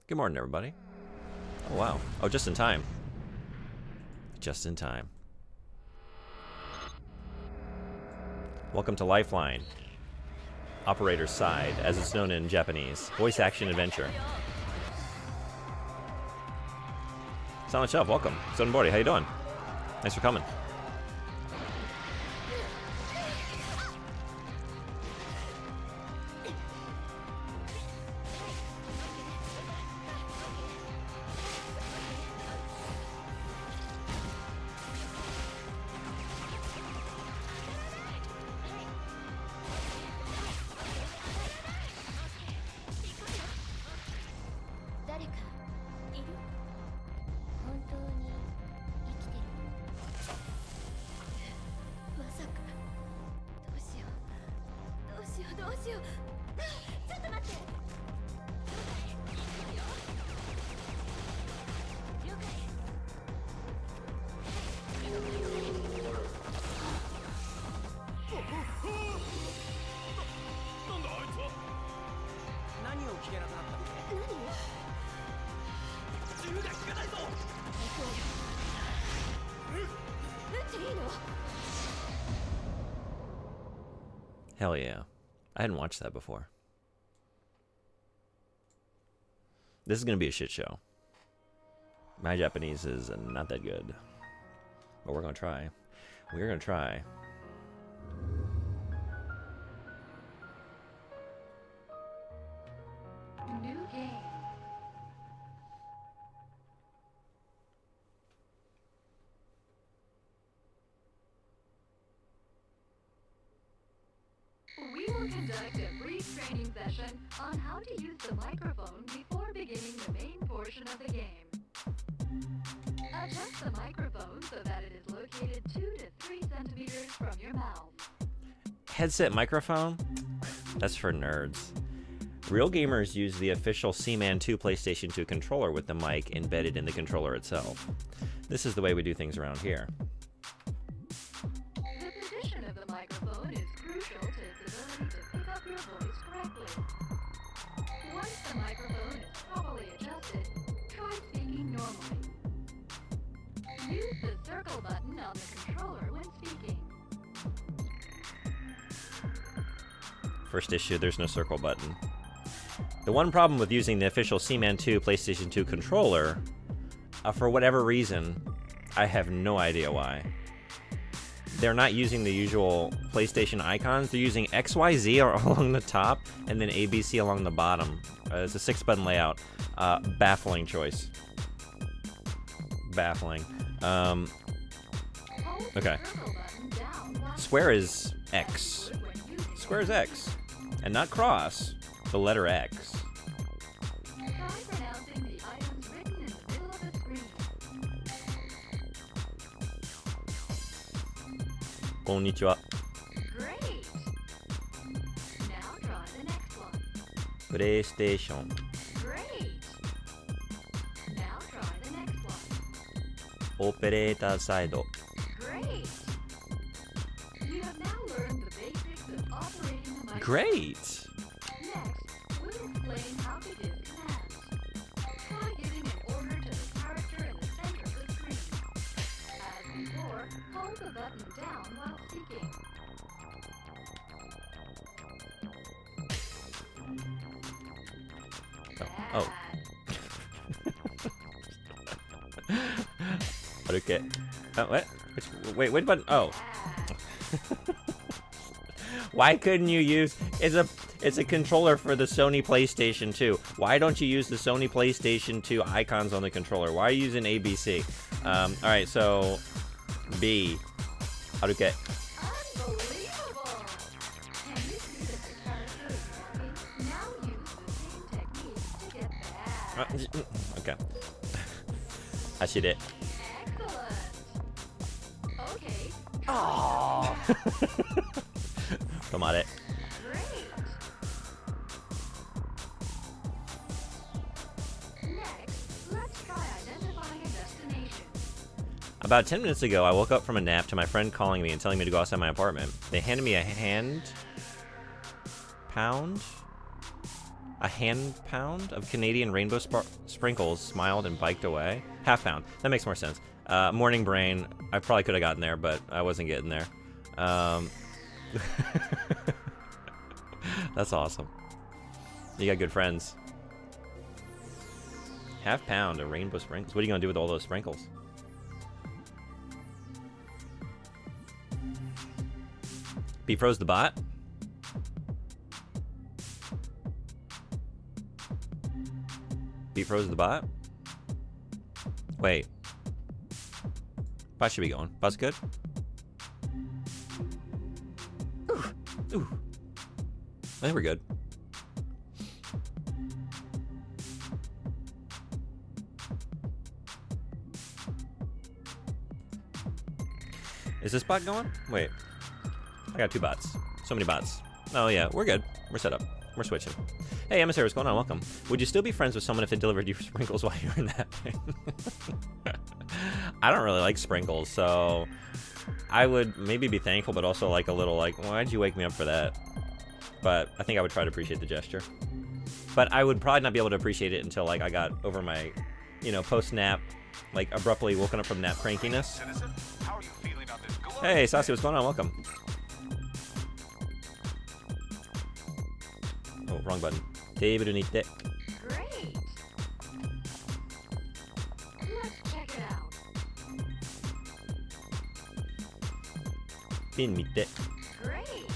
Good morning, everybody. Oh, wow. Oh, just in time. Just in time. Welcome to Lifeline. Operator's Side, as it's known in Japanese. Voice action adventure. Silent Shelf, welcome. Sonobori, how you doing? Thanks for coming. Hell yeah. I hadn't watched that before. This is going to be a shit show. My Japanese is not that good. But we're going to try. We're going to try. New game. We will conduct a brief training session on how to use the microphone before beginning the main portion of the game. Adjust the microphone so that it is located 2 to 3 centimeters from your mouth. Headset microphone? That's for nerds. Real gamers use the official Seaman 2 PlayStation 2 controller with the mic embedded in the controller itself. This is the way we do things around here. The position of the microphone is crucial to its ability to pick up your voice correctly. Once the microphone is properly adjusted, try speaking normally. Use the circle button on the controller when speaking. First issue, there's no circle button. The one problem with using the official Seaman 2 PlayStation 2 controller, for whatever reason, I have no idea why. They're not using the usual PlayStation icons. They're using XYZ along the top and then ABC along the bottom. It's a 6-button layout. Baffling choice. Baffling. Okay. Square is X. Square is X. And not cross. The letter X. Try pronouncing the items written in the middle of the screen. Konnichiwa. Great! Now try the next one. PlayStation. Great! Now try the next one. オペレーターズサイド. Great! You have now learned the basics of operating the microphone. Great! Next, we'll explain how to give commands. Try giving an order to the character in the center of the screen. As before, hold the button down while speaking. Oh. Okay. What? Wait button. Oh. Why couldn't you use... It's a controller for the Sony PlayStation 2. Why don't you use the Sony PlayStation 2 icons on the controller? Why are you using ABC? Alright, so... B. Okay. Unbelievable! Can you see that the character is walking? Now use the same technique to get back. Okay. 走れ. Excellent! Okay. 止まれ. Great! Next, let's try identifying a destination. About 10 minutes ago, I woke up from a nap to my friend calling me and telling me to go outside my apartment. They handed me a hand pound? A hand pound of Canadian rainbow sprinkles smiled and biked away. Half pound. That makes more sense. Morning brain. I probably could have gotten there, but I wasn't getting there. That's awesome. You got good friends. Half pound of rainbow sprinkles. What are you gonna do with all those sprinkles? B froze the bot. B froze the bot. Wait. Bot should be going. Bot's good. Ooh. Ooh. I think we're good. Is this bot going? Wait. I got 2 bots. So many bots. Oh yeah, we're good. We're set up. We're switching. Hey, Emissary, what's going on? Welcome. Would you still be friends with someone if they delivered you sprinkles while you were in that thing? I don't really like sprinkles, so I would maybe be thankful, but also like a little like, why'd you wake me up for that? But I think I would try to appreciate the gesture. But I would probably not be able to appreciate it until like I got over my, you know, post-nap, like abruptly woken up from nap crankiness. Hey, Sassy, what's going on? Welcome. Oh, wrong button. David Unite. Great. Let's check it out. Unite. Great.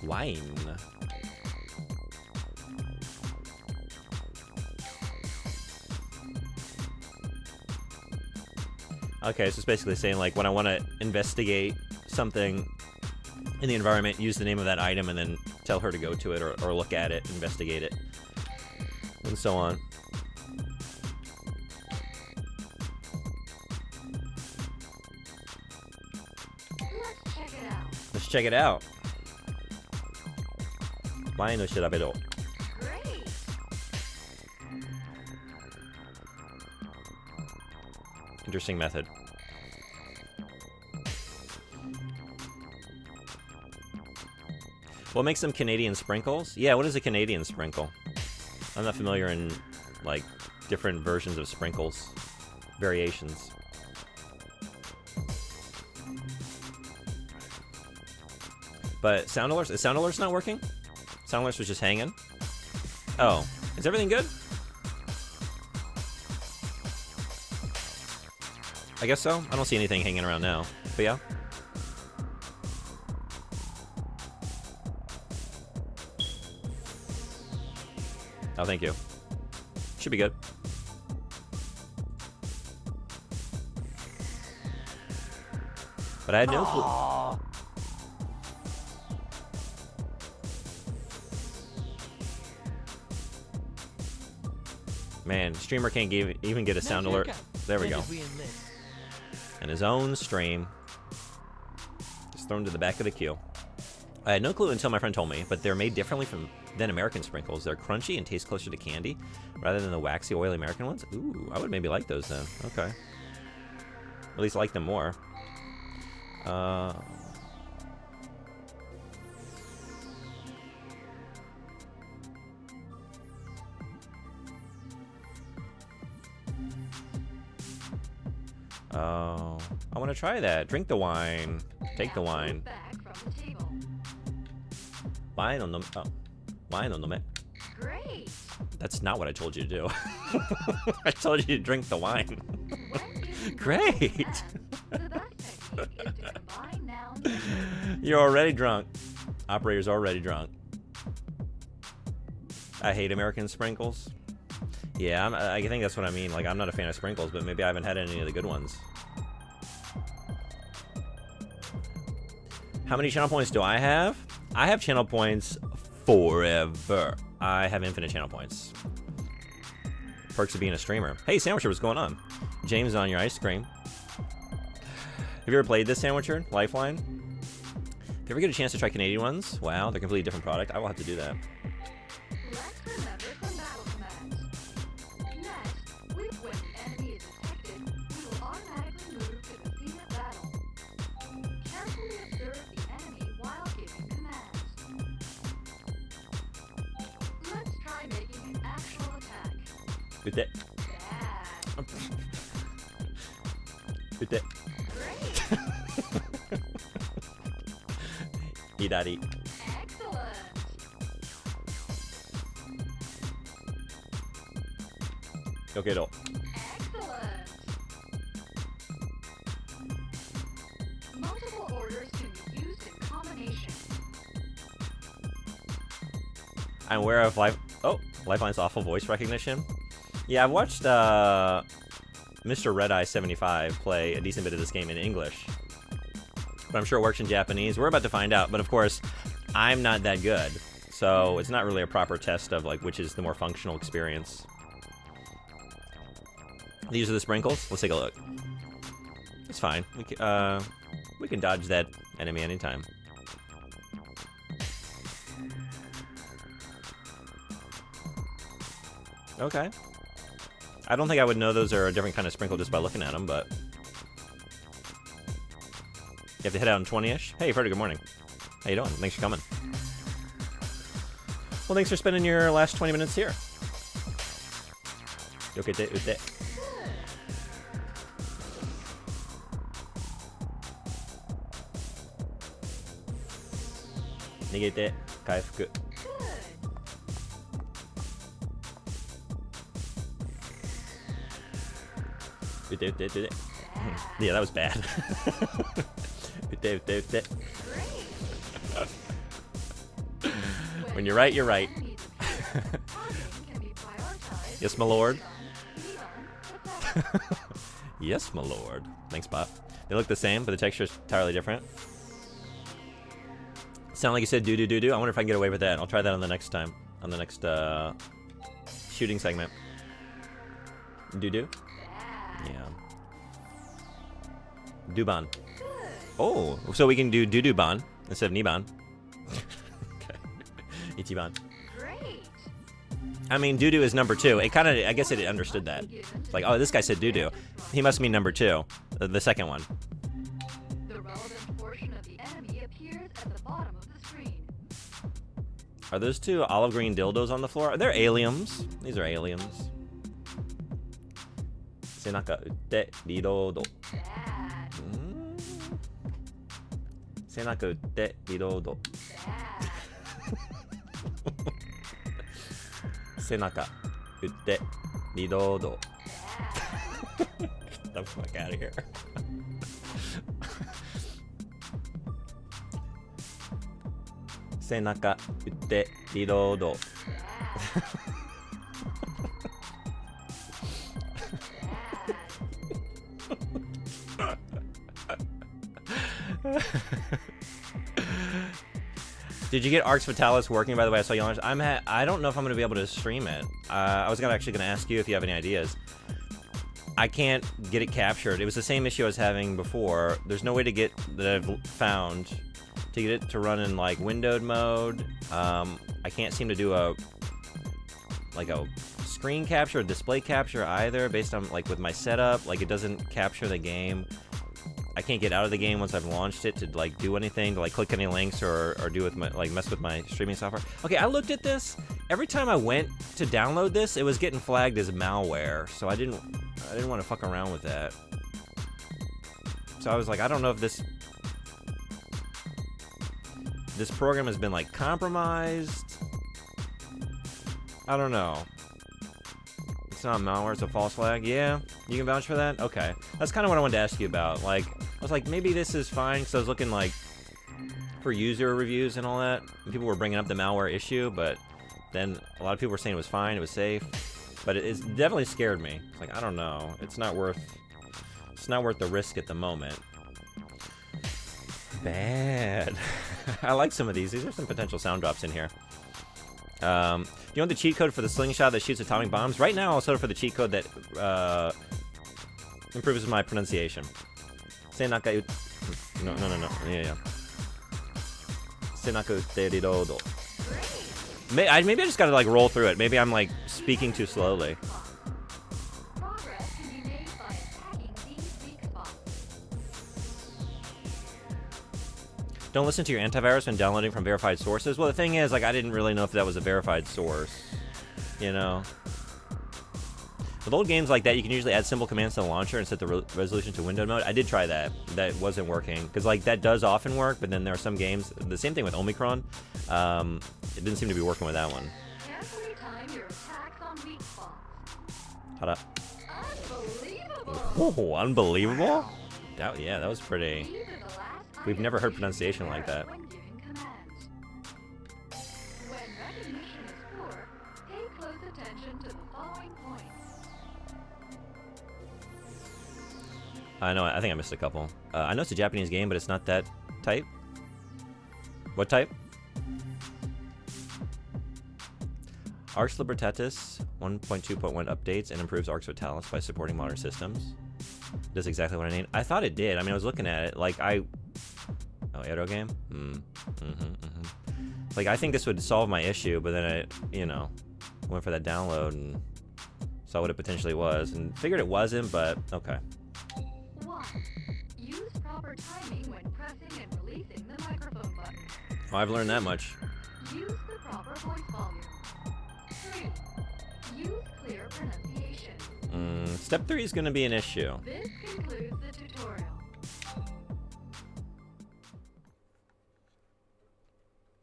Wine. Okay, so it's basically saying like when I want to investigate something in the environment, use the name of that item and then tell her to go to it or look at it, investigate it, and so on. Let's check it out. Let's check it out. Why no shirabedo? Great. Interesting method. What makes them Canadian sprinkles? Yeah, what is a Canadian sprinkle? I'm not familiar in, like, different versions of sprinkles. Variations. But sound alerts? Is sound alerts not working? Sound alerts was just hanging? Oh. Is everything good? I guess so. I don't see anything hanging around now. But yeah. Oh, thank you. Should be good. But I had no clue. Man, streamer can't even get a sound alert. There we go. And his own stream. Just thrown to the back of the queue. I had no clue until my friend told me, but they're made differently than American sprinkles. They're crunchy and taste closer to candy, rather than the waxy, oily American ones. Ooh, I would maybe like those then. Okay. At least like them more. Oh, I want to try that. Drink the wine. Take the wine. Wine on the... Oh. Wine on the me. Great. That's not what I told you to do. I told you to drink the wine. Great. You're already drunk. Operator's already drunk. I hate American sprinkles. Yeah, I think that's what I mean. Like, I'm not a fan of sprinkles, but maybe I haven't had any of the good ones. How many channel points do I have? I have channel points forever. I have infinite channel points. Perks of being a streamer. Hey, Sandwicher, what's going on? James on your ice cream. Have you ever played this, Sandwicher? Lifeline? If you ever get a chance to try Canadian ones, wow, they're a completely different product. I will have to do that. Let's remember some battle commands. Next, when the enemy is detected, we will automatically move to the scene of battle. Carefully observe the enemy while giving commands. Ute. Bad. Ute. Great. Hidari. Excellent. Yokedo. Excellent. Multiple orders can be used in combination. I'm aware of Lifeline's awful voice recognition. Yeah, I've watched Mr. Red-Eye 75 play a decent bit of this game in English, but I'm sure it works in Japanese. We're about to find out, but of course, I'm not that good, so it's not really a proper test of like which is the more functional experience. These are the sprinkles. Let's take a look. It's fine. We can dodge that enemy anytime. Okay. I don't think I would know those are a different kind of sprinkle just by looking at them, but... You have to head out in 20-ish? Hey, Freddy, good morning. How you doing? Thanks for coming. Well, thanks for spending your last 20 minutes here. Yokete ute. Nigete kaifuku. Good. Ute, ute, ute. Yeah, that was bad. Ute, ute, ute. Great. When you're right, you're right. Enemies appear, targeting can be prioritized. Yes, my lord. Leon, attack. Yes, my lord. Thanks, Pop. They look the same, but the texture is entirely different. Sound like you said do do do do. I wonder if I can get away with that. I'll try that on the next time. On the next shooting segment. Do do? Bad. Yeah. Duban. Good. Oh, so we can do Duduban instead of Niban. Okay. Ichiban. Great. I mean, Dudu is number 2. It kind of, I guess it understood that. It's like, oh, this guy said Dudu. He must mean number 2, the second one. The relevant portion of the enemy appears at the bottom of the screen. Are those 2 olive green dildos on the floor? They're aliens. These are aliens. Senaka ute rirodo. Bad. Senaka ute rirodo. Bad. Senaka ute rirodo. Bad. Get the fuck out of here. Senaka ute rirodo. Did you get Arx Vitalis working, by the way? I saw you launch. I don't know if I'm going to be able to stream it. I was actually going to ask you if you have any ideas. I can't get it captured. It was the same issue I was having before. There's no way to get, that I've found, to get it to run in like windowed mode. I can't seem to do a screen capture or display capture either, based on like with my setup. Like it doesn't capture the game. I can't get out of the game once I've launched it to like do anything, to like click any links or do with my, like mess with my streaming software. Okay, I looked at this. Every time I went to download this, it was getting flagged as malware. So I didn't want to fuck around with that. So I was like, I don't know if this program has been like compromised. I don't know. It's not malware, it's a false flag. Yeah, you can vouch for that? Okay. That's kind of what I wanted to ask you about. Like, I was like, maybe this is fine, because I was looking, like, for user reviews and all that. And people were bringing up the malware issue, but then a lot of people were saying it was fine, it was safe. But it definitely scared me. It's like, I don't know. It's not worth the risk at the moment. Bad. I like some of these. These are some potential sound drops in here. You want the cheat code for the slingshot that shoots atomic bombs? Right now, I'll settle for the cheat code that improves my pronunciation. Senaka no. Yeah. Senaka ute rirodo. Maybe I just gotta like roll through it. Maybe I'm like speaking too slowly. Progress can be made by attacking these weak spots. Don't listen to your antivirus when downloading from verified sources. Well, the thing is, like, I didn't really know if that was a verified source, you know? With old games like that, you can usually add simple commands to the launcher and set the resolution to window mode. I did try that. That wasn't working. Because, like, that does often work, but then there are some games... The same thing with Omicron. It didn't seem to be working with that one. Carefully time your attacks on weak spots. Hold up. Unbelievable! Oh, unbelievable? Yeah, that was pretty... These are the last We've never heard items pronunciation like that. when giving commands. When recognition is poor, pay close attention to the following points. I know, I think I missed a couple. I know it's a Japanese game, but it's not that type. What type? Arx Libertatis 1.2.1 updates and improves Arx Vitalis by supporting modern systems. Does exactly what I need. I thought it did. I mean, I was looking at it. Like, Oh, Aero game? Like, I think this would solve my issue, but then I, went for that download and saw what it potentially was and figured it wasn't, but okay. 1. Use proper timing when pressing and releasing the microphone button. Oh, I've learned that much. Use the proper voice volume. 3. Use clear pronunciation. Step 3 is going to be an issue. This concludes the tutorial.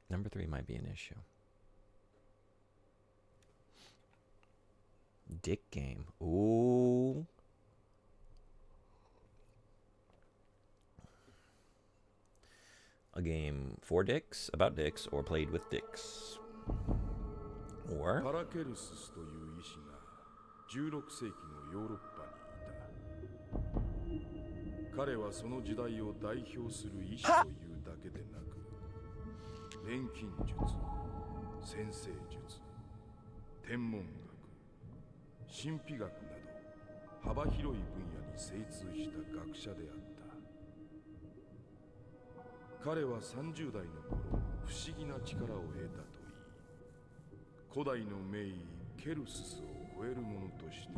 Number 3 might be an issue. Dick game. Ooh. A game for dicks, about dicks, or played with dicks. Or パラケルスという医師が16世紀のヨーロッパにいた。彼はその時代を代表する医師というだけでなく、錬金術、占星術、天文学、神秘学など幅広い分野に精通した学者であった。彼は30代の頃、不思議な力を得たといい、古代の名医ケルススを超える者として、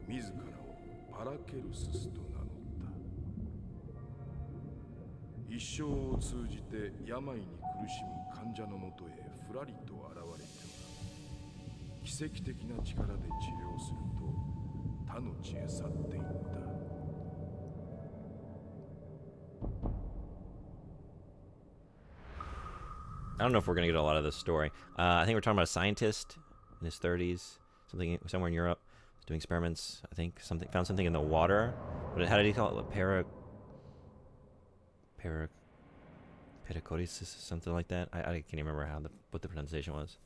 自らをパラケルススと名乗った。一生を通じて病に苦しむ患者のもとへふらりと現れては、奇跡的な力で治療すると他の地へ去っていった。I don't know if we're going to get a lot of this story. I think we're talking about a scientist in his 30s, somewhere in Europe, doing experiments. I think found something in the water. How did he call it? Pericotisis, something like that. I can't even remember what the pronunciation was.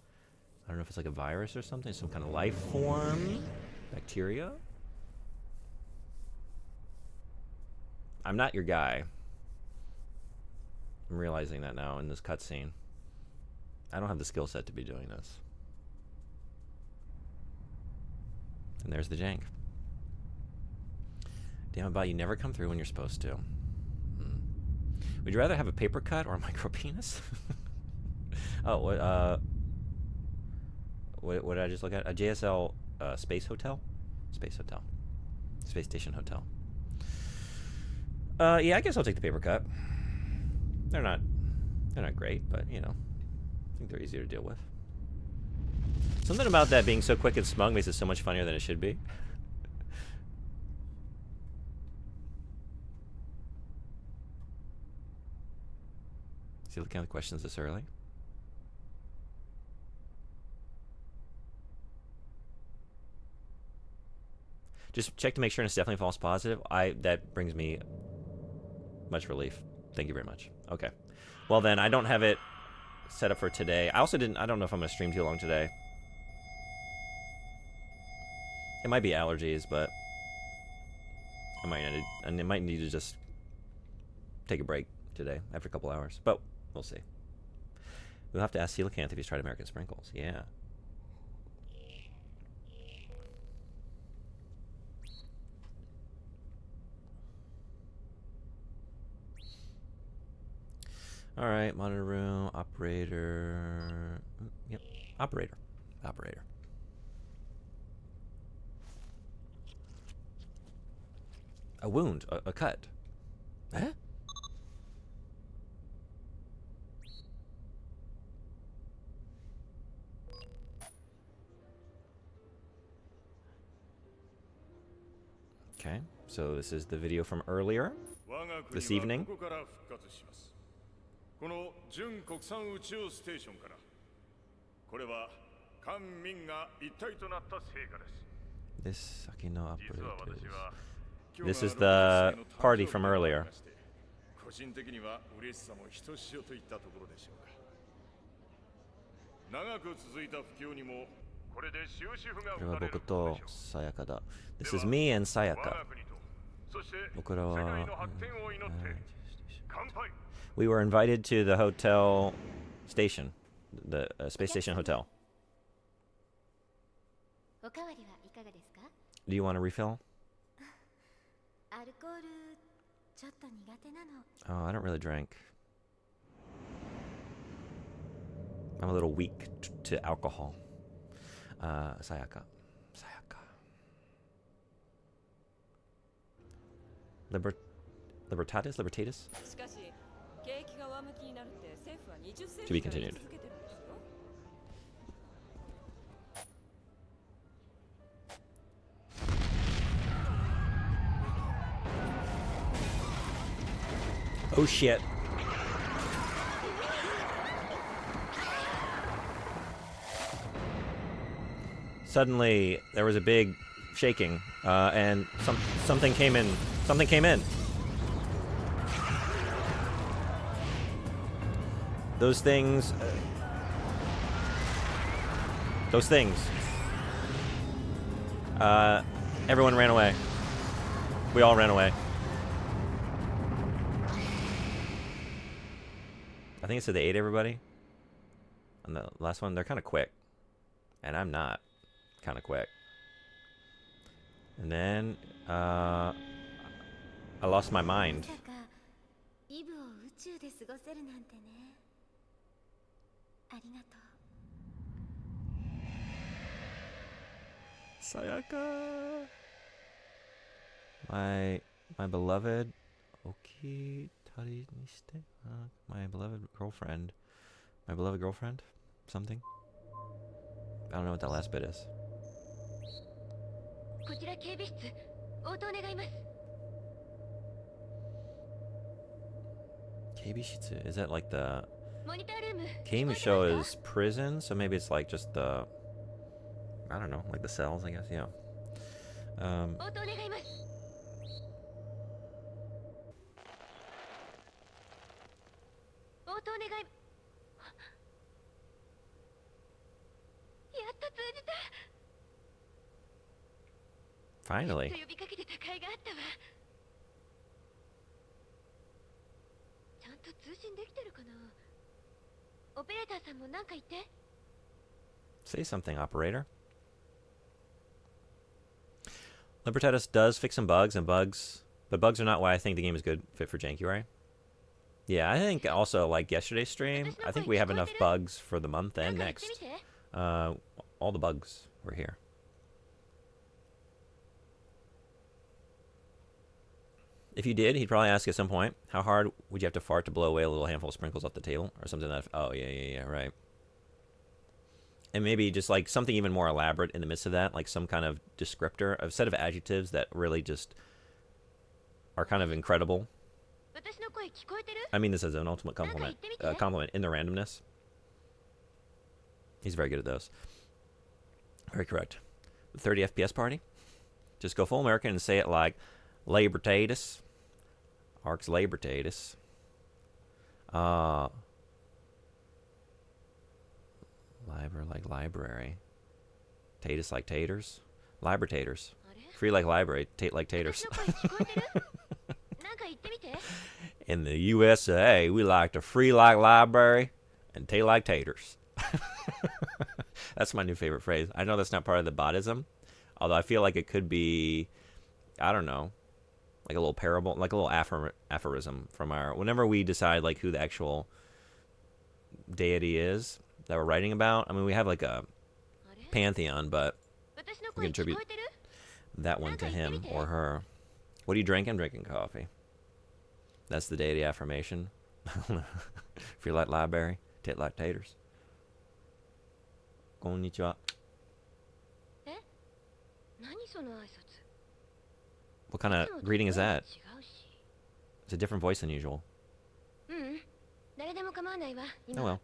I don't know if it's like a virus or something, some kind of life form, bacteria. I'm not your guy. I'm realizing that now in this cutscene. I don't have the skill set to be doing this. And there's the jank. Damn about you never come through when you're supposed to. Would you rather have a paper cut or a micro penis? Oh, what did I just look at? A JSL space hotel? Space hotel. Space station hotel. Yeah, I guess I'll take the paper cut. They're not great, but I think they're easier to deal with. Something about that being so quick and smug makes it so much funnier than it should be. See, looking at the questions this early. Just check to make sure it's definitely false positive. That brings me much relief. Thank you very much. Okay. Well then, I don't have it set up for today. I don't know if I'm going to stream too long today. It might be allergies, but I might need to just take a break today after a couple hours. But we'll see. We'll have to ask Coelacanth if he's tried American Sprinkles. Yeah. All right, monitor room, operator. Yep, operator. A wound, a cut. Huh? Okay, so this is the video from earlier. 我が This 国は evening? ここから復活します。この純国産宇宙ステーションから。これは官民が一体となった成果です。 This Sakino 実は operators. 私は This is the party from earlier. 個人的には嬉しさもひとしおといったところでしょうか。長く続いた不況にもこれで終止符がこれは打たれる僕ことでしょう。とさやかだ。This is me and さや我がか。国とそして世僕らは界の発展を祈って乾杯。 We were invited to the hotel station, the space station hotel. おかわりはいかがですか？ Do you want a refill? アルコールちょっと苦手なの。 Oh, I don't really drink. I'm a little weak to alcohol. Sayaka. Libertatis? しかし景気が上向きになるって政府は20世 To be 紀から言い continued. 続けてるんですよ。 Oh shit. Suddenly, there was a big shaking, and something came in. Something came in. Those things. Those things. Everyone ran away. We all ran away. I think it said they ate everybody. On the last one, they're kind of quick. And I'm not kind of quick. And then, I lost my mind. まさかイブを宇宙で過ごせるなんてね。ありがとう。 Sayaka. My beloved Okitari nishite? My beloved girlfriend. My beloved girlfriend? Something? I don't know what that last bit is. こちら警備室、応答願います。 Keibishitsu? Is that like the モニタールーム。 Keimusho is prison? So maybe it's like just the, I don't know, like the cells, I guess, yeah. 応答願います。応答願い。やっと通じた。 Finally. 呼びかけてた甲斐があったわ。ちゃんと通信できてるかな。オペレーターさんも何か言って。 Say something, operator. Libertatis does fix some bugs, but bugs are not why I think the game is good fit for Jankurai. Yeah, I think also, like yesterday's stream, I think we have enough bugs for the month and なんか言 next. ってみて。 All the bugs were here. If you did, he'd probably ask at some point, how hard would you have to fart to blow away a little handful of sprinkles off the table? Or something that, oh, yeah, right. And maybe just like something even more elaborate in the midst of that, like some kind of descriptor, a set of adjectives that really just are kind of incredible. 私の声聞こえてる？ I mean this as an ultimate compliment, compliment in the randomness. He's very good at those. Very correct. The 30 FPS party? Just go full American and say it like Labortatus. Arcs Labortatus. Libra like library. Tatus like taters. Libertators. Free like library. Tate like taters. 私の声聞こえてる？なんか言ってみて。 In the USA, we like to free like library and tate like taters. That's my new favorite phrase. I know that's not part of the bottism, although I feel like it could be, I don't know, like a little parable, like a little aphorism from our, whenever we decide like who the actual deity is that we're writing about. I mean, we have like a pantheon, but 私の we 声 can 聞 attribute こえてる？ that one to him or her. What are you drinking? I'm drinking coffee. That's the deity affirmation. Free like library, tit like taters. Konnichiwa. え？何その挨拶？ What kind of greeting is that? 違うし。 It's a different voice than usual. 誰でも構わないわ。 Oh 今。 well.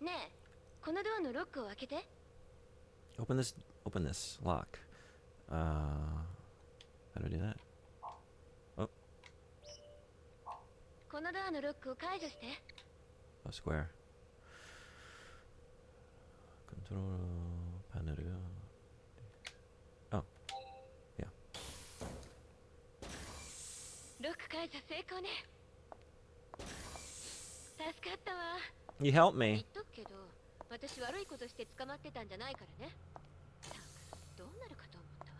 ねえ、このドアのロックを開けて。 Open this lock. How do I do that? Oh, このドアのロックを解除して。 square. Control panel. Oh, yeah. ロック解除成功ね。助かったわ。 You helped 言 me. っとくけど、私悪いことして捕まってたんじゃないからね。たく、どうなるかと思ったわ。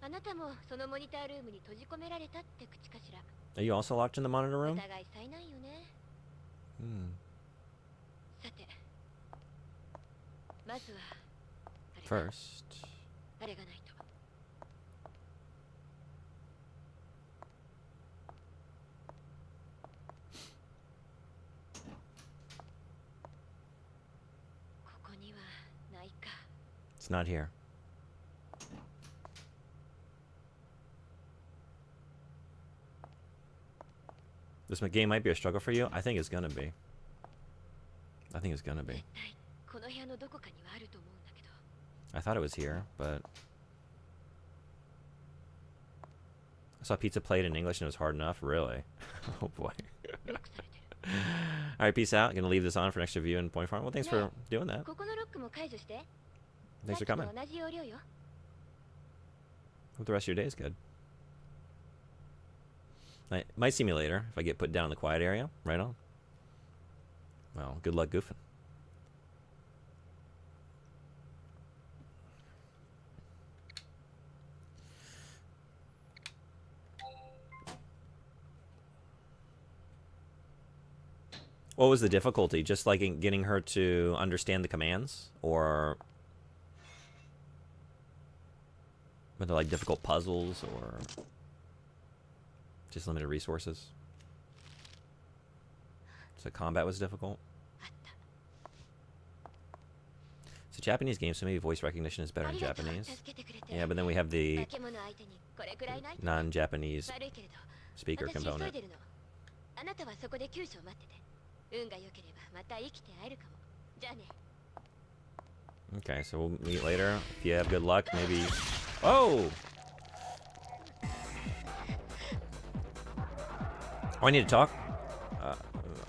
あなたもそのモニタールームに閉じ込められたって口かしら。 Are you also locked in the monitor お room? 互い災難よね。 Hmm. さて、まずはあれ First. あれがないと。ここにはないか。 It's not here. This game might be a struggle for you. I think it's gonna be. I think it's gonna be. 絶対この部屋のどこかにはあると思うんだけど。 I thought it was here, but I saw pizza plate in English and it was hard enough. Really? Oh boy. ロックされてる。 All right, peace out. Gonna leave this on for an extra view in Point Farm. Well, thanks for doing that. ここのロックも解除して。 Thanks for さっき coming. と同じ要領よ。 Hope the rest of your day is good. Might see me later if I get put down in the quiet area. Right on. Well, good luck goofing. What was the difficulty? Just like in getting her to understand the commands? Or were there like difficult puzzles or just limited resources? So combat was difficult? あった。 It's a Japanese game, so maybe voice recognition is better あ in りがとう。 Japanese. 助けてくれて。 Yeah, but then we have the 化け物相手にこれくらいないと。 non-Japanese 悪いけれど。 speaker 私急い component. でるの。あなたはそこで救助を待ってて。運が良ければまた生きて会えるかも。じゃあね。 Okay, so we'll meet later. If you have good luck, maybe... Oh! Oh, I need to talk?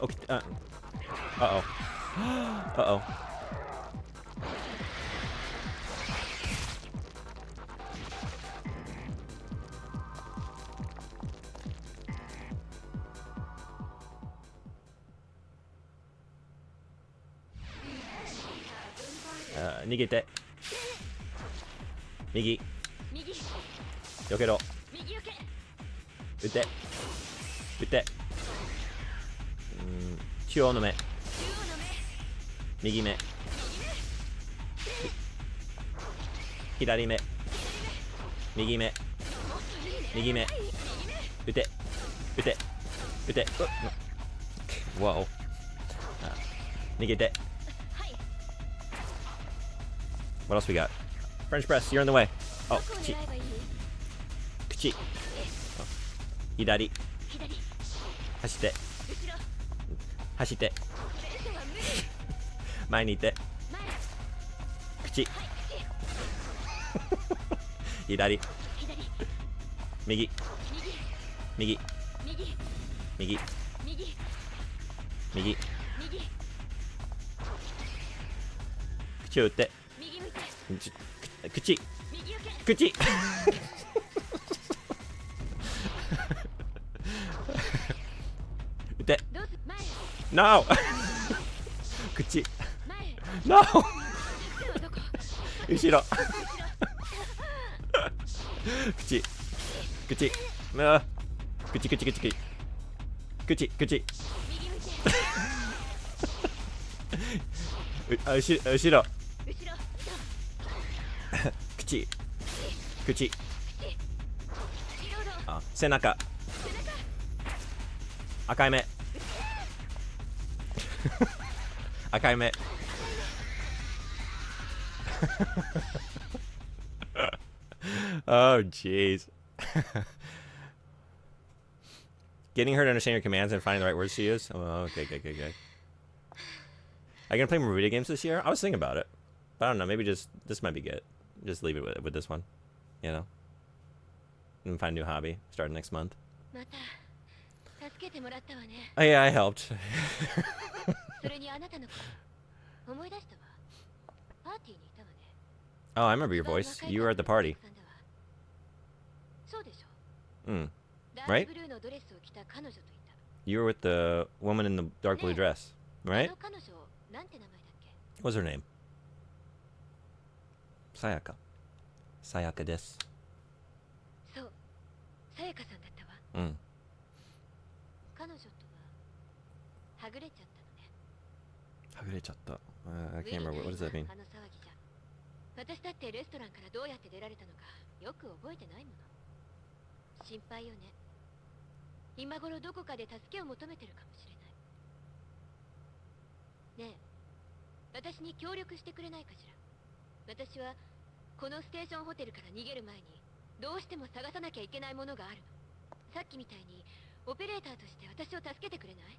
Okay, uh-oh. Uh-oh. Nigete. Migi. 右。 Yokero. 右よけ。 Ute. Ute. Chio no me. 中央の目。 Migi me. Hidari me. Migi me. もっといいね。 Migi me. Ute. Ute. Ute. Whoa. Nigete. はい。 What else we got? French press, you're in the way. ど Oh, こを Kuchi. 狙えばいい？ Kuchi. Hidari. 左。走って。後ろ。走って。これ以上は無理。前にいて。前。口。はい、口。左。左。右。右。右。右。右。右。右。右。口を打って。右向いて。口。右よけ。口。打って。どうす。前。 No! 口。前。 No! 手はどこ？後ろ。口。口。あー口口口口。口口。右向いて。後ろ。後ろ。口。口。リロード。あ、背中。背中。赤い目。赤い目。Oh, jeez. Getting her to understand your commands and finding the right words to use. Oh, okay. Are you gonna play more video games this year? I was thinking about it, but I don't know. Maybe just this might be good. Just leave it with this one, you know. And find a new hobby. Starting next month. また助けてもらったわね。 Oh yeah, I helped. それにあなたのこと思い出したわ。パーティーにいたわね。 Oh, I remember your voice. You were at the party. そうでしょ。 Mm. ダ Right? ークブルーのドレスを着た彼女といた。 You were with the woman in the dark blue dress, あ right? の彼女なんて名前だっけ？ What was her name? Sayaka. Sayaka desu. そう、さやかさんだったわ。 Mm. 彼女とははぐれちゃったのね。 Hagurechatta. I can't remember. What does that mean? あの騒ぎじゃ。私だってレストランからどうやって出られたのかよく覚えてないもの。心配よね。今頃どこかで助けを求めてるかもしれない。ねえ、私に協力してくれないかしら。私はこのステーションホテルから逃げる前にどうしても探さなきゃいけないものがあるの。さっきみたいにオペレーターとして私を助けてくれない？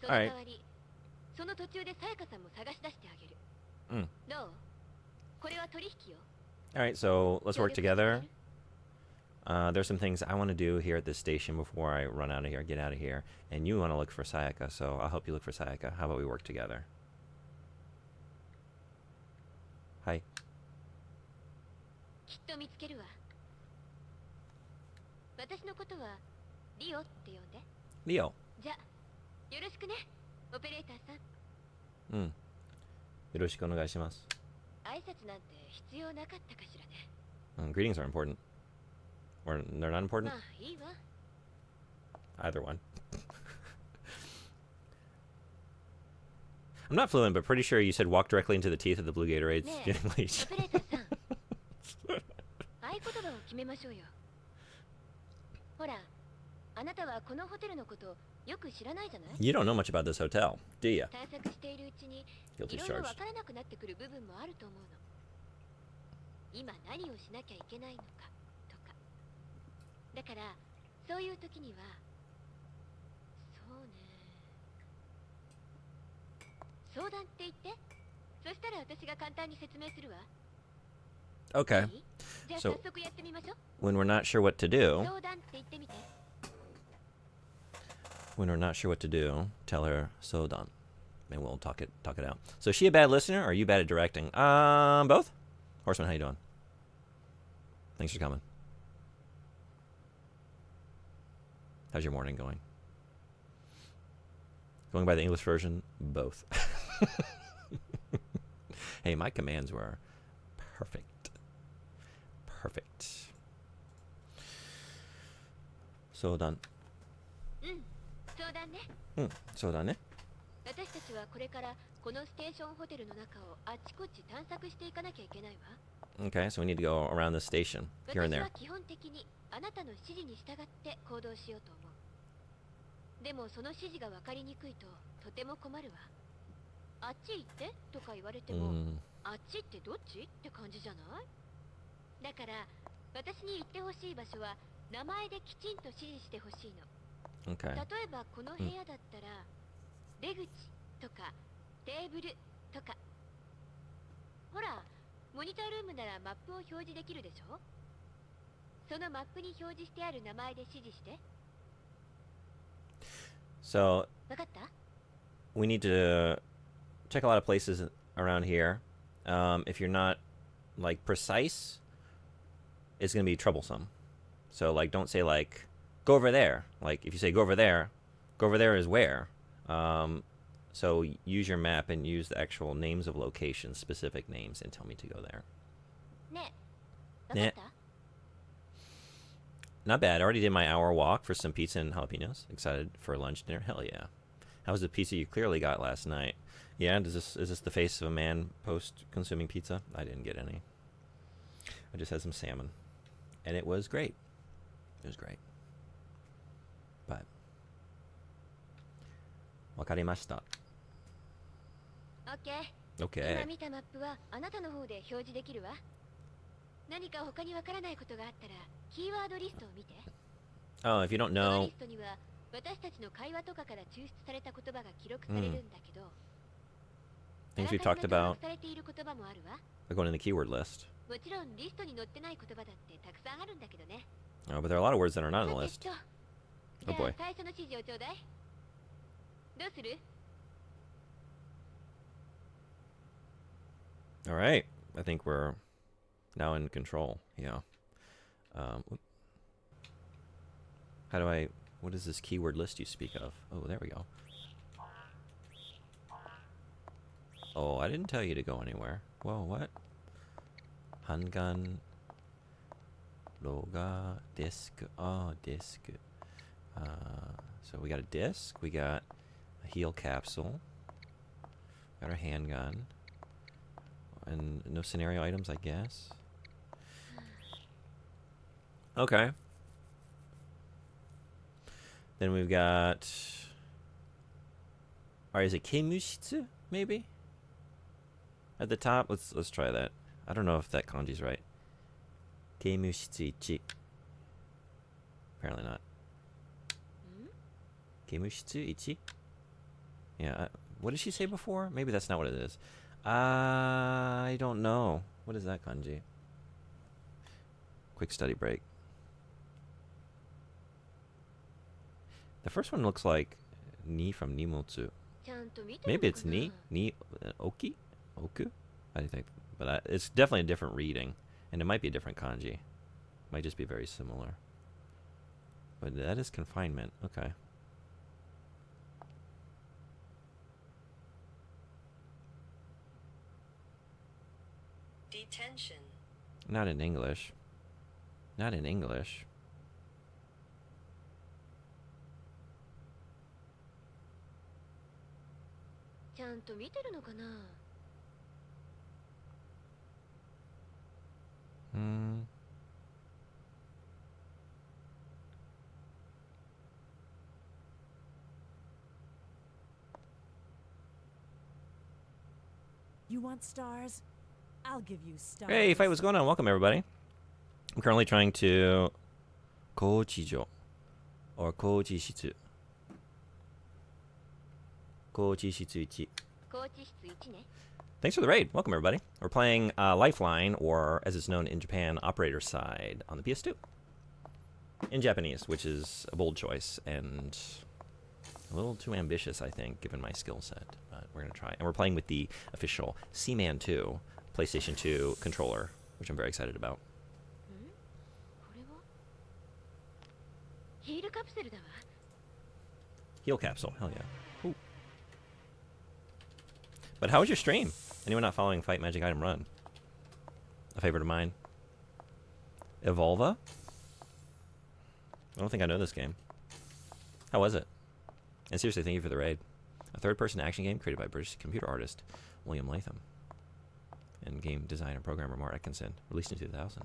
その代わり、その途中でさやかさんも探し出してあげる。どう？これは取引よ。 All right, so let's work together. There's some things I want to do here at this station before I run out of here, get out of here. And you want to look for Sayaka, so I'll help you look for Sayaka. How about we work together? Hi. きっと見つけるわ。私のことはリオって呼んで。 Leo. じゃ、よろしくね、オペレーターさん。 Mm. Yoroshiku onegaishimasu. 挨拶なんて必要なかったかしらね。Greetings are important. Or they're not important? まあいいわ。 Either one. I'm not fluent, but pretty sure you said walk directly into the teeth of the blue Gatorades ねえ、 getting leashed. オペレーターさん。合言葉を決めましょうよ。ほら、あなたはこのホテルのことよく知らないじゃない？ You don't know much about this hotel, do you? 探索しているうちにい Guilty ろいろ charged. わからなくなってくる部分もあると思うの。今何をしなきゃいけないのかとか。だからそういう時には、そうね、相談って言って。そしたら私が簡単に説明するわ。 Okay. いい？じゃあ So- 早速やってみましょう。 When we're not sure what to do, 相談って言ってみて。 when we're not sure what to do, tell her sodan, and we'll talk it out. So is she a bad listener, or are you bad at directing? Both. Horseman, how you doing? Thanks for coming. How's your morning going? Going by the English version, both. Hey, my commands were perfect. Perfect. Sodan. 相談ね。 Sodan ne? 私たちはこれからこのステーションホテルの中をあちこち探索していかなきゃいけないわ。 Okay, so we need to go around the station, here and 私 there. は基本的にあなたの指示に従って行動しようと思う。でもその指示が分かりにくいととても困るわ。あっち行ってとか言われても、あっちってどっちって感じじゃない？だから私に行ってほしい場所は名前できちんと指示してほしいの。 Okay. 例えばこの部屋だったら、出口とかテーブルとか。ほら、モニタールームならマップを表示できるでしょ。そのマップに表示してある名前で指示して。 So わかった？ we need to check a lot of places around here. If you're not like precise, it's gonna be troublesome. So like, don't say like, go over there. Like if you say go over there is where. So use your map and use the actual names of locations, specific names, and tell me to go there. ねえ、わかった？ Not bad. I already did my hour walk for some pizza and jalapenos. Excited for lunch, dinner. Hell yeah. How was the pizza you clearly got last night? Yeah, is this the face of a man post consuming pizza? I didn't get any. I just had some salmon. And it was great. It was great. But わかりました.オッケー。Okay. 今見たマップはあなたの方で表示できるわ。何か他にわからないことがあったらキーワードリストを見て。 Oh, if you don't その know リストには私たちの会話とかから抽出された言葉が記録されるんだけど、 things we あら talked かじめ登 about, 録されている言葉もあるわ。 are going in the keyword list. もちろんリストに載ってない言葉だってたくさんあるんだけどね。 Oh, but there are a lot of words that are not on the さて list. と、 Oh じゃあ boy. 最初の指示をちょうだい。どうする？ All right. I think we're now in control. Yeah. How do I... What is this keyword list you speak of? Oh, there we go. Oh, I didn't tell you to go anywhere. Whoa, what? Handgun. Loga. Disc. Oh, disc. So we got a disc. We got a heal capsule. Got our handgun. And no scenario items, I guess. Okay. Then we've got... Alright, is it Keimushitsu, maybe? At the top? Let's try that. I don't know if that kanji's right. Keimushitsu ichi. Apparently not. Keimushitsu ichi? Yeah, what did she say before? Maybe that's not what it is. I don't know. What is that kanji? Quick study break. The first one looks like ni from Nimotsu. ちゃんと見てる Maybe のか it's な？ ni, oki, oku. I think, but it's definitely a different reading, and it might be a different kanji. Might just be very similar. But that is confinement. Okay. Detention. Not in English. Not in English. ちゃんと見てるのかな？ Hmm. You want stars? I'll give you stars. Hey, fight, what's going on? Welcome, everybody. I'm currently trying to... Kochijo. Or Kochishitsu. Kochishitsu ichi. 高知室1ね。 Thanks for the raid. Welcome, everybody. We're playing Lifeline, or as it's known in Japan, Operator Side, on the PS2. In Japanese, which is a bold choice, and a little too ambitious, I think, given my skill set. But we're going to try. And we're playing with the official Seaman 2 PlayStation 2 controller, which I'm very excited about. これはヒールカプセルだわ。 Heal capsule. Hell yeah. Ooh. But how was your stream? Anyone not following Fight Magic Item Run? A favorite of mine. Evolva? I don't think I know this game. How was it? And seriously, thank you for the raid. A third-person action game created by British computer artist William Latham and game designer programmer Mark Atkinson, released in 2000.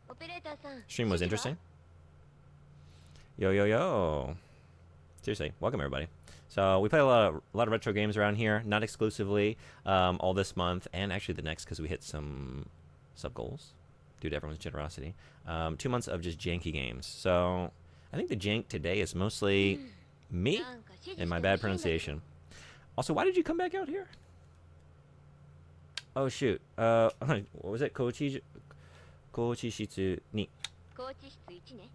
オペレーターさん。 Stream was interesting. Yo, yo, yo. Seriously, welcome everybody. So we play a lot of retro games around here, not exclusively all this month, and actually the next because we hit some sub goals due to everyone's generosity. 2 months of just janky games. So I think the jank today is mostly me なんか指示 and my して bad ほしいんだけど。 pronunciation. Also, why did you come back out here? Oh shoot. What was it? Kochi shitsu ni 高知室1ね。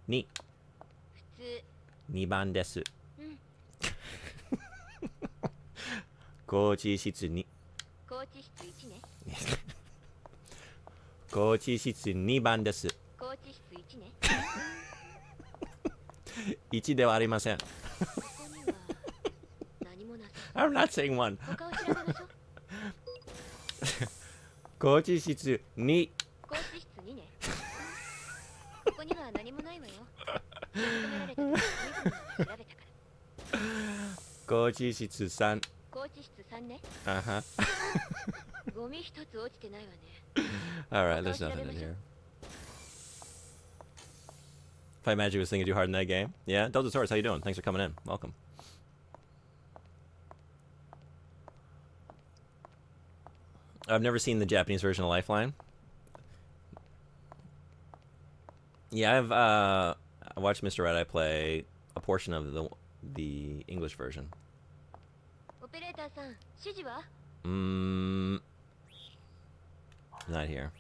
ni 普通。 2番です。うん。高知室に高知室1ね。高知室2番です。高知室1ね。1ではありません。ここには何もなさそう。 I'm not saying one. 他を調べましょう。高知室2。高知室2ね。ここには何もないわよ。求められた時に調べたから。高知室3。高知室3ね。Uh-huh. ゴミ一つ落ちてないわね。 Alright, there's nothing in here. Fight Magic was thinking too hard in that game. Yeah, Delta Taurus, how you doing? Thanks for coming in. Welcome. I've never seen the Japanese version of Lifeline. Yeah, I watched Mr. Red Eye play a portion of the English version. オペレーターさん、指示は？ Not here.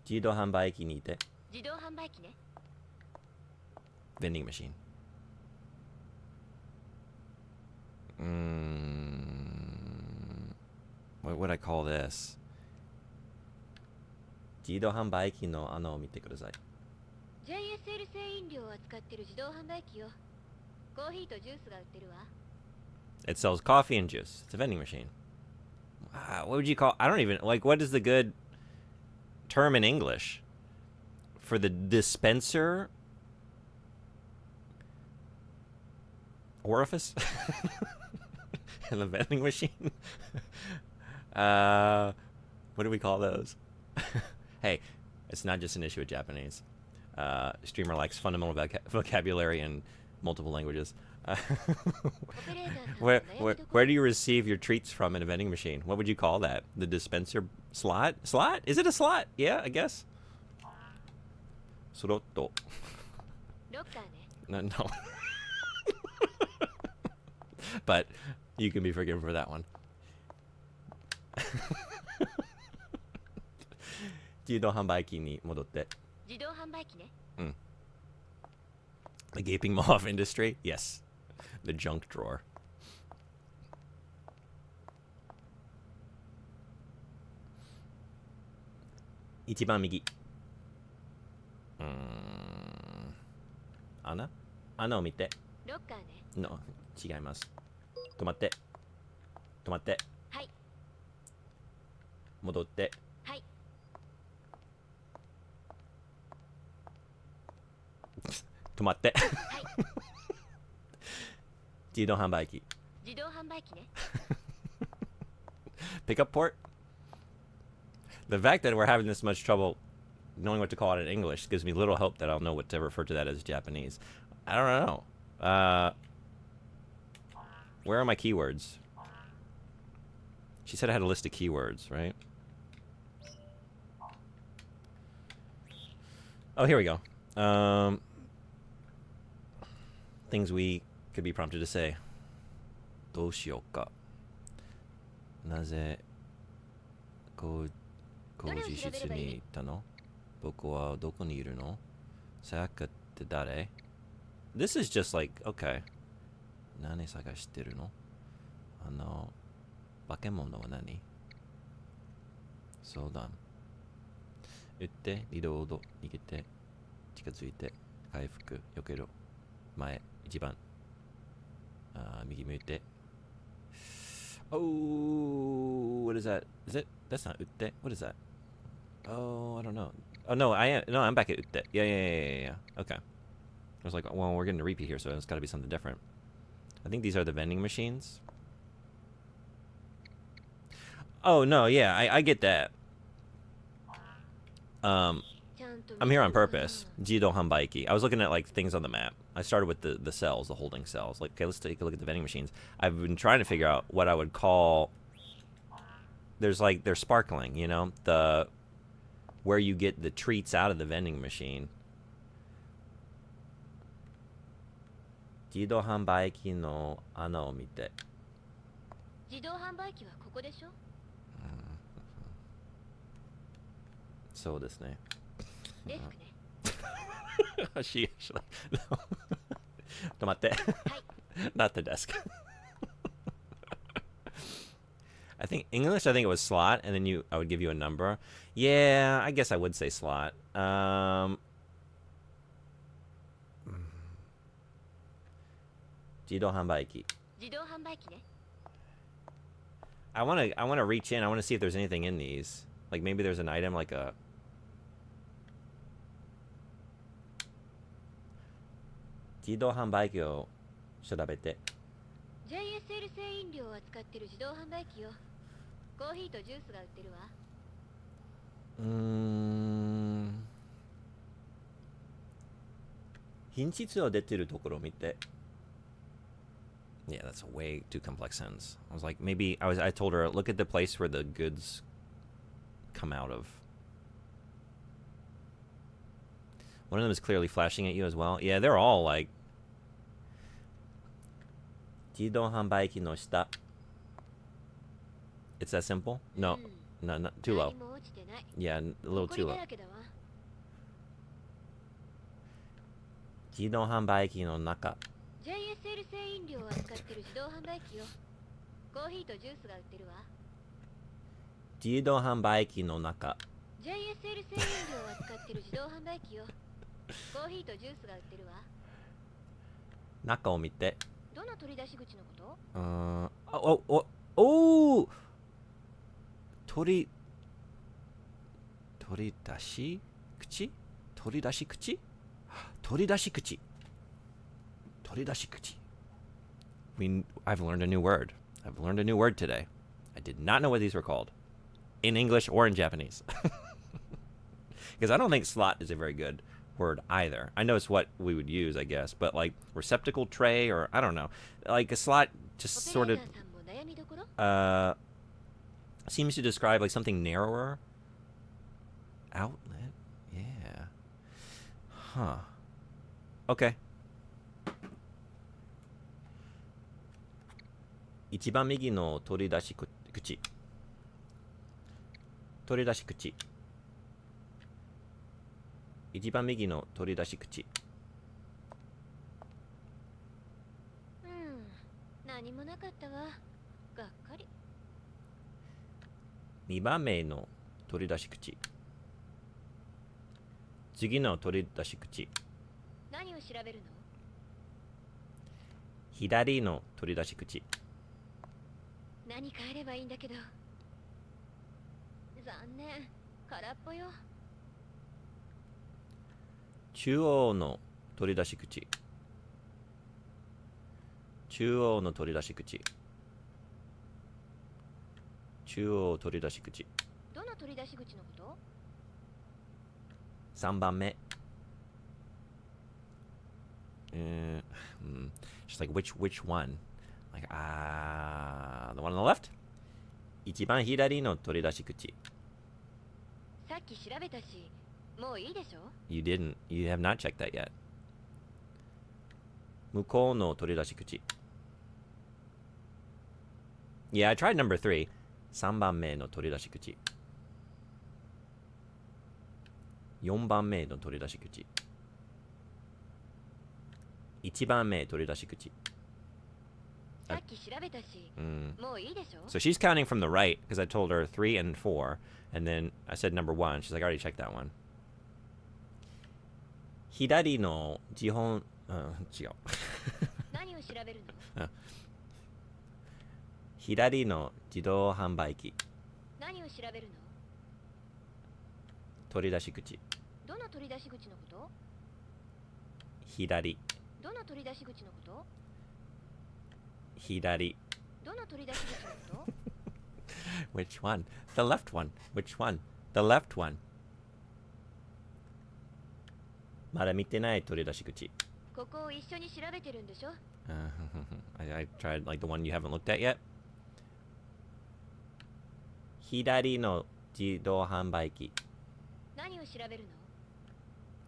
Jido hanbaiki ni ite. 自動販売機ね。 Vending machine. What would I call this? Jido hanbaiki no ano o mite kudasai. JSL 製飲料を扱ってる自動販売機よ。コーヒーとジュースが売ってるわ。 It sells coffee and juice. It's a vending machine. What would you call? I don't even like. What is the good term in English for the dispenser orifice in the vending machine? What do we call those? Hey, it's not just an issue with Japanese. Streamer likes fundamental vocabulary in multiple languages. オペレーターさんの悩みどころ Where do you receive your treats from in a vending machine? What would you call that? The dispenser slot? Slot? Is it a slot? Yeah, I guess. Sorotto. ロッカーね。 No. But you can be forgiven for that one. Jido hanbaiki ni modotte. 自動販売機ね。 The gaping maw of industry? Yes. The junk drawer. Ichiban migi. Ana? Ana o mite. ロッカーね。 No, 違います。止まって。止まって。はい。戻って。はい。止まって。はい。自動販売機。自動販売機ね。 Pickup port? The fact that we're having this much trouble knowing what to call it in English gives me little hope that I'll know what to refer to that as Japanese. I don't know. Where are my keywords? She said I had a list of keywords, right? Oh, here we go. Things we could be prompted to say. どうしようか。なぜ工事室に行ったの？僕はどこにいるの？さやかって誰？ This is just like, okay. 何探してるの？化け物は何？相談。撃って、リロード、逃げて、近づいて、回復、避けろ。前、一番。右向いて。Oh, what is that? Is it? That's not utte. What is that? Oh, I don't know. Oh no, I'm back at utte. Yeah. Okay. I was like, well, we're getting a repeat here, so it's got to be something different. I think these are the vending machines. Oh no, yeah, I get that. I'm here on purpose. Jido hanbaiki. I was looking at like things on the map. I started with the cells, the holding cells. Like, okay, let's take a look at the vending machines. I've been trying to figure out what I would call. There's like they're sparkling, you know, where you get the treats out of the vending machine. Jido hanbaiki no ana o mite. 自動販売機はここでしょ？ そうですね。デスクね。 She actually. No. 止まって。Not the desk. I think English, I think it was slot, and then I would give you a number. Yeah, I guess I would say slot. 自動販売機. 自動販売機ね。 I want to reach in. I want to see if there's anything in these. Like maybe there's an item like a. 自動販売機を調べて。 JSL 製飲料を扱ってる自動販売機よ。コーヒーとジュースが売ってるわ。品質を出てるところを見て。Yeah, that's a way too complex sentence. I was like, maybe I told her, look at the place where the goods come out of. One of them is clearly flashing at you as well. Yeah, they're all like 自動販売機の下. It's that simple? No, not too low. 何も落ちてない。 Yeah, a little 埃 too だ low. らけだわ。自動販売機の中. JSL 製飲料を扱ってる自動販売機よ。コーヒーとジュースが売ってるわ。自動販売機の中. JSL 製飲料を扱ってる自動販売機よ。コーヒーとジュースが売ってるわ。中を見て. どの取り出し口のこと？お取り出し口? 取り出し口? 取り出し口. 取り出し口. I've learned a new word. I've learned a new word today. I did not know what these were called. In English or in Japanese. Because I don't think slot is a very good word either. I know it's what we would use, I guess, but like receptacle tray or I don't know. Like a slot just sort of オペレーターさんも悩みどころ？ seems to describe like something narrower. Outlet? Yeah. Huh. Okay. 一番右の取り出し口。取り出し口。一番右の取り出し口。何もなかったわ。がっかり。二番目の取り出し口。次の取り出し口。何を調べるの？左の取り出し口。何変えればいいんだけど。残念。空っぽよ。中央の取り出し口。中央の取り出し口。中央取り出し口。どの取り出し口のこと？ 3番目。Just like which one? Like the one on the left? 一番左の取り出し口。さっき調べたし、もういいでしょ？ You didn't. You have not checked that yet. 向こうの取り出し口。Yeah, I tried number 3. 3番目の取り出し口。4番目の取り出し口。1番目取り出し口。さっき調べたし、もういいでしょ？ So she's counting from the right because I told her 3 and 4, and then I said number 1. She's like, I already checked that one. 左の違う。何を調べるの？左の自動販売機。何を調べるの？取り出し口。どの取り出し口のこと？左。どの取り出し口のこと？左。どの取り出し口のこと？ Which one? The left one. Which one? The left one. まだ見てない取り出し口。ここを一緒に調べてるんでしょ？ I tried like the one you haven't looked at yet. 左の自動販売機。何を調べるの？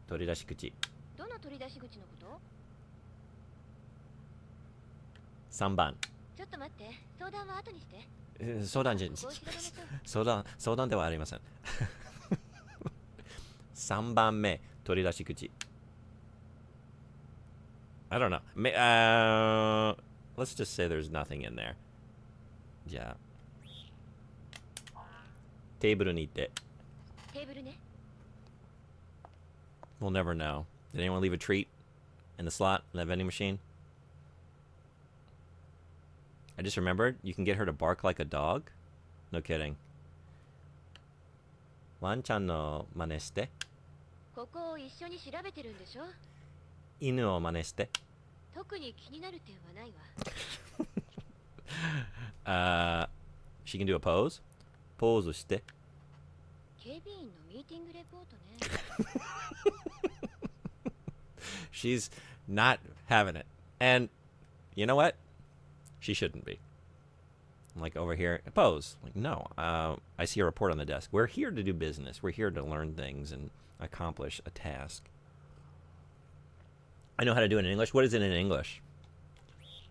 取り出し口。どの取り出し口のこと？ 3番。ちょっと待って、相談は後にして。相談じゃここを調べましょう。相談ではありません。3番目取り出し口。I don't know. Let's just say there's nothing in there. じゃあテーブルに行って。テーブルね。We'll never know. Did anyone leave a treat in the slot in that vending machine? I just remembered you can get her to bark like a dog. No kidding. ワンちゃんの真似して。ここを一緒に調べてるんでしょ？犬を真似して。特に気になる点はないわ。She can do a pose? ポーズして。警備員のミーティングレポートね。She's not having it. And you know what? She shouldn't be. I'm like, over here, pose. Like, no. I see a report on the desk. We're here to do business. We're here to learn things and accomplish a task. I know how to do it in English. What is it in English?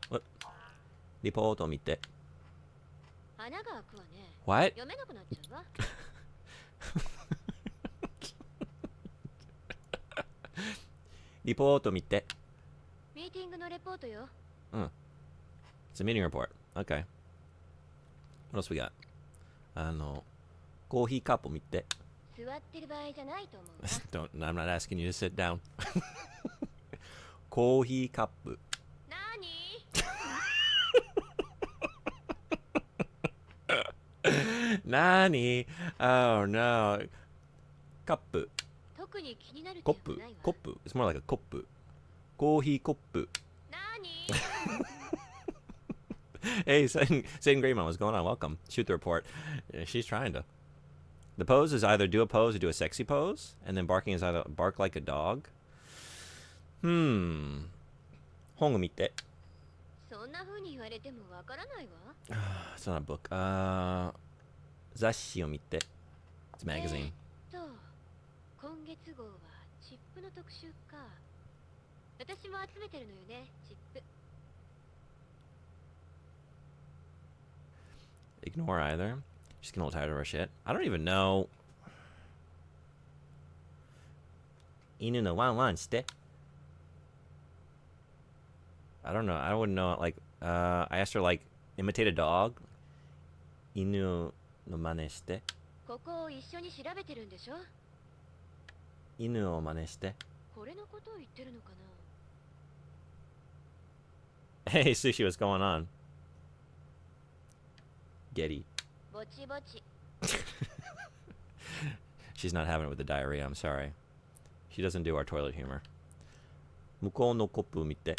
What? Report を見て. 穴が開くわね。 What? 読めなくなっちゃうわ。リポート見て。ミーティングのレポートよ。It's a meeting report. Okay. What else we got? コーヒーカップ見て。座ってる場合じゃないと思うわ。Don't, I'm not asking you to sit down. コーヒーカップ。なーになーに Oh no. カップ。特に気になるコップ点はないわ。コップ It's more like a コップ。コーヒーコップ。なーにHey, Satan Greymon, what's going on? Welcome. Shoot the report. Yeah, she's trying to. The pose is either do a pose or do a sexy pose, and then barking is either bark like a dog. 本を見て。そんな風に言われてもわからないわ。It's not a book. 雑誌を見て。It's a magazine. 今月号はチップの特集か。私も集めてるのよね、チップ。Ignore either. She's getting a little tired of her shit. I don't even know. 犬のワンワンして。I don't know. I wouldn't know. Like, I asked her, like, imitate a dog. 犬の真似して。ここを一緒に調べてるんでしょ。犬を真似して。これのことを言ってるのかな。 Hey, Sushi, what's going on? Getty. ぼちぼち。 She's not having it with the diarrhea. I'm sorry. She doesn't do our toilet humor. 向こうのコップ見て。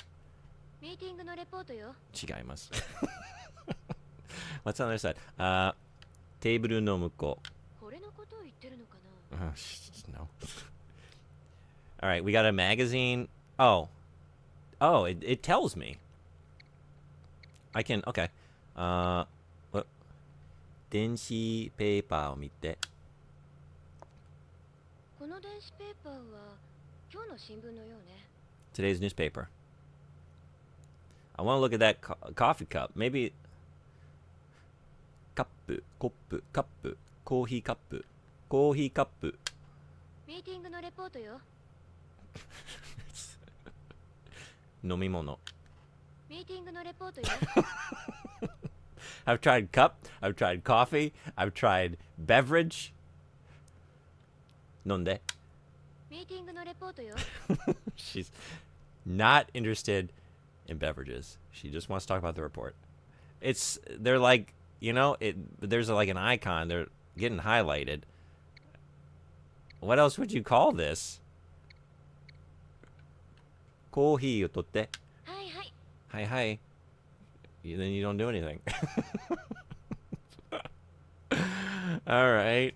ミーティングのレポートよ。違います。What's on the other side? テーブルの向こう。これのことを言ってるのかな。No. All right, we got a magazine. Oh, it tells me. I can. Okay. What? 電子ペーパーを見て。この電子ペーパーは今日の新聞のようね。 Today's newspaper. I want to look at that coffee cup. Maybe. カップ、コップ、カップ、コーヒーカップ、コーヒーカップ。ミーティングのレポートよ。飲み物。ミーティングのレポートよ。I've tried cup, I've tried coffee, I've tried beverage. 飲んで。ミーティングのレポートよ。She's not interested in beverages. She just wants to talk about the report. They're like, you know, there's like an icon. They're getting highlighted. What else would you call this? コーヒーを取って。はいはい。はいはい。Then you don't do anything. All right.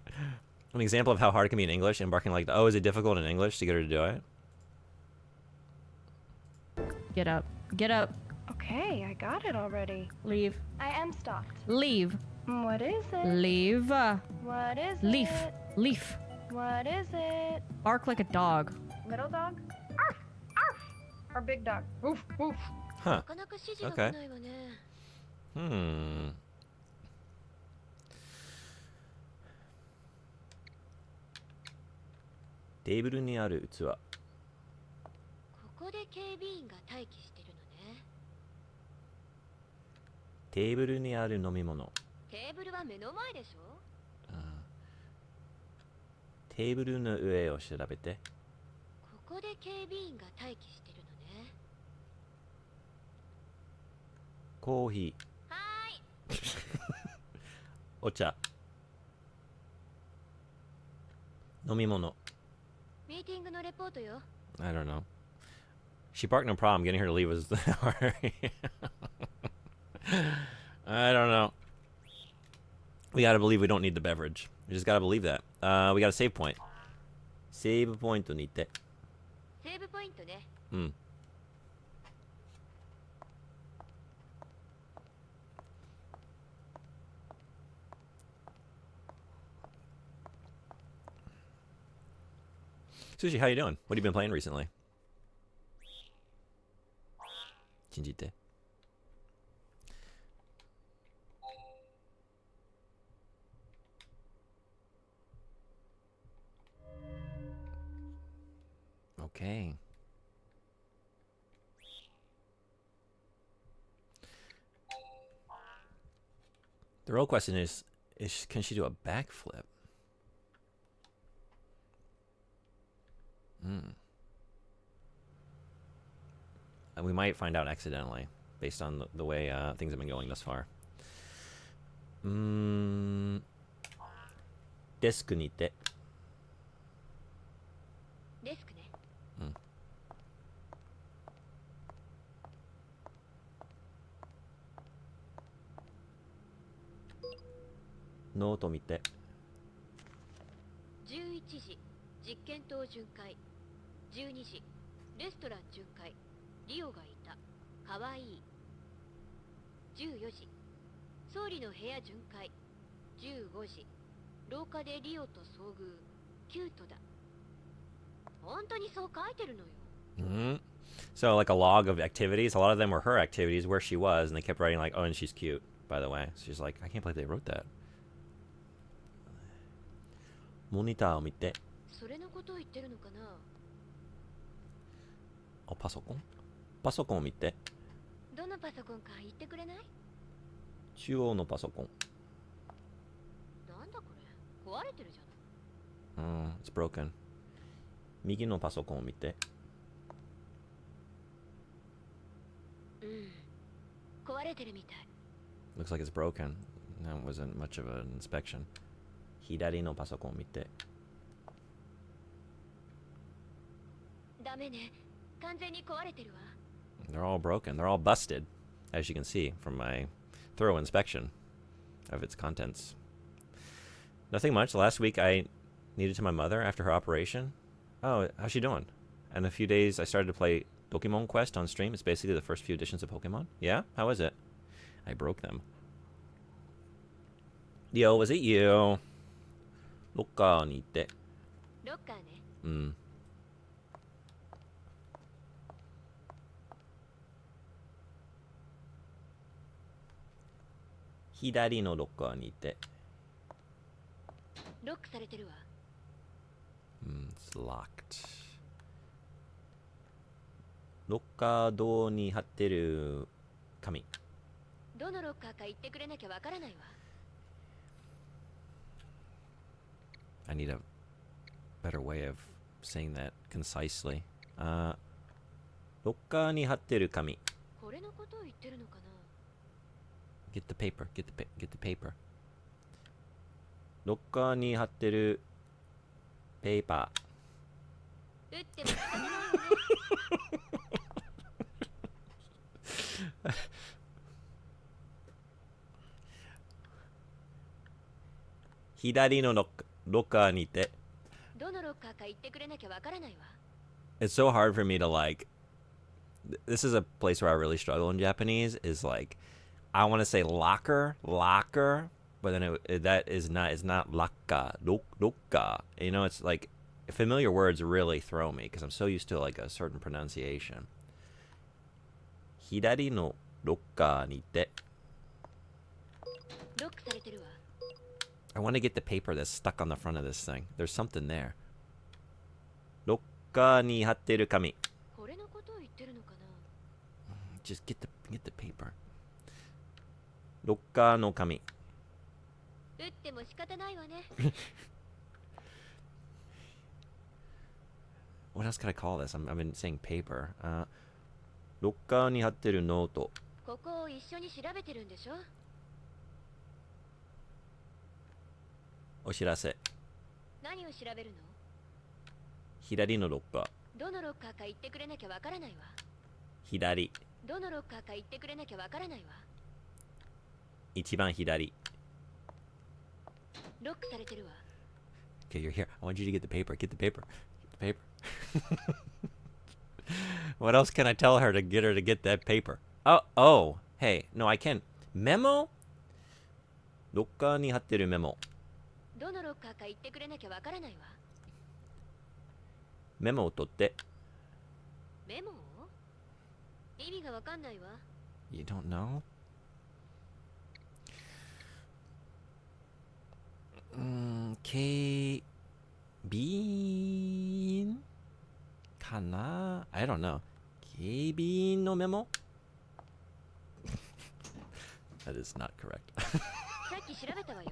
An example of how hard it can be in English and barking like, oh, is it difficult in English to get her to do it? Get up. Get up. Okay, I got it already. Leave. I am stopped. Leave. What is it? Leave. What is Leaf. it? Leaf. What is it? Bark like a dog. Little dog? Arf! Arf! Or big dog? Woof! Woof! Huh. なかなか指示が来ないわね。テーブルにある器。ここで警備員が待機してるのね。テーブルにある飲み物。テーブルは目の前でしょ。テーブルの上を調べて。ここで警備員が待機してるのね。コーヒー。はーい。お茶。飲み物。ミーティングのレポートよ。I don't know. She barked no problem. Getting her to leave was hard. I don't know. We gotta believe we don't need the beverage. We just gotta believe that. We got a save point. Save point にて。セーブポイントね。Sushi, how you doing? What have you been playing recently? Jinjite. Okay. The real question is can she do a backflip? And we might find out accidentally based on the way things have been going thus far. デスクにて。デスクね。ノート見て。11時、実験棟巡回。12時、レストラン巡回。リオがいた。かわいい。14時、総理の部屋巡回。15時、廊下でリオと遭遇。キュートだ。本当にそう書いてるのよ。So like a log of activities. A lot of them were her activities, where she was, and they kept writing like, "Oh, and she's cute." By the way, so she's like, "I can't believe they wrote that." モニターを見て。それのことを言ってるのかな。あ、パソコン？パソコンを見て。どのパソコンか言ってくれない？中央のパソコン。なんだこれ？壊れてるじゃない。It's broken. 右のパソコンを見て。壊れてるみたい。Looks like it's broken. That wasn't much of an inspection. 左のパソコンを見て。ダメね。完全に壊れてるわ。They're all broken. They're all busted, as you can see from my thorough inspection of its contents. Nothing much. Last week I needed to my mother after her operation. Oh, how's she doing? And a few days I started to play Pokemon Quest on stream. It's basically the first few editions of Pokemon. Yeah? How is it? I broke them. Yo, was it you? ロッカーにいて。ロッカーね。左のロッカーにいて。ロックされてるわ。It's locked. ロッカードに貼ってる紙。どのロッカーか言ってくれなきゃわからないわ。I need a better way of saying that concisely. ロッカーに貼ってる紙。これのことを言ってるのかな。Get the paper. Get the paper. ロッカーに貼ってるペーパー。打っても仕方ないよね。左のロッカーにいて。どのロッカーか言ってくれなきゃわからないわ。It's so hard for me to like. This is a place where I really struggle in Japanese. Is like, I want to say locker, but then that is not. It's not locker, locker. You know, it's like familiar words really throw me because I'm so used to like a certain pronunciation. 左のロッカーにいて。ロックされてるわ。I want to get the paper that's stuck on the front of this thing. There's something there. ロッカーに貼ってる紙。これのことを言ってるのかな。Just get the paper. ロッカーの紙。打っても仕方ないわね。What else could I call this? I've been saying paper. ロッカーに貼ってるノート。ここを一緒に調べてるんでしょ。お知らせ。何を調べるの？左のロッカー。どのロッカーか言ってくれなきゃわからないわ。左。どのロッカーか言ってくれなきゃわからないわ。一番左。ロックされてるわ。Okay, you're here. I want you to get the paper. Get the paper. Get the paper. What else can I tell her to get that paper? Oh, hey, no, I can. Memo? ロッカーに貼ってるメモ。どのロッカーか言ってくれなきゃわからないわ。メモを取って。メモを意味がわかんないわ。 You don't know? 警備員かな I don't know. 警備員のメモ That is not correct. さっき調べたわよ。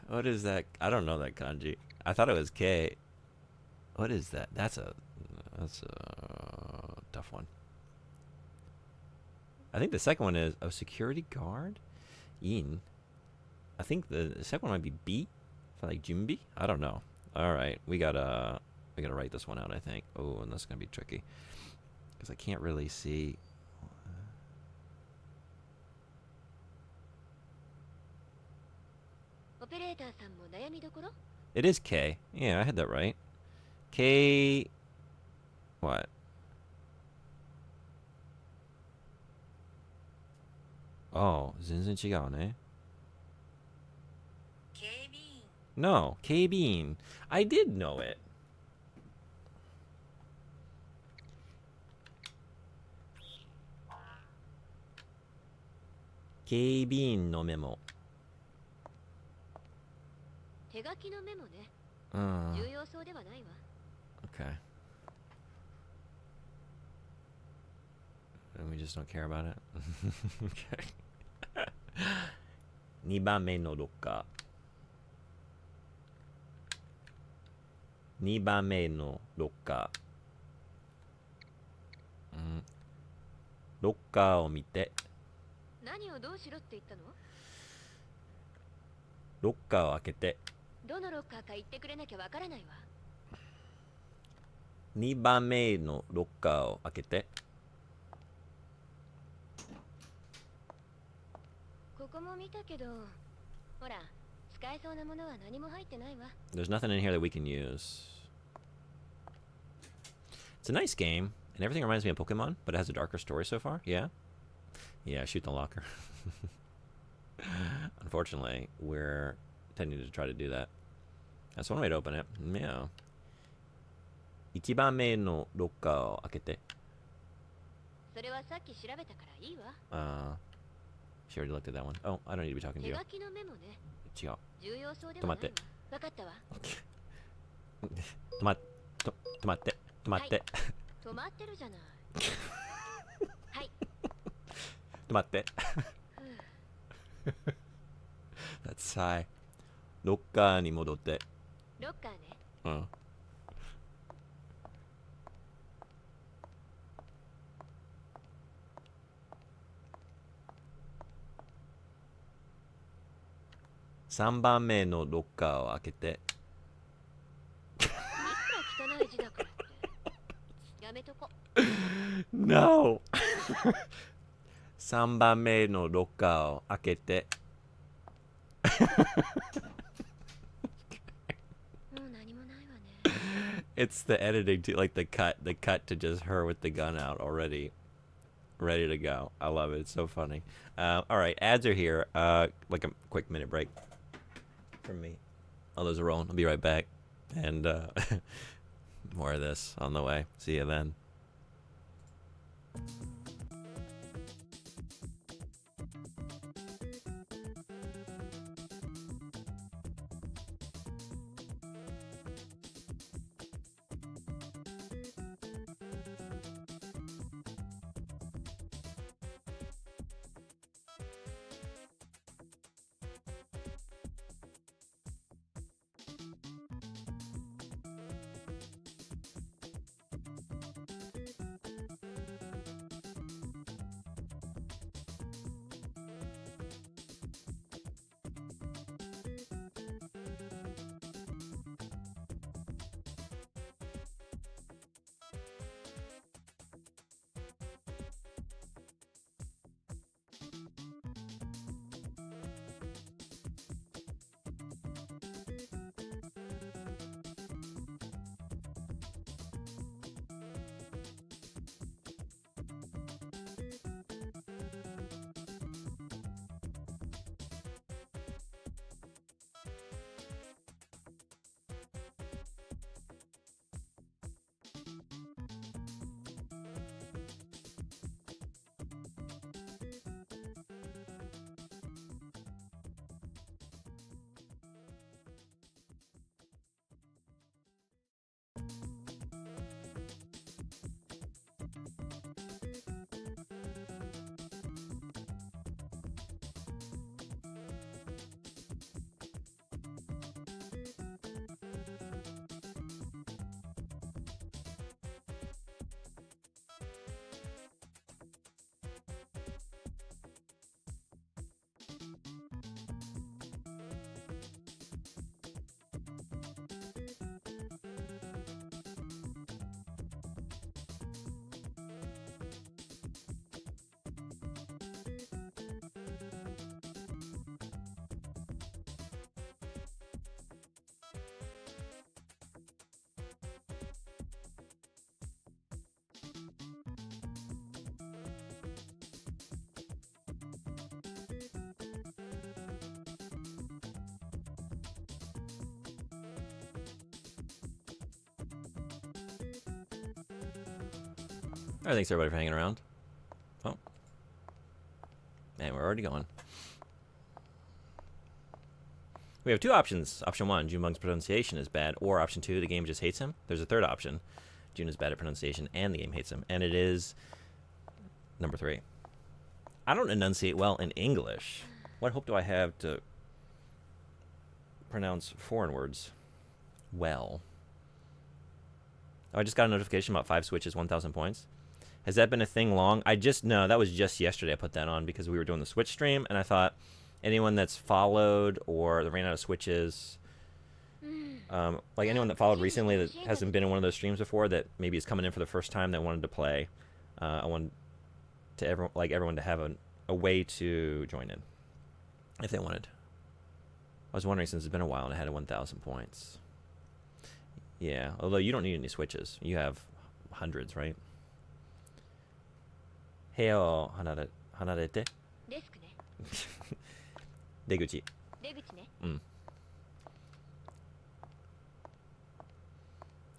What is that? I don't know that kanji. I thought it was K. What is that? That's a tough one. I think the second one is a security guard. In. I think the second one might be B. For like Jumbi. I don't know. All right, we gotta write this one out. I think. Oh, and that's gonna be tricky because I can't really see. Operator さんも悩みどころ? It is K. Yeah, I had that right. K. What? Oh, 全然違うね。No, K Bean. I did know it. K Bean のメモ。手書きのメモね。Uh, 重要そうではないわ。 okay. And we just don't care about it? Okay. 2番目のロッカー。2番目のロッカー。ロッカーを見て。何をどうしろって言ったの？ロッカーを開けて。どのロッカーか言ってくれなきゃわからないわ。2番目のロッカーを開けて。ここも見たけど、ほら、使えそうなものは何も入ってないわ。There's nothing in here that we can use. It's a nice game, and everything reminds me of Pokemon, but it has a darker story so far. Yeah? Yeah, shoot the locker. Unfortunately, we're tending to try to do that. That's one way to open it. Yeah. 1番目のロッカーを開けて。それはさっき調べたからいいわ。She already looked at that one. Oh, I don't need to be talking to 手 you. 書きのメモね。違う。重要そうではないわ。止まって。わかったわ。止まって。止まって。止まってるじゃない。はい。止まって。That's sigh. ロッカーに戻って。ロッカーね。うん。3番目のロッカーを開けて。いくら汚い字だからって。やめとこ。No! 3番目のロッカーを開けて。もう何もないわね。It's the editing to like the cut to just her with the gun out already. Ready to go. I love it. It's so funny. All right, ads are here. Like a quick minute break from me. All those are rolling. I'll be right back. And more of this on the way. See you then. Alright, thanks everybody for hanging around. Oh. And we're already going. We have two options. Option 1, Junebug's pronunciation is bad. Or option 2, the game just hates him. There's a third option. June is bad at pronunciation and the game hates him. And it is number 3. I don't enunciate well in English. What hope do I have to pronounce foreign words well? Oh, I just got a notification about 5 switches, 1,000 points. Has that been a thing long? No, that was just yesterday I put that on because we were doing the Switch stream, and I thought anyone that's followed or that ran out of switches, like anyone that followed recently that hasn't been in one of those streams before, that maybe is coming in for the first time that wanted to play, I wanted to everyone to have a way to join in if they wanted. I was wondering, since it's been a while and I had 1,000 points. Yeah, although you don't need any switches. You have hundreds, right? Heo hanarete. デスクね。 Deguchi. 出口ね。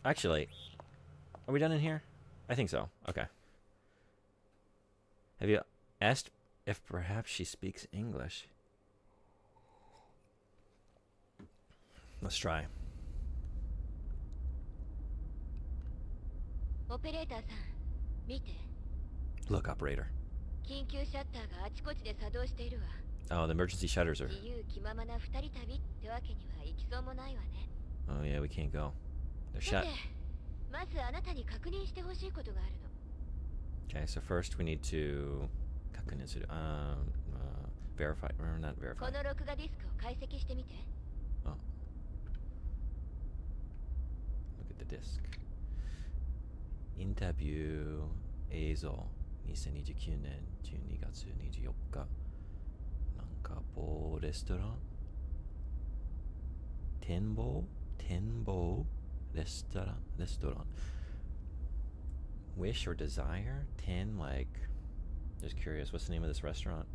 Actually, are we done in here? I think so. Okay. Have you asked if perhaps she speaks English? Let's try. オペレーターさん、見て。 Look, operator. 緊急シャッターがあちこちで作動しているわ。 Oh, the emergency shutters are... 自由気ままな二人旅ってわけにはいきそうもないわね。 Oh, yeah, we can't go. They're さ shut. て、まずあなたに確認してほしいことがあるの。 Okay, so first we need to... verify. Or not こ verify. の録画ディスクを解析してみて。 Oh. Look at the disc. インタビュー映像2029年12月24日なんか某レストラン展望レストラン Wish or desire? Like, just curious, what's the name of this restaurant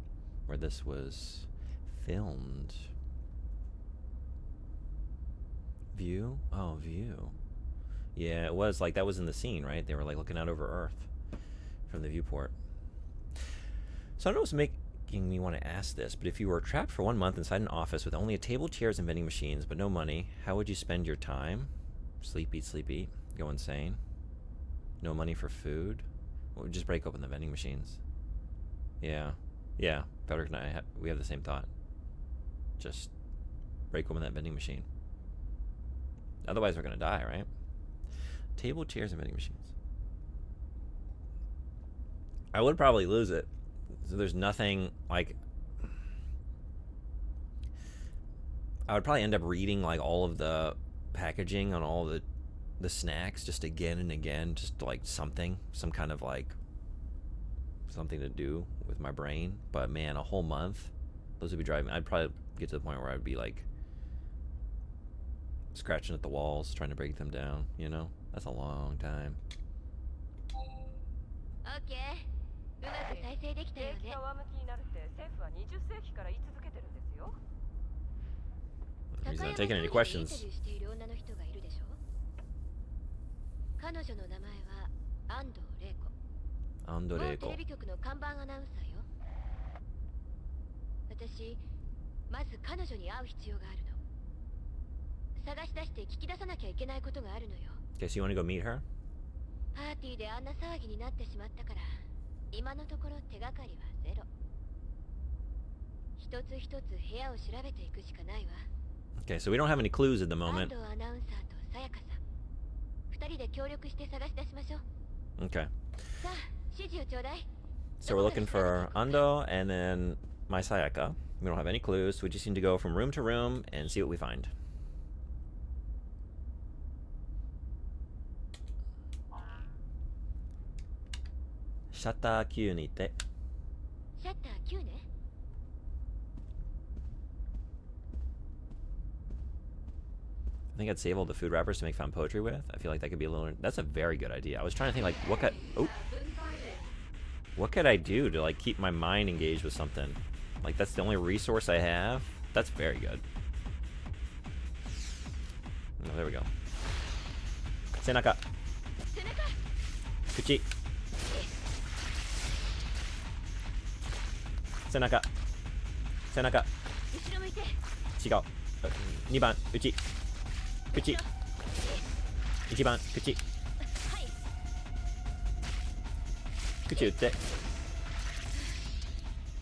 where this was filmed? View? Oh, View. Yeah, it was like that was in the scene, right? They were like looking out over Earth from the viewport. So I don't know what's making me want to ask this, but if you were trapped for 1 month inside an office with only a table, chairs, and vending machines, but no money, how would you spend your time? Sleep, eat, go insane. No money for food? Or just break open the vending machines? Yeah. Frederick and I, we have the same thought. Just break open that vending machine. Otherwise we're going to die, right? Table, chairs, and vending machines. I would probably lose it. So there's nothing, like... I would probably end up reading, like, all of the packaging on all the snacks just again and again. Just, like, some kind of, like... something to do with my brain. But, man, a whole month? Those would be driving... I'd probably get to the point where I'd be, like... scratching at the walls, trying to break them down, you know? That's a long time. OK。うまく再生できたよ景気ね。が上向きになるって政府は20世紀から言い続けてるんですよ。 He's 高 not 山 taking さん any にインタビュ questions. ーしている女の人がいるでしょ。彼女の名前は安藤玲子。某テ Andoreko. レビ局の看板アナウンサーよ。私、まず彼女に会う必要があるの。探し出して聞き出さなきゃいけないことがあるのよ。 Okay, so you want to go meet her? パーティーであんな騒ぎになってしまったから、今のところ手がかりはゼロ。一つ一つ部屋を調べていくしかないわ。 Okay, so we don't have any clues at the 安 moment. 藤アナウンサーとさやかさん。二人で協力して探し出しましょう。 Okay. さあ、指示をちょうだい。 So we're looking for Ando and then my Sayaka. We don't have any clues, so we just need to go from room to room and see what we find. Shutter Q にて。シャッター9ね。I think I'd save all the food wrappers to make found poetry with. I feel like that could be a little... That's a very good idea. I was trying to think, like, what could I do to, like, keep my mind engaged with something? Like, that's the only resource I have? That's very good. Oh, there we go. Senaka. Kuchi. 背中背中後ろ向いて。違う2番口口1番口はい。口打って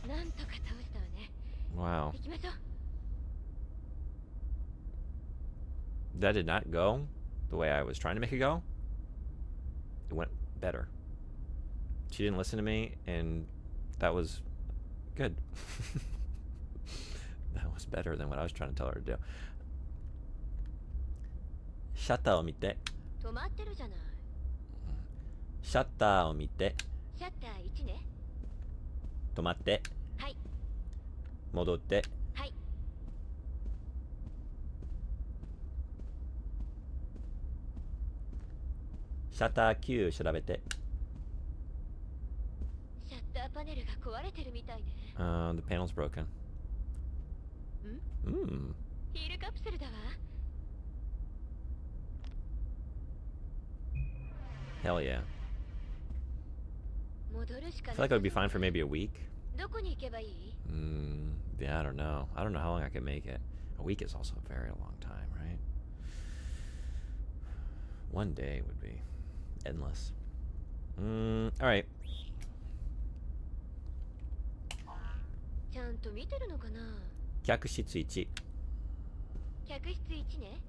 なんとか倒したわね。 Wow 行きましょう。 That did not go the way I was trying to make it go. It went better. She didn't listen to me, and that was good. That was better than what I was trying to tell her to do. シャッターを見て。止まってるじゃない。シャッターを見て。シャッター1ね。止まって。はい。戻って。はい。シャッター9調べて。シャッターパネルが壊れてるみたいね。The panel's broken. ヒールカプセルだわ。 Hell yeah. 戻るしか I feel like I would be fine for maybe a week. どこに行けばいい？ Yeah, I don't know. I don't know how long I could make it. A week is also a very long time, right? One day would be endless. Alright. ちゃんと見てるのかな？客室1。客室1ね。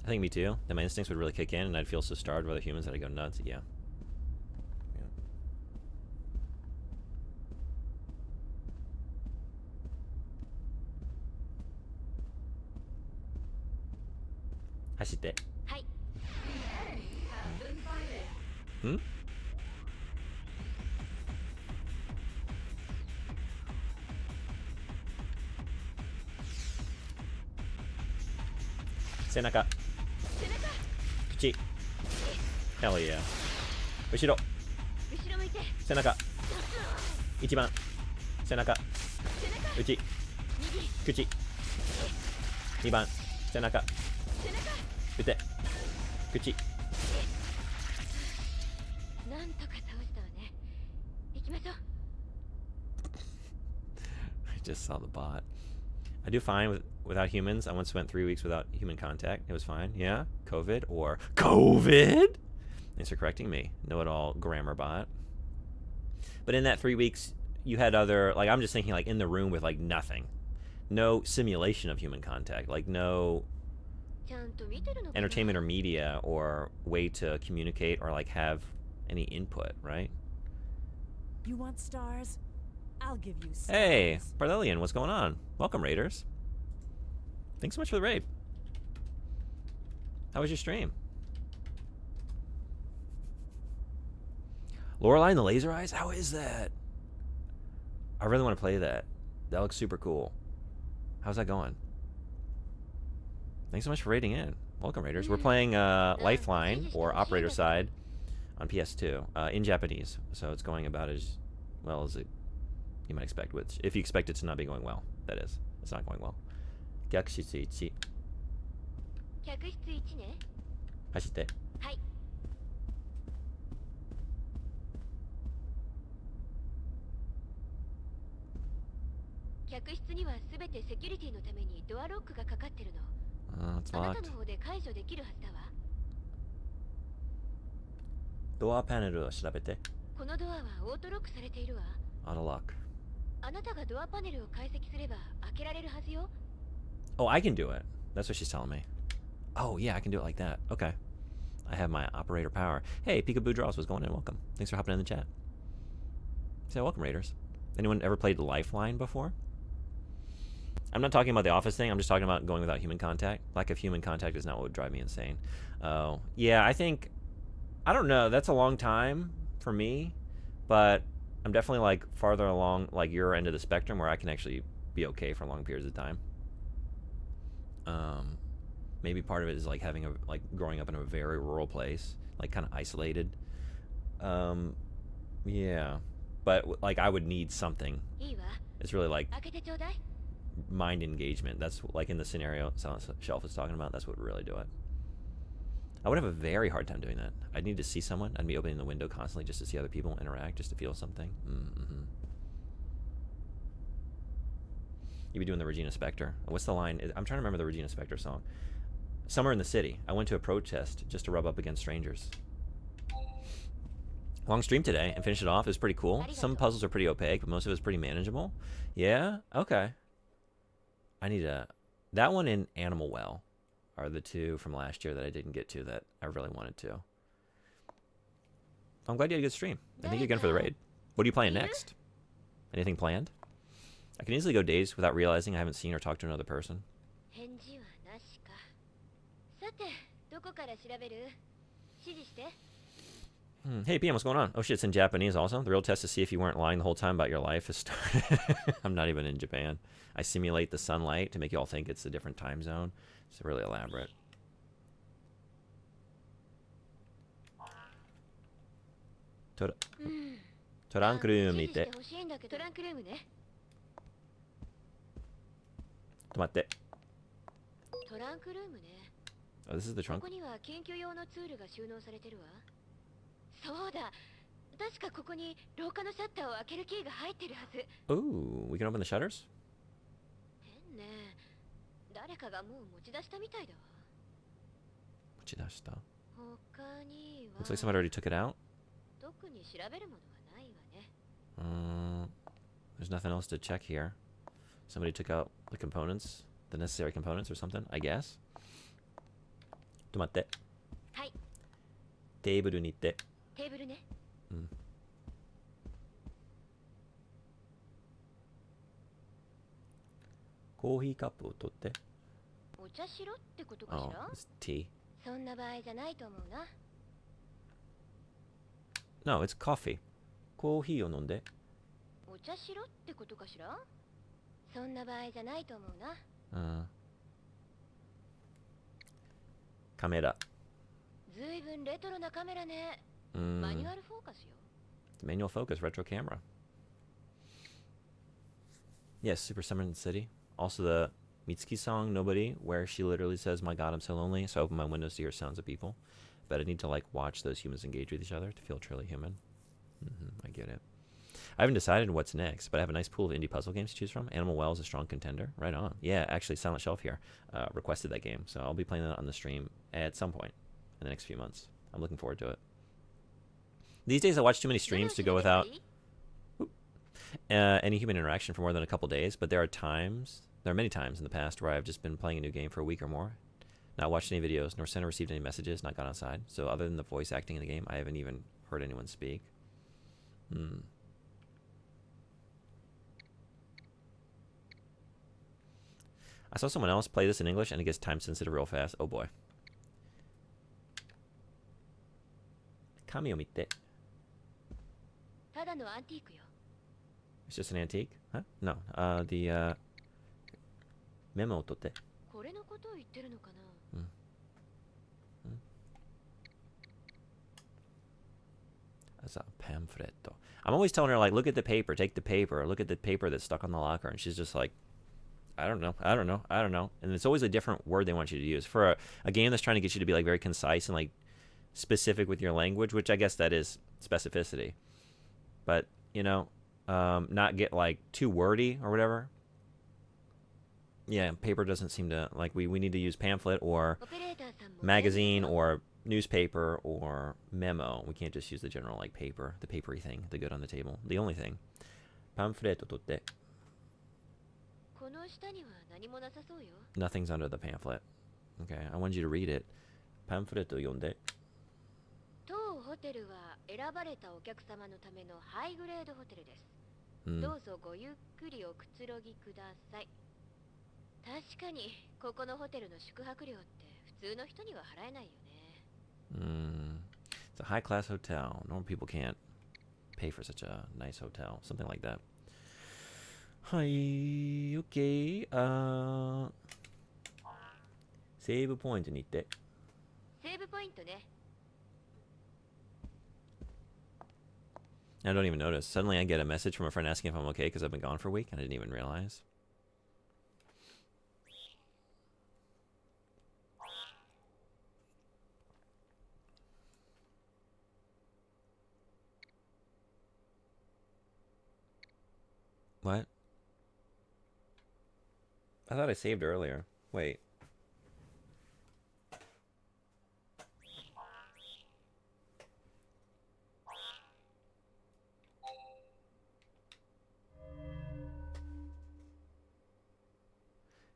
I think me too. That my instincts would really kick in and I'd feel so starved by the humans that I'd go nuts. Yeah. Yeah. 走って。はい。ん？背中。口。Hell yeah. 後ろ。後ろ向いて。背中。1番。背中。背中。内。右。口。2番。背中。背中。腕。口。なんとか倒したわね。行きましょう。 I just saw the bot. I do fine without humans. I once spent 3 weeks without human contact. It was fine. Yeah? COVID or COVID? Thanks for correcting me. Know-it-all grammar bot. But in that 3 weeks, you had other... Like, I'm just thinking, like, in the room with, like, nothing. No simulation of human contact. Like, no ちゃんと見てるのかな？ entertainment or media or way to communicate or, like, have any input, right? You want stars? I'll give you stars. Hey, Bardelian, what's going on? Welcome, Raiders. Thanks so much for the raid. How was your stream? Lorelei and the Laser Eyes? How is that? I really want to play that. That looks super cool. How's that going? Thanks so much for raiding in. Welcome, Raiders. We're playing Lifeline, or Operator Side, on PS2, in Japanese. So it's going about as well as you might expect, which, if you expect it to not be going well, that is. It's not going well. 客室1。客室1ね。走って。はい。客室にはすべてセキュリティのためにドアロックがかかってるの。 It's あなた locked. の方で解除できるはずだわ。ドアパネルを調べて。このドアはオートロックされているわ。 Auto lock. あなたがドアパネルを解析すれば開けられるはずよ。 Oh, I can do it. That's what she's telling me. Oh, yeah, I can do it like that. Okay. I have my operator power. Hey, Peekaboo Draws was going in. Welcome. Thanks for hopping in the chat. So, welcome, Raiders. Anyone ever played Lifeline before? I'm not talking about the office thing. I'm just talking about going without human contact. Lack of human contact is not what would drive me insane. Oh, yeah, I think... I don't know. That's a long time for me. But I'm definitely, like, farther along, like, your end of the spectrum where I can actually be okay for long periods of time. Maybe part of it is, like, growing up in a very rural place. Like, kind of isolated. Yeah. But, like, I would need something. いいわ。 It's really, like... 開けてちょうだい。 mind engagement. That's like in the scenario Silent Shelf is talking about. That's what would really do it. I would have a very hard time doing that. I'd need to see someone. I'd be opening the window constantly just to see other people interact, just to feel something. You be doing the Regina Spektor. What's the line? I'm trying to remember the Regina Spektor song. Somewhere in the city. I went to a protest just to rub up against strangers. Long stream today and finished it off. It was pretty cool. Some puzzles are pretty opaque, but most of it was pretty manageable. Yeah? Okay. I need a... That one and Animal Well are the two from last year that I didn't get to that I really wanted to. I'm glad you had a good stream. And thank you again for the raid. What are you playing next? Anything planned? I can easily go days without realizing I haven't seen or talked to another person. Hey, PM, what's going on? Oh shit, it's in Japanese also. The real test to see if you weren't lying the whole time about your life has started. I'm not even in Japan. I simulate the sunlight to make you all think it's a different time zone. It's really elaborate. Torank room にて。止まって。トランクルームね。Oh, this is the trunk. ここには研究用のツールが収納されてるわ。そうだ。確かここに廊下のシャッターを開けるキーが入ってるはず。Ooh, we can open the shutters? 変ね。誰かがもう持ち出したみたいだわ。持ち出した。他には。Looks like somebody already took it out. 特に調べるものはないわね。There's nothing else to check here. Somebody took out the components, the necessary components or something, I guess. 止まって。はい。テーブルに行って。テーブルね。コーヒーカップを取って。お茶しろってことかし Oh, ら it's tea. そんな場合じゃないと思うな。No, it's coffee. コーヒーを飲んで。お茶しろってことかしらそんな場合じゃないと思うな。カメラ。ずいぶんレトロなカメラね。マニュアルフォーカスよ。Manual focus, retro camera. Yes, Super Summer in the City. Also the Mitsuki song, Nobody, where she literally says, my God, I'm so lonely, so I open my windows to hear sounds of people. But I need to, like, watch those humans engage with each other to feel truly human. I get it. I haven't decided what's next, but I have a nice pool of indie puzzle games to choose from. Animal Well is a strong contender. Right on. Yeah, actually, Silent Shelf here requested that game, so I'll be playing that on the stream at some point in the next few months. I'm looking forward to it. These days, I watch too many streams to go without any human interaction for more than a couple days, but there are many times in the past where I've just been playing a new game for a week or more, not watched any videos, nor sent or received any messages, not gone outside. So other than the voice acting in the game, I haven't even heard anyone speak. I saw someone else play this in English, and it gets time sensitive real fast. Oh boy. Kami o mite. It's just an antique? Huh? No. The memo totte. これのことを言ってるのかな。That's a pamphlet. I'm always telling her, like, look at the paper, take the paper, look at the paper that's stuck on the locker, and she's just like, I don't know. And it's always a different word they want you to use. For a game that's trying to get you to be, like, very concise and, like, specific with your language, which I guess that is specificity. But, you know, not get, like, too wordy or whatever. Yeah, paper doesn't seem to, like, we need to use pamphlet or magazine or newspaper or memo. We can't just use the general, like, paper, the papery thing, the good on the table. The only thing. Pamphletを取って。Nothing's under the pamphlet. Okay, I want you to read it. Pamphlet を読んで。当ホテルは選ばれたお客様のためのハイグレードホテルです。どうぞごゆっくりおくつろぎください。確かにここのホテルの宿泊料って普通の人には払えないよね。It's a high-class hotel. Normal people can't pay for such a nice hotel. Something like that. Hi, okay. セーブポイントに行って。セーブポイントね。I don't even notice. Suddenly I get a message from a friend asking if I'm okay because I've been gone for a week and I didn't even realize. What? I thought I saved earlier. Wait.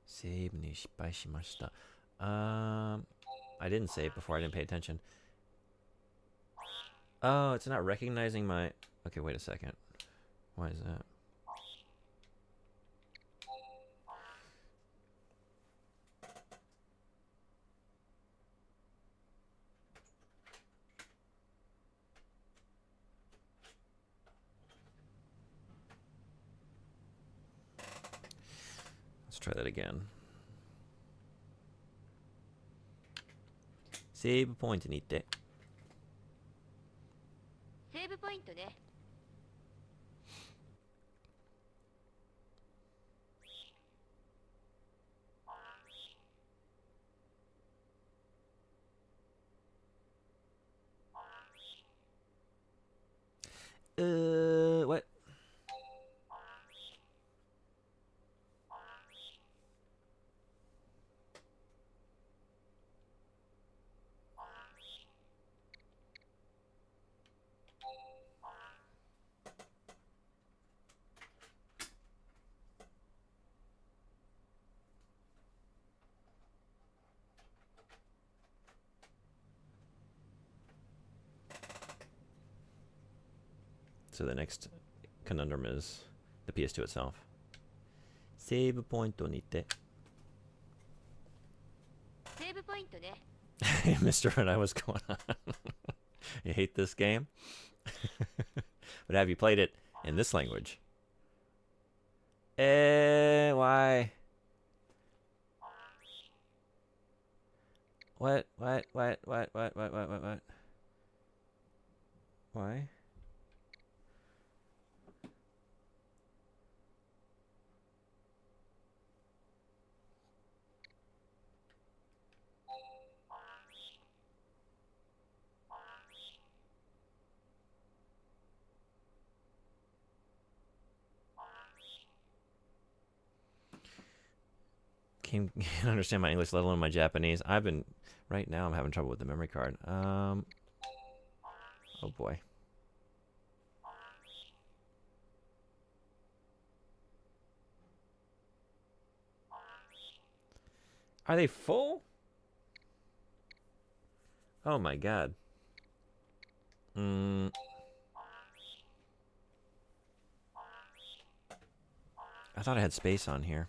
Save に失敗しました。I didn't save before. I didn't pay attention. Oh, it's not recognizing my... Okay, wait a second. Why is that? Let's try that again. Save point に行って。セーブポイントね。What? So the next conundrum is the PS2 itself. Save point に行って。セーブポイントね。Mr. and I was going on. You hate this game? But have you played it in this language? Why? What? Why? Can't understand my English, let alone my Japanese. Right now I'm having trouble with the memory card. Oh boy. Are they full? Oh my god. I thought I had space on here.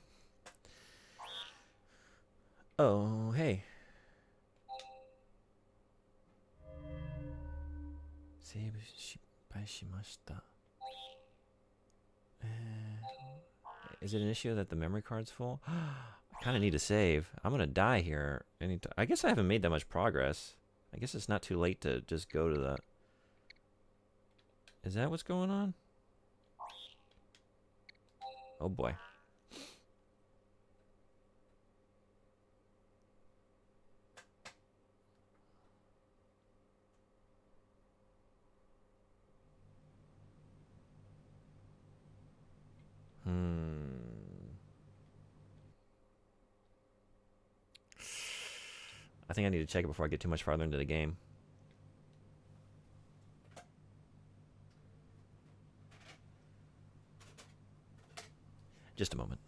Oh, hey. Save 失敗しました. Is it an issue that the memory card's full? I kind of need to save. I'm going to die here. I guess I haven't made that much progress. I guess it's not too late to just go to the... Is that what's going on? Oh boy. I think I need to check it before I get too much farther into the game. Just a moment.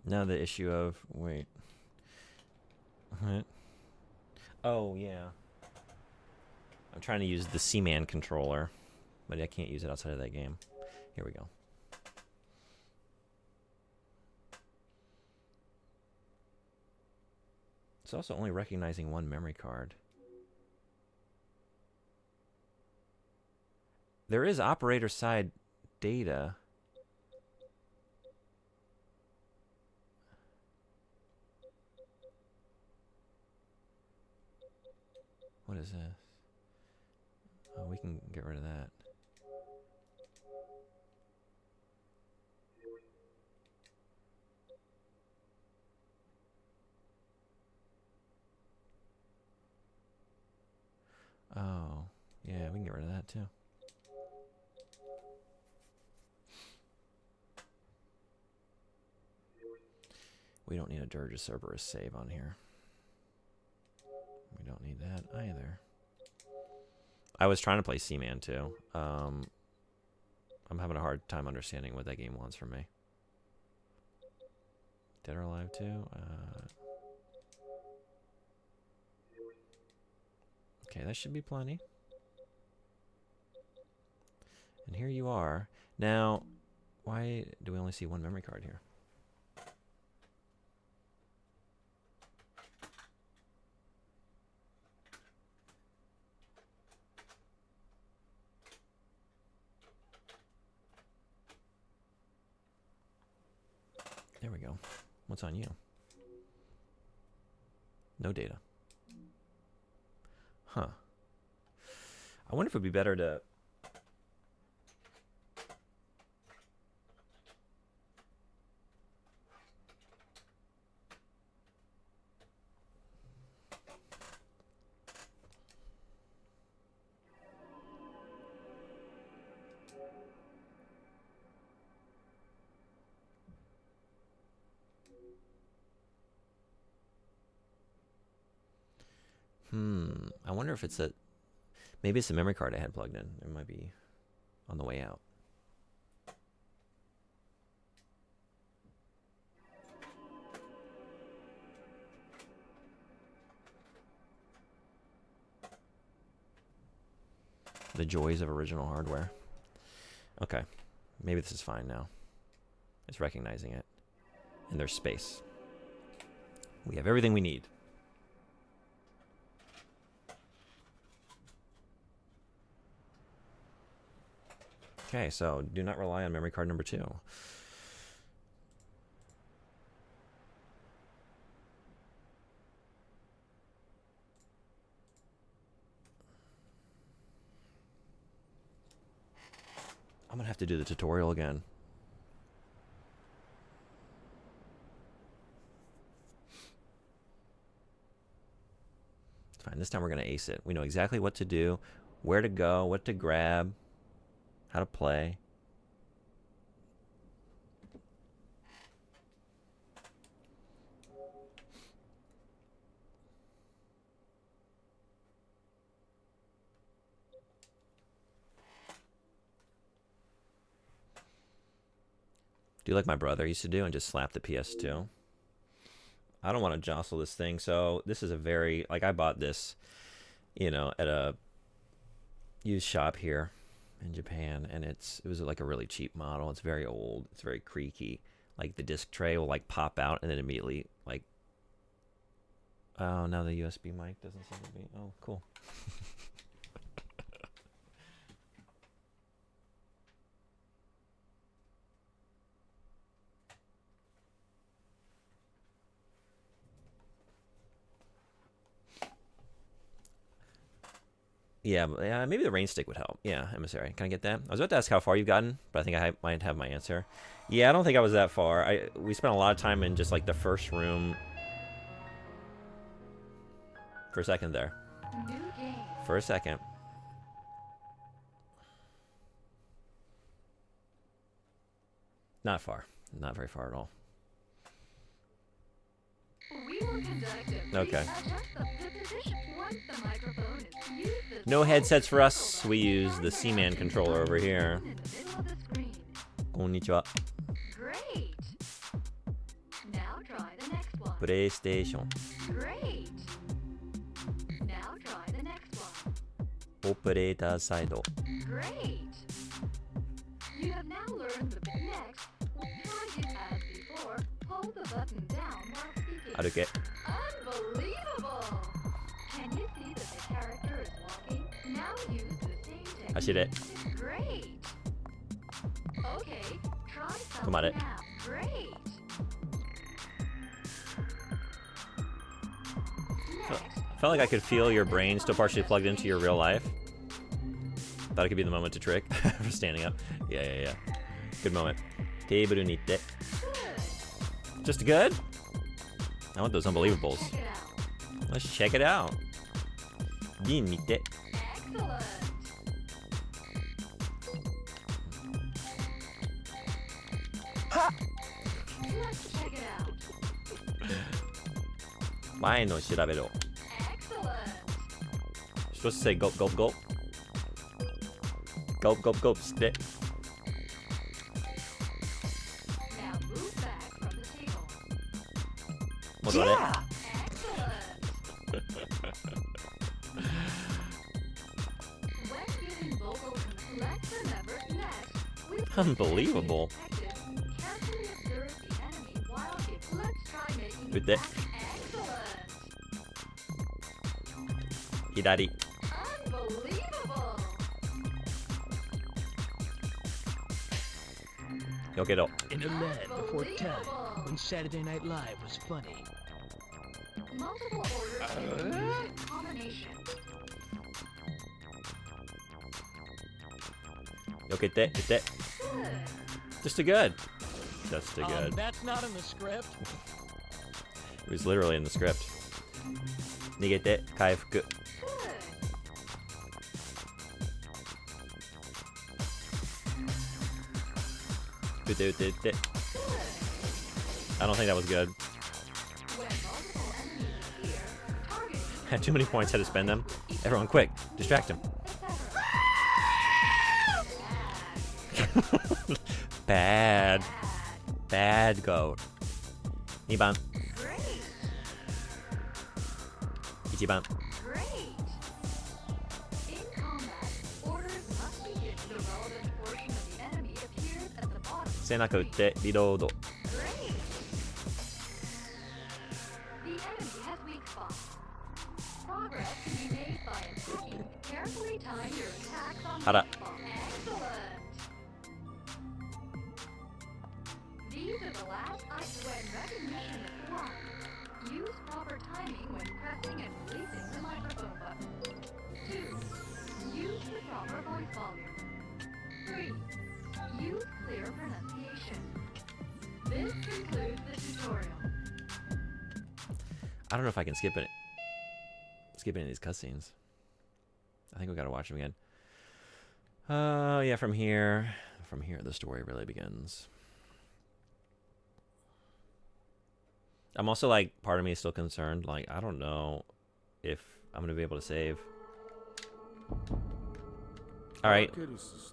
Now the issue of... Wait. What? Oh, yeah. I'm trying to use the Seaman controller, but I can't use it outside of that game. Here we go. It's also only recognizing one memory card. There is operator side data. What is this? Oh, we can get rid of that. Oh, yeah, we can get rid of that too. We don't need a Dirge Cerberus save on here. We don't need that either. I was trying to play Seaman too. I'm having a hard time understanding what that game wants from me. Dead or Alive too? Okay, that should be plenty. And here you are. Now, why do we only see one memory card here? There we go. What's on you? No data. Huh. I wonder if it would be better to... I wonder if it's a... Maybe it's the memory card I had plugged in. It might be on the way out. The joys of original hardware. Okay. Maybe this is fine now. It's recognizing it. And there's space. We have everything we need. Okay, so do not rely on memory card number 2. I'm gonna have to do the tutorial again. It's fine. This time we're gonna ace it. We know exactly what to do, where to go, what to grab, how to play. Do like my brother used to do and just slap the PS2. I don't want to jostle this thing, so this is a very, like, I bought this, you know, at a used shop here in Japan, and it was like a really cheap model. It's very old. It's very creaky. Like the disc tray will like pop out and then immediately like, oh, now the USB mic doesn't seem to be, oh, cool. Yeah, maybe the rain stick would help. Yeah, emissary. Can I get that? I was about to ask how far you've gotten, but I think I might have my answer. Yeah, I don't think I was that far. We spent a lot of time in just like the first room. For a second there. For a second. Not far. Not very far at all. We will conduct a Okay. adjust the position once the microphone is used. No headsets for us. We use the Seaman controller over here. In the middle of the screen. Konnichiwa. Great. Now try the next one. PlayStation. Great. Now try the next one. Operator side. Great. You have now learned the next. Try it as before. Hold the button down while speaking. 歩け。 Unbelievable. Can you see that the character is walking? Now use the same technique. 走れ。 Great. Come on, it. Now, great. I felt like I could feel your brain still partially plugged into your real life. Thought it could be the moment to trick for standing up. Yeah. Good moment. Table nite. Just good? I want those unbelievables. Check it out. Let's check it out. Nite. Excellent. Let's check it out. 前の調べろ。 Excellent. You're supposed to say gulp, gulp, gulp. Gulp, gulp, gulp, stick. Now move back from the table. 戻れ。 Excellent. When giving vocal let's remember next. We Unbelievable. carefully observe the enemy while giving. Let's try making Good it day. excellent. 左。 Unbelievable. よけろ。 In a land before time, when Saturday Night Live was funny. Multiple orders in a combination. よけて、よけて。 Good. Just too good. Just too good. That's not in the script. It was literally in the script. 逃げて、回復。 Good. I don't think that was good. When multiple enemies appear, targeting Had too many points, had to spend them. Everyone, quick, distract him. Bad. Bad goat. 2番。 Great. 1番。 Great. In combat, orders must be given to the relevant portion of the enemy appears at the bottom. 背中打ってリロード。 Great. The enemy has weak spots. Progress can be made by attacking. Carefully time your attacks on Hara. weak spots. Excellent. These are the last items when recognition is blocked. Use proper timing when pressing and releasing the microphone button. 2. Use the proper voice volume. 3. Use clear pronunciation. This concludes the tutorial. I don't know if I can skip any of these cutscenes. I think we gotta watch them again. Yeah, from here the story really begins. I'm also like, part of me is still concerned. Like, I don't know if I'm gonna be able to save. All right,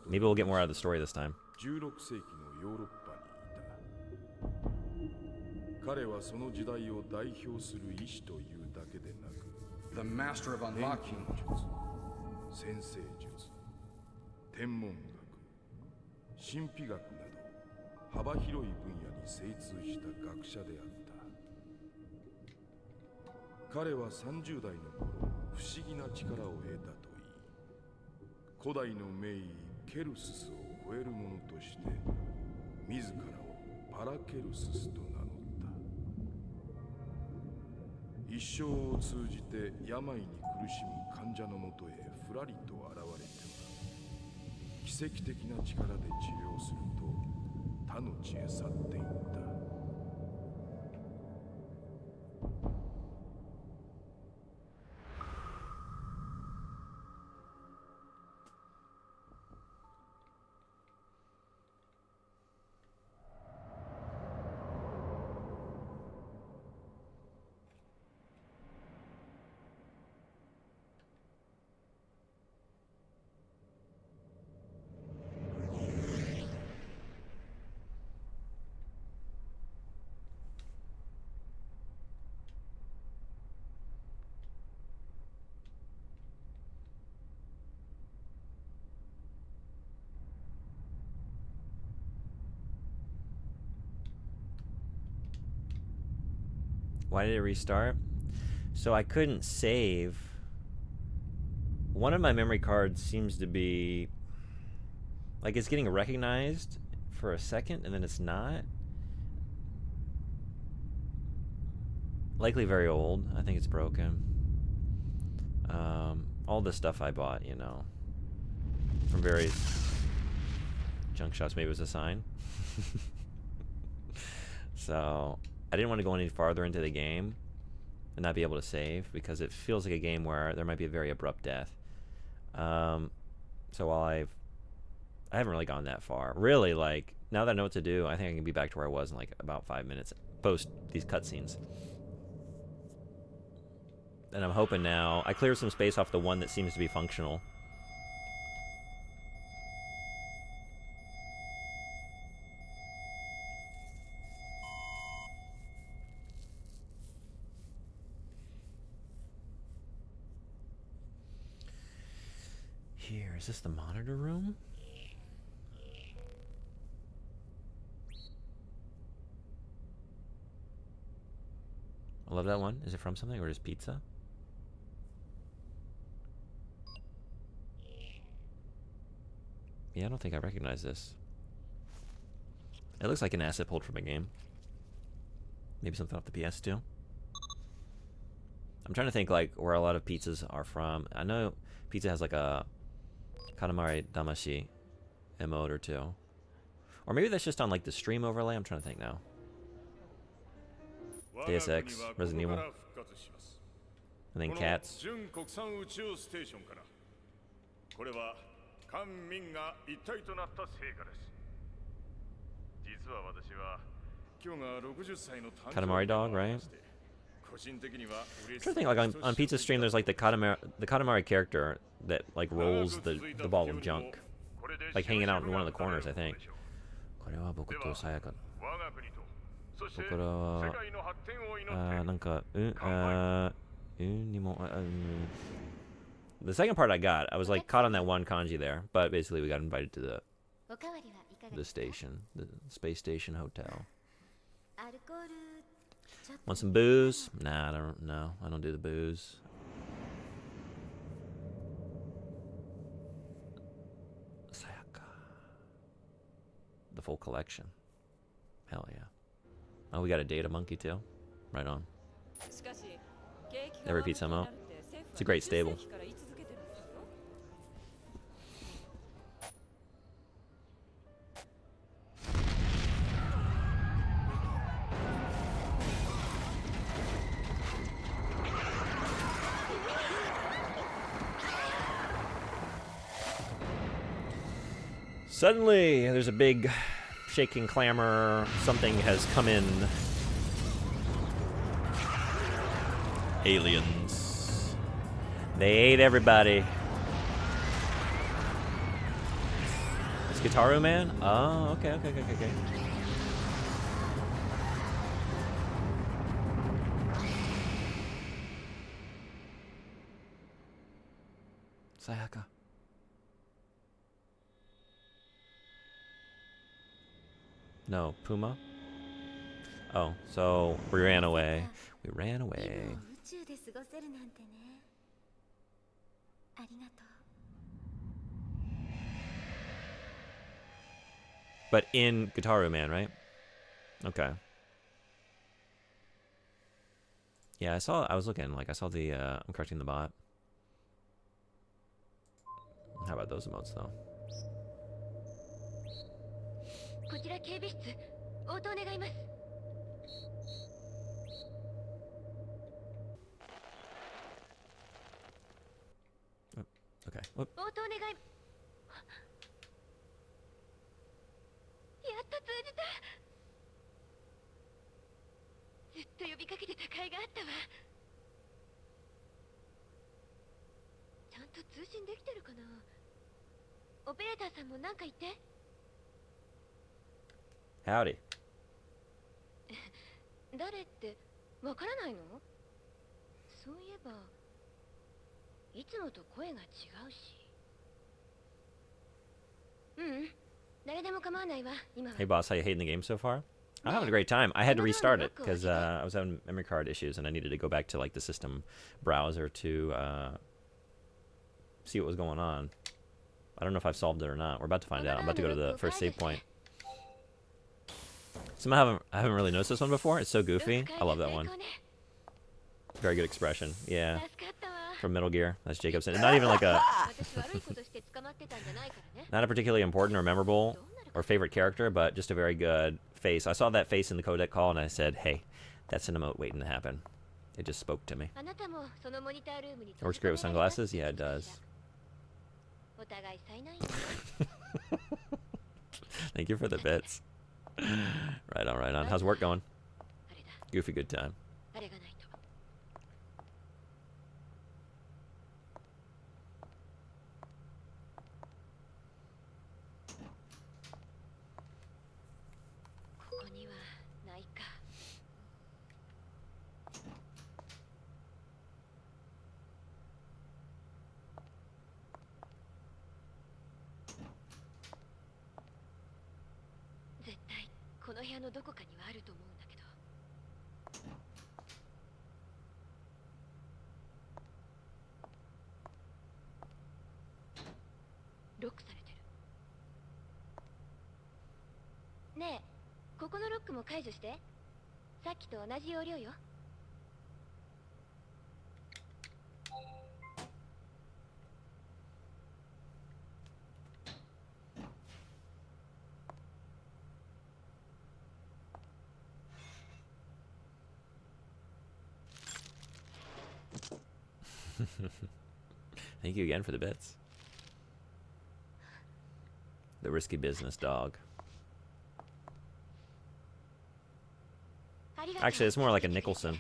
maybe we'll get more out of the story this time. 16世紀のヨーロッパにいた。彼はその時代を代表する医師というだけでなく、 The master of 錬 unlocking. 金術、先生術、天文学、神秘学など幅広い分野に精通した学者であった。彼は30代の頃、不思議な力を得たといい、古代の名医ケルススを超える者として、自らをパラケルススと名乗った。一生を通じて病に苦しむ患者のもとへふらりと現れては、奇跡的な力で治療すると他の地へ去っていった。Why did it restart? So I couldn't save. One of my memory cards seems to be like it's getting recognized for a second, and then it's not. Likely very old. I think it's broken. All the stuff I bought, you know, from various junk shops. Maybe it was a sign. So I didn't want to go any farther into the game and not be able to save, because it feels like a game where there might be a very abrupt death. So while I haven't really gone that far. Really, like, now that I know what to do, I think I can be back to where I was in like about 5 minutes post these cutscenes. And I'm hoping now I cleared some space off the one that seems to be functional. Here, is this the monitor room? I love that one. Is it from something or just pizza? Yeah, I don't think I recognize this. It looks like an asset pulled from a game. Maybe something off the PS2. I'm trying to think like where a lot of pizzas are from. I know pizza has like a Katamari Damashi emote or two. Or maybe that's just on like the stream overlay. I'm trying to think now. Deus Ex, Resident Evil. And then Cats. Katamari dog, right? I'm trying to think, like on Pizza Stream, there's like the Katamari character that like rolls the ball of junk, like hanging out in one of the corners, I think. The second part I got, I was like caught on that one kanji there, but basically we got invited to the station, the space station hotel. Want some booze? Nah, I don't. No, I don't do the booze. Sayaka. The full collection. Hell yeah. Oh, we got a data monkey too. Right on. That repeats them out. It's a great stable. Suddenly, there's a big shaking clamor. Something has come in. Aliens. They ate everybody. It's Gitaru Man? Oh, okay. Sayaka. No, Puma? Oh, so we ran away. We ran away. But in Gitaru Man, right? Okay. Yeah, I was looking, like I saw the, I'm correcting the bot. How about those emotes though? Okay. Whoop. Howdy. 誰ってわからないの？そういえばいつもと声が違うし。誰でも構わないわ今は。 Hey boss, how you hating the game so far? I'm having a great time. I had to restart it because I was having memory card issues and I needed to go back to like the system browser to see what was going on. I don't know if I've solved it or not. We're about to find out. I'm about to go to the first save point. Somehow I haven't really noticed this one before. It's so goofy. I love that one. Very good expression. Yeah. From Metal Gear. That's Jacobson. And not even like a... not a particularly important or memorable or favorite character, but just a very good face. I saw that face in the codec call and I said, hey, that's an emote waiting to happen. It just spoke to me. It works great with sunglasses? Yeah, it does. Thank you for the bits. Right on, right on. How's work going? Goofy good time. Thank you again for the bits. The risky business dog. Actually, it's more like a Nicholson.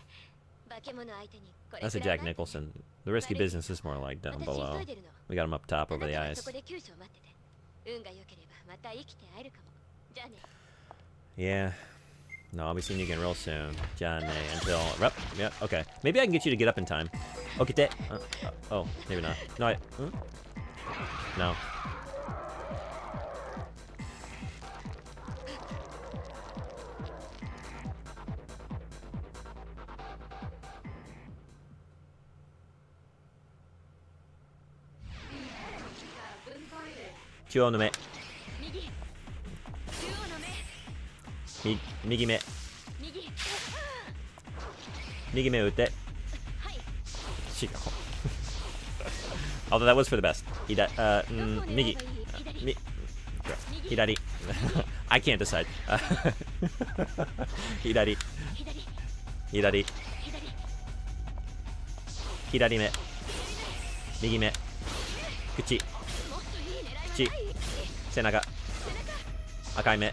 That's a Jack Nicholson. The risky business is more like down below. We got him up top over the ice. Yeah. No, I'll be seeing you again real soon. Johnny, until... Yep, okay. Maybe I can get you to get up in time. Okay, oh, maybe not. No, no. Chuo no me. 右目打って。違う。Although that was for the best. 右。左。I can't decide. 左。左。左目。右目。口。背中。赤い目。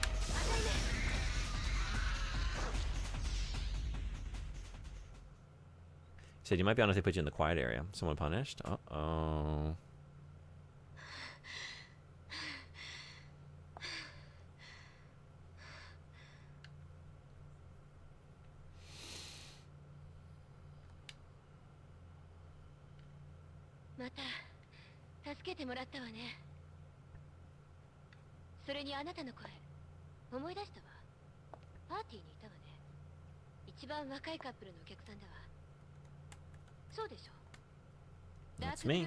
Said you might be honest, they put you in the quiet area. Someone punished? Uh-oh. That's me.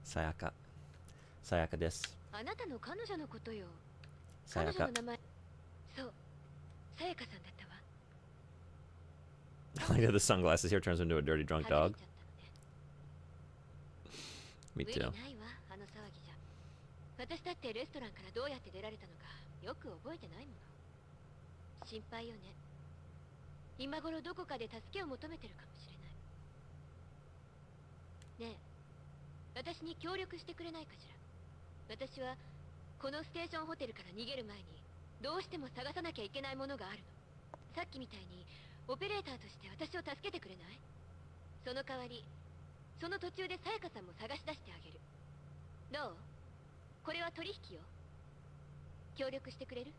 Sayaka. Sayaka desu. Sayaka. I like how the sunglasses here turns into a dirty drunk dog. Me too. 私だってレストランからどうやって出られたのかよく覚えてないもの。心配よね。今頃どこかで助けを求めてるかもしれない。ねえ、私に協力してくれないかしら。私はこのステーションホテルから逃げる前にどうしても探さなきゃいけないものがあるの。さっきみたいにオペレーターとして私を助けてくれない？その代わり、その途中でさやかさんも探し出してあげる。どう？これは取引よ。協力してくれる？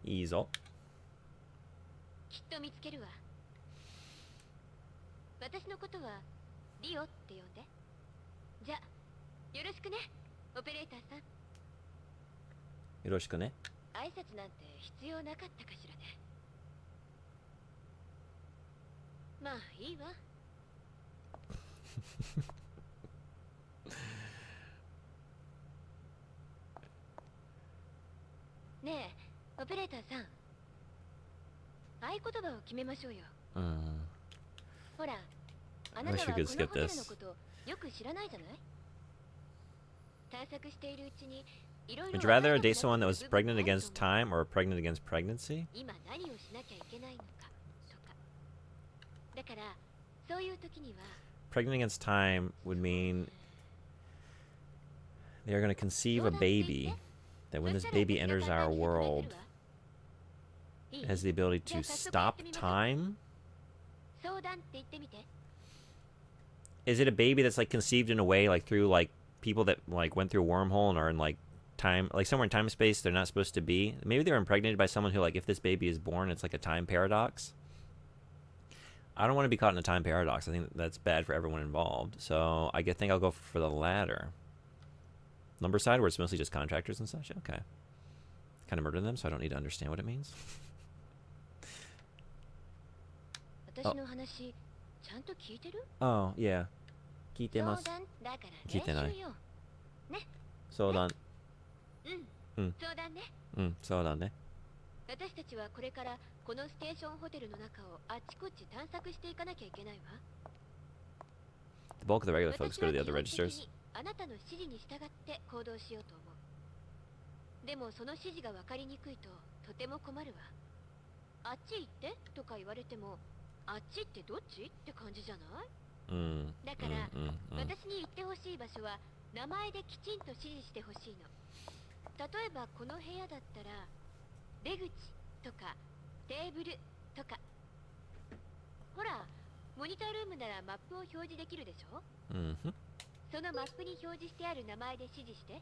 いいぞ。きっと見つけるわ。私のことはリオって呼んで。じゃあ、よろしくね、オペレーターさん。よろしくね。挨拶なんて必要なかったかしらね。まあいいわ。オペレーターさん、合言葉を決めましょうよ。ほら、あなた wish は we こ could の skip ホテルの this. ことよく知らないじゃない？探索しているうちにいろい Would ろ you わから rather なくな date って someone that く was る部分 pregnant がある against と思う。 time or pregnant against pregnancy? 今何をしなきゃいけないのかとか。だから、そういう時には Pregnant against time would mean they are going to conceive 相 a 談していて。 baby that when そ this したら baby 私が enters 簡単 our に説明する world わ。いい？ it has the ability じゃあ to 早速や stop ってみましょう。 time? 相談って言ってみて。 Is it a baby that's like conceived in a way like through like people that like went through a wormhole and are in like time, like somewhere in time and space they're not supposed to be? Maybe they were impregnated by someone who, like, if this baby is born, it's like a time paradox. I don't want to be caught in a time paradox. I think that's bad for everyone involved. So I think I'll go for the latter. Number side, where it's mostly just contractors and such. Okay. Kind of murder them, so I don't need to understand what it means. 私の話、ちゃんと聞いてる？ Oh, yeah. 聞いてます。相談だから聞いてない。練習よ。ね。相談。相談ね。そうだね。私たちはこれからこのステーションホテルの中をあっちこっち探索していかなきゃいけないわ。 The bulk of the regular folks 私 go は to the 基 other 本的 registers. にあなたの指示に従って行動しようと思う。でもその指示が分かりにくいととても困るわ。あっち行ってとか言われても、あっちってどっちって感じじゃない？だから、私に言ってほしい場所は名前できちんと指示してほしいの。例えばこの部屋だったら出口とかテーブルとか。ほら、モニタールームならマップを表示できるでしょ？そのマップに表示してある名前で指示して。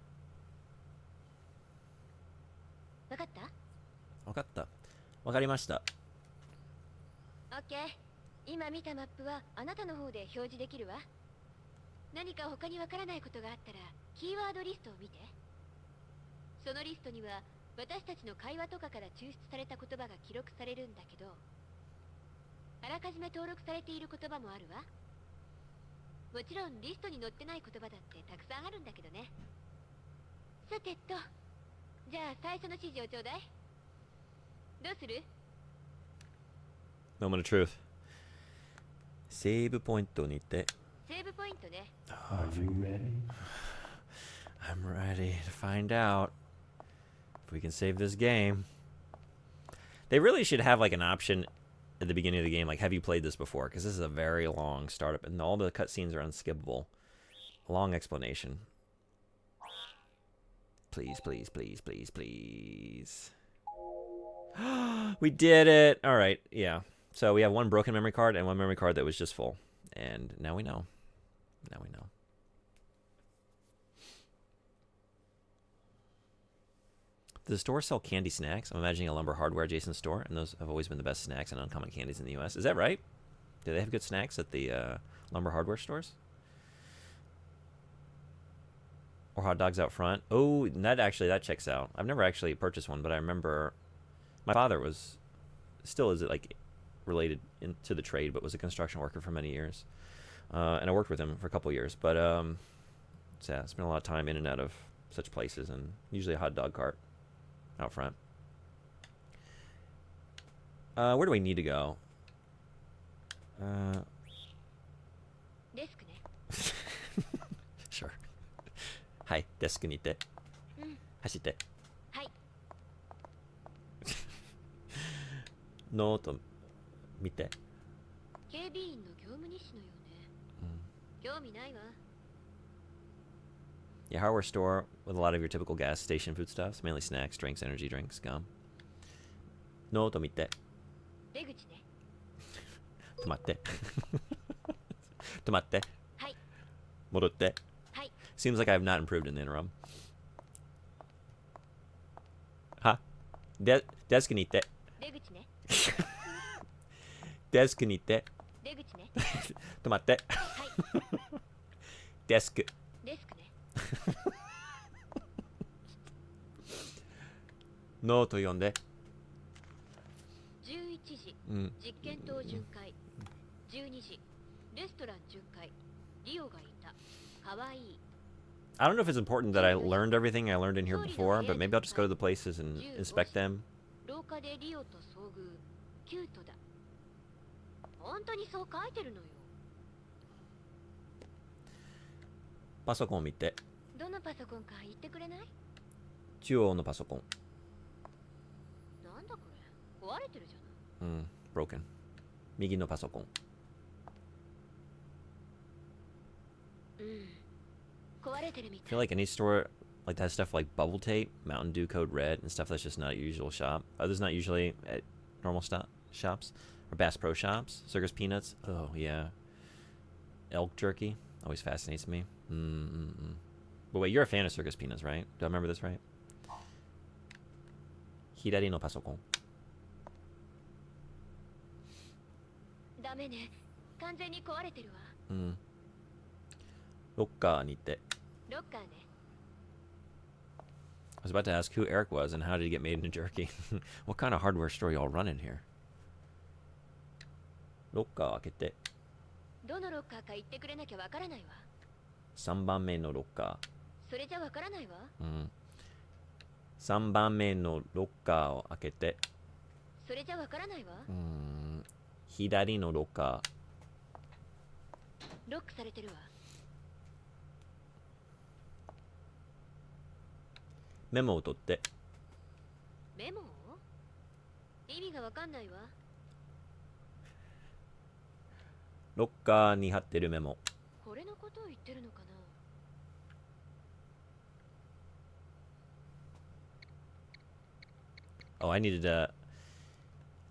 わかった？わかった。わかりました。オッケー。今見たマップはあなたの方で表示できるわ。何か他にわからないことがあったらキーワードリストを見て。そのリストには私たちの会話とかから抽出された言葉が記録されるんだけど、あらかじめ登録されている言葉もあるわ。もちろんリストに載ってない言葉だってたくさんあるんだけどね。さてじゃあ最初の指示をちょうだい。どうする？ Moment of truth. セーブポイントにて。セーブポイントね。Are you ready? I'm ready to find out if we can save this game. They really should have like an option at the beginning of the game, like, have you played this before? Because this is a very long startup, and all the cutscenes are unskippable. A long explanation. Please, please, please, please, please. We did it! Alright, yeah. So we have one broken memory card and one memory card that was just full. And now we know. Now we know. Does the store sell candy snacks? I'm imagining a lumber hardware adjacent store, and those have always been the best snacks and uncommon candies in the U.S. Is that right? Do they have good snacks at the lumber hardware stores? Or hot dogs out front? Oh, that checks out. I've never actually purchased one, but I remember my father still is like related to the trade, but was a construction worker for many years. And I worked with him for a couple of years, but I spent a lot of time in and out of such places, and usually a hot dog cart out front. Where do we need to go? デスクね。 Sure. はい、デスクにいて。走って。はい。ノート見て。警備員の業務日誌のようね。興味ないわ。 Yeah, hardware store with a lot of your typical gas station foodstuffs, mainly snacks, drinks, energy drinks, gum. ノート見て。出口ね。止まって。止まって。はい。戻って。はい。 Seems like I have not improved in the interim. は？デスクに行って。出口ね。デスクに行って。出口ね。止まって。はい。デスク。デスクね。ノート読んで。11時、実験棟巡回。12時、レストラン巡回。リオがいた。かわいい。 I don't know if it's important that I learned everything I learned in here before, but maybe I'll just go to the places and inspect them 日でリオと遭遇、キュートだ。本当にそう書いてるのよ。パソコンを見て。どのパソコンか言ってくれない？中央のパソコン。なんだこれ、壊れてるじゃない。broken。右のパソコン。壊れてるみ I た feel い。 like any store like that stuff like bubble tape, Mountain Dew Code Red, and stuff that's just not at your usual shop. There's not usually at normal shops or Bass Pro shops. Circus Peanuts. Oh yeah. Elk jerky always fascinates me. But wait, you're a fan of Circus Peanuts, right? Do I remember this right? 左のパソコン。ダメね。完全に壊れてるわ。ロッカーに行って。ロッカーね。I was about to ask who Eric was and how did he get made into jerky. What kind of hardware store y'all running here? ロッカー開けて。どのロッカーか言ってくれなきゃわからないわ。3番目のロッカそれじゃわからないわ。ー。3番目のロッカーを開けて。それじゃわからないわ。左のロッカロックされてるわ。ー。メモを取って。メモを？意味がわかんないわ。ロッカーに貼ってるメモ。これのことを言ってるのかな。Oh, I needed a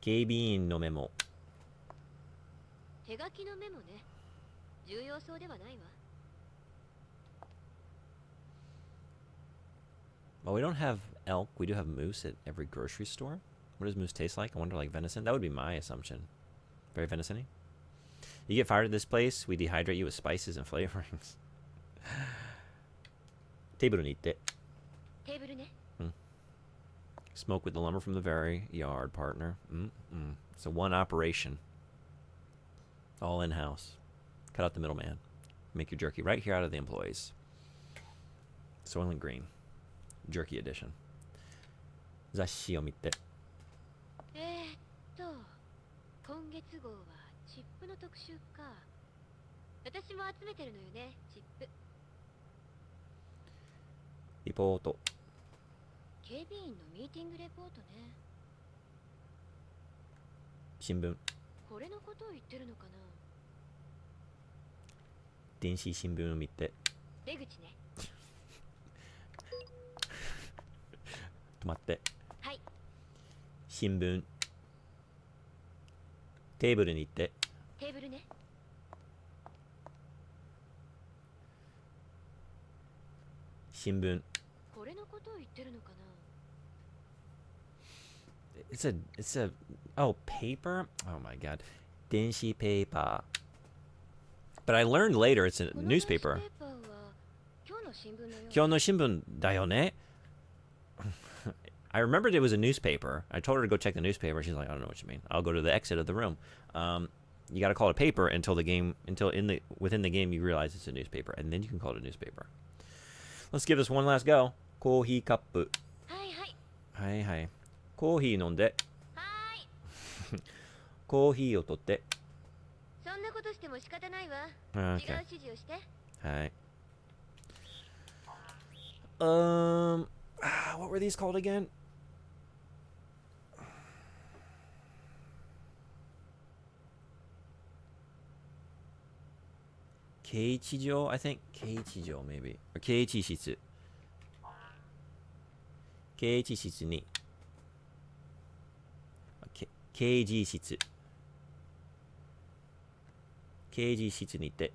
警備員のメモ。手書きのメモね。重要そうではないわ。Well, we don't have elk. We do have moose at every grocery store. What does moose taste like? I wonder, like venison? That would be my assumption. Very venison-y. You get fired at this place, we dehydrate you with spices and flavorings. テーブルに行って。テーブルね。Smoke with the lumber from the very yard, partner. It's a one operation. All in-house. Cut out the middleman. Make your jerky right here out of the employees. Soylent Green. Jerky edition. 雑誌を見て。今月号はチップの特集か。私も集めてるのよね、チップ。リポート。警備員のミーティングレポートね。新聞。これのことを言ってるのかな。電子新聞を見て。出口ね。止まって。はい。新聞。テーブルに行って。テーブルね。新聞。これのことを言ってるのかな。It's a oh, paper? Oh my god. 電子ペーパー。But I learned later it's a newspaper. 今日の新聞のよ。今日の新聞だよね? I remembered it was a newspaper. I told her to go check the newspaper. She's like, I don't know what you mean. I'll go to the exit of the room. You got to call it a paper until within the game you realize it's a newspaper, and then you can call it a newspaper. Let's give this one last go. コーヒーカップ。はいはい。はいはい。コーヒー飲んで。はーい。コーヒーを取って。そんなことしても仕方ないわ。Okay. 違う指示をして。はい。What were these called again? Keichijo, I think. Keichijo, maybe. Or Keichishitsu. Keichishitsu ni. Keijishitsu. Keijishitsu ni itte.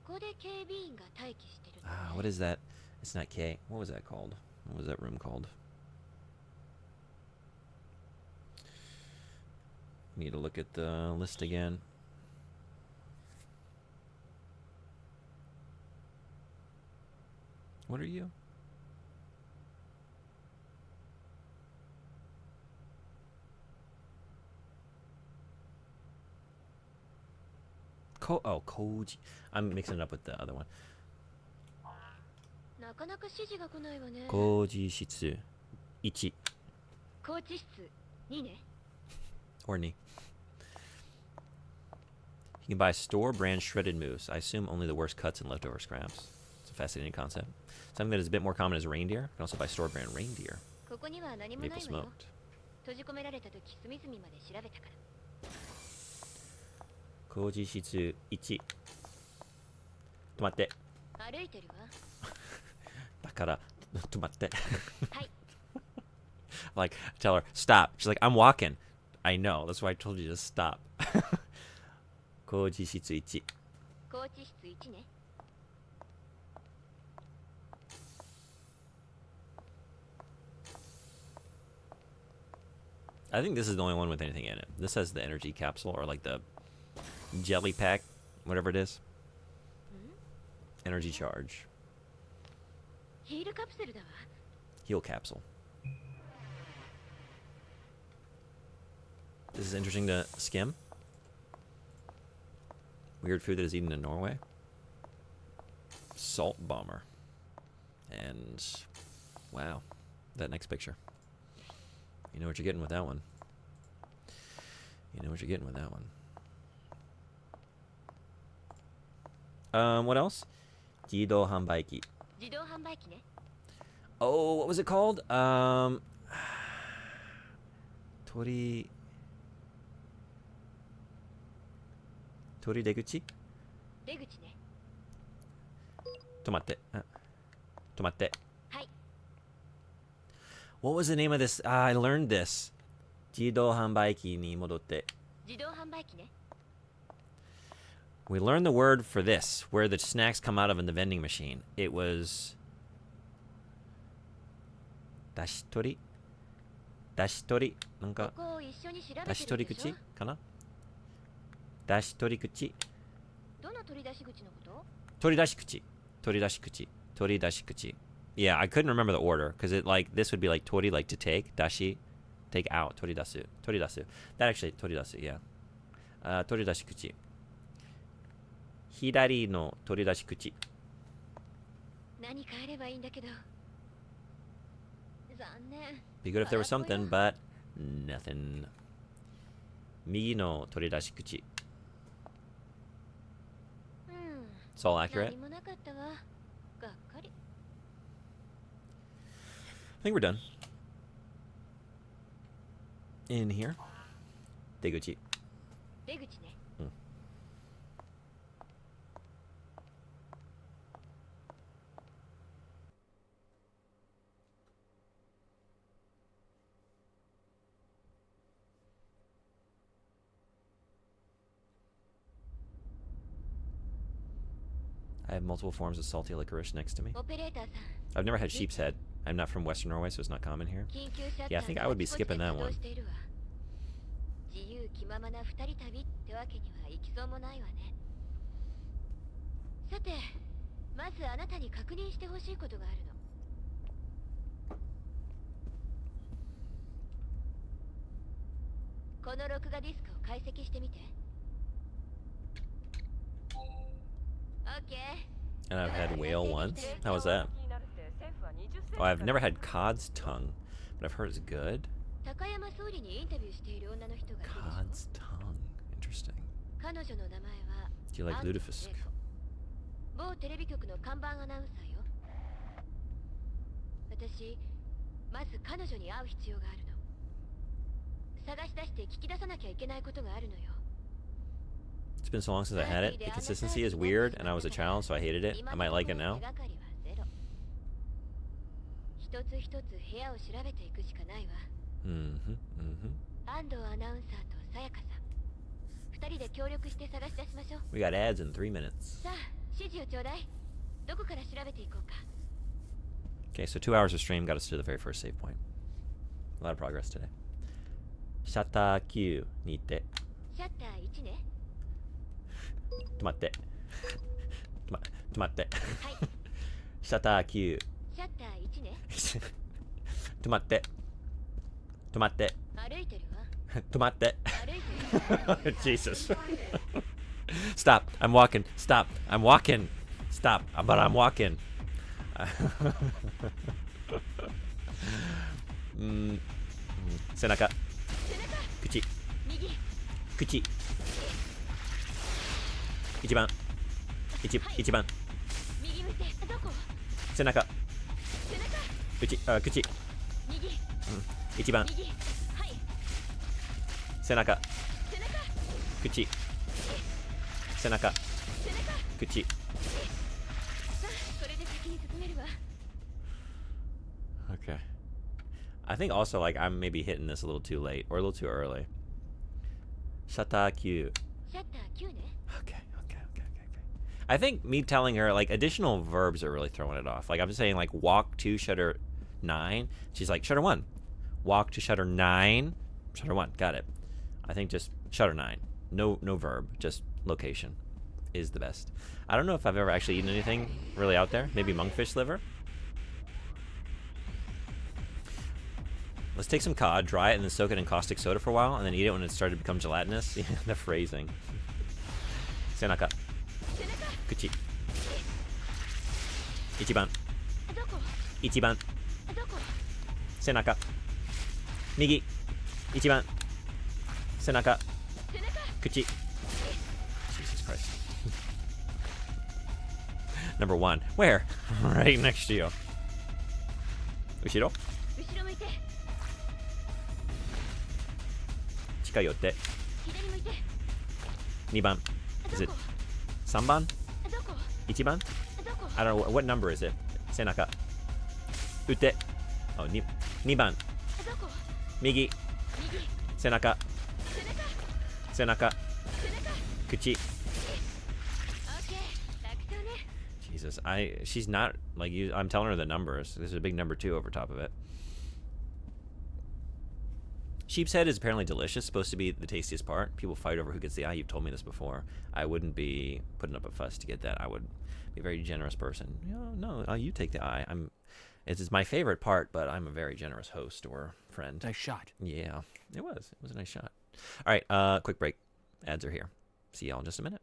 ここで警備員が待機してるのね。What is that? It's not K. What was that called? What was that room called? Need to look at the list again. What are you? Koji. I'm mixing it up with the other one. なかなか指示が来ないわね。工事室1。コーチ室2ね。 Or knee. You can buy store brand shredded moose. I assume only the worst cuts and leftover scraps. It's a fascinating concept. Something that is a bit more common is reindeer. You can also buy store brand reindeer. ここには何もないわ Maple よ。 smoked. 閉じ込められた時隅々まで調べたから。工事室1。止まって。歩いてるわ。だから止まって。はい。Like, tell her, stop. She's like, I'm walking. I know. That's why I told you to stop. 工事室1。高知室1ね。I think this is the only one with anything in it. This has the energy capsule or like the jelly pack, whatever it is. Energy charge. ヒールカプセルだわ。 Heal capsule. This is interesting to skim. Weird food that is eaten in Norway. Salt bomber. And wow, that next picture. You know what you're getting with that one. You know what you're getting with that one. What else? 自動販売機. 自動販売機ね。 Oh, what was it called? 鳥出口? 出口ね。止まって。止まって。はい。 What was the name of this? I learned this. 自動販売機に戻って。自動販売機ね。 We learned the word for this, where the snacks come out of in the vending machine. It was 出し取り出し取りなんかここを一緒に調べてるでしょ。出し取り口かな出し取り口どの取り出し口のこと？取り出し口取り出し口取り出し口 Yeah, I couldn't remember the order because it like this would be like tori like to take, dashi take out, toridasu. That actually toridasu, yeah. 取り出し口左の取り出し口何変えればいいんだけど。残念。 Be good if there was something, but nothing. 右の取り出し口 It's all accurate. 何もなかったわ。がっかり。 I think we're done. In here. 出口。出口ね。I have multiple forms of salty licorice next to me. オペレーターさん。 I've never had sheep's head. I'm not from Western Norway, so it's not common here. 緊急シャッター Yeah, I think I would be skipping that があ one. ちこちで作動しているわ。自由気ままな二人旅ってわけにはいきそうもないわね。さて、まずあなたに確認してほしいことがあるの。この録画ディスクを解析してみて。OK。 And I've had whale once. How was that? Oh, I've never had cod's tongue, but I've heard it's good. 高山総理にインタビューしている女の人がいるでしょ。 Cod's tongue. Interesting. 彼女の名前は Do you like lutefisk? 某テレビ局の看板アナウンサーよ。私、まず彼女に会う必要があるの。探し出して聞き出さなきゃいけないことがあるのよ。 It's been so long since I had it. The consistency is weird, and I was a child, so I hated it. I might like it now. 一つ一つ部屋を調べていくしかないわ。安藤アナウンサーとさやかさん。二人で協力して探し出しましょう。 We got ads in 3 minutes. さあ、指示をちょうだい。どこから調べていこうか。 Okay, so 2 hours of stream got us to the very first save point. A lot of progress today. シャッター9に行って。シャッター1ね。止まって。止まって。はい。シャッター9。シャッター1ね。止まって。止まって。歩いてるわ。止まって。歩いてる。Jesus. Stop. I'm walking. Stop. I'm walking. Stop. But I'm walking. 背中。口。右口。一番。一番。右向いてどこ背中。背中口。あ、口。右一番。右はい背中。背中口。背中。背中口。さあこれで先に進めるわ Okay. I think also like I'm maybe hitting this a little too late or a little too early. Shata Q. シャッター9ね Okay. I think me telling her like additional verbs are really throwing it off. Like I'm saying like walk to shutter 9. She's like shutter 1. Walk to shutter 9. Shutter 1. Got it. I think just shutter 9. No verb, just location is the best. I don't know if I've ever actually eaten anything really out there. Maybe monkfish liver. Let's take some cod, dry it, and then soak it in caustic soda for a while, and then eat it when it started to become gelatinous. Yeah, the phrasing. Senaka. Kuchi. Ichiban. どこ Ichiban. どこ Senaka. Migi. Ichiban. Senaka. 背中 Kuchi. Jesus Christ. Number 1. Where? Right next to you. Ushiro. 後ろ向いて Chikayotte. 左向いて 2番. ど Is it こ 3番? どこ 1番? どこ I don't know. What number is it? Senaka. Ute. Oh, 2番. どこ Migi. 右 Senaka. 背中 Senaka. 背中 Kuchi. オッケー楽勝ね Jesus. She's not like you. I'm telling her the numbers. There's a big number 2 over top of it. Sheep's head is apparently delicious, supposed to be the tastiest part. People fight over who gets the eye. You've told me this before. I wouldn't be putting up a fuss to get that. I would be a very generous person. No, you take the eye. It's my favorite part, but I'm a very generous host or friend. Nice shot. Yeah, it was. It was a nice shot. All right, quick break. Ads are here. See y'all in just a minute.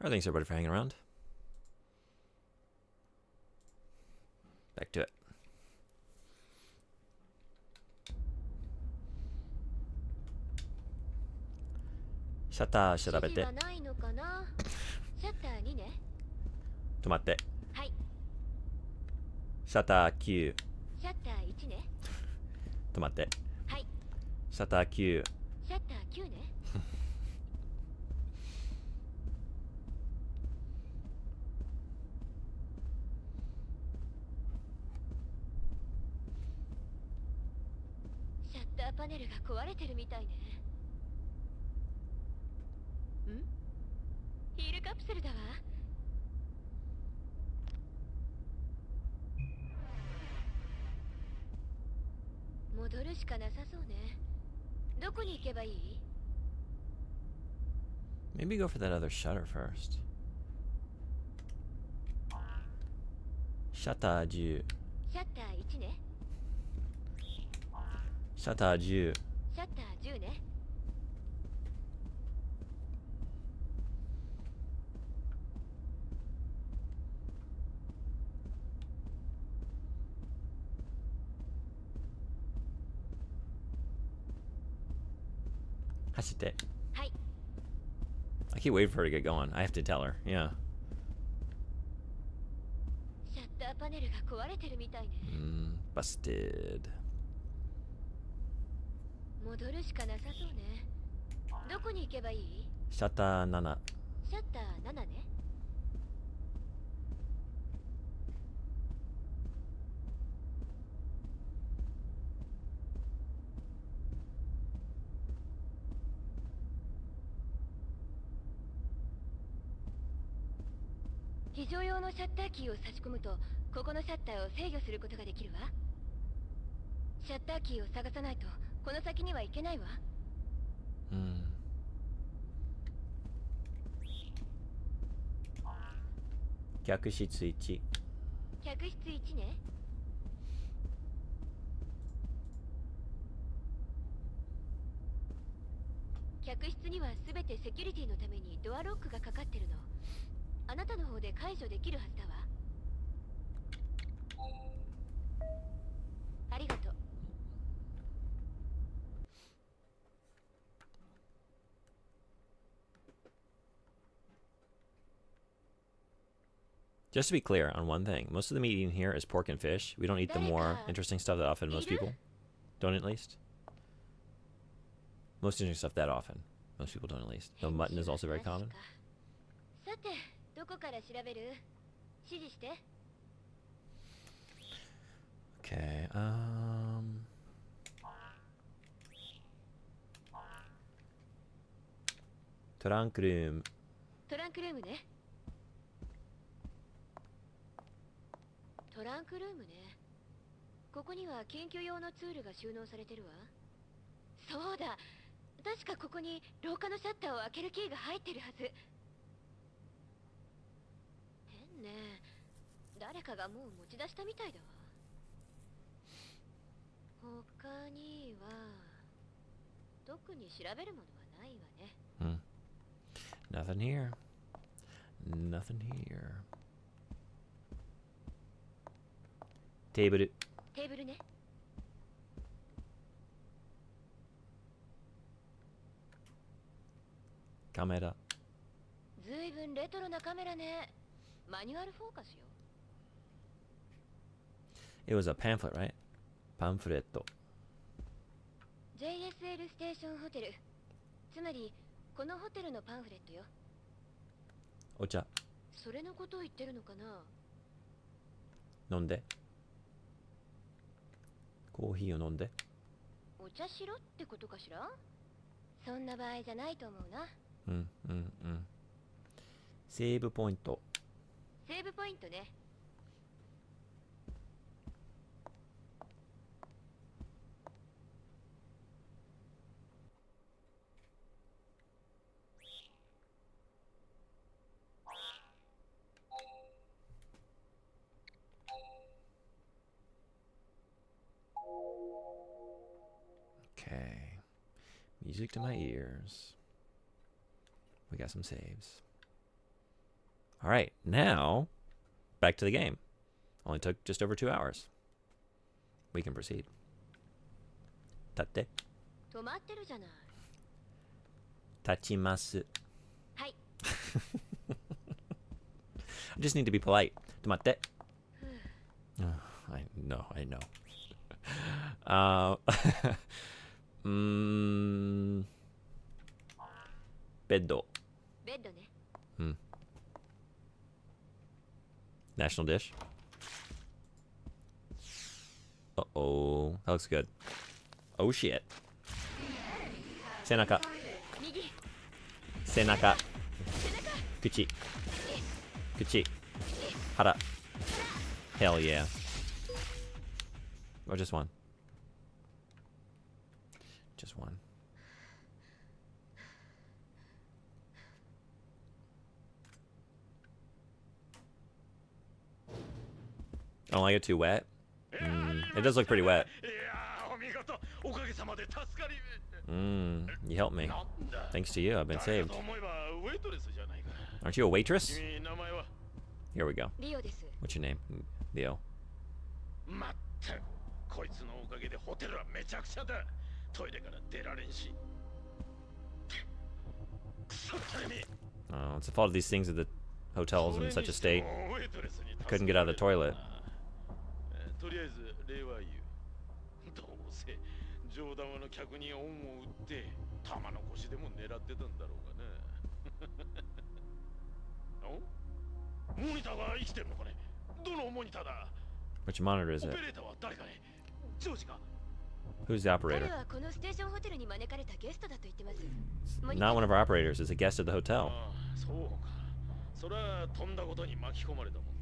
Alright, thanks everybody for hanging around. Back to it. Shutter 調べて。指示はないのかな。シャッター2ね。止まって。はい。シャッター9。シャッター1ね。止まって。はい。シャッター9。シャッター9ね。シャッターパネルが壊れてるみたいね。ん？ヒールカプセルだわ。戻るしかなさそうね。どこに行けばいい？ Maybe go for that other shutter first. シャッター10。シャッター1ね。シャッター10。シャッター10ね。走って。はい。I keep waiting for her to get going. I have to tell her. Yeah. シャッターパネルが壊れてるみたいね。Busted. 戻るしかなさそうね。どこに行けばいい？シャッター7。シャッター7ね。非常用のシャッターキーを差し込むと、ここのシャッターを制御することができるわ。シャッターキーを探さないと、この先には行けないわ。客室1。客室1ね。客室には全てセキュリティのためにドアロックがかかってるの。あなたの方で解除できるはずだわ。ありがとう。Just to be clear on one thing, most of the meat eaten here is pork and fish. We don't eat the more interesting stuff that often. Most people don't, at least. Most interesting stuff that often. Most people don't, at least. Though mutton is also very common. さて、どこから調べる？指示して。Okay,トランクルーム。トランクルームね。トランクルームね。ここには研究用のツールが収納されてるわ。そうだ。確かここに廊下のシャッターを開けるキーが入ってるはず。変ね。誰かがもう持ち出したみたいだわ。他には特に調べるものはないわね。Nothing here. Nothing here. テーブル。テーブルね。カメラ。ずいぶんレトロなカメラね。マニュアルフォーカスよ。It was a pamphlet, right? パンフレット。JSL ステーションホテル。つまり、このホテルのパンフレットよ。お茶。それのことを言ってるのかな？飲んで。コーヒーを飲んで。お茶しろってことかしら？そんな場合じゃないと思うな。セーブポイント。セーブポイントね。Okay. Music to my ears. We got some saves. All right, now back to the game. Only took just over 2 hours. We can proceed. 立って。止まってるじゃない。立ちます。はい。I just need to be polite. 止まって。I know, I know. ベッド。ベッドね。National dish. Uh-oh. That looks good. Oh shit. 背中。右。背中。口。口。腹。Hell yeah. Or just one. Just one. I don't like it too wet. It does look pretty wet. You helped me. Thanks to you, I've been saved. Aren't you a waitress? Here we go. What's your name? Leo. Oh, it's the fault of these things at the hotels in such a state. I couldn't get out of the toilet. とりあえず礼は言う。どうせ上玉の客に恩を売って玉の腰でも狙ってたんだろうがね。お？モニターが生きてるのかね？どのモニターだ？ Which monitor is オ it? ペレーターは誰かね？ジョージか？ Who's the operator? 彼はこのステーションホテルに招かれたゲストだと言ってます。 Not one of our operators. It's a guest at the hotel. ああ、そうか。それはとんだことに巻き込まれたもんだ。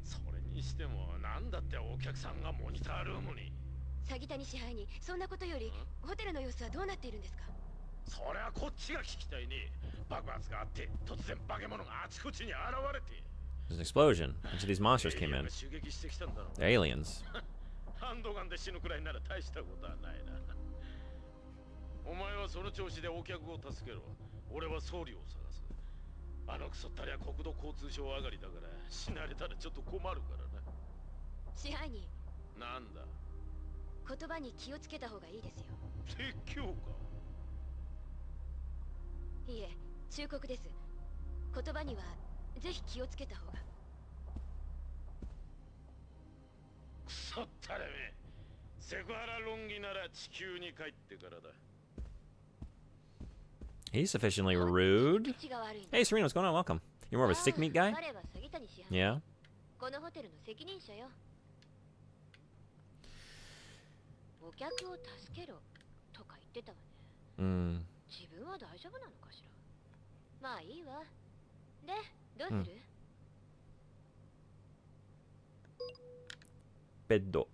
それにしてもなんだってお客さんがモニタールームに。鷺谷支配人、そんなことよりホテルの様子はどうなっているんですか？それはこっちが聞きたいね。爆発があって突然化け物があちこちに現れて。There's an explosion. And so these monsters came in. 襲撃してきたんだろう。 They're aliens. ハンドガンで死ぬくらいなら大したことはないな。お前はその調子でお客を助けろ。俺は総理を探す。あのクソったりは国土交通省上がりだから死なれたらちょっと困るからな。支配人。なんだ。言葉に気をつけた方がいいですよ。説教か。いえ、忠告です。言葉にはぜひ気をつけた方が。クソったれめ。セクハラ論議なら地球に帰ってからだ。 He's sufficiently rude. Hey, Serena, what's going on? Welcome. You're more of a stick meat guy? Yeah. このホテルの責任者よ。お客を助けろとか言ってたわね。自分は大丈夫なのかしら。まあいいわ。で、どうする？ベッド。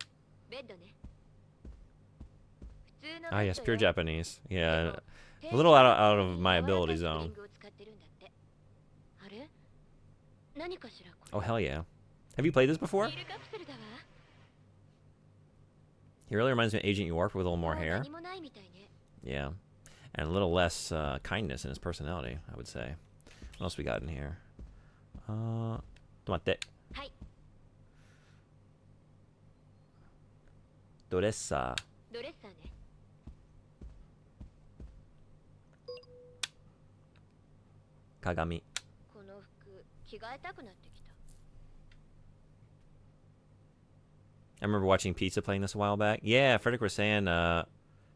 ベッドね。普通の Ah, yes, pure Japanese. Yeah. A little out of my ability zone. Oh, hell yeah. Have you played this before? He really reminds me of Agent York with a little more hair. Yeah. And a little less kindness in his personality, I would say. What else we got in here? ちょっと待って。ドレッサー。ドレッサーね。鏡。この服着替えたくなってきた。I remember watching Pizza playing this a while back. Yeah, Frederick was saying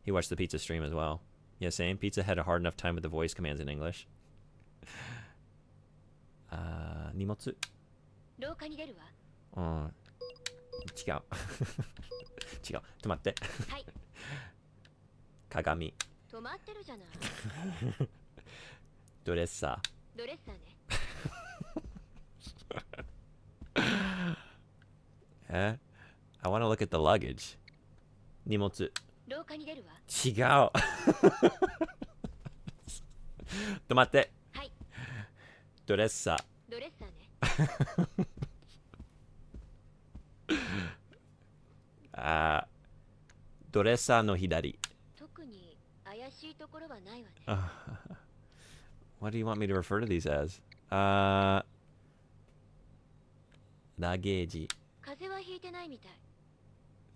he watched the Pizza stream as well. Yeah, same. Pizza had a hard enough time with the voice commands in English. 荷物。廊下に出るわ。違う。違う。ちょっと待って。はい。鏡。止まってるじゃない。ドレッサー。ドレッサーね。I want to look at the luggage. 荷物。廊下に出るわ。違う。止まって。はい。ドレッサー。ドレッサーね。ドレッサーの左。特に怪しいところはないわね。What do you want me to refer to these as? Nageji. 風邪はひいてないみたい。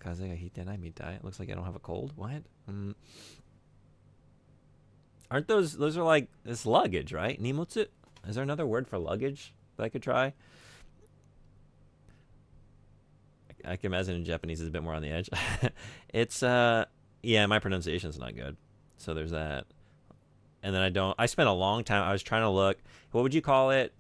Kaze ga hitenai mitai. It looks like I don't have a cold. What? Aren't those are like, it's luggage, right? Nimotsu? Is there another word for luggage that I could try? I can imagine in Japanese is a bit more on the edge. It's, yeah, my pronunciation's not good. So there's that. And then I spent a long time, I was trying to look, what would you call it?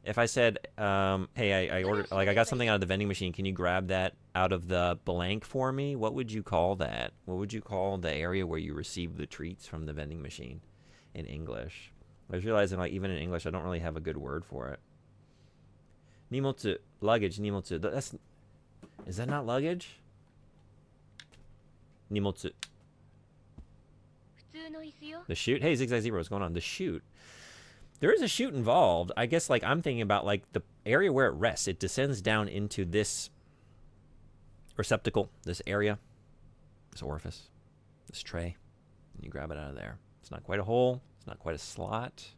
If I said, hey, I ordered, like, I got something out of the vending machine, can you grab that out of the blank for me? What would you call that? What would you call the area where you receive the treats from the vending machine in English? I was realizing, like, even in English, I don't really have a good word for it. Nimotsu, luggage, nimotsu. Is that not luggage? Nimotsu. 普通の椅子よ。 The chute? Hey, Zigzag Zebra, what's going on? The chute. There is a chute involved. I guess, like, I'm thinking about, like, the area where it rests. It descends down into this receptacle, this area, this orifice, this tray, and you grab it out of there. It's not quite a hole. It's not quite a slot.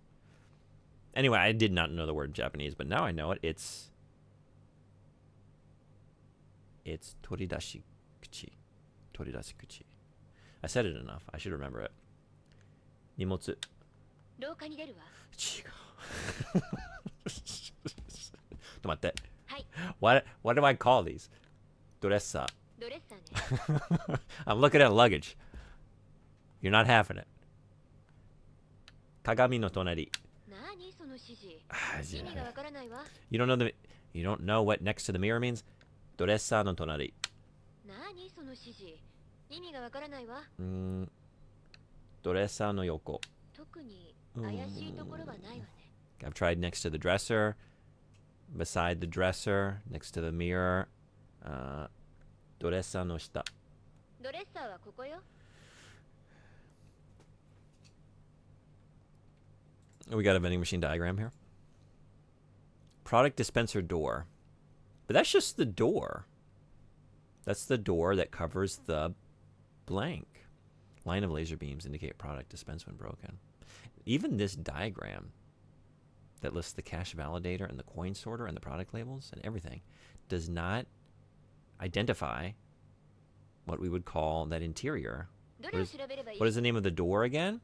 Anyway, I did not know the word in Japanese, but now I know it. It's toridashi kuchi. Toridashi kuchi. I said it enough. I should remember it. Nimotsu. 廊下に出るわ。違う。ちょっと待って。はい。What do I call these? ドレッサー。ドレッサーね。I'm looking at luggage. You're not having it. 鏡の隣。何その指示。意 Yeah. 味がわからないわ。You don't know what next to the mirror means? ドレッサーの隣。何その指示。意味がわからないわ。ドレッサーの横。特に怪しいところはないわね。I've tried next to the dresser, beside the dresser, next to the mirror. ドレッサーの下。ドレッサーはここよ。We got a vending machine diagram here. Product dispenser door. But that's just the door. That's the door that covers the blank. Line of laser beams indicate product dispense when broken. Even this diagram that lists the cash validator and the coin sorter and the product labels and everything does not identify what we would call that interior. What is the name of the door again?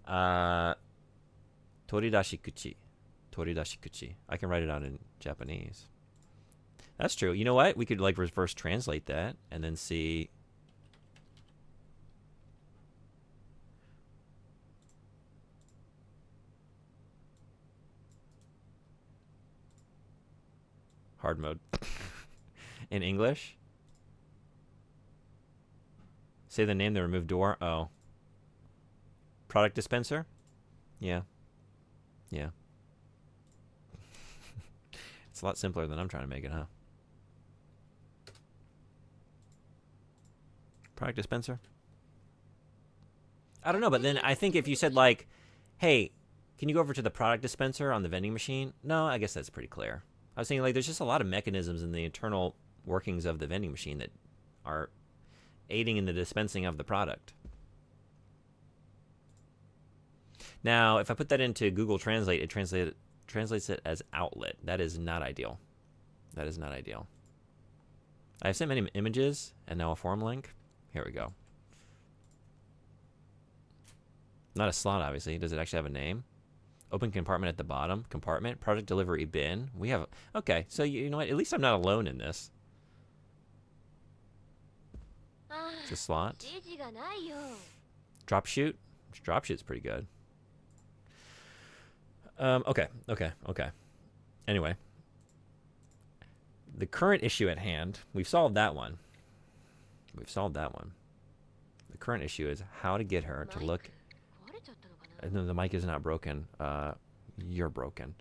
Toridashi kuchi. Toridashi kuchi. I can write it out in Japanese. That's true. You know what? We could, like, reverse translate that and then see. Hard mode. In English. Say the name, the remove door. Oh. Product dispenser? Yeah. Yeah. It's a lot simpler than I'm trying to make it, huh? Product dispenser? I don't know, but then I think if you said, like, hey, can you go over to the product dispenser on the vending machine? No, I guess that's pretty clear. I was thinking, like, there's just a lot of mechanisms in the internal workings of the vending machine that are aiding in the dispensing of the product. Now, if I put that into Google Translate, it translates it as outlet. That is not ideal. That is not ideal. I have sent many images and now a form link. Here we go. Not a slot, obviously. Does it actually have a name? Open compartment at the bottom. Compartment. Product delivery bin. We have... Okay, so you know what? At least I'm not alone in this. It's a slot. Drop shoot. Drop shoot's pretty good. Okay. Anyway. The current issue at hand. We've solved that one. The current issue is how to get her to look... No, the mic is not broken. You're broken.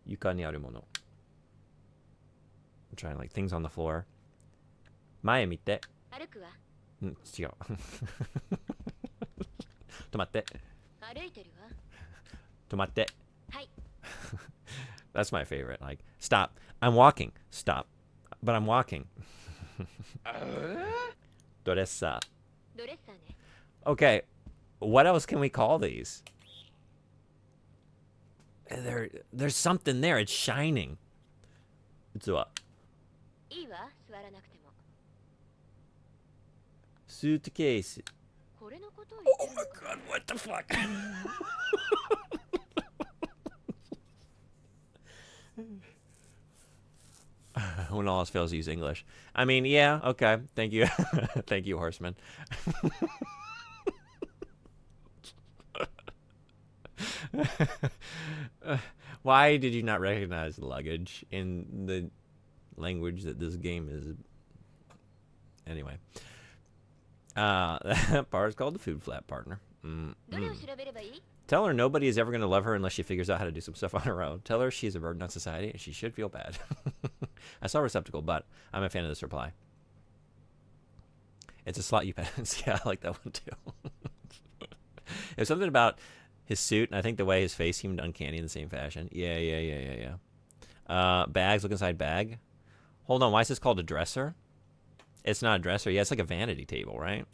Yuka ni aru mono. I'm trying, like, things on the floor. Mae mite. 違う。止まって。歩いてるわ。止まって。はい。That's my favorite. Like, stop. I'm walking. Stop. But I'm walking. ドレッサー。ドレッサーね。 Okay. What else can we call these? There's something there. It's shining. It's what? いいわ、座らなくても。Suitcase. これのことを言ってるのか。 God, what the fuck? When all else fails, use English. I mean, yeah, okay. Thank you. Thank you, Horseman. Why did you not recognize luggage in the language that this game is? Anyway. That part is called the food flap partner. どれを調べればいい？ Tell her nobody is ever going to love her unless she figures out how to do some stuff on her own. Tell her she's a burden on society and she should feel bad. I saw receptacle, but I'm a fan of this reply. It's a slot you pets. Yeah, I like that one too. There's something about his suit, and I think the way his face seemed uncanny in the same fashion. Yeah. Bags, look inside bag. Hold on, why is this called a dresser? It's not a dresser. Yeah, it's like a vanity table, right?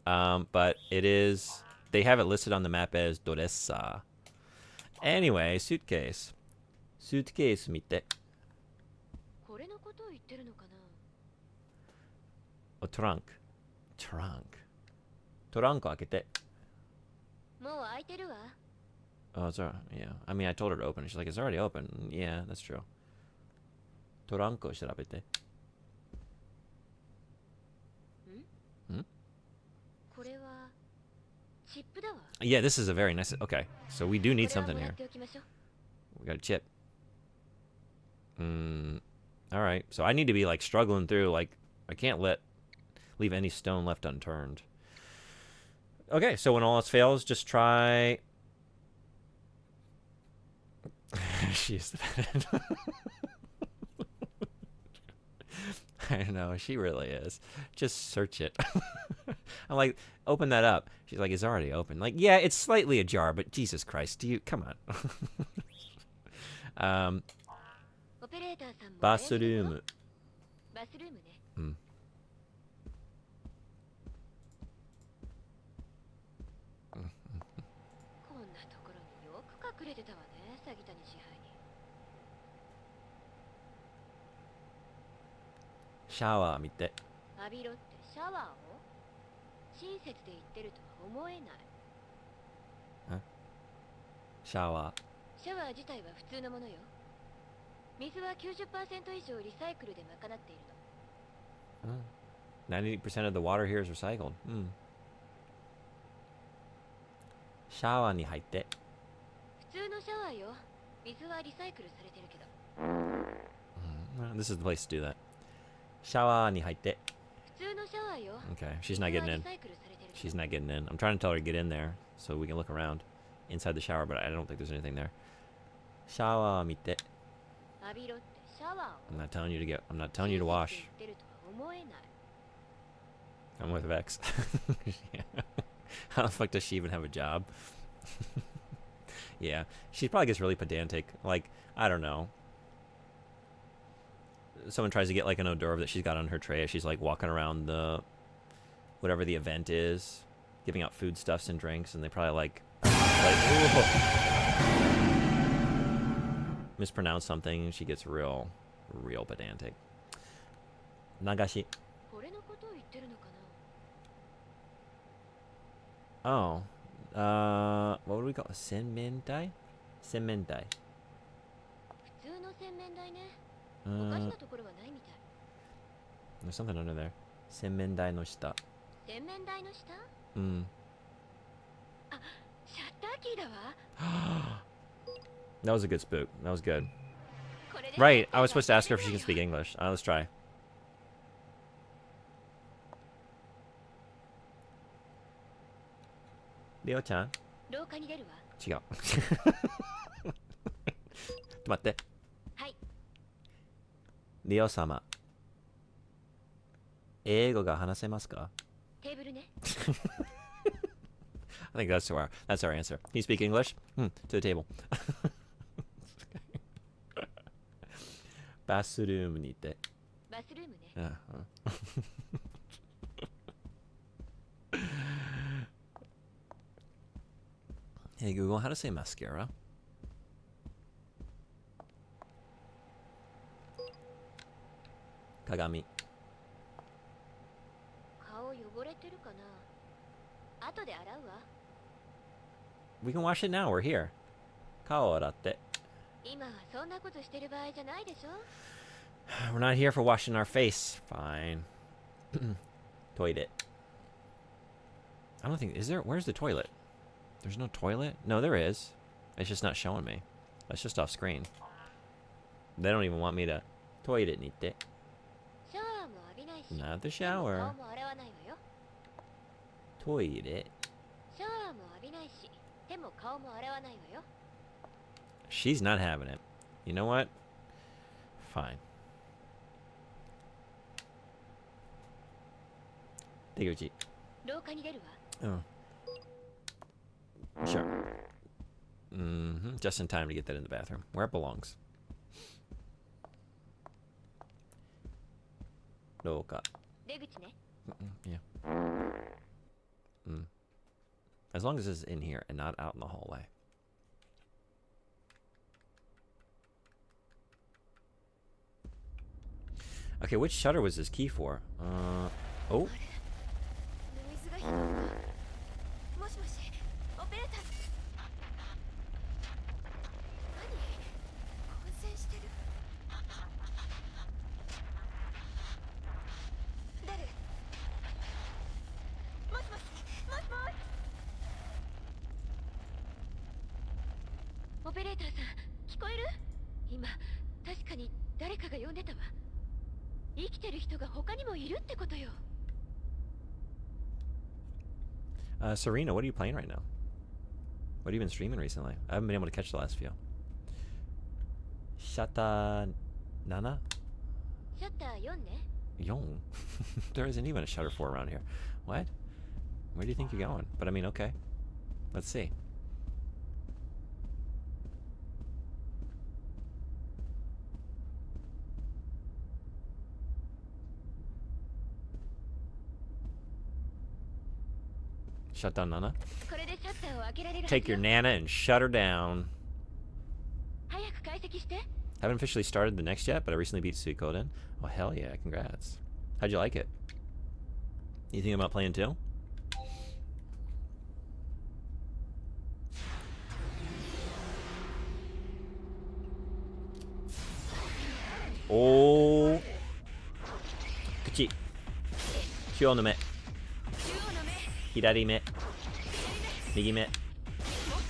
But it is... They have it listed on the map as doressa. Anyway, suitcase. Suitcase 見て。これのことを言ってるのかな。 A trunk. Trunk. トランク開けて。もう開いてるわ。 Oh, it's alright. Yeah. I mean, I told her to open it. She's like, it's already open. Yeah, that's true. トランクを調べて。これはチップだわ。 Yeah, this is a very nice... Okay, so we do need これは something もら here. っておきましょう。 We got a chip. Alright, so I need to be, like, struggling through, like... I can't leave any stone left unturned. Okay, so when all else fails, just try... She's the bed. I know, she really is. Just search it. I'm like, open that up. She's like, it's already open. Like, yeah, it's slightly ajar, but Jesus Christ, do you... Come on. オペレーターさんもバスルーム。バスルームね。こんなところによく隠れてたわね、詐欺谷支配人。シャワー見て。浴びろってシャワーを親切で言ってるとは思えない。シャワー。シャワー自体は普通のものよ。水は 90% 以上リサイクルで賄っているの。90% of the water here is recycled. シャワーに入って。普通のシャワーよ。水はリサイクルされてるけど。This is the place to do that. シャワーに入って。普通のシャワーよ。 Okay, she's not getting in. She's not getting in. I'm trying to tell her to get in there so we can look around inside the shower, but I don't think there's anything there. シャワー見て。浴びろってシャワーを I'm not telling you to get. I'm not telling you to wash. 親切で言ってるとは思えない。 I'm with Vex. How the fuck does she even have a job? Yeah, she probably gets really pedantic. Like, I don't know. Someone tries to get like an hors d'oeuvre that she's got on her tray as she's like walking around the whatever the event is, giving out foodstuffs and drinks, and they probably like mispronounce something, and she gets real pedantic. Nagashi. これのことを言ってるのかな。 Oh, what would we call it? Senmentai? Senmentai. 普通の洗面台ね。おかしなところはないみたい。 There's something under there. Senmendai no shita. 洗面台の下？ あ、シャッターキーだわ。 That was a good spook. That was good. これで Right, I was supposed to ask her if she can speak English. Let's try. Leo-chan. 廊下に出るわ。違う。ちょっと待って。はい。リオ様。英語が話せますか？テーブルね。 I think that's our answer. Can you speak English? To the table. バスルームにいて。バスルームね。Hey Google, how to say mascara? Kagami. 顔汚れてるかな。後で洗うわ。 We can wash it now. We're here. Kao aratte. 今はそんなことしてる場合じゃないでしょ。 We're not here for washing our face. Fine. Toilet. I don't think... Is there... Where's the toilet? There's no toilet? No, there is. It's just not showing me. That's just off screen. They don't even want me to... Toilet nitte. シャワーも浴びないし。 Not the でも shower. 顔も洗わないわよ。 Toilet. シャワーも浴びないし。でも顔も洗わないわよ。 She's not having it. You know what? Fine. Deguchi. 廊下に出るわ。 Oh. Sure. Just in time to get that in the bathroom. Where it belongs. Roka. 出口ね。 Yeah. As long as it's in here and not out in the hallway. Okay, which shutter was this key for? Oh. 水が引っかかった。もしもし、オペレーターズ。何？混戦してる。出る。もしもし、もしもし。オペレーターさん、聞こえる？今、確かに誰かが呼んでたわ。生きてる人が他にもいるってことよ。 Serena, what are you playing right now? What have you been streaming recently? I haven't been able to catch the last few. Shutter Nana? シャッター4ね。 Yon? There isn't even a shutter 4 around here. What? Where do you think you're going? But I mean, okay. Let's see. Shut down Nana. これでシャッターを開けられるはず Take your よ。 Nana and shut her down. 早く解析して。 Haven't officially started the next yet, but I recently beat Suikoden. Oh, hell yeah, congrats. How'd you like it? You think about playing too? Oh. Kuchi. Shio no me. 中央の目。 Hidari me. Migi me. もっ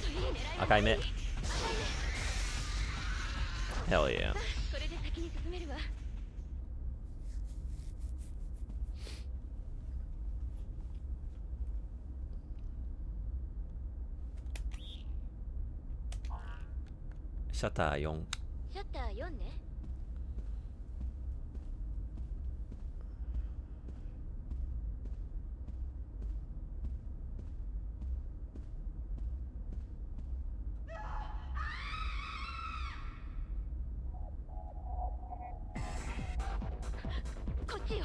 といい狙いの。 Akai me. Hell yeah. これで先に進めるわ。 Shutter 4. シャッター4ね。 こっちよ。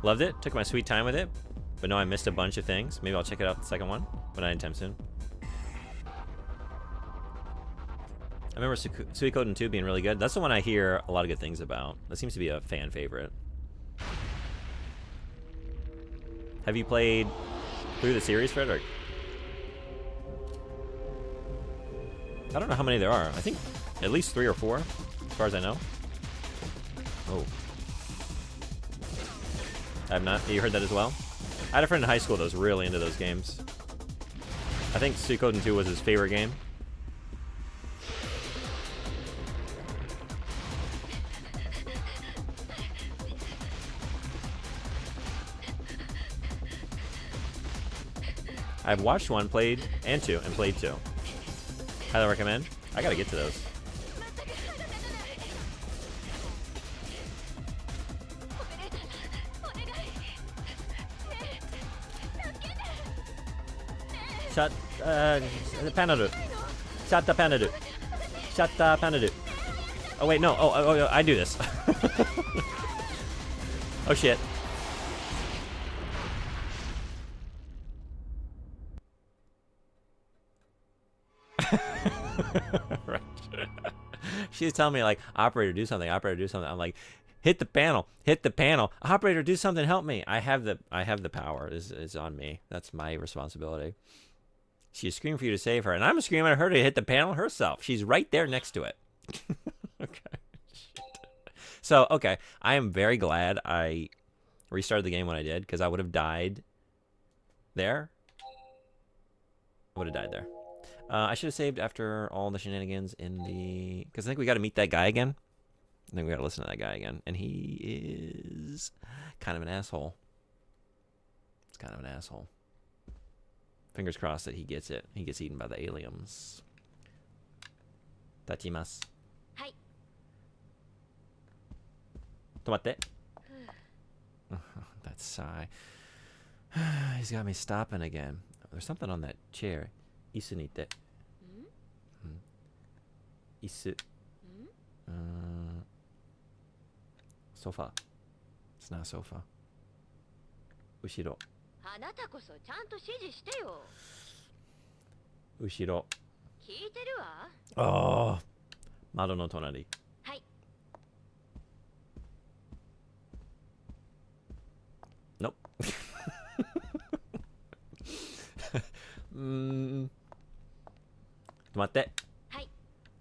Loved it. Took my sweet time with it. But no, I missed a bunch of things. Maybe I'll check it out the second one, but not anytime soon. I remember Suikoden 2 being really good. That's the one I hear a lot of good things about. That seems to be a fan favorite. Have you played through the series, Frederick? I don't know how many there are. I think at least 3 or 4, as far as I know. Oh. I have not. You heard that as well? I had a friend in high school that was really into those games. I think Suikoden 2 was his favorite game. I've watched 1, played, and 2, and played 2. Highly recommend. I gotta get to those. Shut, Panadu. Shut the Panadu. Shut the Panadu. Oh wait, no. Oh, I do this. Oh shit. Right. She's telling me like, operator, do something. Operator, do something. I'm like, hit the panel. Hit the panel. Operator, do something. Help me. I have the power. Is on me. That's my responsibility. She's screaming for you to save her, and I'm screaming at her to hit the panel herself. She's right there next to it. Okay. So, okay, I am very glad I restarted the game when I did, because I would have died there. I would have died there. I should have saved after all the shenanigans in the... Because I think we got to meet that guy again. I think we got to listen to that guy again. And he is kind of an asshole. It's kind of an asshole. Fingers crossed that he gets it. He gets eaten by the aliens. Tachimasu. Hi. 止まって. That sigh. He's got me stopping again. There's something on that chair. 椅子にいて. 椅子. Sofa. It's not a sofa. 後ろ. あなたこそちゃんと指示してよ。後ろ. 聞いてるわ。Oh. 窓の隣. はい。 Nope. 止まって。はい。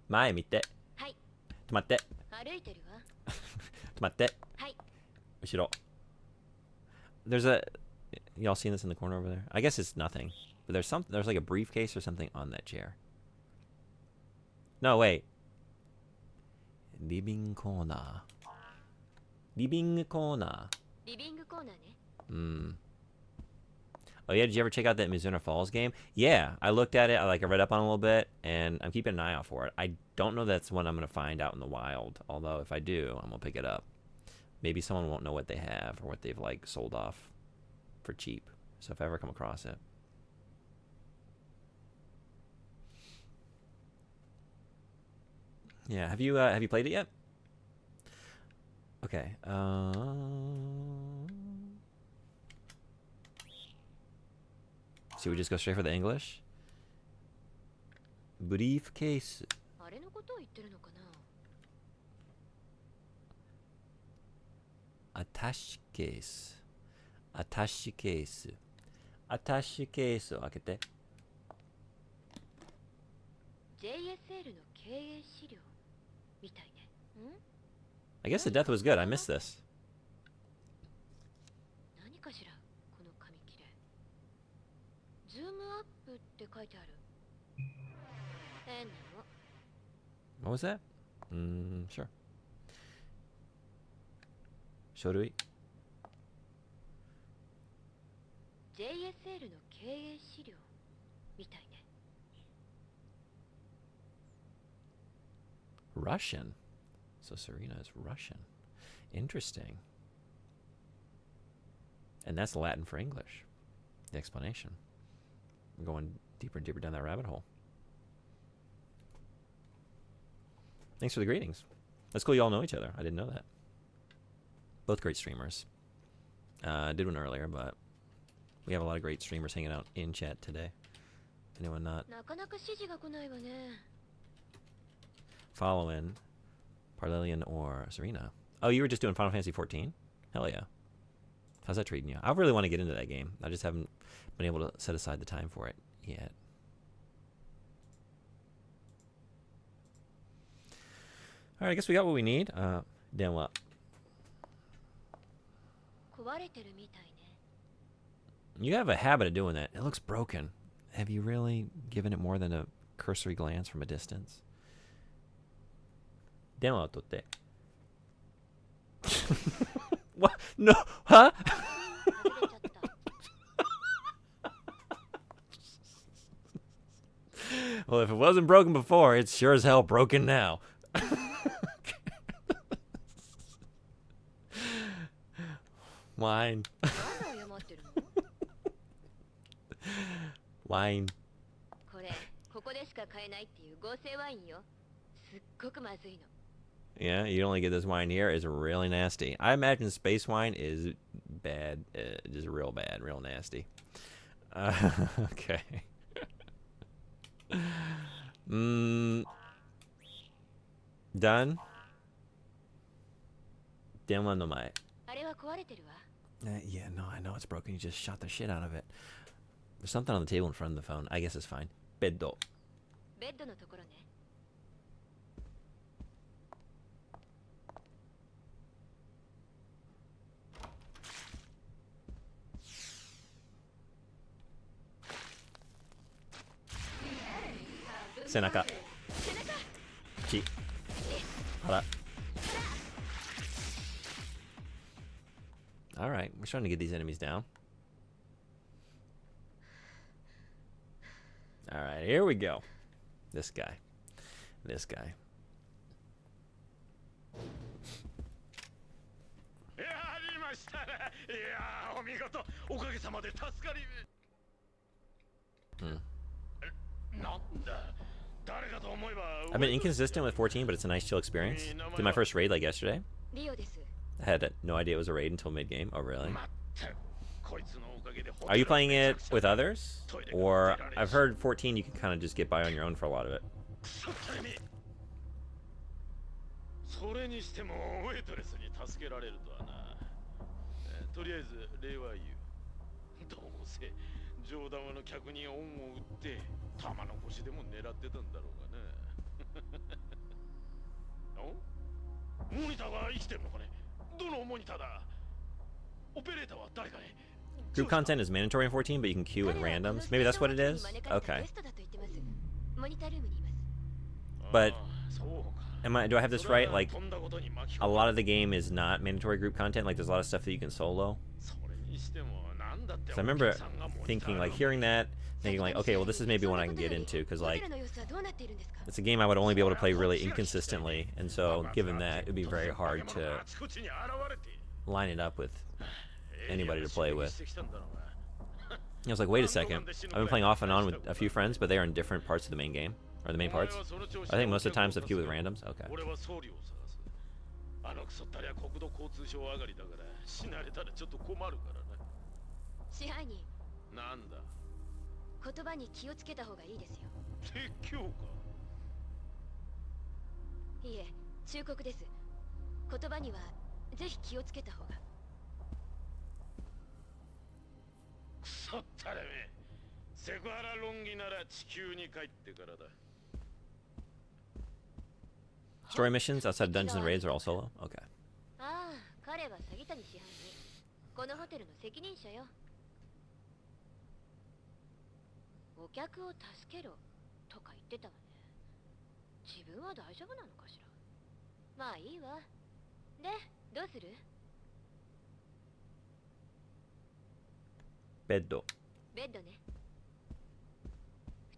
前見て。はい。止まって。歩いてるわ。止まって。はい。後ろ. There's a... Y'all seen this in the corner over there? I guess it's nothing. But there's like a briefcase or something on that chair. No, wait. Living corner. Living corner. Living corner ね。Oh yeah, did you ever check out that Mizuno Falls game? Yeah, I looked at it. I read up on it a little bit, and I'm keeping an eye out for it. I don't know that's one I'm gonna find out in the wild. Although if I do, I'm gonna pick it up. Maybe someone won't know what they have or what they've sold off for cheap. So if I ever come across it. Yeah, have you played it yet? Okay. Should we just go straight for the English? Briefcase. あれのことを言ってるのかな。Attache case. Attache case. Attache case を開けて。JSL の経営資料みたいね。I guess the death was good. I missed this. 何かしらこの紙切れ。ズームアップって書いてある。変なの。What was that? Sure. 書類。JSL の経営資料みたいね。Russian. So Serena is Russian. Interesting. And that's Latin for English. The explanation. I'm going deeper and deeper down that rabbit hole. Thanks for the greetings. That's cool you all know each other. I didn't know that. Both great streamers. Did one earlier, but we have a lot of great streamers hanging out in chat today. Anyone not なかなか指示が来ないわね。 following Parlelian or Serena? Oh, you were just doing Final Fantasy 14? Hell yeah. How's that treating you? I really want to get into that game. I just haven't been able to set aside the time for it yet. Alright, I guess we got what we need. Damn well. 壊れてるみたいね。 You have a habit of doing that. It looks broken. Have you really given it more than a cursory glance from a distance? 電話を取って。What? No, huh? 外れちゃった。 Well, if it wasn't broken before, it's sure as hell broken now. Wine. 何を謝ってるの？ Wine. これ、ここでしか買えないっていう合成ワインよ。すっごくまずいの。 Yeah, you only get this wine here. It's really nasty. I imagine space wine is bad, just real bad, real nasty. Okay. Done? 電話の前。あれは壊れてるわ。Yeah, no, I know it's broken. You just shot the shit out of it. There's something on the table in front of the phone. I guess it's fine. ベッド。ベッドのところね。背中。口。腹。Alright, we're starting to get these enemies down. Alright, here we go. This guy. This guy. やりましたね。いやー、お見事。おかげさまで助かり。なんだ。誰かと思えば。I've been inconsistent with 14, but it's a nice chill experience. Did my first raid like yesterday. リオです。I had no idea it was a raid until mid-game. Oh, really? まったくこいつのおかげで。Are you playing it with others? Or I've heard 14 you can kind of just get by on your own for a lot of it. それにしてもウェイトレスに助けられるとはな。とりあえず礼は言う。どうせ上玉の客に恩を売って玉の腰でも狙ってたんだろうがな。お？モニターは生きてるのかね？どのモニターだ？オペレーターは誰かね？ Group content is mandatory in 14, but you can queue with randoms. Maybe that's what it is? Okay. But do I have this right? Like, a lot of the game is not mandatory group content. Like, there's a lot of stuff that you can solo. So I remember thinking, like, hearing that, thinking, like, okay, well, this is maybe one I can get into. Because, like, it's a game I would only be able to play really inconsistently. And so, given that, it would be very hard to line it up with anybody to play with. I was like, wait a second. I've been playing off and on with a few friends, but they are in different parts of the main game. Or the main parts. I think most of the times I've queued with randoms. Okay. あのクソったりゃ国土交通省上がりだから死なれたらちょっと困るからな。支配人。なんだ。言葉に気をつけた方がいいですよ。説教か。いえ、忠告です。言葉にはぜひ気をつけた方が。クソったれめ。セクハラ論議なら地球に帰ってからだ。Story missions outside of dungeons and raids are all solo? Okay. ああ、彼は詐欺谷支配人。このホテルの責任者よ。お客を助けろとか言ってたわね。自分は大丈夫なのかしら。まあいいわ。で、どうする？ベッド。ベッドね。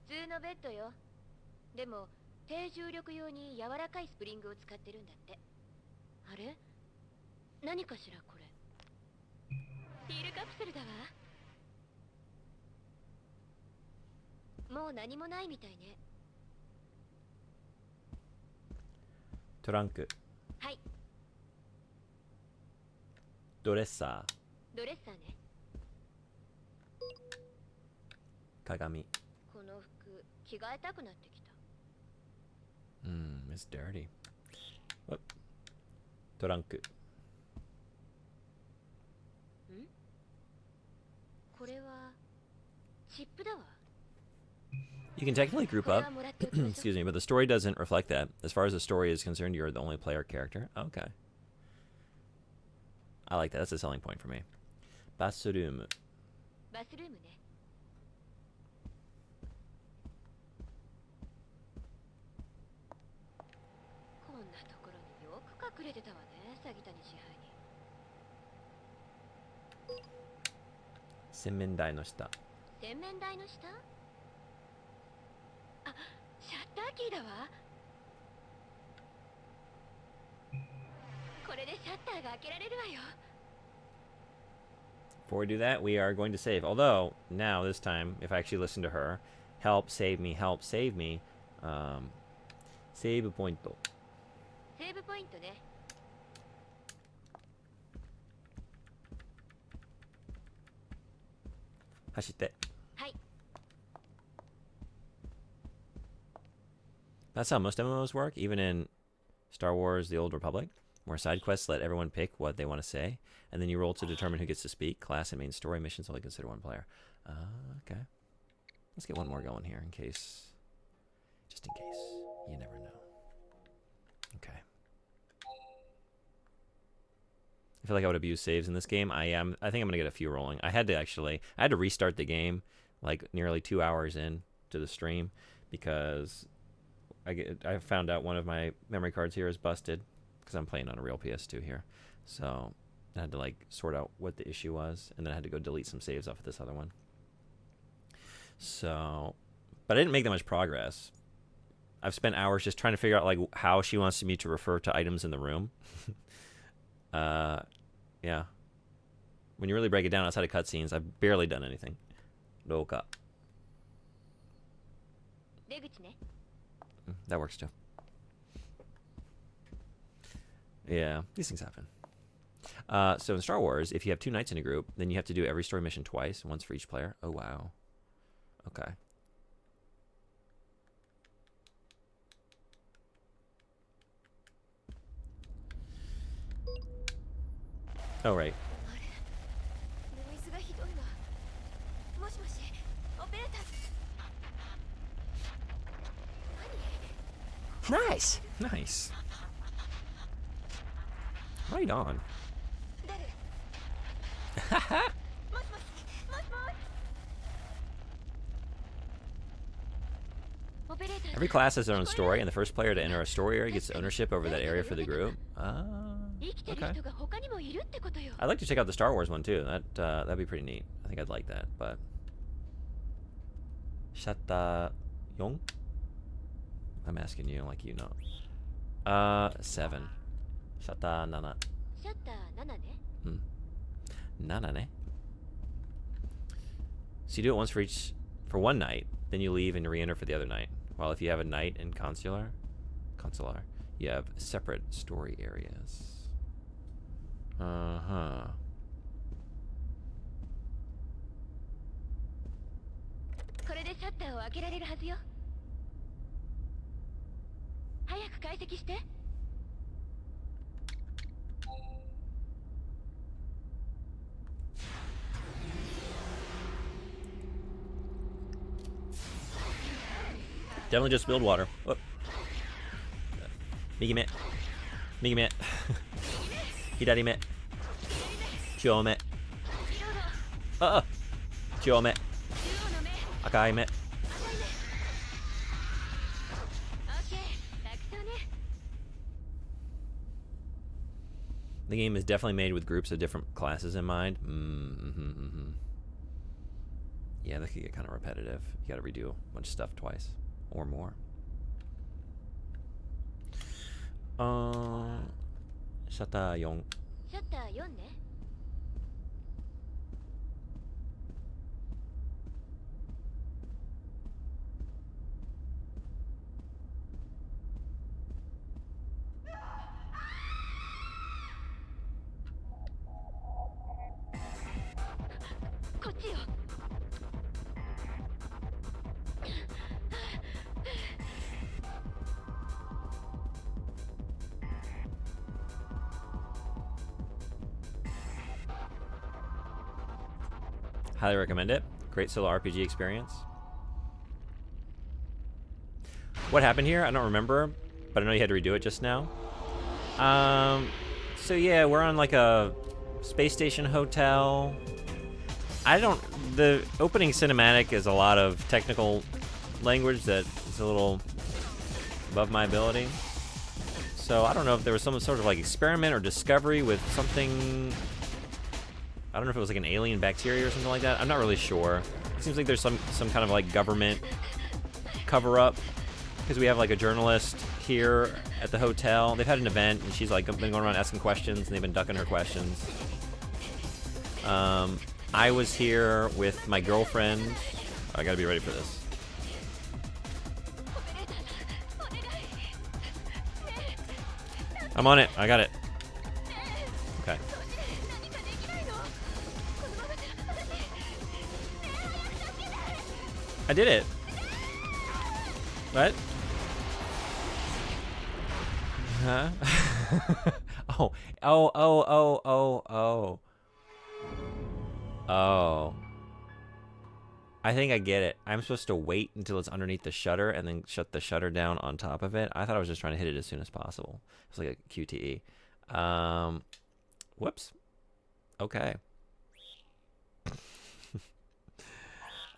普通のベッドよ。でも低重力用に柔らかいスプリングを使ってるんだって。あれ？何かしらこれ。ヒールカプセルだわ。もう何もないみたいね。トランク。はい。ドレッサー。ドレッサーね。鏡。この服着替えたくなってきた。It's dirty. トランク。これはチップだわ。You can technically group up. Excuse me, but the story doesn't reflect that. As far as the story is concerned, you're the only player character. Okay. I like that. That's a selling point for me. Bathroom. バスルームね。こんなところによく隠れてたわね、詐欺谷支配人。洗面台の下。洗面台の下？あ、シャッターキーだわ。これでシャッターが開けられるわよ。Before we do that, we are going to save. Although, now, this time, if I actually listen to her, help, save me, save point. セーブポイントね。走って。はい。That's how most MMOs work, even in Star Wars: The Old Republic, where side quests let everyone pick what they want to say, and then you roll to determine who gets to speak. Class and main story missions only consider one player. Okay. Let's get one more going here in case. Just in case. You never know. Okay. I feel like I would abuse saves in this game. I think I'm going to get a few rolling. I had to restart the game like nearly 2 hours in to the stream because I found out one of my memory cards here is busted because I'm playing on a real PS2 here. So I had to like sort out what the issue was, and then I had to go delete some saves off of this other one. So, but I didn't make that much progress. I've spent hours just trying to figure out like how she wants me to refer to items in the room. Yeah. When you really break it down outside of cutscenes, I've barely done anything. Doka. That works too. Yeah, these things happen. So in Star Wars, if you have 2 knights in a group, then you have to do every story mission twice, once for each player. Oh, wow. Okay. Oh, right. Nice. Nice. Right on. Every class has their own story, and the first player to enter a story area gets ownership over that area for the group. Okay. I'd like to check out the Star Wars one too. That'd be pretty neat. I think I'd like that. But Shatta Yong? I'm asking you like you know. 7. Shatta Nana. Nana ne. So you do it once for one night, then you leave and re-enter for the other night. While if you have a knight and consular, you have separate story areas. Uh-huh. Definitely just spilled water. Whoop. Migi me. Migi me. Hidari me. Chio me. Chio me. Akai me. The game is definitely made with groups of different classes in mind. Yeah, that could get kind of repetitive. You got to redo a bunch of stuff twice or more. Shatta Yong. Highly recommend it. Great solo RPG experience. What happened here? I don't remember, but I know you had to redo it just now. So yeah, we're on like a space station hotel. The opening cinematic is a lot of technical language that is a little above my ability. So I don't know if there was some sort of like experiment or discovery with something. I don't know if it was like an alien bacteria or something like that. I'm not really sure. It seems like there's some kind of like government cover-up because we have like a journalist here at the hotel. They've had an event and she's like been going around asking questions and they've been ducking her questions. I was here with my girlfriend. I gotta be ready for this. I'm on it. I got it. Okay. I did it. What? Huh? Oh, oh, oh, oh, oh, oh. Oh. I think I get it. I'm supposed to wait until it's underneath the shutter and then shut the shutter down on top of it. I thought I was just trying to hit it as soon as possible. It's like a QTE. Whoops. Okay.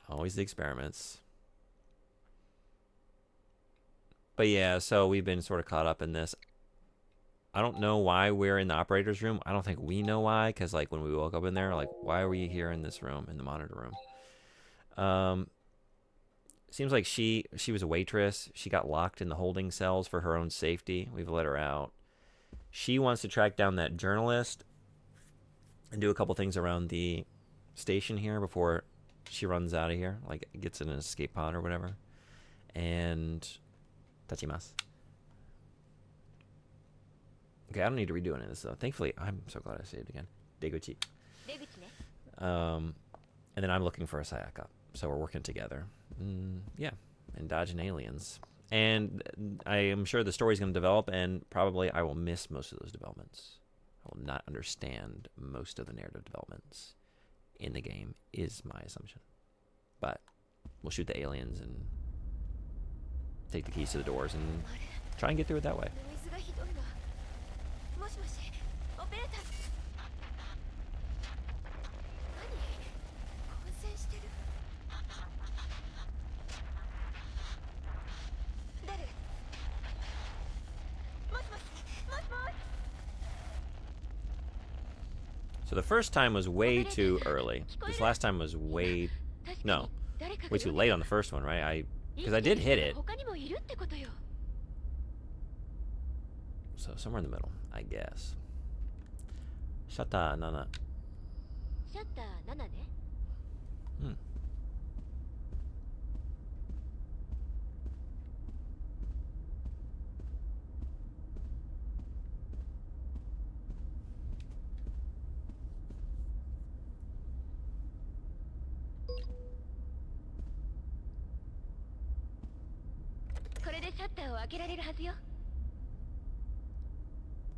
Always the experiments. But yeah, so we've been sort of caught up in this. I don't know why we're in the operator's room. I don't think we know why, because like when we woke up in there, like, why were you here in this room, in the monitor room? Seems like she was a waitress. She got locked in the holding cells for her own safety. We've let her out. She wants to track down that journalist and do a couple things around the station here before she runs out of here, like gets in an escape pod or whatever. And tachimasu. Okay, I don't need to redo any of this though. Thankfully, I'm so glad I saved again. Deguchi. And then I'm looking for a Sayaka. So we're working together. Yeah, and dodging aliens. And I am sure the story's going to develop, and probably I will miss most of those developments. I will not understand most of the narrative developments in the game, is my assumption. But we'll shoot the aliens and take the keys to the doors and try and get through it that way. So the first time was way too early. This last time was way too late on the first one, right? Because I did hit it. So somewhere in the middle, I guess. Shata nana. Hmm.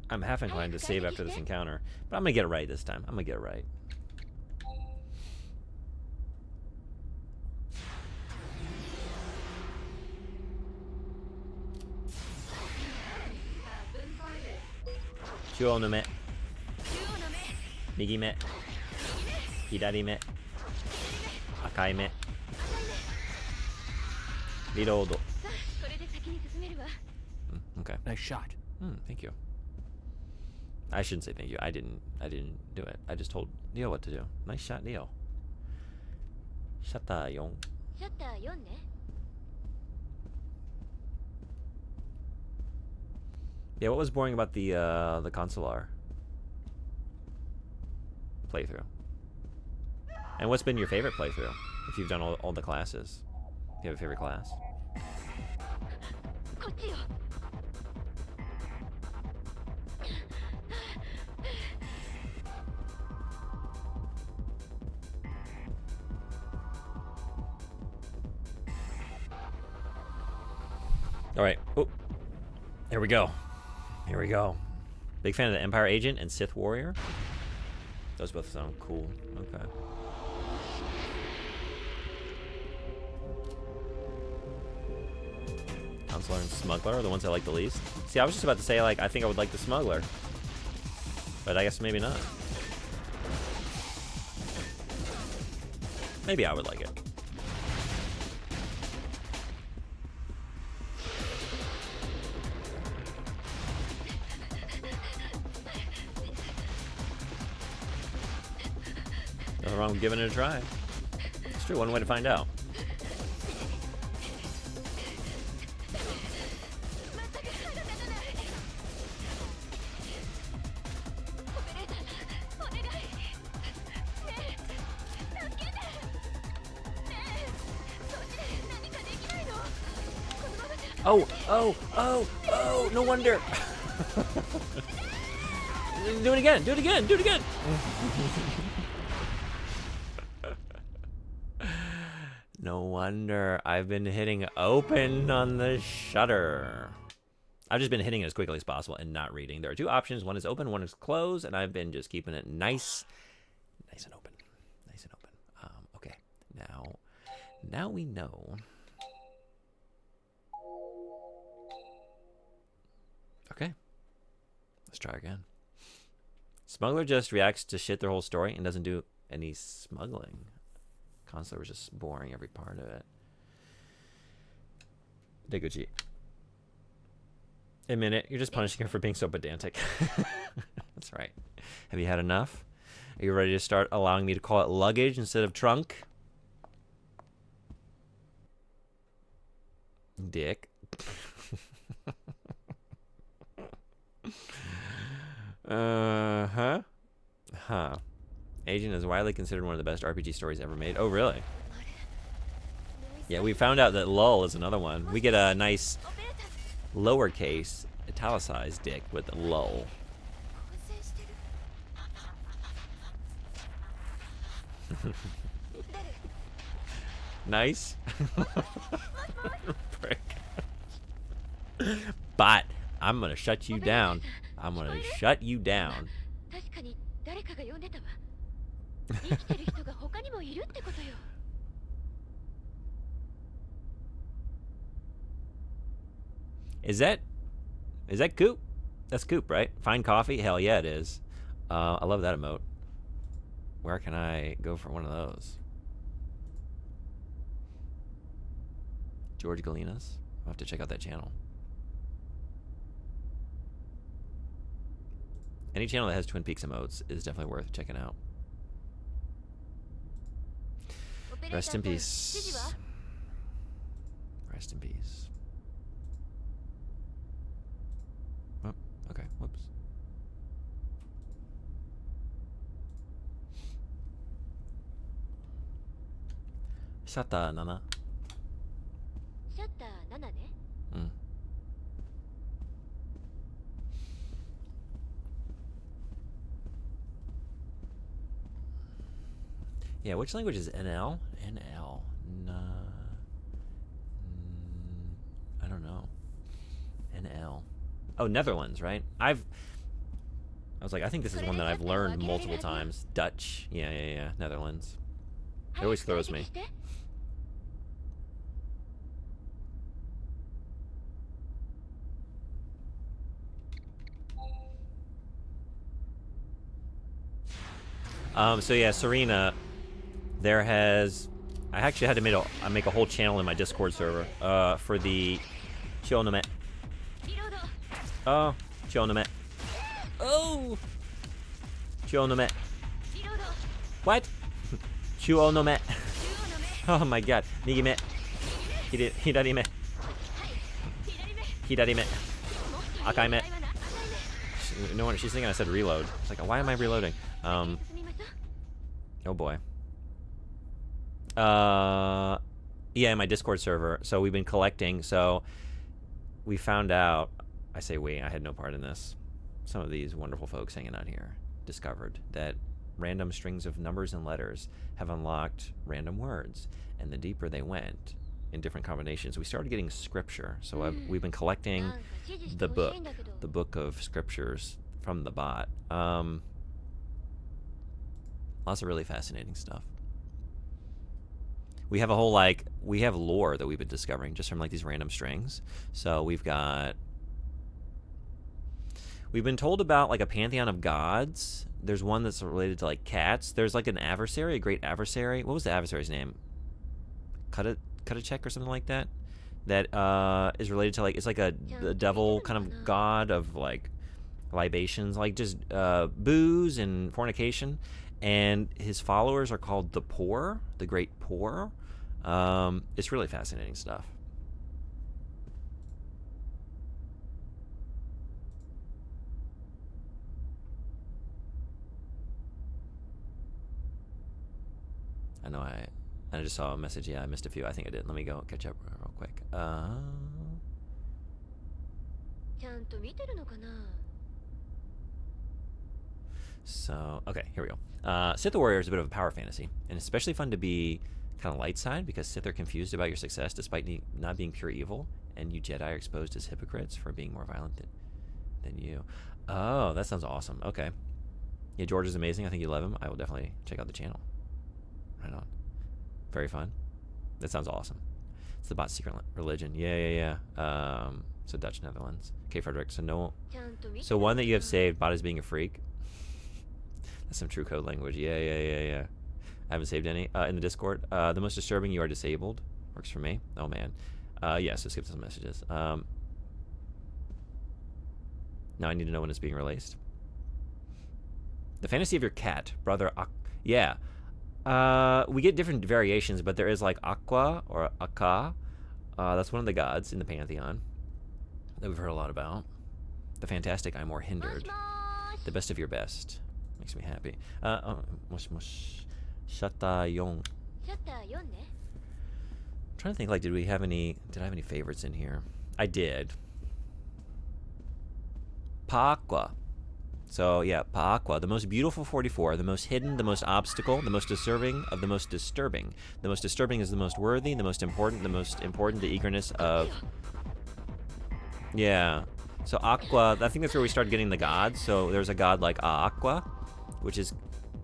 I'm half inclined to save after this encounter, but I'm gonna get it right this time. I'm gonna get it right. Chuo no me. Migi me. Hidari me. Akai me. Reload. Okay. Nice shot. Thank you. I shouldn't say thank you. I didn't do it. I just told Neo what to do. Nice shot, Neo. Shata yon. Yeah, what was boring about the consular playthrough? And what's been your favorite playthrough? If you've done all the classes. Do you have a favorite class? All right. Oh, here we go. Here we go. Big fan of the Empire Agent and Sith Warrior. Those both sound cool. Okay. Counselor and Smuggler are the ones I like the least. See, I was just about to say, like, I think I would like the Smuggler. But I guess maybe not. Maybe I would like it. Nothing wrong with giving it a try. It's true, one way to find out. Oh, no wonder. Do it again, do it again, do it again. No wonder I've been hitting open on the shutter. I've just been hitting it as quickly as possible and not reading. There are two options. One is open, one is closed, and I've been just keeping it nice and open. Nice and open. Okay. Now we know. Okay. Let's try again. Smuggler just reacts to shit their whole story and doesn't do any smuggling. Consular was just boring every part of it. Deguchi. Admit it, you're just punishing her for being so pedantic. That's right. Have you had enough? Are you ready to start allowing me to call it luggage instead of trunk? Dick. Huh? Agent is widely considered one of the best RPG stories ever made. Oh, really? Yeah, we found out that lull is another one. We get a nice lowercase italicized dick with lull. Nice. Prick. But I'm gonna shut you down. I'm gonna shut you down. Is that Coop? That's Coop, right? Fine coffee? Hell yeah, it is. I love that emote. Where can I go for one of those? George Galinas? I'll have to check out that channel. Any channel that has Twin Peaks emotes is definitely worth checking out. Rest in peace. Rest in peace. Oh, okay, whoops. Shatta Nana. Mm. Yeah, which language is NL? NL. I don't know. NL. Oh, Netherlands, right? I was like, I think this is one that I've learned multiple times. Dutch. Yeah. Netherlands. It always throws me. So yeah, Serena, I actually had to make a whole channel in my Discord server, for the Chionome. Oh, Chionome. Oh! Chionome. What? Chionome. Oh my god. Nigime. Hidarime. Hidarime. Akaime. No wonder she's thinking I said reload. It's like, why am I reloading? Oh boy. Yeah, in my Discord server. So we've been collecting. So we found out, I say we, I had no part in this. Some of these wonderful folks hanging out here discovered that random strings of numbers and letters have unlocked random words. And the deeper they went in different combinations, we started getting scripture. So we've been collecting the book of scriptures from the bot. Lots of really fascinating stuff. We have a whole, we have lore that we've been discovering just from, these random strings. So we've been told about, a pantheon of gods. There's one that's related to, cats. There's, an adversary, a great adversary. What was the adversary's name? Kutachek or something like that? That is related to, it's the devil kind of god of, libations. Just booze and fornication. And his followers are called the Poor, the Great Poor. It's really fascinating stuff. I know I just saw a message. Yeah, I missed a few. I think I did. Let me go catch up real quick. So, okay, here we go. Sith Warrior is a bit of a power fantasy, and especially fun to be kind of light side because Sith are confused about your success despite not being pure evil, and you Jedi are exposed as hypocrites for being more violent than you. Oh, that sounds awesome. Okay. Yeah, George is amazing. I think you love him. I will definitely check out the channel. Right on. Very fun. That sounds awesome. It's the bot's secret religion. Yeah. So Dutch Netherlands. Okay, Frederick. So one that you have saved, bot is being a freak. That's some true code language. Yeah. I haven't saved any. In the Discord. The most disturbing, you are disabled. Works for me. Oh, man. Yeah, so skip some messages. Now I need to know when it's being released. The fantasy of your cat, brother. Yeah. We get different variations, but there is like Aqua or Aka. That's one of the gods in the pantheon that we've heard a lot about. The fantastic, I'm more hindered. The best of your best. Makes me happy. Shata Yong. Trying to think, like, did I have any favorites in here? I did. Paaqua. So, yeah, Paaqua, the most beautiful 44, the most hidden, the most obstacle, the most deserving of the most disturbing. The most disturbing is the most worthy, the most important, the eagerness of... Yeah. So Aqua, I think that's where we started getting the gods. So there's a god like Aqua, which is...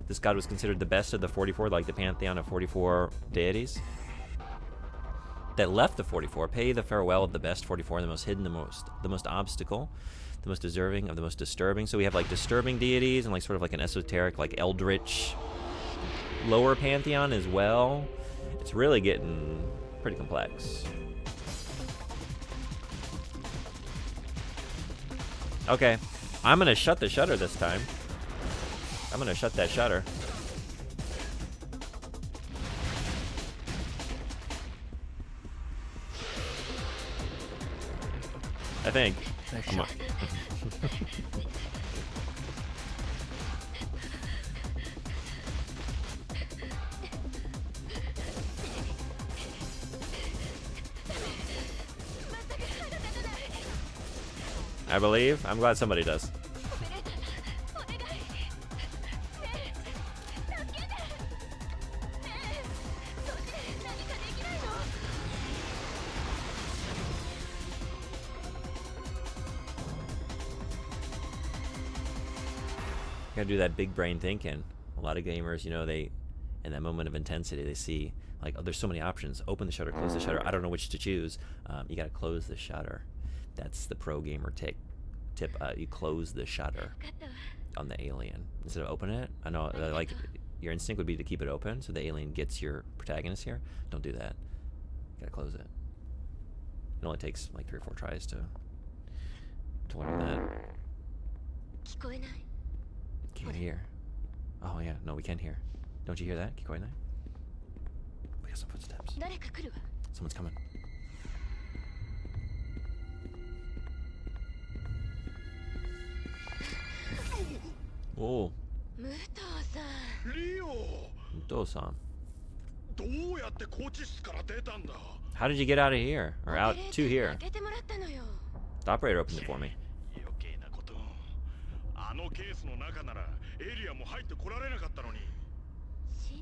This god was considered the best of the 44, like the pantheon of 44 deities. That left the 44, pay the farewell of the best 44, the most hidden, the most obstacle, the most deserving of the most disturbing. So we have like disturbing deities and like sort of like an esoteric, like eldritch lower pantheon as well. It's really getting pretty complex. Okay, I'm gonna shut the shutter this time. I'm gonna shut that shutter. I think. I believe. I'm glad somebody does. Gotta do that big brain thinking. A lot of gamers, you know, they, in that moment of intensity, they see, like, oh, there's so many options. Open the shutter, close the shutter. I don't know which to choose. You gotta close the shutter. That's the pro gamer tip. You close the shutter on the alien instead of open it. I know, like, your instinct would be to keep it open so the alien gets your protagonist here. Don't do that. You gotta close it. It only takes like 3 or 4 tries to learn that. Can't hear. Oh yeah, no, we can hear. Don't you hear that? Kikoinai? We got some footsteps. Someone's coming. Oh. Muto-san. How did you get out of here? Or out to here? The operator opened it for me.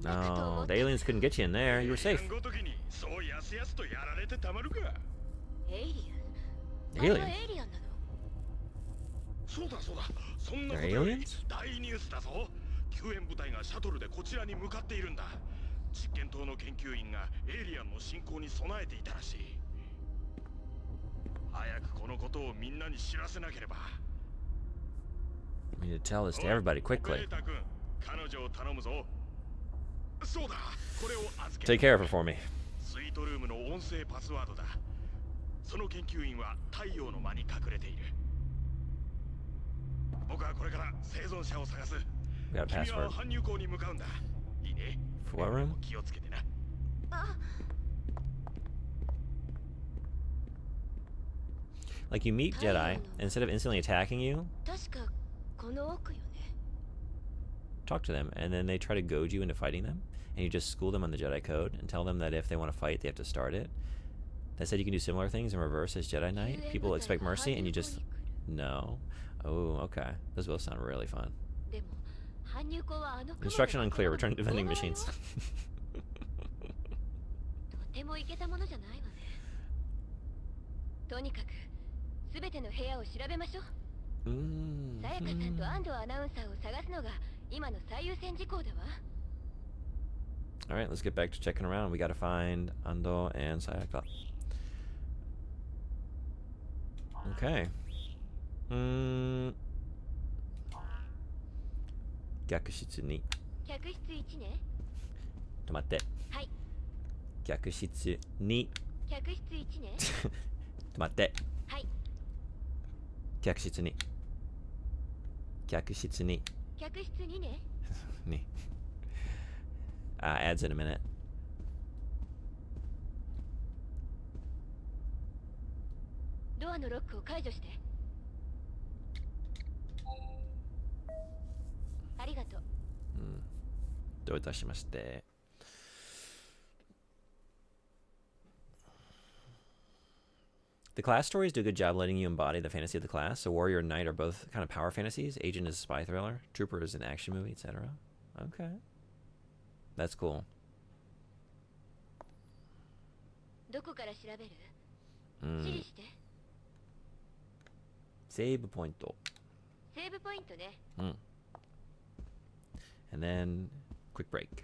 No, the aliens couldn't get you in there. You were safe. Aliens? They're aliens? 救援部隊がシャトルでこちらに向かっているんだ。実験棟の研究員がエイリアンの進行に備えていたらしい。早くこのことをみんなに知らせなければ。We need to tell this to everybody quickly. Take care of her for me. スイートルームの音声パスワードだ。その研究員は太陽の間に隠れている。僕はこれから生存者を探す。We got a password. For what room? Like, you meet Jedi, and instead of instantly attacking you, talk to them, and then they try to goad you into fighting them, and you just school them on the Jedi code and tell them that if they want to fight, they have to start it. That said, you can do similar things in reverse as Jedi Knight. People expect mercy, and you just... No. Oh, okay. Those both sound really fun. Instruction unclear. Return to vending machines. てもいけたものじゃないわね。とにかく全ての部屋を調べましょう。さやかさんと安藤アナウンサーを探すのが今の最優先事項だわ。All right, let's get back to checking around. We gotta find Ando and Sayaka. Okay. 客室に。客室1ね。止まって。はい。客室に。客室1ね。止まって。はい。客室に。客室に。客室2ね。に。Ads in a minute. ドアのロックを解除して。ありがとう。どういたしまして。The class stories do a good job letting you embody the fantasy of the class. So Warrior and Knight are both kind of power fantasies. Agent is a spy thriller. Trooper is an action movie, etc. Okay. That's cool. どこから調べる？指示して。セーブポイント。セーブポイントね。And then quick break.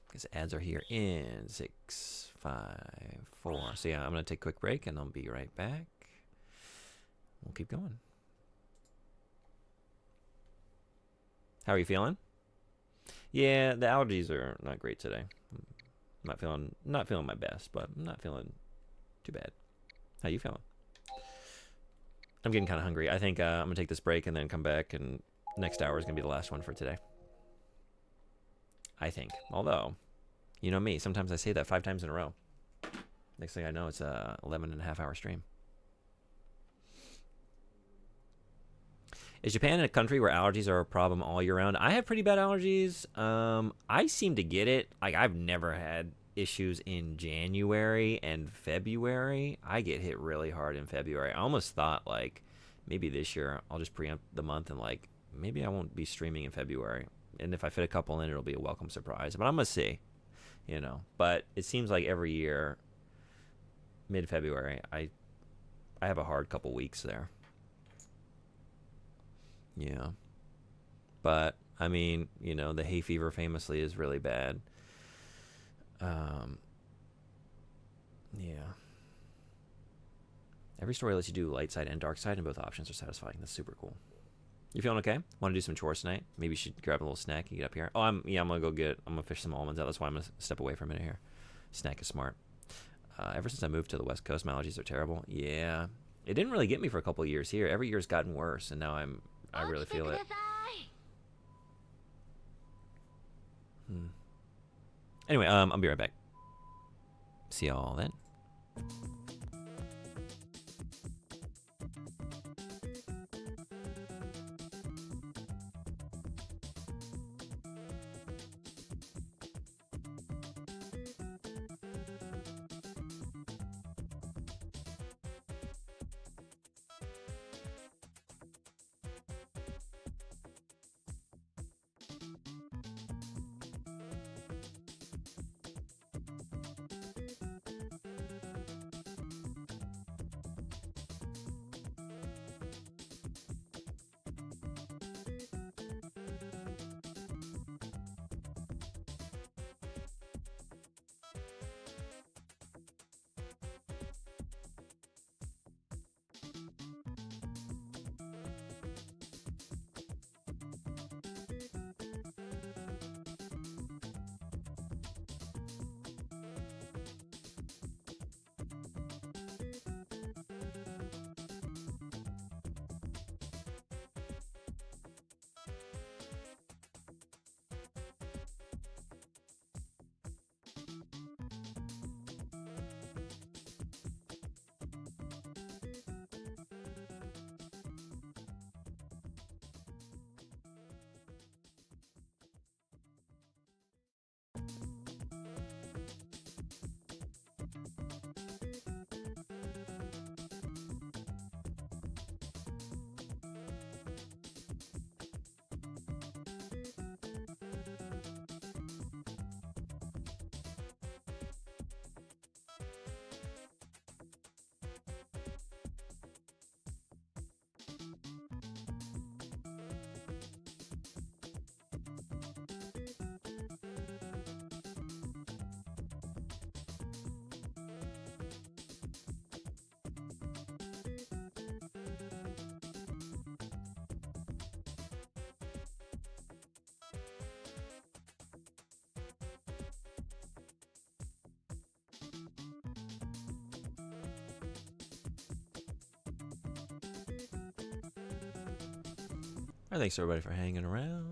Because ads are here in 6, 5, 4. So yeah, I'm gonna take a quick break and I'll be right back. We'll keep going. How are you feeling? Yeah, the allergies are not great today. Not feeling my best, but I'm not feeling too bad. How you feeling? I'm getting kind of hungry. I think I'm gonna take this break and then come back, and next hour is gonna be the last one for today. I think. Although, you know me, sometimes I say that 5 times in a row. Next thing I know, it's a 11.5-hour stream. Is Japan a country where allergies are a problem all year round? I have pretty bad allergies. I seem to get it. Like, I've never had issues in January and February. I get hit really hard in February. I almost thought, like, maybe this year I'll just preempt the month and, like, maybe I won't be streaming in February. And if I fit a couple in, it'll be a welcome surprise. But I'm going to see, you know. But it seems like every year, mid-February, I have a hard couple weeks there. Yeah. But, I mean, you know, the hay fever famously is really bad. Yeah. Every story lets you do light side and dark side, and both options are satisfying. That's super cool. You feeling okay? Want to do some chores tonight? Maybe you should grab a little snack and get up here. Oh, I'm gonna fish some almonds out. That's why I'm gonna step away for a minute here. Snack is smart. Ever since I moved to the West Coast, my allergies are terrible. Yeah. It didn't really get me for a couple of years here. Every year's gotten worse, and now I really feel it. Anyway, I'll be right back. See y'all then. Thanks everybody for hanging around.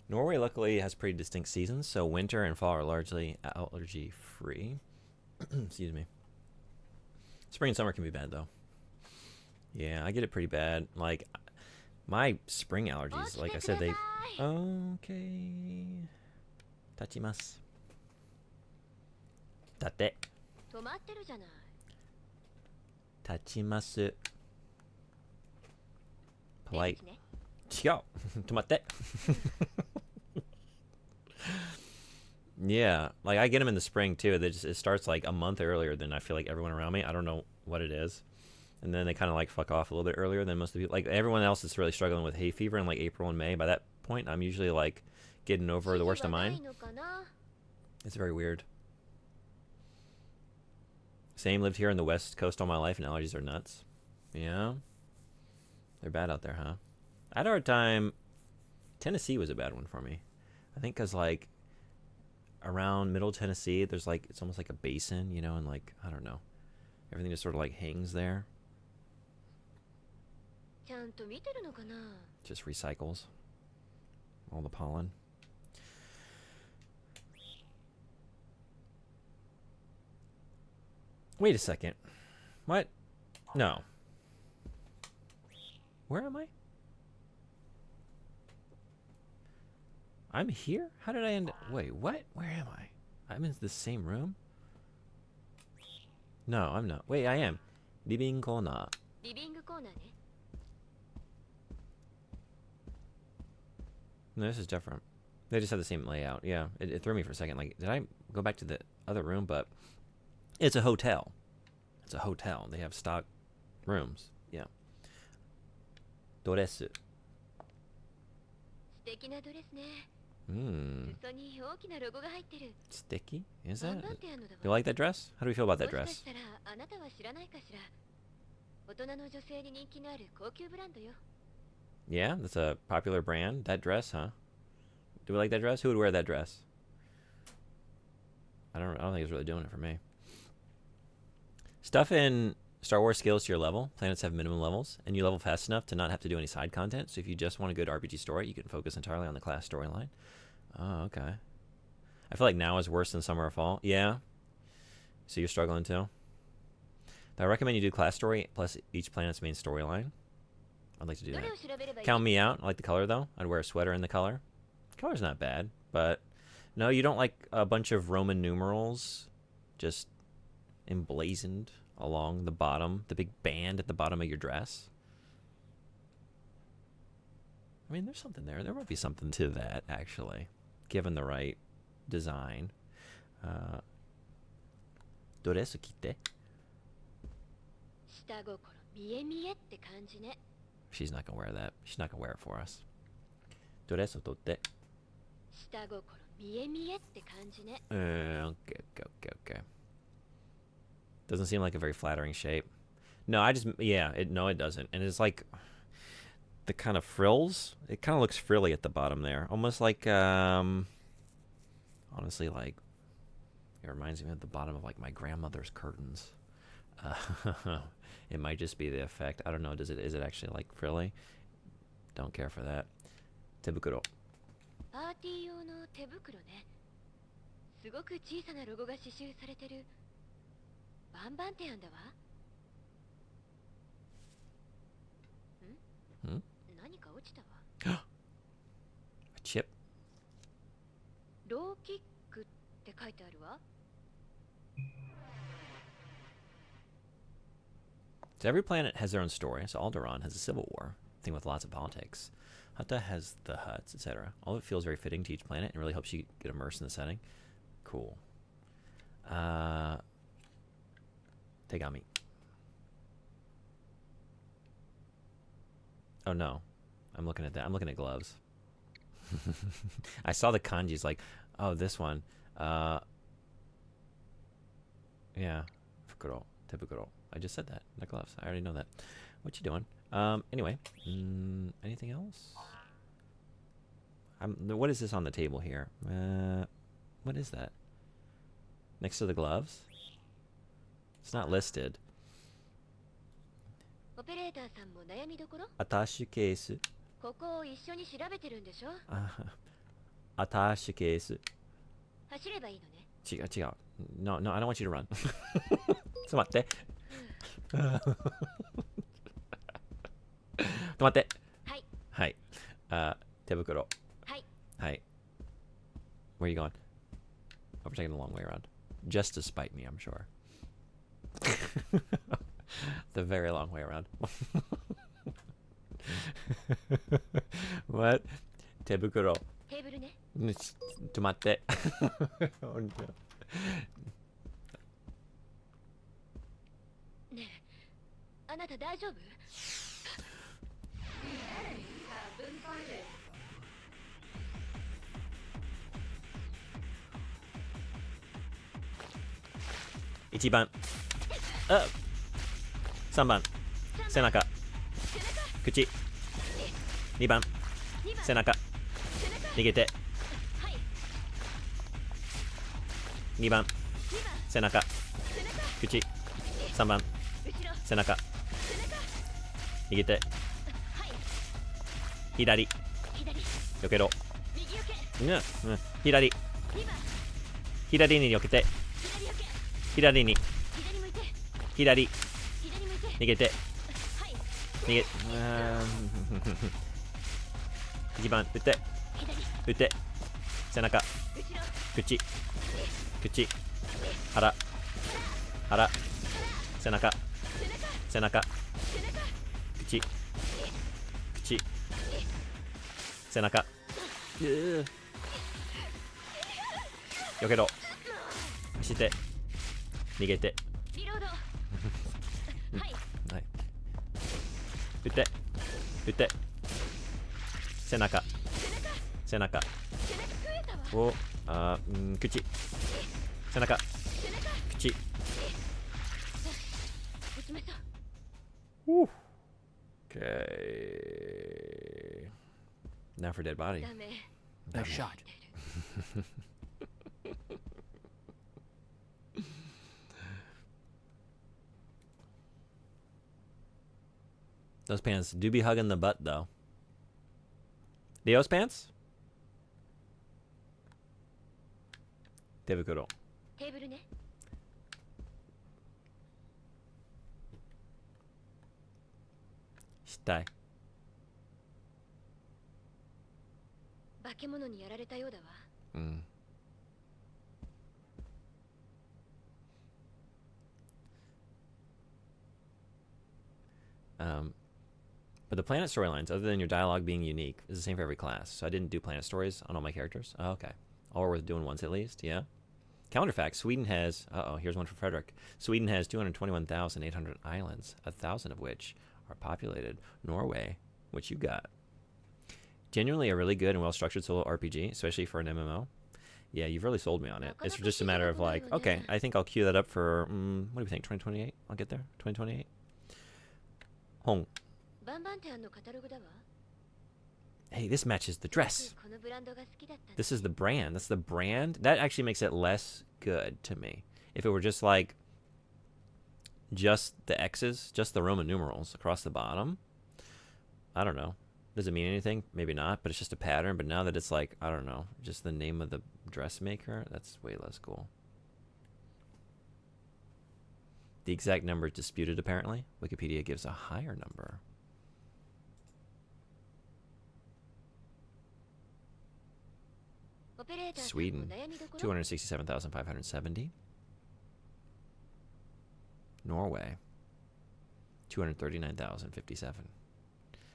Norway luckily has pretty distinct seasons, so winter and fall are largely allergy free. Excuse me. Spring and summer can be bad though. Yeah, I get it pretty bad. Like my spring allergies, like I said, they okay. Tachimasu. Tate. 止まってるじゃない。 Tachimasu. Polite. 出口ね。違う。止まって。Yeah, like I get them in the spring too. It starts like a month earlier than I feel like everyone around me. I don't know what it is. And then they kind of like fuck off a little bit earlier than most of the people. Like everyone else is really struggling with hay fever in like April and May. By that point, I'm usually like getting over the worst of mine. It's very weird. Same, lived here in the West Coast all my life and allergies are nuts. Yeah. They're bad out there, huh? I had a hard time. Tennessee was a bad one for me. I think because like around middle Tennessee, there's like, it's almost like a basin, you know, and like, I don't know. Everything just sort of like hangs there. Just recycles all the pollen. Wait a second. What? No. Where am I? I'm here? How did I end up? Wait, what? Where am I? I'm in the same room? No, I'm not. Wait, I am. Living corner. No, this is different. They just have the same layout. Yeah, it threw me for a second. Like, did I go back to the other room? But it's a hotel. It's a hotel. They have stock rooms. Yeah. Doresu. Sticky? Is that? Do you like that dress? How do we feel about that dress? Yeah, that's a popular brand. That dress, huh? Do we like that dress? Who would wear that dress? I don't think it's really doing it for me. Stuff in Star Wars scales to your level. Planets have minimum levels, and you level fast enough to not have to do any side content. So if you just want a good RPG story, you can focus entirely on the class storyline. Oh, okay. I feel like now is worse than summer or fall. Yeah. So you're struggling too? I recommend you do class story plus each planet's main storyline. I'd like to do that. Count me out. I like the color though. I'd wear a sweater in the color. Color's not bad, but no, you don't like a bunch of Roman numerals just emblazoned along the bottom, the big band at the bottom of your dress. I mean, there's something there. There might be something to that, actually, given the right design. Doresu kite. She's not gonna wear that. She's not gonna wear it for us. Doresu totte. Okay. Doesn't seem like a very flattering shape. No, it doesn't. And it's like the kind of frills. It kind of looks frilly at the bottom there, almost like honestly, like it reminds me of the bottom of like my grandmother's curtains. It might just be the effect. I don't know. Is it actually like frilly? Don't care for that. Tebukuro. Hmm? A chip? So every planet has their own story. So Alderaan has a civil war thing with lots of politics. Hata has the huts, etc. All of it feels very fitting to each planet and really helps you get immersed in the setting. Cool. Tegami. Oh no. I'm looking at that. I'm looking at gloves. I saw the kanjis like, oh, this one. Yeah. Fukuro. Tebukuro. I just said that. The gloves. I already know that. What you doing? Anyway. Anything else? What is this on the table here? What is that? Next to the gloves? It's not listed. オペレーターさんも悩みどころ？アタッシュケース。ここを一緒に調べてるんでしょ？アタッシュケース。走ればいいのね。違う違う。No, no, I don't want you to run. ちょっと待って。ちょっと待って。はい。はい。手袋。はい。はい。Where are you going? Oh, we're taking the long way around. Just to spite me, I'm sure. The very long way around. What? 手袋。テーブルね。ちょっと待って。ねえ、あなた大丈夫？ 1番。3番。背中。口。2番。背中。逃げて。2番。背中。口。3番。背中。逃げて。左。避けろ。左。左に避けて。左に。左。逃げて。逃げ。1番。打って。打って。背中。口。口。腹。腹。背中。背中。口。口。背中。避けろ。走って。逃げて。はい。打って。打って。背中。背中。お、口。背中。口。Okay. Now for dead body. Nice shot. Those pants do be hugging the butt, though. Leo's pants? 手袋。テーブルね。したい。化け物にやられたようだわ。うん。But the planet storylines, other than your dialogue being unique, is the same for every class. So I didn't do planet stories on all my characters. Oh, okay. All are worth doing once at least, yeah. Calendar fact, Sweden has... Uh-oh, here's one for Frederick. Sweden has 221,800 islands, 1,000 of which are populated. Norway, which you got. Genuinely a really good and well-structured solo RPG, especially for an MMO. Yeah, you've really sold me on it. It's just a matter of like, okay, I think I'll queue that up for... what do you think, 2028? I'll get there? 2028? Hong. Hey, this matches the dress. This is the brand. That's the brand. That actually makes it less good to me. If it were just like just the X's, just the Roman numerals across the bottom, I don't know. Does it mean anything? Maybe not, but it's just a pattern. But now that it's like, I don't know, just the name of the dressmaker, that's way less cool. The exact number is disputed, apparently. Wikipedia gives a higher number. Sweden, 267,570. Norway, 239,057.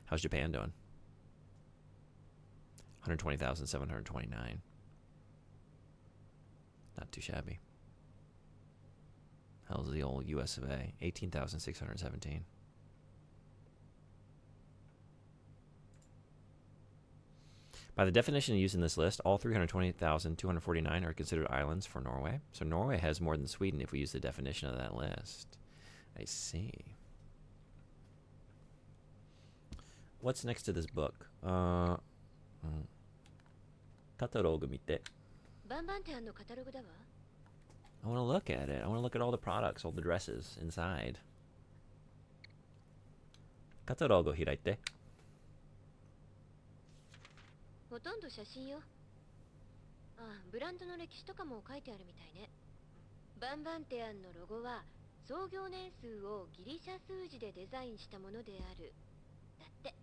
How's Japan doing? 120,729. Not too shabby. How's the old US of A? 18,617. By the definition used in this list, all 320,249 are considered islands for Norway. So Norway has more than Sweden if we use the definition of that list. I see. What's next to this book? Catalogue 見て. バンバンテアンのカタログだわ。 I want to look at it. I want to look at all the products, all the dresses inside. カタログを開いて. ほとんど写真よ。あ、ブランドの歴史とかも書いてあるみたいね。バンバンテアンのロゴは創業年数をギリシャ数字でデザインしたものである。だって。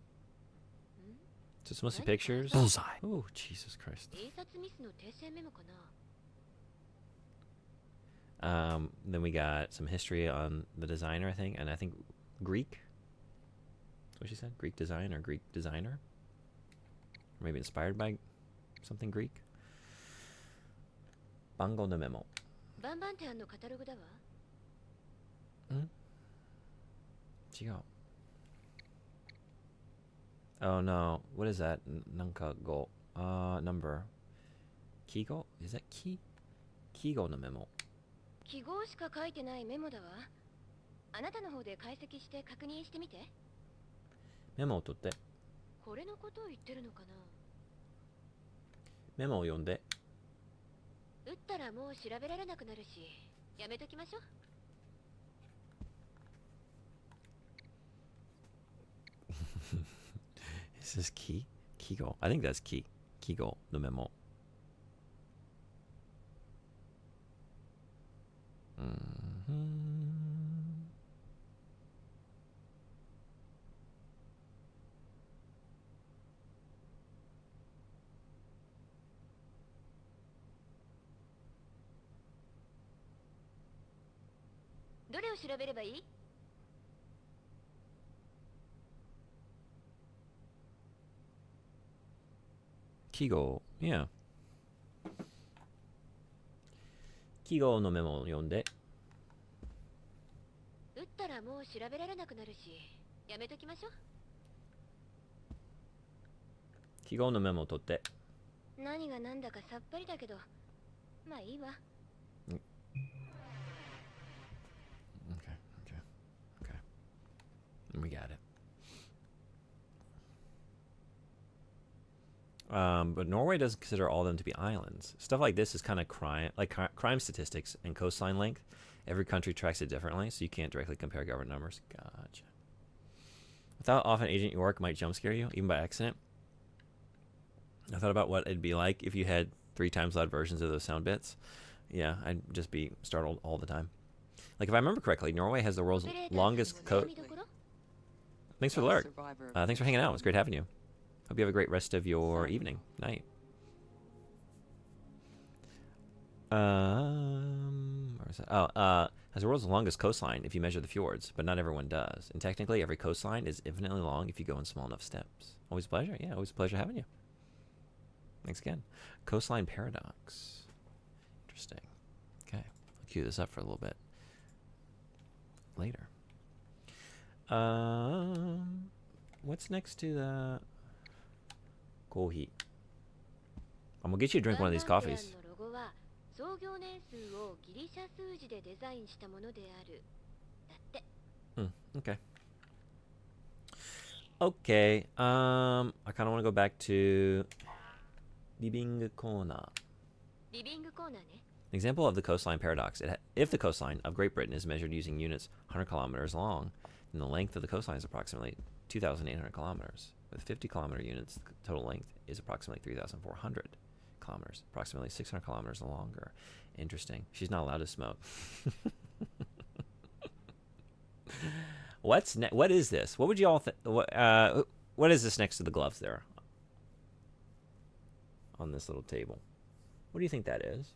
So it's mostly pictures? Bullseye. Oh, Jesus Christ. 印刷ミスの訂正メモかな。 Then we got some history on the designer, I think, and I think Greek. That's what she said? Greek design or Greek designer? Or maybe inspired by something Greek? Bango no memo. バンバンテアンのカタログだわ。 違う. Oh no, what is that? Nanka go. Number. Kigo? Is that key? Kigo no memo. 記号しか書いてないメモだわ。あなたの方で解析して確認してみて。メモを取って。これのことを言ってるのかな。メモを読んで。打ったらもう調べられなくなるし、やめときましょう。 Is this key? Kigo. I think that's key. Kigo no memo. Mm-hmm. What どれを調べればいい? Kigo, yeah. Kigo no memo を読んで。打ったらもう調べられなくなるし、やめときましょう。Kigoのメモを取って。何が何だかさっぱりだけど、まあいいわ。Okay. We got it. But Norway doesn't consider all of them to be islands. Stuff like this is kind of crime statistics and coastline length. Every country tracks it differently, so you can't directly compare government numbers. Gotcha. Without often Agent York might jump scare you, even by accident. I thought about what it'd be like if you had 3 times loud versions of those sound bits. Yeah, I'd just be startled all the time. Like, if I remember correctly, Norway has the world's longest coast. Thanks for the alert. Thanks for hanging out. It was great having you. Hope you have a great rest of your evening, night. Where is that? Has the world's longest coastline if you measure the fjords, but not everyone does. And technically, every coastline is infinitely long if you go in small enough steps. Always a pleasure. Yeah, always a pleasure having you. Thanks again. Coastline paradox. Interesting. Okay, I'll cue this up for a little bit later. What's next to the coffee? I'm gonna get you to drink one of these coffees. 創業年数をギリシャ数字でデザインしたものである。だって。Okay. Okay. I kind of want to go back to living corner. リビングコーナーね。An example of the coastline paradox. If the coastline of Great Britain is measured using units 100 kilometers long, then the length of the coastline is approximately 2,800 kilometers. With 50-kilometer units, the total length is approximately 3,400 kilometers, approximately 600 kilometers longer. Interesting. She's not allowed to smoke. What is this? What would you all think? What is this next to the gloves there? On this little table. What do you think that is?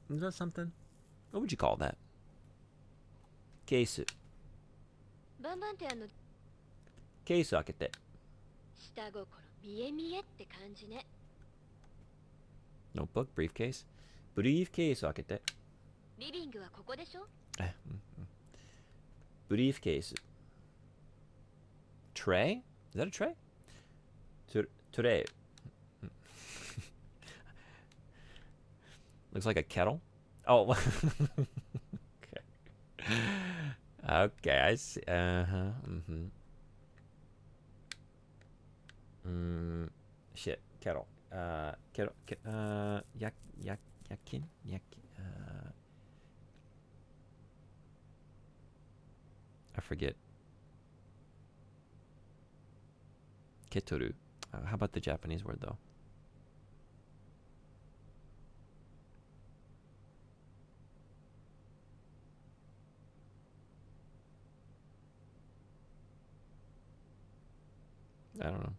Is that something? What would you call that? Case. バンバンテアンの Case 開けて。下心見え見えって感じね。Notebook, briefcase. Briefcase 開けて。リビングはここでしょ? Briefcase. Tray? Is that a tray? Tray. Looks like a kettle. Oh. Okay. Okay, I see. Shit. Kettle. Kettle. Yakin. I forget. Ketoru. How about the Japanese word though? I don't know.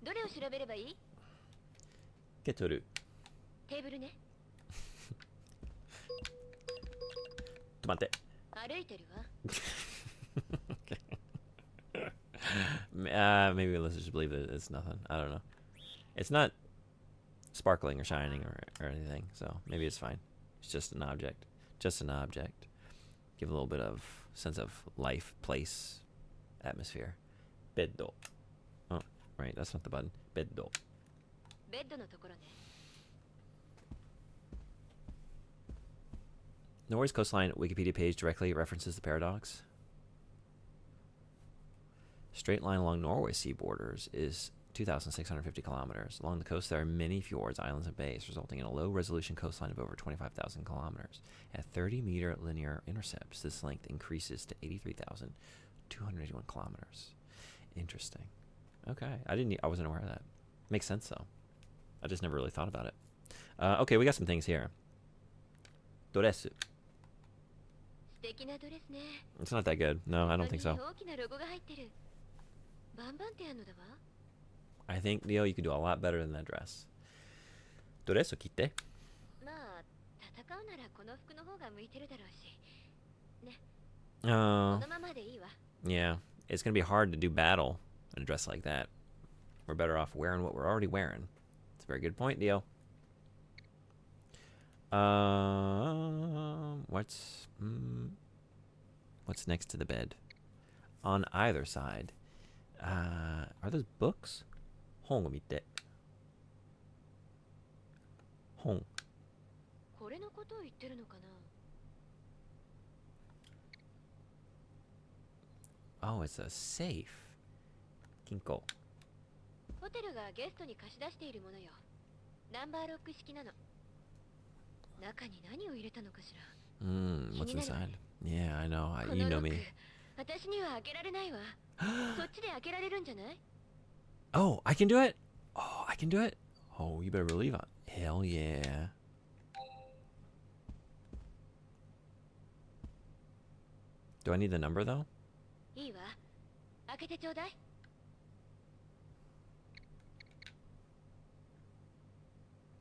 どれを調べればいい？ Ketoru. テーブルね。止まって。歩いてるわ。Maybe let's just believe that it's nothing. I don't know. It's not sparkling or shining or anything, so maybe it's fine. It's just an object. Just an object. Give a little bit of sense of life, place, atmosphere. Beddo. Oh, right, that's not the button. Beddo. ベッドのところね。 Norway's coastline Wikipedia page directly references the paradox. Straight line along Norway's sea borders is 2,650 kilometers. Along the coast, there are many fjords, islands, and bays, resulting in a low-resolution coastline of over 25,000 kilometers. At 30-meter linear intercepts, this length increases to 83,281 kilometers. Interesting. Okay, I wasn't aware of that. Makes sense though. I just never really thought about it. Okay, we got some things here. Doresu. 素敵なドレスね。 It's not that good. No, I don't think so. 大きなロゴが入ってる。バンバンってやんのだわ。 I think, Leo, you could do a lot better than that dress. Doresu kite. まあ、戦うならこの服の方が向いてるだろうし。ね。 Oh, このままでいいわ。 yeah. It's going to be hard to do battle in a dress like that. We're better off wearing what we're already wearing. It's a very good point, Dio. What's next to the bed? On either side. Are those books? 本を見て。本。これのことを言ってるのかな。 Oh, it's a safe. 金庫。ホテルがゲストに貸し出しているものよ。ナンバーロック式なの。中に何を入れたのかしら。What's inside? Yeah, I know. こ You のロ know ック me. 私には開けられないわ。そっちで開けられるんじゃない？ Oh, I can do it? Oh, I can do it? Oh, you better believe it. Hell yeah. Do I need the number, though? いいわ。開けてちょうだい。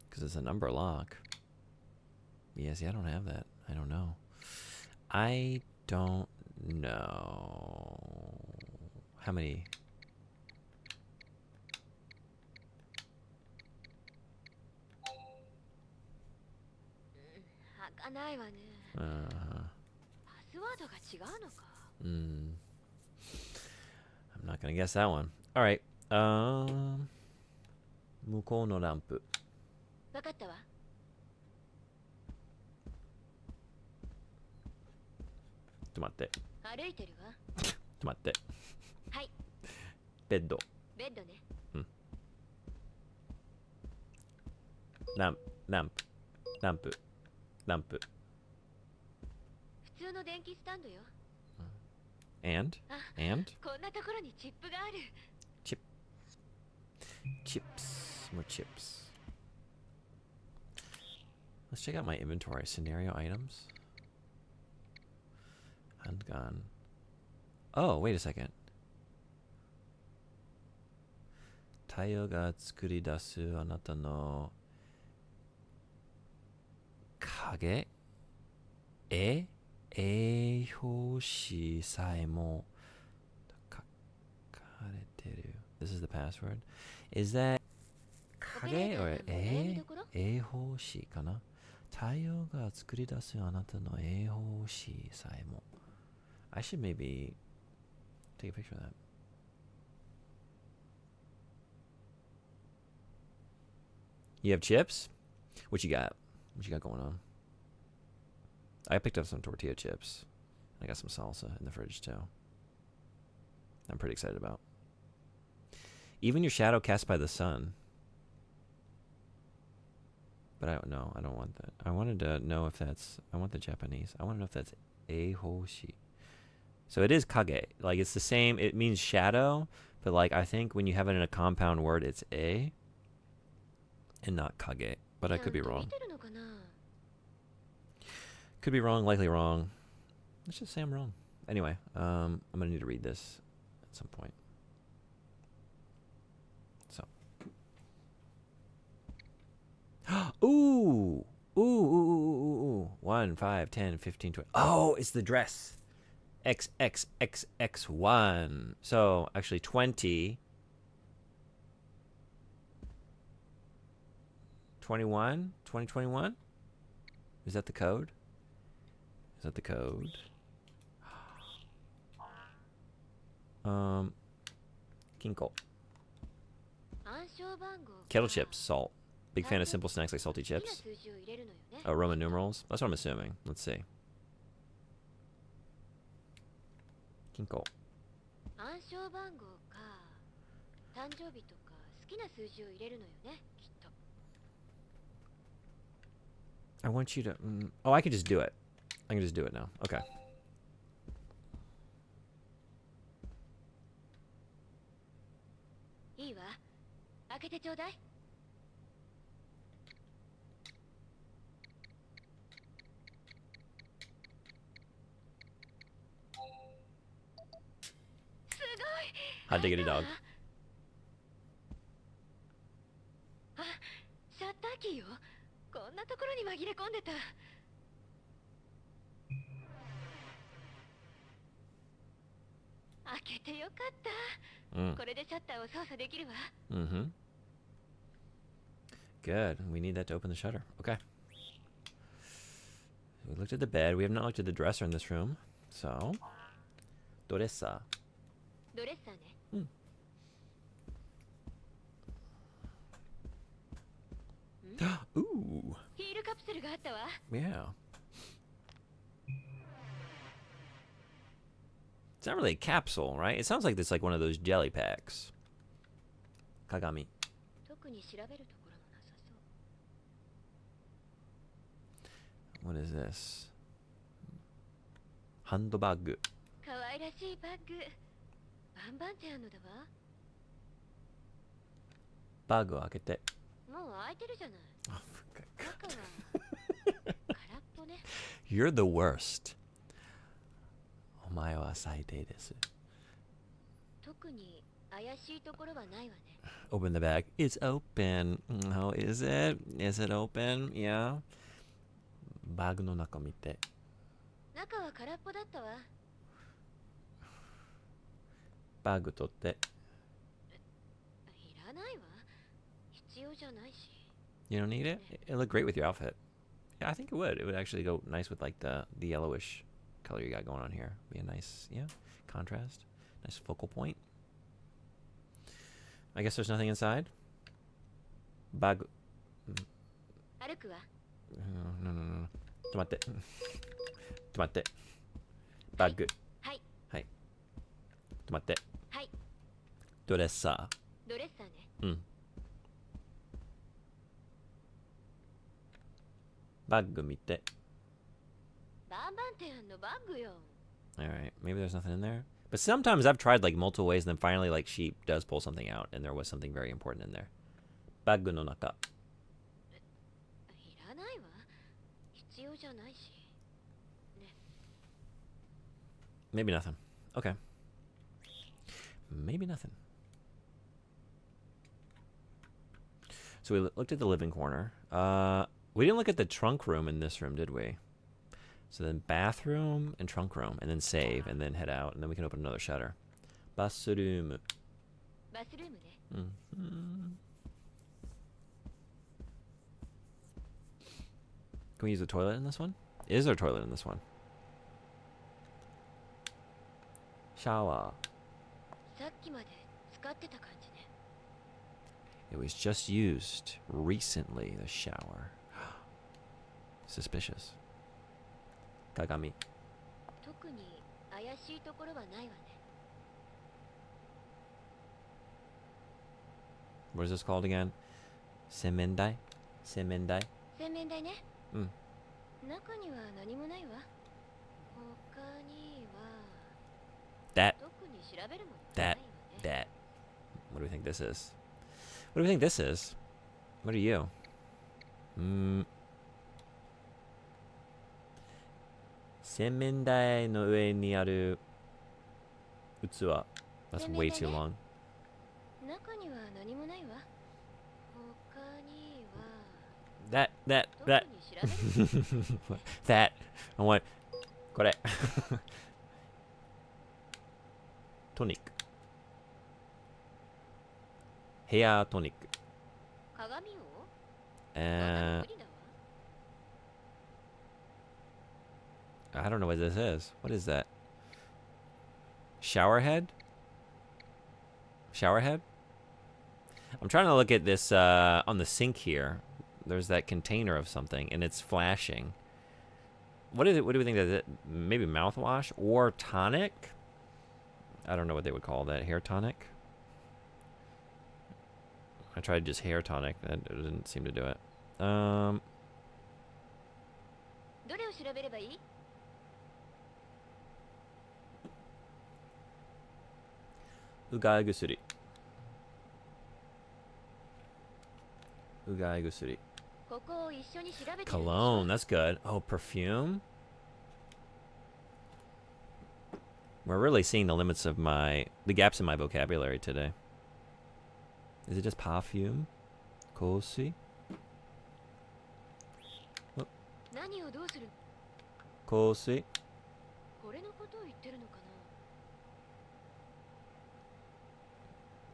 Because it's a number lock. Yeah, see, I don't have that. I don't know. I don't know. How many?開かないわね。 Uh-huh. パスワードが違うのか。 I'm not gonna guess that one. All right. 向こうのランプ。わかったわ。 ちょっと待って。歩いてるわ。ちょっと待って。はい。ベッド。ベッドね。ランプ。普通の電気スタンドよ。 And? こんなところにチップがある。 Chips. More chips. Let's check out my inventory. Scenario items. Handgun. Oh, wait a second. 太陽が作り出すあなたの影表紙さえも書かれてる。This is the password. Is that 影 or 表紙かな？太陽が作り出すあなたの表紙さえも。I should maybe take a picture of that. You have chips? What you got? What you got going on? I picked up some tortilla chips. I got some salsa in the fridge too. I'm pretty excited about. Even your shadow cast by the sun. But I don't want that. I wanted to know if that's, I want the Japanese. I want to know if that's eihoshi. So it is kage. Like it's the same, it means shadow, but like I think when you have it in a compound word, it's a and not kage. But I could be wrong. Could be wrong, likely wrong. Let's just say I'm wrong. Anyway, I'm gonna need to read this at some point. So. Ooh. Ooh. 1, 5, 10, 15, 20. Oh, it's the dress. XXXX1. So, actually 20. 21? 2021? Is that the code? Is that the code? Kinko. Kettle chips, salt. Big fan of simple snacks like salty chips. Oh, Roman numerals? That's what I'm assuming. Let's see. Kinko. I want you to... oh, I can just do it. I can just do it now. Okay. Hot diggity dog. Mm-hmm. Good. We need that to open the shutter. Okay. We looked at the bed. We have not looked at the dresser in this room. So, doressa. Ooh. Yeah. It's not really a capsule, right? It sounds like it's like one of those jelly packs. Kagami. What is this? Handbag. Bagを開けて。Oh, you're the worst. お前は最低です。Open the bag. It's open. How is it? Is it open? Yeah. バッグの中見て。バッグ取って。You don't need it? It'll look great with your outfit. Yeah, I think it would. It would actually go nice with like the yellowish color you got going on here. Be a nice, yeah, contrast. Nice focal point. I guess there's nothing inside. Bag. No. 止まって。止まって。バッグ。はい。はい。止まって。はい。ドレッサー。ドレッサーね。うん。バッグ見て。Alright, maybe there's nothing in there. But sometimes I've tried like multiple ways and then finally like she does pull something out and there was something very important in there. バッグの中。Maybe nothing. Okay. Maybe nothing. So we looked at the living corner. We didn't look at the trunk room in this room, did we? So then bathroom and trunk room, and then save, and then head out, and then we can open another shutter. Bathroom. Can we use the toilet in this one? Is there a toilet in this one? Shower. It was just used recently, the shower. Suspicious. Kagami. 特に怪しいところはないわね。 What is this called again? Semendai? Semendai? 洗面台ね。うん。中には何もないわ。他には That, 特に調べるものは that, ないわね。 that. What do we think this is? What do we think this is? What are you? Semendai no ue ni aru utsuwa. That's way too long. 中には何もないわ。他には That, 特 that. に調べる That. I want. これ。トニック。ヘアトニック。鏡を I don't know what this is. What is that? Shower head? Shower head? I'm trying to look at this on the sink here. There's that container of something, and it's flashing. What is it? What do we think that is? Maybe mouthwash or tonic? I don't know what they would call that. Hair tonic? I tried just hair tonic. That didn't seem to do it. どれを調べればいい？うがい薬。うがい薬。ここを一緒に調べてるでしょ。 Cologne, that's good. Oh, perfume? We're really seeing the limits of the gaps in my vocabulary today. Is it just perfume? Kosi? 何をどうする？ Kosi? これのことを言ってるのかな？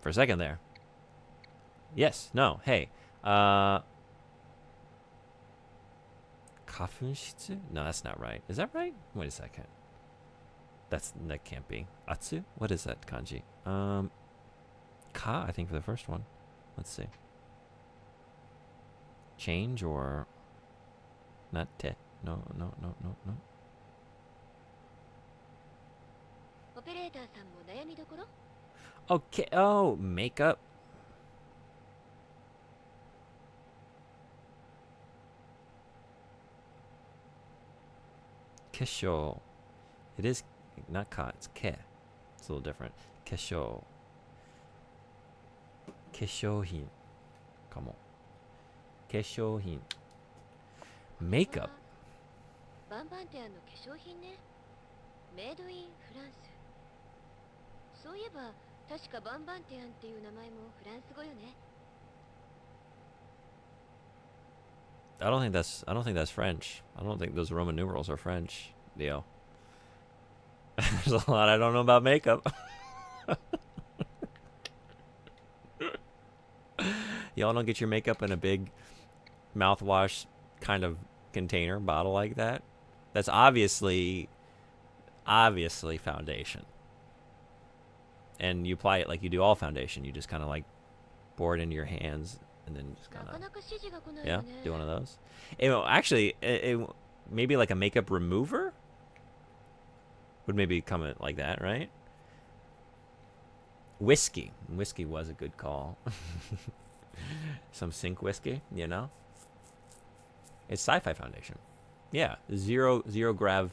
For a second there. Yes, no, hey. Kafunshitsu? No, that's not right. Is that right? Wait a second. That can't be. Atsu? What is that kanji? Ka, I think, for the first one. Let's see. Change or not te? No. オペレーターさんも悩みどころ？ Okay. Oh, makeup. Kesho. It is not ka, it's ke. It's a little different. Kesho. Keshouhin. Come on. Keshouhin. Makeup. バンバンテアンの化粧品ね。メイドインフランス。そういえば確かバンバンテアンっていう名前もフランス語よね。 I don't think that's French. I don't think those Roman numerals are French, Leo. There's a lot I don't know about makeup. Y'all don't get your makeup in a big mouthwash kind of container bottle like that. That's obviously foundation. And you apply it like you do all foundation. You just kind of like pour it into your hands and then just kind なか of なか指示が来ない yeah, よね。 do one of those. Actually, maybe like a makeup remover would maybe come in like that, right? Whiskey was a good call. Some sink whiskey, you know. It's sci-fi foundation. Yeah, zero grav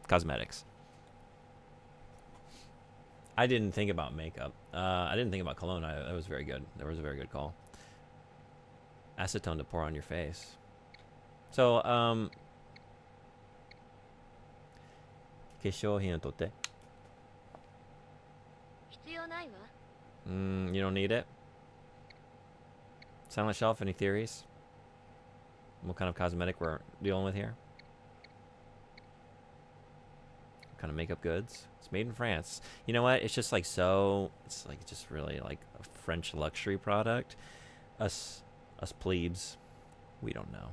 cosmetics. I didn't think about makeup. I didn't think about cologne. That was very good. That was a very good call. Acetone to pour on your face. So, 化粧品を取って。必要ないわ。 You don't need it? Silent Shelf, any theories? What kind of cosmetic we're dealing with here? What kind of makeup goods? It's made in France. You know what? It's just like it's like just really like a French luxury product. Us plebes, we don't know.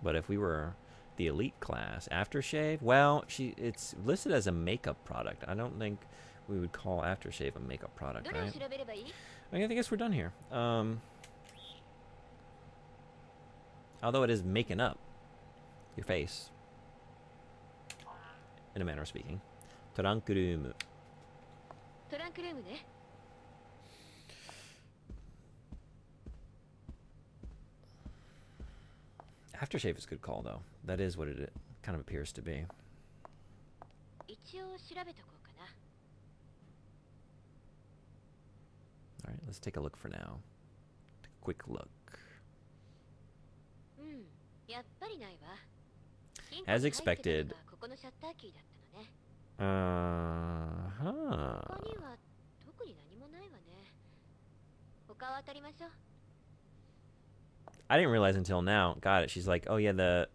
But if we were the elite class, aftershave, well, it's listed as a makeup product. I don't think we would call aftershave a makeup product, どれを right? 調べればいい？ I guess we're done here. Although it is making up your face. in a manner of speaking. トランクルーム。トランクルームね。Aftershave is a good call, though. That is what it kind of appears to be. 一応調べとこうかな。All right, let's take a look for now. Take a quick look. うん、やっぱりないわ。 As expected. ここのシャッターキーだったのね。Uh-huh. 他には特に何もないわね。他を当たりましょう。 I didn't realize until now. Got it. She's like, oh yeah,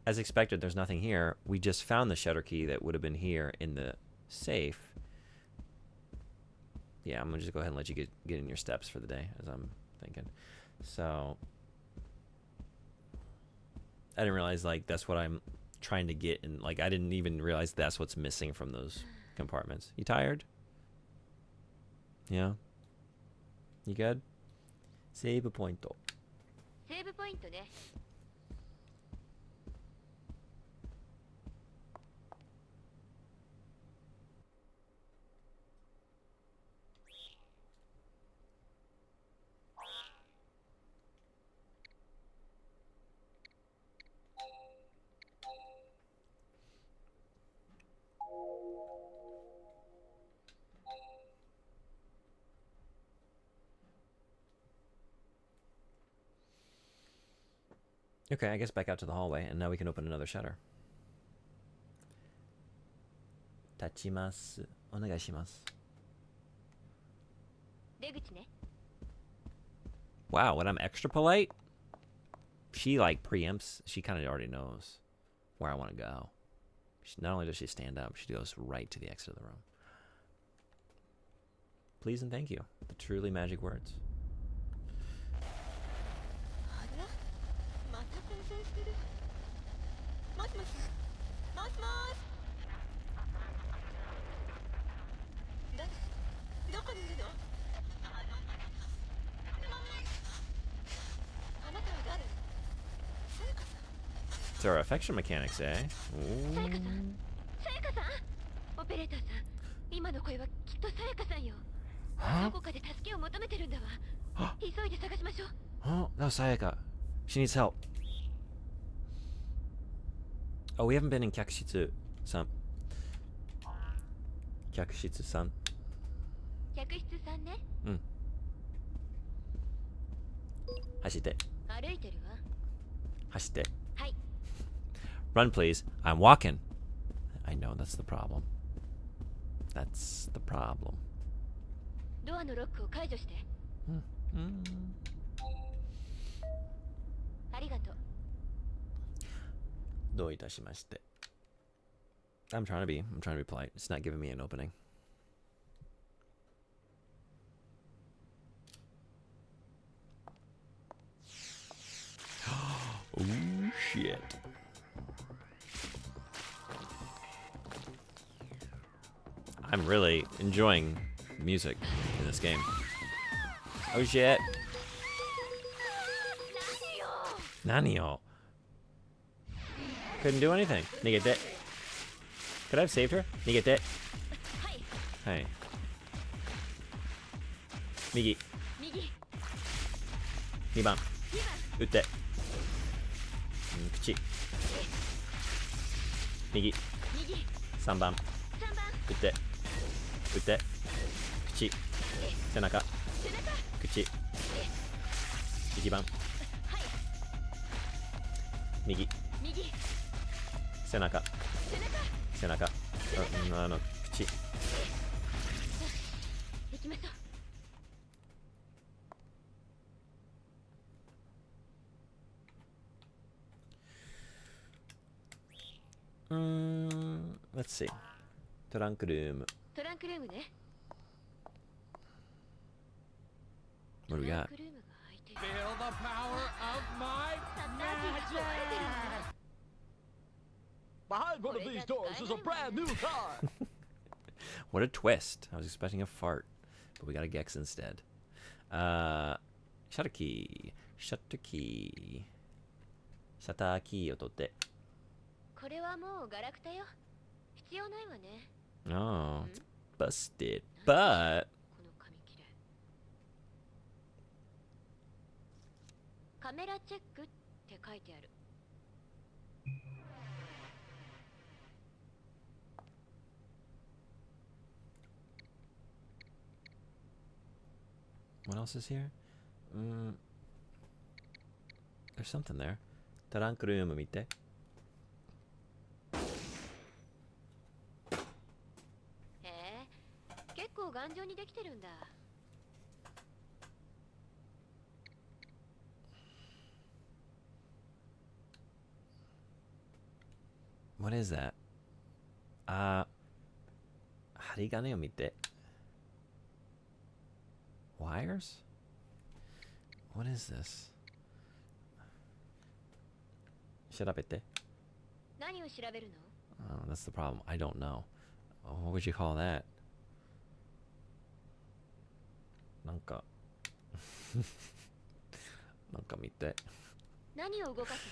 as expected, there's nothing here. We just found the shutter key that would have been here in the safe. Yeah, I'm gonna just go ahead and let you get in your steps for the day, as I'm thinking. So I didn't realize like that's what I'm trying to get, and like I didn't even realize that's what's missing from those compartments. You tired? Yeah. You good? Save point. セーブポイントね。 Okay, I guess back out to the hallway, and now we can open another shutter. 立ちます。お願いします。出口ね。 Wow, when I'm extra polite, she like preempts. She kind of already knows where I want to go. Not only does she stand up, she goes right to the exit of the room. Please and thank you. The truly magic words. あら、またプレゼンしてる。もしもし、もしもし。どこにいるの？あなたは誰？さやかさん。 It's our affection mechanics, eh? さやかさん、さやかさん。オペレーターさん、今の声はきっとさやかさんよ。 Huh? どこかで助けを求めてるんだわ。急いで探しましょう。 Oh, no, Sayaka. She needs help. Oh, we haven't been in Kyakushitsu-san. Kyakushitsu-san. 客室さんね。走って。歩いてるわ。走って。はい。 Run, please. I'm walking. I know that's the problem. That's the problem. ドアのロックを解除して。ありがとう。どういたしまして。I'm trying to be polite. It's not giving me an opening. Oh shit. I'm really enjoying music in this game. Oh shit. Nanio. Couldn't do anything. Nigete. Could I have saved her? Nigete. Hey. Migi. 右。 2番。打って。口。右。右。 3番。 3番。 打って。打って。口。背中。背中。口。1番。右。右。背中。背中。背中。口。行きましょう。Let's see. トランクルーム。トランクルームね。 What do we got? トランクルームが開いてる。Feel the power of my magic. Behind one of these doors is a brand new car. What a twist. I was expecting a fart, but we got a Gex instead. Shutter key. Shutter key. シャッターキーを取って。これはもうガラクタよ。必要ないわね。 Oh, it's busted. But この紙切れ。カメラチェックって書いてある。 what else is here? There's something there. トランクルーム見て。へえ、結構頑丈にできてるんだ。 What is that? あ、針金を見て。Wires? What is this? 調べて。何を調べるの？ Oh, that's the problem. I don't know. What would you call that? なんかなんか見て。何を動かす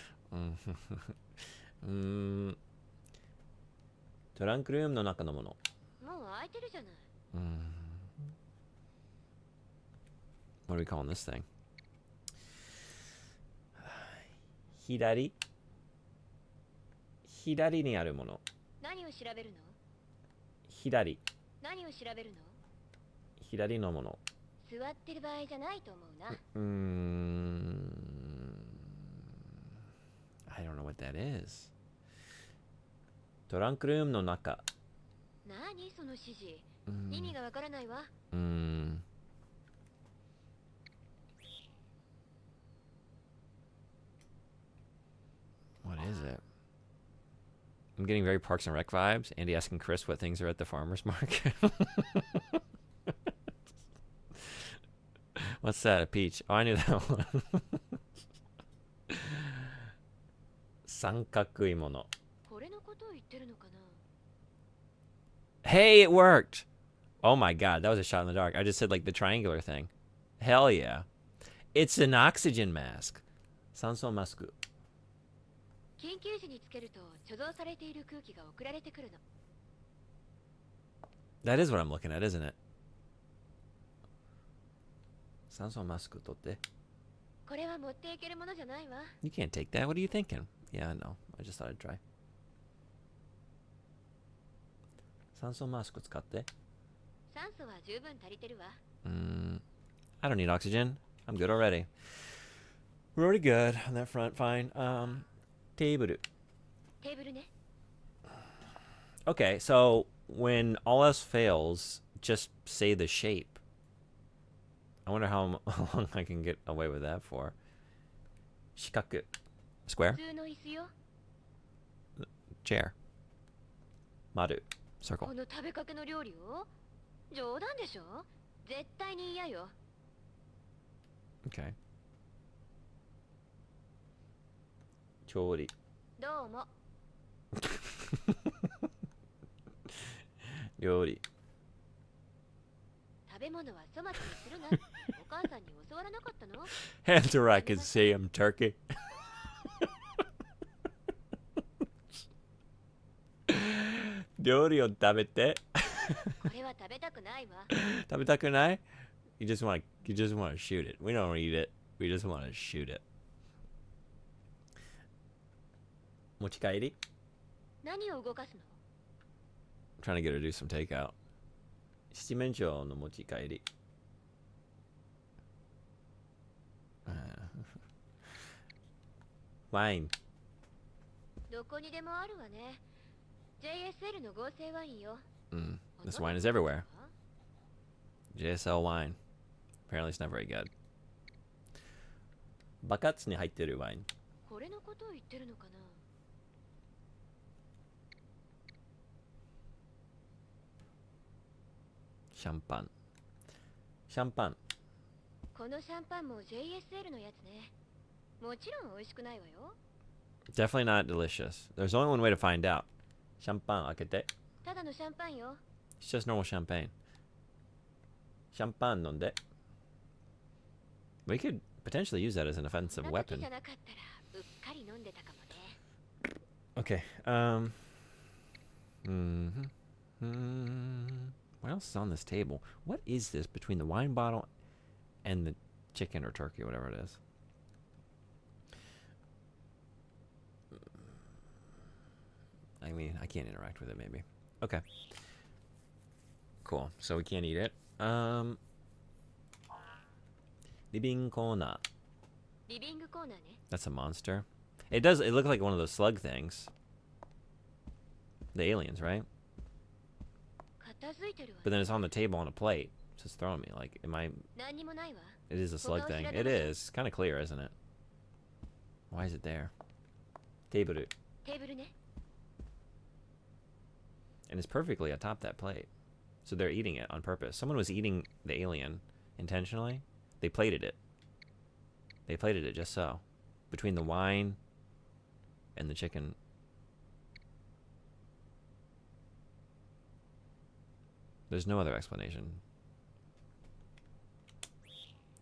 トランクルームの中のもの。の？もう開いてるじゃない。What are we calling this thing? 左にあるもの。何を調べるの？左何を調べるの？左のもの。座ってる場合じゃないと思うな。I don't know what that is. トランクルームの中。何その指示。意味がわからないわ。What is it? I'm getting very Parks and Rec vibes. Andy asking Chris what things are at the farmer's market. What's that? A peach. Oh, I knew that one. 三角いもの。これのことを言ってるのかな？ Hey, it worked! Oh my god, that was a shot in the dark. I just said like the triangular thing. Hell yeah. It's an oxygen mask. 酸素マスク。緊急時につけると貯蔵されている空気が送られてくるの。 That is what I'm looking at, isn't it? 酸素マスク取って。これは持っていけるものじゃないわ。 You can't take that. What are you thinking? Yeah, I know. I just thought I'd try. 酸素マスク使って。酸素は十分足りてるわ。I don't need oxygen. I'm good already. We're already good on that front. Fine. テーブル。テーブルね。 Okay, so when all else fails, just say the shape. I wonder how long I can get away with that for. 四角。Square? 普通の椅子よ。 Chair. 丸。Circle. この食べかけの料理を？冗談でしょ？絶対に嫌よ。 Okay. 調理。どうも。料理。食べ物は粗末にするな。お母さんに教わらなかったの？ Answer I can say I'm turkey. 料理を食べて。これは食べたくないわ。食べたくない? You just want to shoot it. We don't eat it. We just want to shoot it. 持ち帰り? 何を動かすの？ I'm trying to get her to do some takeout. 七面鳥の持ち帰り。ワイン。どこにでもあるわね。JSL の合成ワインよ。This wine is everywhere. JSL wine. Apparently it's not very good. バカツに入ってるワイン。これのことを言ってるのかな？シャンパン。シャンパン。このシャンパンも JSL のやつね。もちろん美味しくないわよ。Definitely not delicious. There's only one way to find out. シャンパン開けて。ただのシャンパンよ。It's just normal champagne. シャンパン飲んで。We could potentially use that as an offensive こんな時 weapon. じゃなかったらうっかり飲んでたかもね。 Okay. What else is on this table? What is this between the wine bottle and the chicken or turkey, whatever it is? I mean, I can't interact with it, maybe. Okay. Cool. So we can't eat it. Living corner. リビングコーナーね。 That's a monster. It does. It looked like one of those slug things. The aliens, right? 片付いてるわ But then it's on the table on a plate. It's just throwing me. Like, am I? 何にもないわ It is a slug thing. It is. Kind of clear, isn't it? Why is it there? Table. テーブルね And it's perfectly atop that plate. So they're eating it on purpose. Someone was eating the alien intentionally. They plated it. They plated it just so. Between the wine and the chicken. There's no other explanation.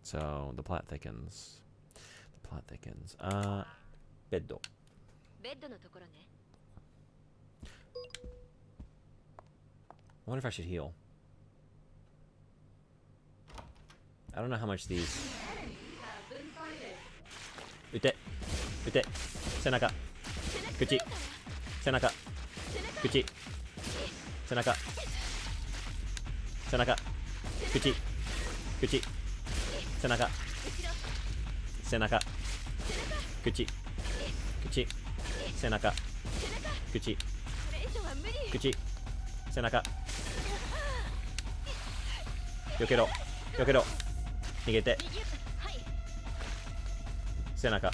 So the plot thickens. The plot thickens. Bed. ベッドのところね I wonder if I should heal. I don't know how much these. 撃て撃て背中口背中口背中背中口口背中背中口口背中口口背中避けろ避けろ逃げて背中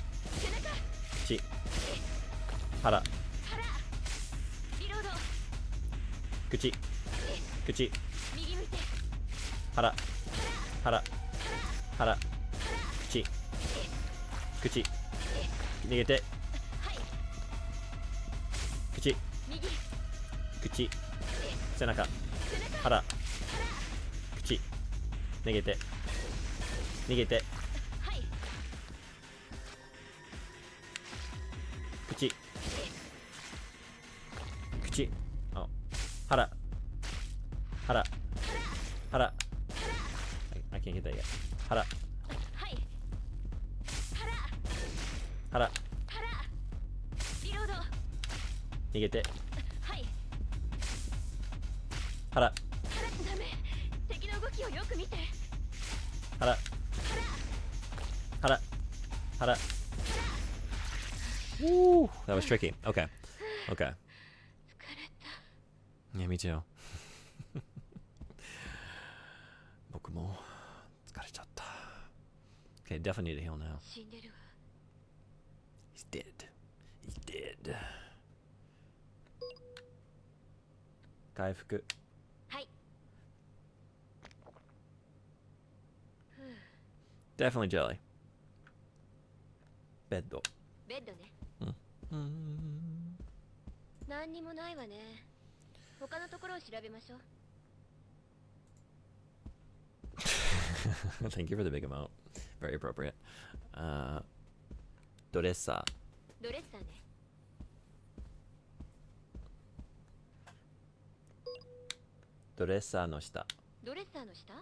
口腹口口腹腹腹口口逃げて口口背中腹口逃げて逃げて口口あ腹腹腹 I can't get that yet 腹腹逃げて腹ダメ敵の動きをよく見て腹腹腹 Woo, that was tricky. Okay. Okay. Yeah, me too. 僕も疲れちゃった Okay, definitely need to heal now. 死んでるわ He's dead. He's dead. 回復 はい Definitely jelly. ベッドベッドねうん何にもないわね他のところを調べましょう Thank you for the big amount. Very appropriate. ドレッサードレッサーねドレッサーの下ドレッサーの下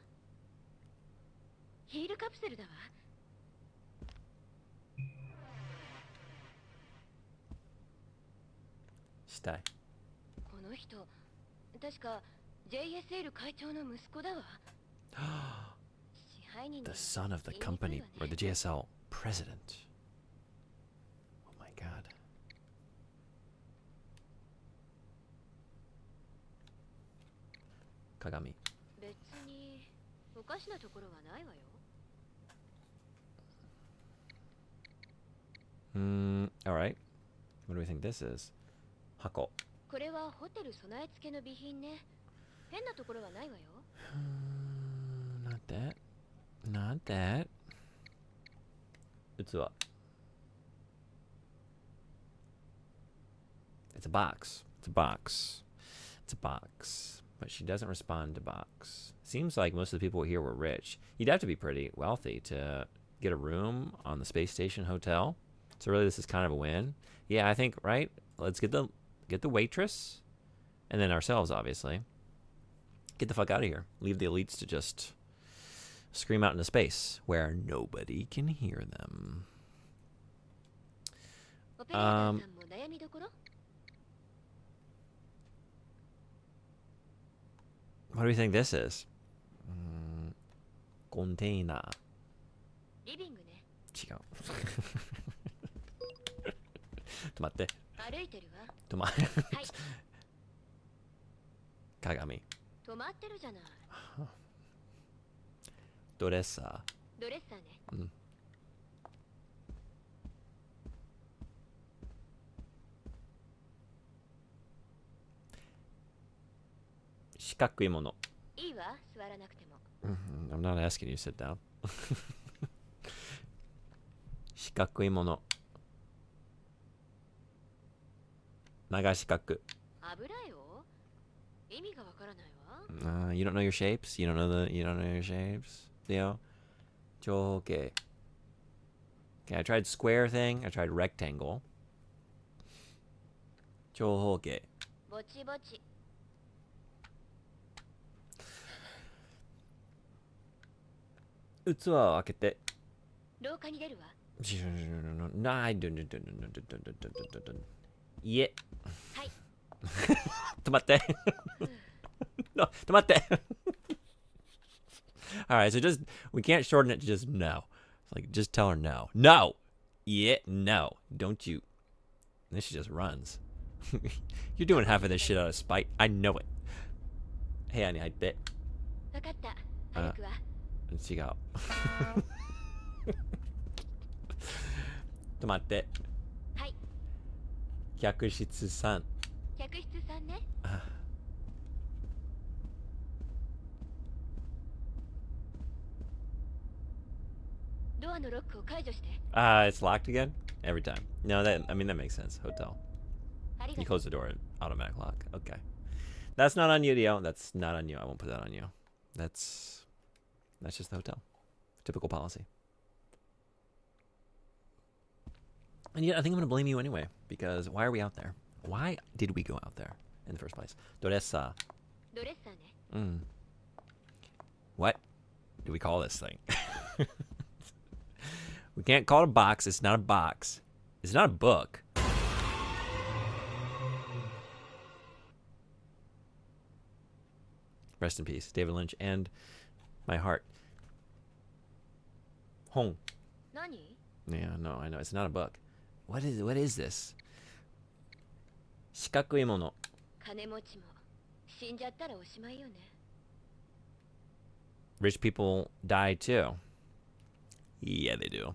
ヒールカプセルだわしたいこの人確か JSL 会長の息子だわ支配人 The son of the company or the JSL president. Oh my god. 鏡別におかしなところはないわよ Alright. What do we think this is? 箱これはホテル備え付けの備品ね変なところはないわよ Not that. Not that. 器 It's a box. It's a box. It's a box. But she doesn't respond to box. Seems like most of the people here were rich. You'd have to be pretty wealthy to get a room on the space station hotel. So really this is kind of a win. Yeah, I think, right? Let's get the waitress And then ourselves, obviously. Get the fuck out of here. Leave the elites to just scream out into space where nobody can hear them. オペレーターさんも悩みどころ？ What do we think this is? Container. リビングね。違う。止まって。歩いてるわ。止ま。はい。鏡。止まってるじゃない。ドレッサドレッサーね。ー。うん。四角いもの。いいわ、座らなくても。I'm not asking you to sit down. 四角いもの。長四角。油よ。意味がわからないわ。You don't know your shapes? You don't know your shapes? Theo? 長方形. Okay, I tried square thing. I tried rectangle. 長方形. ぼちぼち。器を開けて。廊下に出るわ。いえ。はい。止まって。No, 止まって。Alright, so just, we can't shorten it to just no. It's like, just tell her no. No! Yeah, no. Don't you. And then she just runs. You're doing half of this shit out of spite. I know it. 部屋に入って。わかった。歩くわ。違う。止まって。はい。客室3。客室3ね。ドアのロックを解除して。It's locked again? Every time. No, I mean, that makes sense. Hotel. ありが You とう。 close the door, automatic lock. Okay. That's not on you, Dio. That's not on you. I won't put that on you. That's just the hotel. Typical policy. And yet, I think I'm going to blame you anyway. Because why are we out there? Why did we go out there in the first place? Doressa. ドレッサーね。What do we call this thing? We can't call it a box. It's not a box. It's not a book. Rest in peace, David Lynch, and my heart. Hong. 何？ Yeah, no, I know. It's not a book. What is this? 四角いもの。金持ちも死んじゃったらおしまいよね。Rich people die too. Yeah, they do.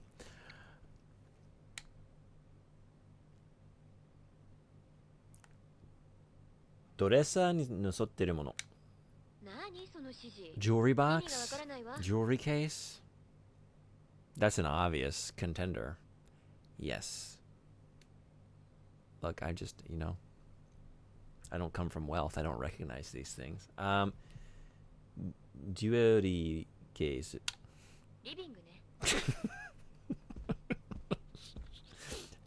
ドレッサーに載ってるもの。何その指示。 Jewelry 意味がわ box? からないわ。 Jewelry case? That's an obvious contender. Yes. Look, I just, I don't come from wealth. I don't recognize these things. Jewelry case. リビングね。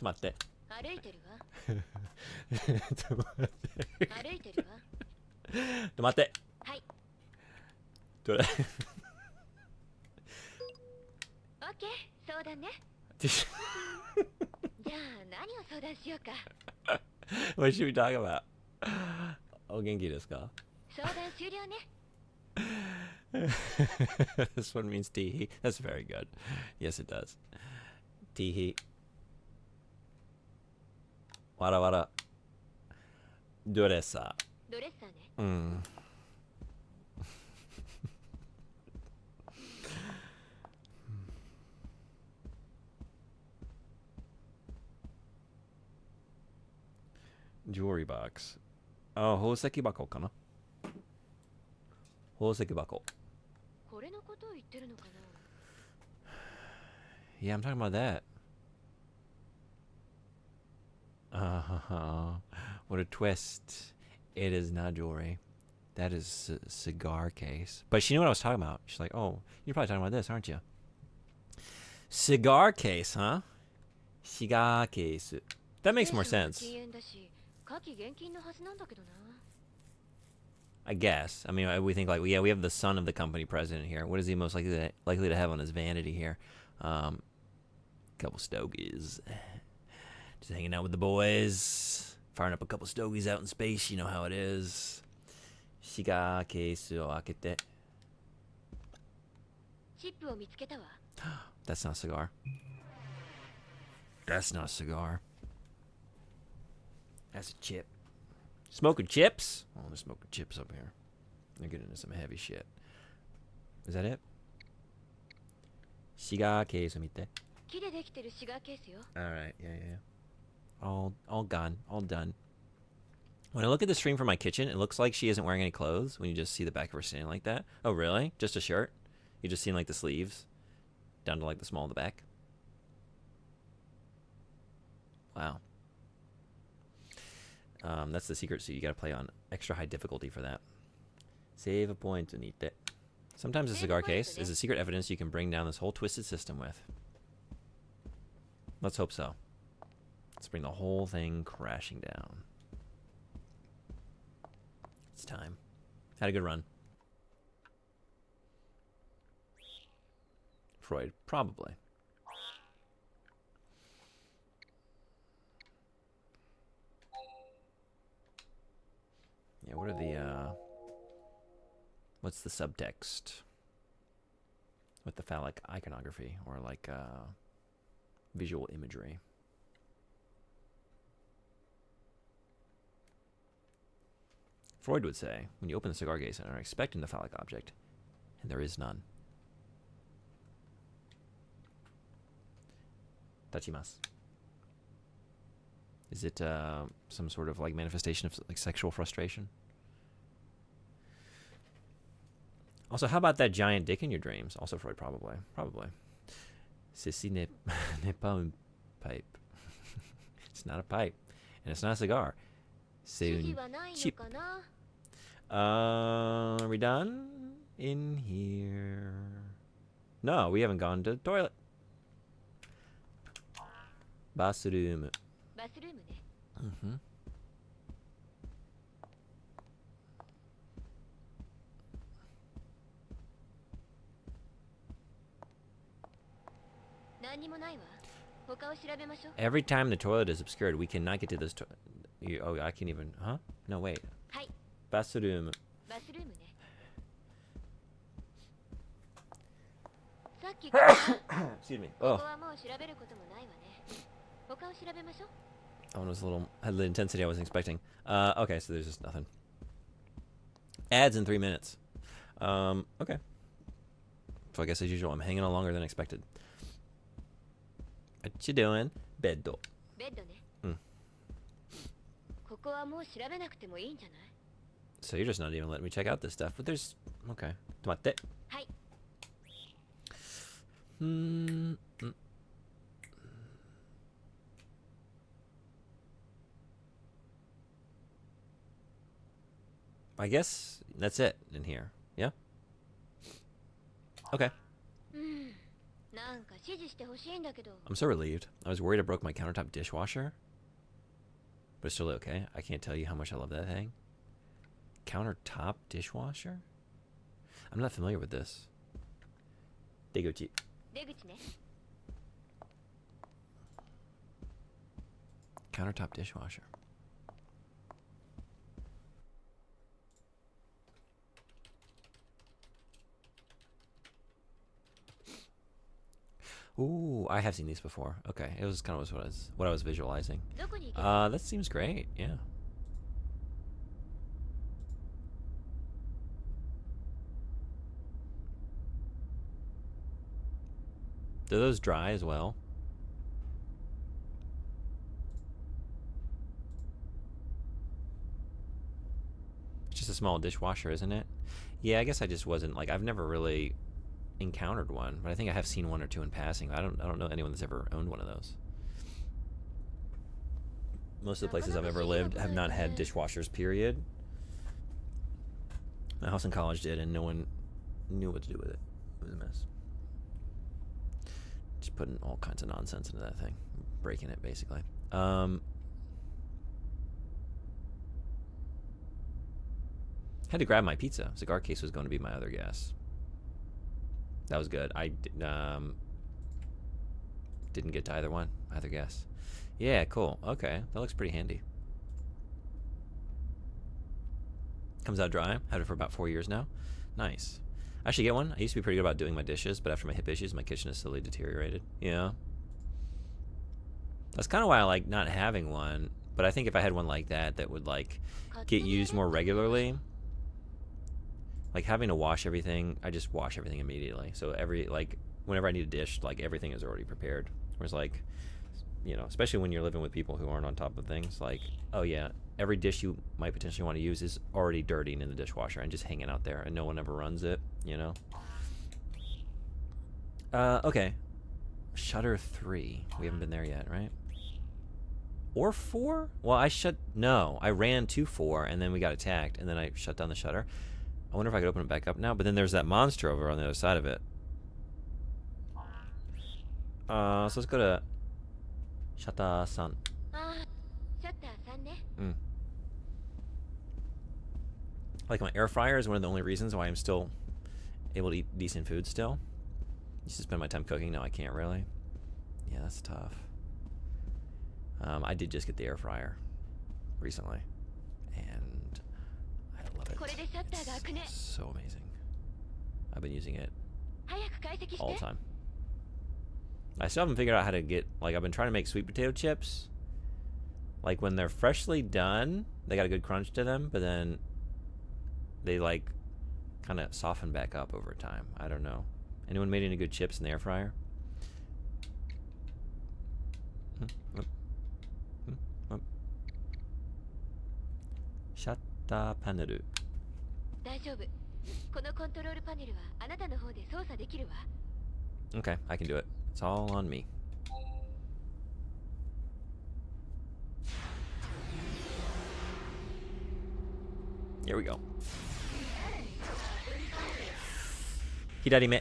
待って。歩いてるわ。ちょっと待って。歩いてるわ。待って。はい。どれオッケー、相談ね。じゃあ何を相談しようか。What should we talk about? お元気ですか？相談終了ね。This one means teehee. That's very good. Yes, it does. Teehee. Wara wara. Doressa. ドレッサーね。Mm. Jewelry box. Oh, 宝石箱かな？宝石箱。これのことを言ってるのかな？ Yeah, I'm talking about that. What a twist. It is not jewelry. That is a cigar case. But she knew what I was talking about. She's like, oh, you're probably talking about this, aren't you? Cigar case, huh? Cigar case. That makes more sense. 禁煙だし、火気厳禁のはずなんだけどな。I guess. I mean, we think like, yeah, we have the son of the company president here. What is he most likely to have on his vanity here? Couple stogies. Just hanging out with the boys. Firing up a couple stogies out in space. You know how it is. Shiga kesu o akete. チップを見つけたわ。 That's not a cigar. That's not a cigar. That's a chip. Smoking chips? Oh, they're smoking chips up here. They're getting into some heavy shit. Is that it? Shiga kesu mite. 木でできてるシガーケースよ。 Alright, yeah. All gone. All done. When I look at the stream from my kitchen, it looks like she isn't wearing any clothes when you just see the back of her standing like that. Oh, really? Just a shirt? You just seen like the sleeves? Down to like the small of the back? Wow. That's the secret suit. You gotta play on extra high difficulty for that. Save a point and eat it. Sometimes a cigar case is a secret evidence you can bring down this whole twisted system with. Let's hope so. Let's bring the whole thing crashing down. It's time. Had a good run. Freud, probably. Yeah, what are the, what's the subtext with the phallic iconography or like, visual imagery? Freud would say, when you open the cigar case and are expecting the phallic object, and there is none. Tachimasu. Is it some sort of like manifestation of like sexual frustration? Also, how about that giant dick in your dreams? Also Freud, probably. Ceci n'est pas une pipe. It's not a pipe. And it's not a cigar. C'est une chip. Are we done in here? No, we haven't gone to the toilet. Bathroom. バスルームね。 Mm-hmm. Every time the toilet is obscured, we cannot get to this toilet. Oh, I can't even. Huh? No, wait. はい。 Bathroom. バスルームね。さっき Excuse me. こ Oh. こはもう調べることもないわね。他を調べましょう。 That one was a little, had the intensity I wasn't expecting. Okay, so there's just nothing. Ads in 3 minutes. Okay. So I guess as usual, I'm hanging on longer than expected. What you doing? Beddo. ベッドね。うん。ここはもう調べなくてもいいんじゃない？ So you're just not even letting me check out this stuff, but there's, okay. Tomate. はい。I guess that's it in here. Yeah? Okay. なんか指示してほしいんだけど。 I'm so relieved. I was worried I broke my countertop dishwasher. But it's totally okay. I can't tell you how much I love that thing. Countertop dishwasher? I'm not familiar with this. Deguchi. 出口ね。 Countertop dishwasher. Ooh, I have seen these before. Okay, it was kind of what I was visualizing. どこに行けば That seems great. Yeah. Do those dry as well? It's just a small dishwasher, isn't it? Yeah, I guess I just wasn't like I've never really encountered one, but I think I have seen one or two in passing. I don't know anyone that's ever owned one of those. Most of the places I've ever lived have not had dishwashers, period. My house in college did, and no one knew what to do with it. It was a mess. Just putting all kinds of nonsense into that thing. Breaking it, basically. Had to grab my pizza. Cigar case was going to be my other guess. That was good. I didn't get to either one. Either guess. Yeah, cool. Okay, that looks pretty handy. Comes out dry. Had it for about 4 years now. Nice. I should get one. I used to be pretty good about doing my dishes, but after my hip issues, my kitchen has slowly deteriorated. Yeah. That's kind of why I like not having one. But I think if I had one like that, that would like get used more regularly. Like having to wash everything, I just wash everything immediately. So whenever I need a dish, like everything is already prepared. Whereas like, you know, especially when you're living with people who aren't on top of things, like, oh yeah, every dish you might potentially want to use is already dirty and in the dishwasher and just hanging out there and no one ever runs it, you know? Okay. Shutter 3. We haven't been there yet, right? Or 4? Well, I ran to 4 and then we got attacked and then I shut down the shutter. I wonder if I could open it back up now, but then there's that monster over on the other side of it. So let's go to Shutter-san. Like my air fryer is one of the only reasons why I'm still able to eat decent food still. Used to spend my time cooking, now I can't really. Yeah, that's tough. I did just get the air fryer recently, and I love it. It's so amazing. I've been using it all the time. I still haven't figured out how to get, like, I've been trying to make sweet potato chips. Like, when they're freshly done, they got a good crunch to them, but then they, like, kind of soften back up over time. I don't know. Anyone made any good chips in the air fryer? Shutter panel. Okay, I can do it. It's all on me. Here we go. Hidari me.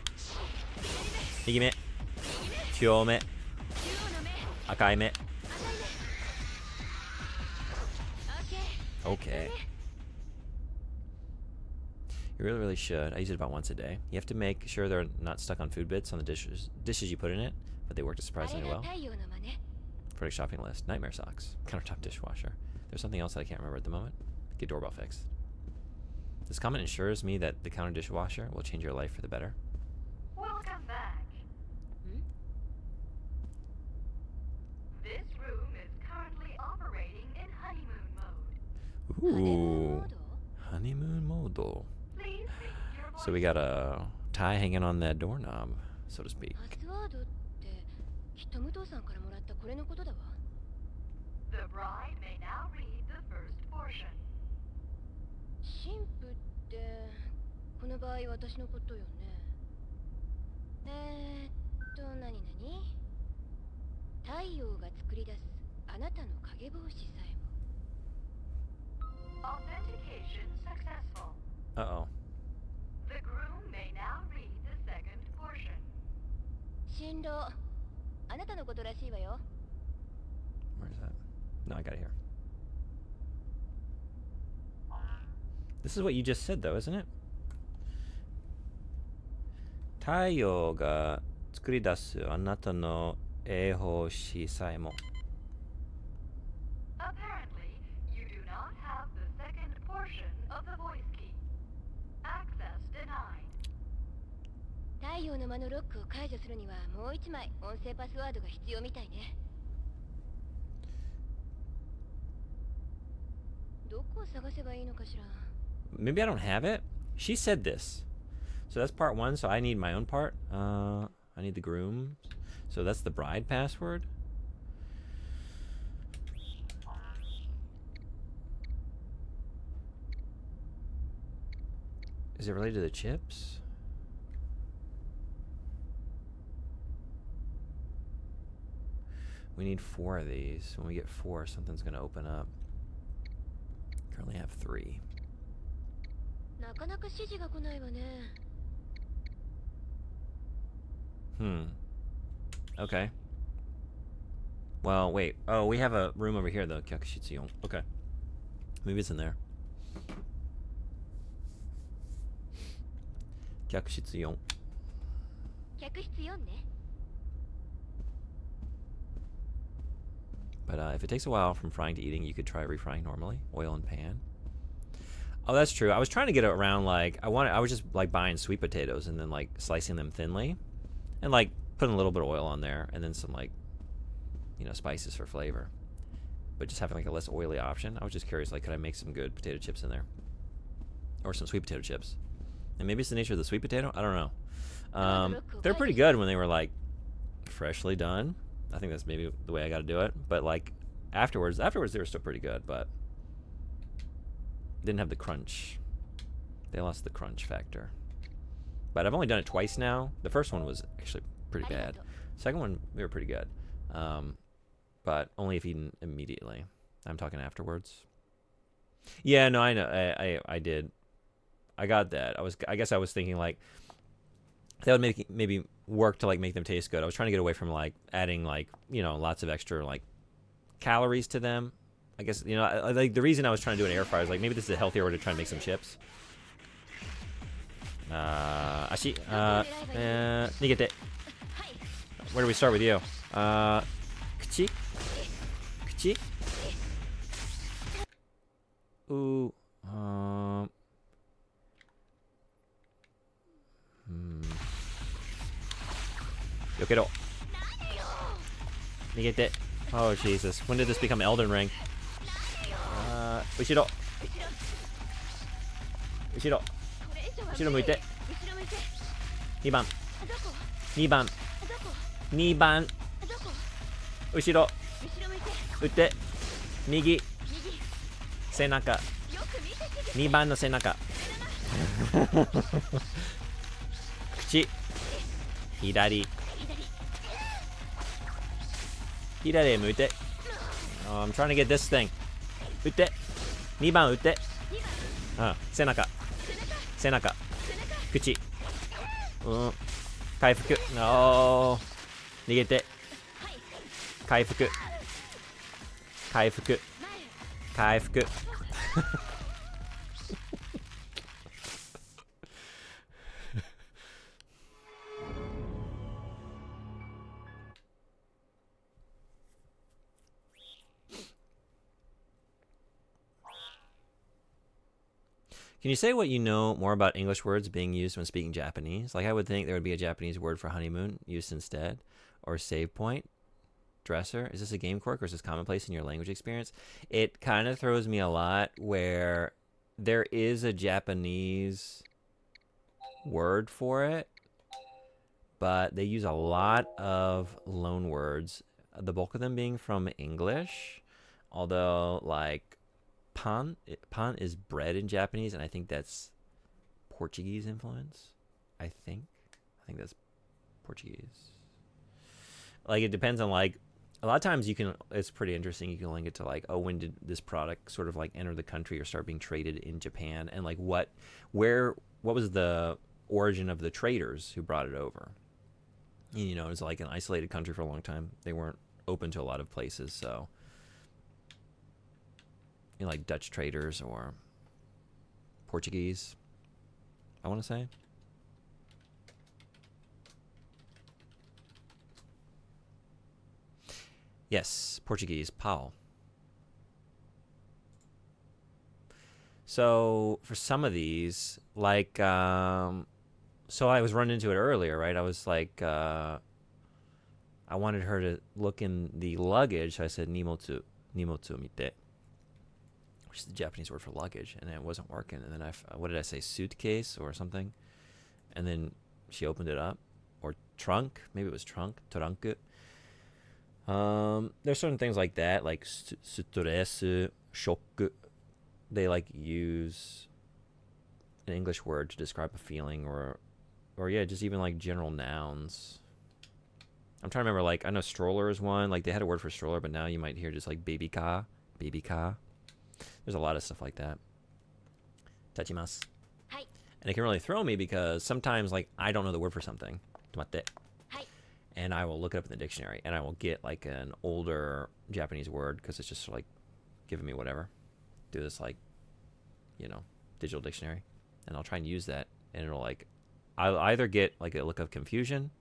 Migi me. Kyou me. Akai me. Okay. You really, really should. I use it about once a day. You have to make sure they're not stuck on food bits on the dishes you put in it, but they worked surprisingly well. Product shopping list. Nightmare socks. Countertop dishwasher. There's something else that I can't remember at the moment. Get doorbell fixed. This comment ensures me that the counter dishwasher will change your life for the better. Welcome back. This room is currently operating in honeymoon mode. Ooh. Honeymoon mode. Please leave your So we got a tie hanging on that doorknob, so to speak. The bride may now read the first portion. 神父ってこの場合私のことよね。何太陽が作り出すあなたの影帽子さえも。Authentication successful. Uh-oh. The groom may now read the second portion. 新郎、あなたのことらしいわよ。Where's that? No, I got it here. This is what you just said, though, isn't it? 太陽が作り出すあなたの絵星さえも。Apparently, you do not have the second portion of the voice key. Access denied. 太陽の間のロックを解除するにはもう一枚音声パスワードが必要みたいね。どこを探せばいいのかしら。Maybe I don't have it. She said this. So that's part 1, so I need my own part. I need the groom. So that's the bride password. Is it related to the chips? We need 4 of these. When we get 4, something's going to open up. Currently have 3. なかなか指示が来ないわね。Okay. Well, wait. Oh, we have a room over here, though. Kyakushitsuyon. Okay. Maybe it's in there. 客室4。客室4ね。 But if it takes a while from frying to eating, you could try refrying normally. Oil and pan. Oh, that's true. I was trying to get it around, like, I was just, like, buying sweet potatoes and then, like, slicing them thinly. And, like, putting a little bit of oil on there. And then some, like, you know, spices for flavor. But just having, like, a less oily option. I was just curious, like, could I make some good potato chips in there? Or some sweet potato chips. And maybe it's the nature of the sweet potato? I don't know. They're pretty good when they were, like, freshly done. I think that's maybe the way I got to do it. But, like, afterwards they were still pretty good, but didn't have the crunch. They lost the crunch factor. But I've only done it twice now. The first one was actually pretty bad. Second one, they were pretty good. But only if eaten immediately. I'm talking afterwards. Yeah, no, I know. I did. I got that. I guess I was thinking, like, that would maybe work to, like, make them taste good. I was trying to get away from, like, adding, like, you know, lots of extra, like, calories to them. I guess, you know, like, the reason I was trying to do an air fryer is, like, maybe this is a healthier way to try and make some chips. 足、逃げて。Where do we start with you? 口避けろ。逃げて。Oh, Jesus. When did this become Elden Ring? 後ろ。後ろ。後ろ向いて。2番。2番。2番。後ろ。打って。右。背中。2番の背中。口。左。左へ向いて。I'm trying to get this thing. 打って。2番打って。背中。背中。口。回復。逃げて。回復。回復。回復。Can you say what you know more about English words being used when speaking Japanese? Like, I would think there would be a Japanese word for honeymoon used instead, or save point, dresser. Is this a game quirk or is this commonplace in your language experience? It kind of throws me a lot where there is a Japanese word for it, but they use a lot of loan words, the bulk of them being from English, although, like, pan is bread in Japanese, and I think that's Portuguese influence. I think that's Portuguese. Like, it depends on, like, a lot of times it's pretty interesting. You can link it to, like, oh, when did this product sort of, like, enter the country or start being traded in Japan, and, like, what was the origin of the traders who brought it over? You know, it was like an isolated country for a long time. They weren't open to a lot of places, so, you know, like Dutch traders or Portuguese, I want to say. Yes, Portuguese, pau. So for some of these, like, so I was running into it earlier, right? I was like, I wanted her to look in the luggage, so I said nimotsu mite, which is the Japanese word for luggage, and it wasn't working. And then what did I say, suitcase or something? And then she opened it up, or trunk, maybe it was trunk, toranku. There's certain things like that, like sutoresu, shoku. They, like, use an English word to describe a feeling, or yeah, just even, like, general nouns. I'm trying to remember, like, I know stroller is one. Like, they had a word for stroller, but now you might hear just, like, baby ka. There's a lot of stuff like that. Tachimasu. And it can really throw me because sometimes, like, I don't know the word for something. Tomate. And I will look it up in the dictionary, and I will get, like, an older Japanese word because it's just, like, giving me whatever. Do this, like, you know, digital dictionary, and I'll try and use that, and it'll, like, I'll either get like a look of confusion,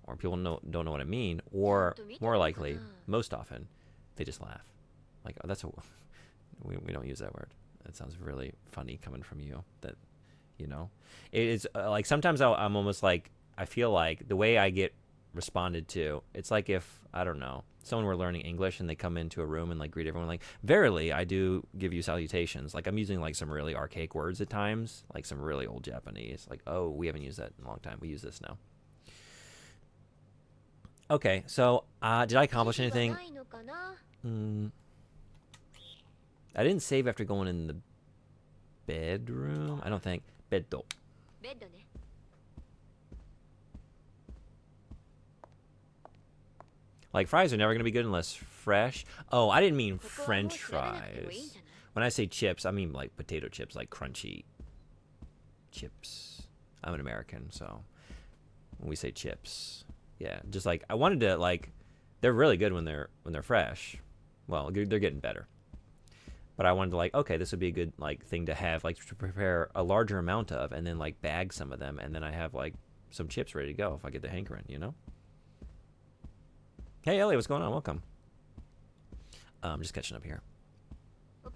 or people don't know what I mean, or more likely, most often, they just laugh. Like, oh, that's a we don't use that word. That sounds really funny coming from you. That, you know, it is like sometimes I'm almost like, I feel like the way I get responded to, it's like if, I don't know, someone were learning English and they come into a room and like greet everyone like, verily I do give you salutations. Like I'm using like some really archaic words at times, like some really old Japanese, like, oh, we haven't used that in a long time, we use this now. Okay, so did I accomplish anything? I didn't save after going in the bedroom, I don't think. Beddo. Like, fries are never going to be good unless fresh. Oh, I didn't mean French fries. When I say chips, I mean, like, potato chips, like crunchy chips. I'm an American, so when we say chips, yeah, just like, I wanted to, like, they're really good when they're fresh. Well, they're getting better. But I wanted to, like, okay, this would be a good, like, thing to have, like, to prepare a larger amount of, and then, like, bag some of them, and then I have, like, some chips ready to go if I get the hankering, you know? Hey, Ellie, what's going on? Welcome. I'm just catching up here. But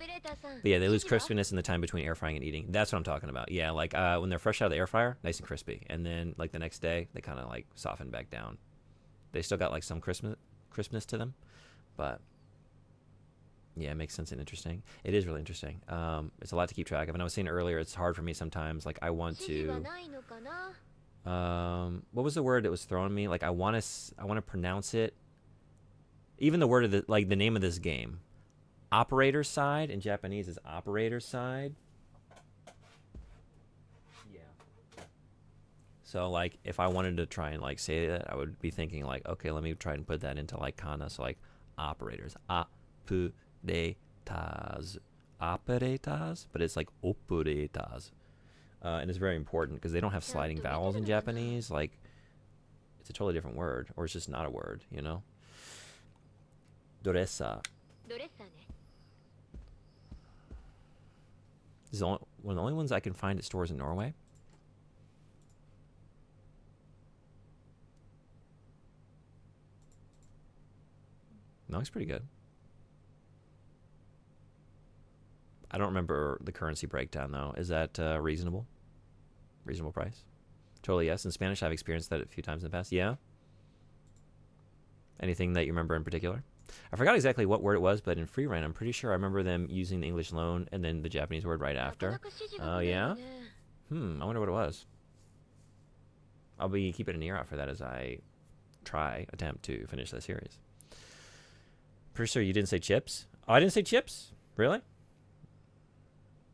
yeah, they lose crispiness in the time between air frying and eating. That's what I'm talking about. Yeah, like when they're fresh out of the air fryer, nice and crispy. And then like the next day, they kind of like soften back down. They still got like some crispness to them. But yeah, it makes sense and interesting. It is really interesting. It's a lot to keep track of. And I was saying earlier, it's hard for me sometimes. Like I want to... what was the word that was throwing me? Like I want to pronounce it. Even the word of the, like the name of this game, operator side in Japanese is operator side. Yeah. So like if I wanted to try and like say that, I would be thinking like, okay, let me try and put that into like kana. So like operators, operators, but it's like operators, and it's very important because they don't have sliding vowels in Japanese. Like it's a totally different word, or it's just not a word, you know. Doresa. This is one of the only ones I can find at stores in Norway. That looks pretty good. I don't remember the currency breakdown though. Is that reasonable? Reasonable price? Totally yes. In Spanish, I've experienced that a few times in the past. Yeah. Anything that you remember in particular? I forgot exactly what word it was, but in Free Run, I'm pretty sure I remember them using the English loan and then the Japanese word right after. Oh, yeah? I wonder what it was. I'll be keeping an ear out for that as I attempt to finish the series. Pretty sure you didn't say chips? Oh, I didn't say chips? Really?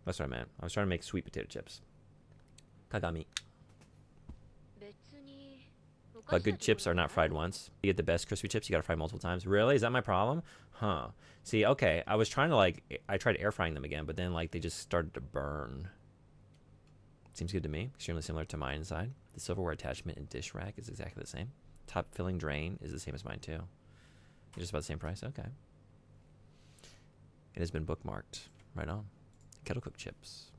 That's what I meant. I was trying to make sweet potato chips. Kagami. But good chips are not fried once. You get the best crispy chips, you gotta fry multiple times. Really? Is that my problem? Huh. See, okay, I was trying to like, I tried air frying them again, but then like they just started to burn. Seems good to me. Extremely similar to mine inside. The silverware attachment and dish rack is exactly the same. Top filling drain is the same as mine too. Just about the same price? Okay. It has been bookmarked. Right on. Kettle cooked chips.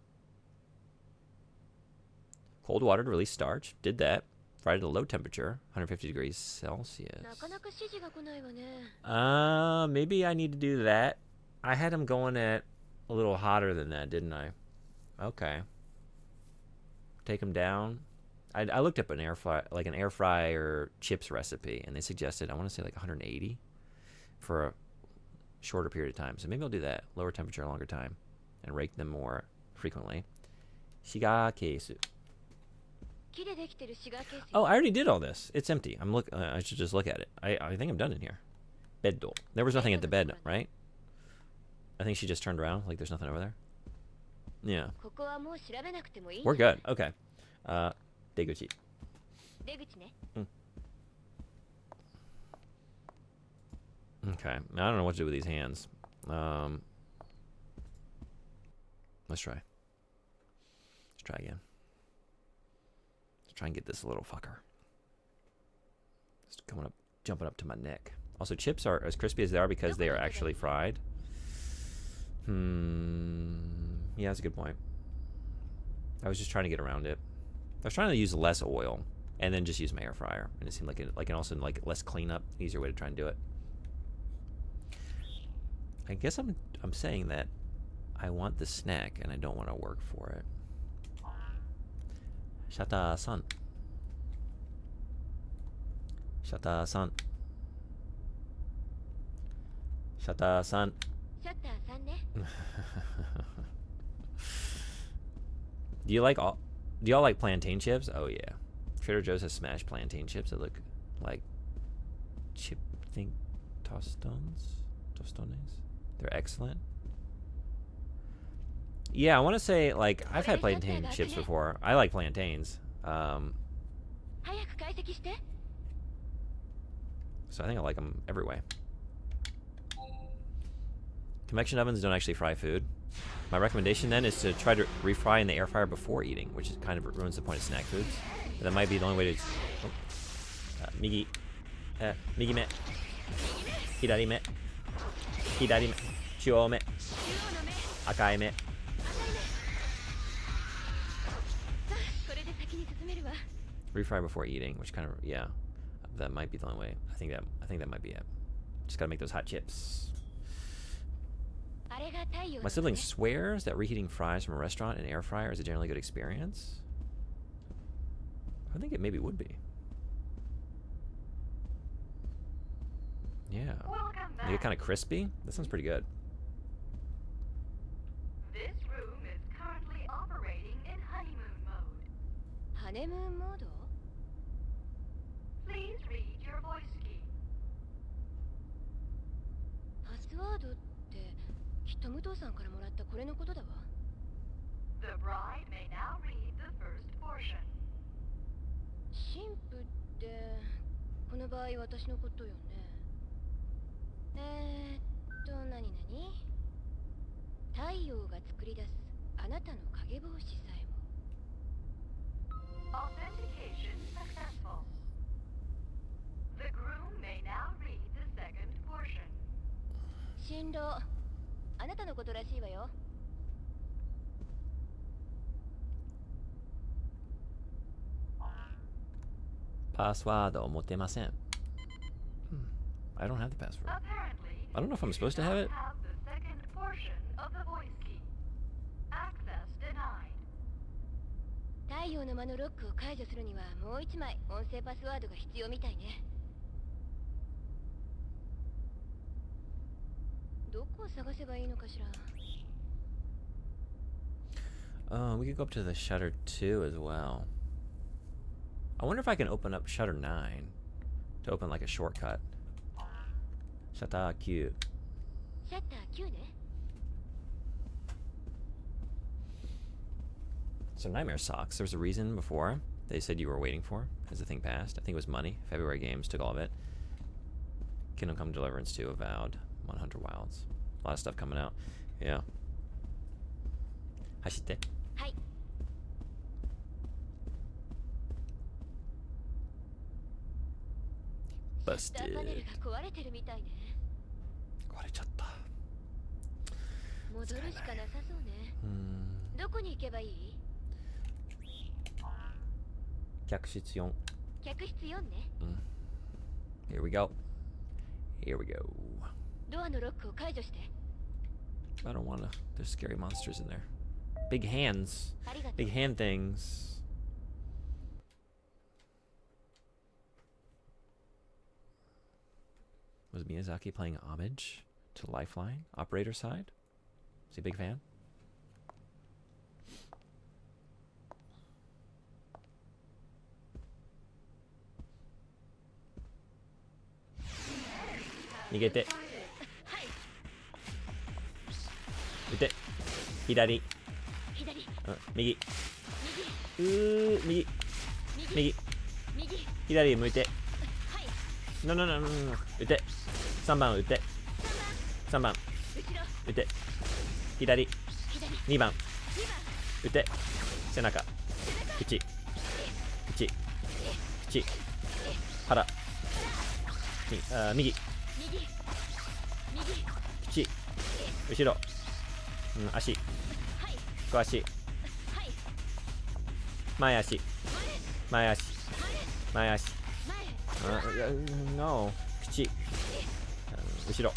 Cold water to release starch. Did that. Fried at a low temperature, 150 degrees Celsius. Maybe I need to do that. I had them going at a little hotter than that, didn't I? Okay. Take them down. I looked up an air fryer chips recipe, and they suggested, I want to say like 180 for a shorter period of time. So maybe I'll do that. Lower temperature, longer time, and rake them more frequently. Shigakesu. Oh, I already did all this. It's empty. I should just look at it. I think I'm done in here. Beddo. There was nothing at the bed, right? I think she just turned around. Like there's nothing over there. Yeah. We're good. Okay. Deguchi. Okay. I don't know what to do with these hands. Let's try. Let's try again. Try and get this little fucker. It's jumping up to my neck. Also, chips are as crispy as they are because they are actually fried. Yeah, that's a good point. I was just trying to get around it. I was trying to use less oil and then just use my air fryer, and it seemed like and also like less cleanup, easier way to try and do it. I guess I'm saying that I want the snack and I don't want to work for it. Shata-san. Shata-san. Shata-san. シャッターさんね。 Do y'all like plantain chips? Oh yeah. Trader Joe's has smashed plantain chips that look like chip tostones? Tostones? They're excellent. Yeah, I want to say, like, I've had plantain chips before. I like plantains. 早く解析して。 So I think I like them every way. Convection ovens don't actually fry food. My recommendation then is to try to refry in the air fryer before eating, which is kind of ruins the point of snack foods. But that might be the only way to... Migi. Migi me. Hidari me. Hidari me. Chuo me. Akai me. さあ、これで先に進めるわ。 Refry before eating, which kind of... Yeah. That might be the only way. I think that might be it. Just gotta make those hot chips. あれが太陽 My sibling swears that reheating fries from a restaurant in air fryer is a generally good experience. I think it maybe would be. Yeah. They get kind of crispy. That sounds pretty good. This room is currently operating in honeymoon mode. ハネムーンモード？ Please read your voice key. パスワードってきっと武藤さんからもらったこれのことだわ。 The bride may now read the first portion. 神父ってこの場合私のことよね。何々太陽が作り出すあなたの影帽子さえも。 Authentication successful. The groom may now read the second portion. 新郎、あなたのことらしいわよ。 Password 持ってません. I don't have the password. Apparently, I don't know if I'm supposed to you have now it. have the second portion of the voice key. Access denied. 太陽の間のロックを解除するにはもう一枚音声パスワードが必要みたいね。どこを探せばいいのかしら。 We could go up to the shutter 2 as well. I wonder if I can open up shutter 9 to open like a shortcut. Shutter 9. シャッター9ね。 So Nightmare Socks, there was a reason before they said you were waiting for as the thing passed. I think it was money. February Games took all of it. Kingdom Come Deliverance 2 Avowed. 100 Wilds. A lot of stuff coming out. Yeah. 走って。はい。 シャッターパネル Busted. が壊れてるみたいね。壊れちゃった。戻るしかなさそうね。どこに行けばいい？客室4。客室4ね。Here we go. Here we go. ドアのロックを解除して。 I don't wanna. There's scary monsters in there. Big hands. ありがとう。 Big hand things. Was Miyazaki playing homage to Lifeline, operator side? Is he a big fan? You get it? はい。 Get it? Hidari. 左。 Migi. 右。 Migi. 右。 Migi. 右。 Hidari 向いて。はい。 No. 打て。3番打て。3番後ろ。打て。左。左。 2番2番。打て。背中。口。口。口。腹。右。右。右。口。後ろ。足。はい。小足。はい。前足。前前足前足No 口後ろ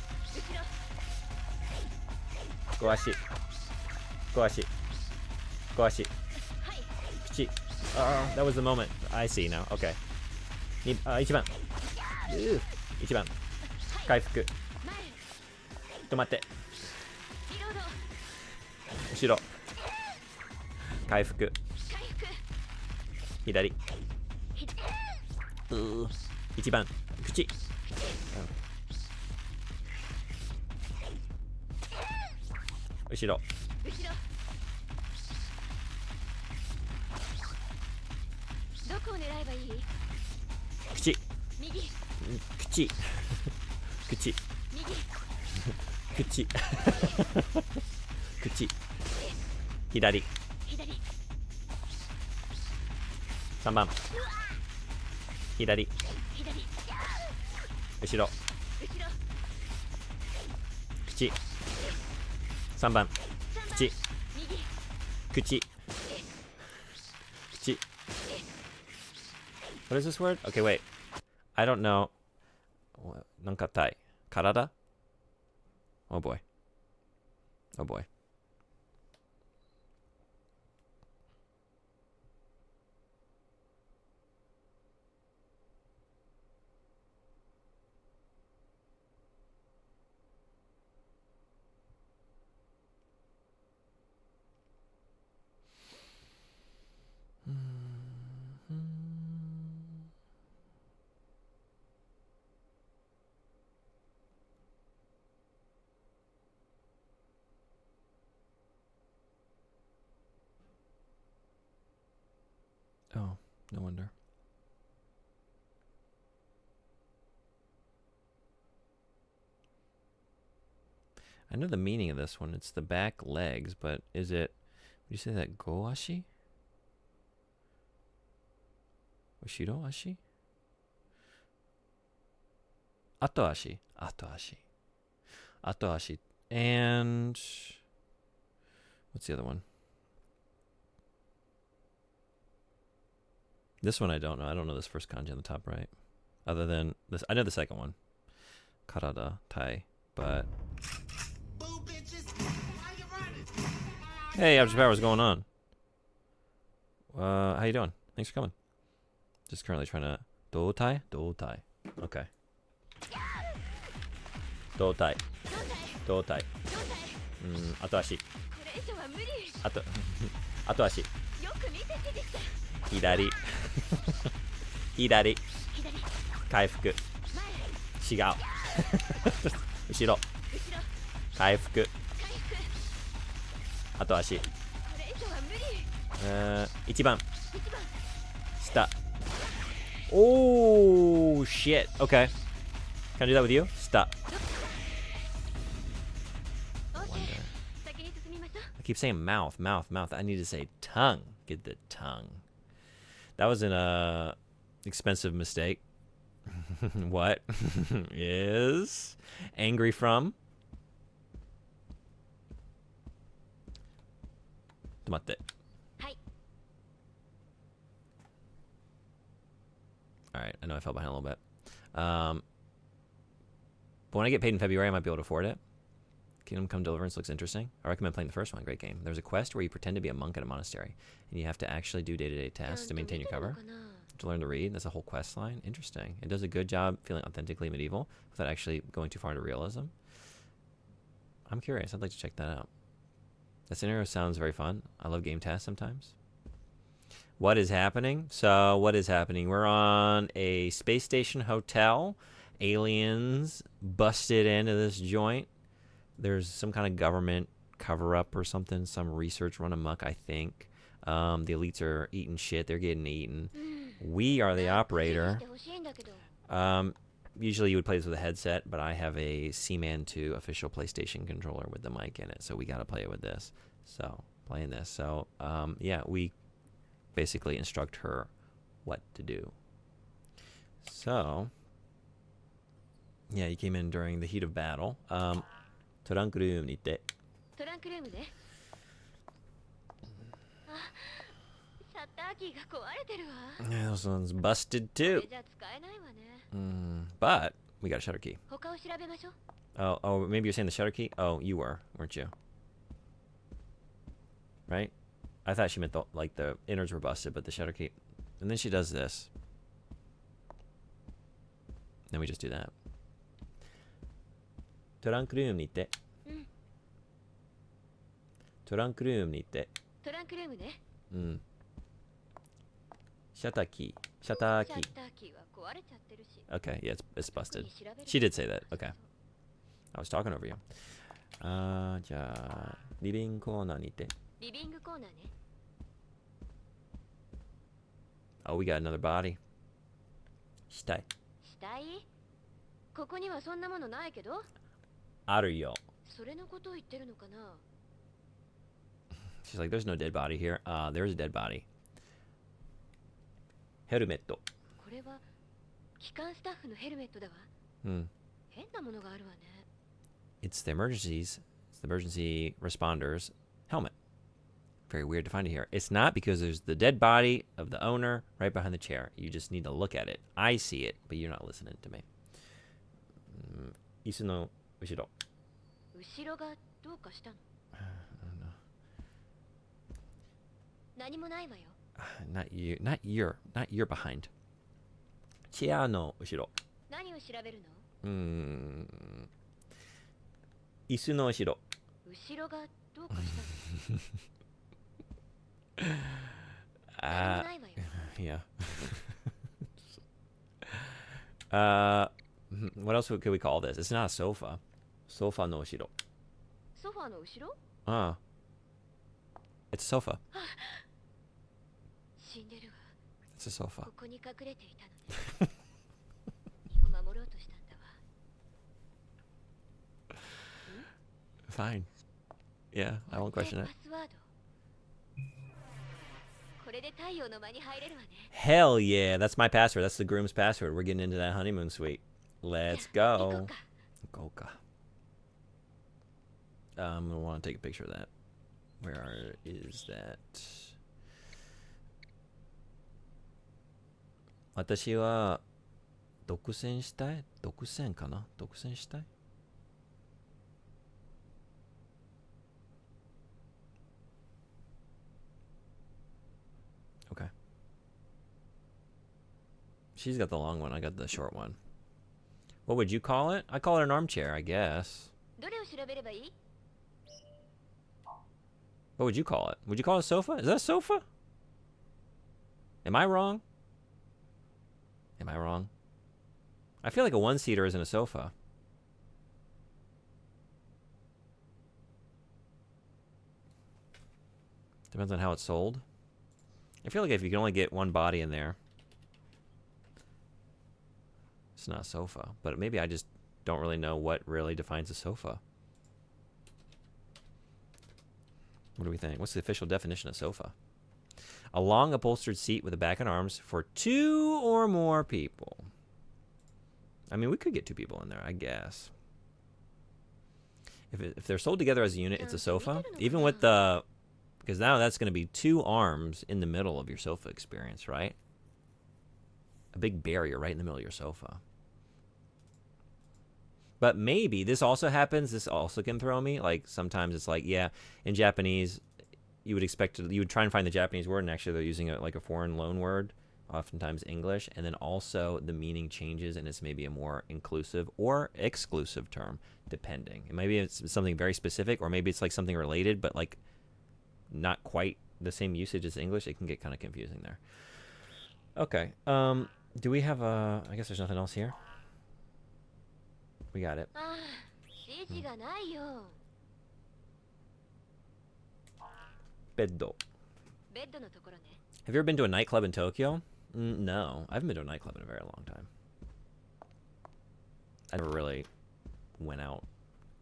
小足小足小足口That was the moment. I see now. Okay. 1番1番回復止まって後ろ回復左1番口後ろどこを狙えばいい？口右口口右口口左左3番左左後ろ後ろ口3番口右口口 What is this word? Okay, wait. I don't know. なんかたい体 Oh boy. Oh boy. Oh, no wonder. I know the meaning of this one. It's the back legs, but is it... Would you say that goashi? Ushiro ashi? Ato ashi. Ato ashi. Ato ashi. And... What's the other one? This one I don't know. I don't know this first kanji on the top right. Other than this, I know the second one. Karada, tai, but... Hey, Abject Power, what's going on? How you doing? Thanks for coming. Just currently trying to... Do tai? Do tai. Okay. Do tai. Do tai. Ato ashi. Ato... Ato ashi. 左左回復違う後ろ回復後足1番下 Oh shit Okay Can I do that with you? 下 I keep saying mouth mouth mouth I need to say tongue Get the tongue That was an expensive mistake. What is angry from? 止まって Alright, I know I fell behind a little bit. But when I get paid in February, I might be able to afford it. Kingdom Come Deliverance looks interesting. I recommend playing the first one. Great game. There's a quest where you pretend to be a monk at a monastery, and you have to actually do day-to-day tasks to maintain your cover. To learn to read. That's a whole quest line. Interesting. It does a good job feeling authentically medieval without actually going too far into realism. I'm curious. I'd like to check that out. That scenario sounds very fun. I love game tasks sometimes. What is happening? So, what is happening? We're on a space station hotel. Aliens busted into this joint. There's some kind of government cover-up or something. Some research run amok, I think. The elites are eating shit. They're getting eaten. We are the operator. Usually you would play this with a headset, but I have a Seaman 2 official PlayStation controller with the mic in it, so we got to play it with this. So, playing this. So, yeah, we basically instruct her what to do. So, yeah, you came in during the heat of battle. トランクルームに行って。トランクルームで。あ、シャッターキーが壊れてるわ。 Yeah, this one's busted これ too. じゃ使えないわね。 But we got a shutter key. 他を調べましょう。 Oh, maybe you're saying the shutter key? Oh, you were, weren't you? Right? I thought she meant like the innards were busted, but the shutter key. And then she does this. Then we just do that. トランクルームに行って。トランクルームに行って。トランクルームね。シャッターキー。シャッターキー。シャッターキーは壊れちゃってるし。 Okay, yeah, it's busted. She did say that. Okay. I was talking over you. じゃあ、リビングコーナーに行って。リビングコーナーね。 Oh, we got another body. 死体。死体？ここにはそんなものないけど。あるよ。それのことを言ってるのかな。 She's like, there's no dead body here. There's a dead body. ヘルメット。これは機関スタッフのヘルメットだわ。変なものがあるわね。 It's the emergencies. It's the emergency responders helmet. Very weird to find it here. It's not because there's the dead body of the owner right behind the chair. You just need to look at it. I see it, but you're not listening to me. 椅子の後ろ。後ろがどうかしたの？何もないわよ。 Not your behind. チェアの後ろ。何を調べるの？椅子の後ろ。後ろがどうかしたの？ 何もないわよ。 Yeah. What else could we call this? It's not a sofa. Sofa no ushiro. ソファーの後ろ？ It's a sofa. 死んでるわ。 It's a sofa. ここに隠れていたのね。身を守ろうとしたんだわ。 Fine. Yeah, I won't question it. パスワード。これで太陽の間に入れるわね。 Hell yeah, that's my password. That's the groom's password. We're getting into that honeymoon suite. Let's go. Go. I'm gonna want to take a picture of that. Where is that? 私は独占したい？独占かな？独占したい？ Okay. She's got the long one. I got the short one. What would you call it? I call it an armchair, I guess. どれを調べればいい？ What would you call it? Would you call it a sofa? Is that a sofa? Am I wrong? Am I wrong? I feel like a one-seater isn't a sofa. Depends on how it's sold. I feel like if you can only get one body in there, it's not a sofa. But maybe I just don't really know what really defines a sofa. What do we think? What's the official definition of sofa? A long upholstered seat with a back and arms for 2 or more people. I mean, we could get 2 people in there, I guess. If they're sold together as a unit, it's a sofa. Even with the... Because now that's going to be 2 arms in the middle of your sofa experience, right? A big barrier right in the middle of your sofa. But maybe this also happens. This also can throw me. Like sometimes it's like, yeah, in Japanese, you would try and find the Japanese word, and actually they're using like a foreign loan word, oftentimes English, and then also the meaning changes, and it's maybe a more inclusive or exclusive term, depending. And maybe it's something very specific, or maybe it's like something related, but like not quite the same usage as English. It can get kind of confusing there. Okay. Do we have a... I guess there's nothing else here. We got it. 指示がないよ。 Beddo. ベッドのところね。 Have you ever been to a nightclub in Tokyo? No, I haven't been to a nightclub in a very long time. I never really went out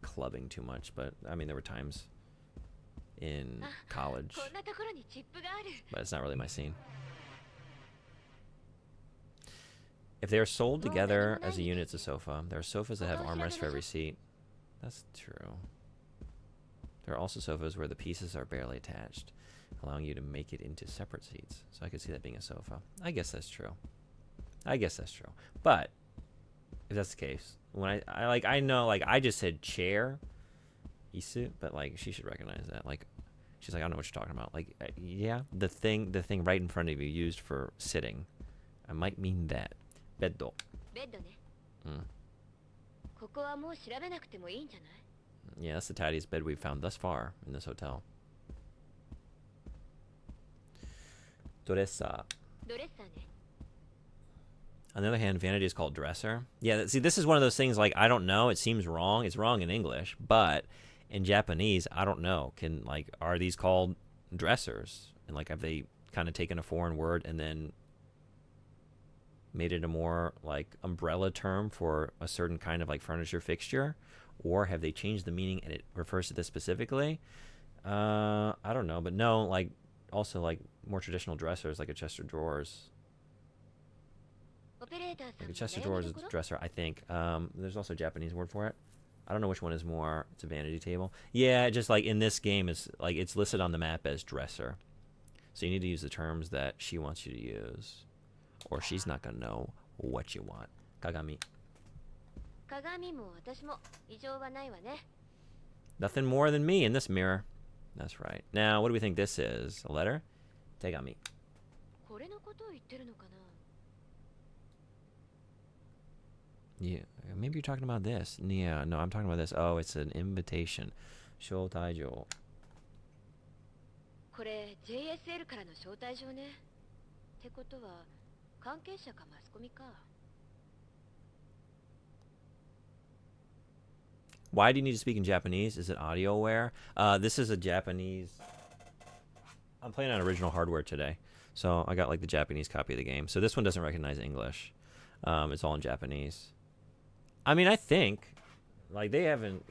clubbing too much, but I mean, there were times in college, こんなところにチップがある。 but it's not really my scene. If they are sold together as a unit, it's a sofa. There are sofas that have armrests for every seat. That's true. There are also sofas where the pieces are barely attached. allowing you to make it into separate seats. So I could see that being a sofa. I guess that's true. I guess that's true. But if that's the case, when I know, like, I just said chair, isu, but like she should recognize that. Like, she's like, I don't know what you're talking about. Like, yeah, the thing right in front of you used for sitting. I might mean that. Beddo. ベッドね。Mm. ここはもう調べなくてもいいんじゃない？ Yeah, that's the tidiest bed we've found thus far in this hotel. ドレッサー。ドレッサーね。 On the other hand, vanity is called dresser. Yeah, see, this is one of those things, like, I don't know. It seems wrong. It's wrong in English. But in Japanese, I don't know. Are these called dressers? And, like, have they kind of taken a foreign word and then made it a more, like, umbrella term for a certain kind of, like, furniture fixture? Or have they changed the meaning and it refers to this specifically? I don't know. But no, like, also, like, more traditional dressers, like a chest of drawers. オペレーターさん Like a の chest of 悩み drawers ど is ころ？ dresser, I think. There's also a Japanese word for it. I don't know which one is more. It's a vanity table. Yeah, just like in this game, it's like it's listed on the map as dresser. So you need to use the terms that she wants you to use, or she's not gonna know what you want. Kagami. 鏡も私も異常はないわね。 Nothing more than me in this mirror. That's right. Now, what do we think this is? A letter? Tegami. これのことを言ってるのかな？ Yeah, maybe you're talking about this. Yeah, no, I'm talking about this. Oh, it's an invitation. Shoutaijo. これ JSL からの招待状ね。ってことは関係者かマスコミか。 Why do you need to speak in Japanese? Is it AudioWare? This is a Japanese... I'm playing on original hardware today. So I got like the Japanese copy of the game. So this one doesn't recognize English. It's all in Japanese. I mean, I think... Like, they haven't...